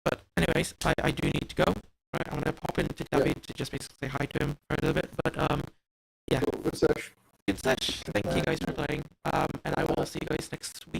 But anyways, I do need to go. Right, I'm gonna pop into Debbie to just basically say hi to him for a little bit. But yeah. Cool, good sesh. Good sesh. Thank you guys for playing. And I will see you guys next week.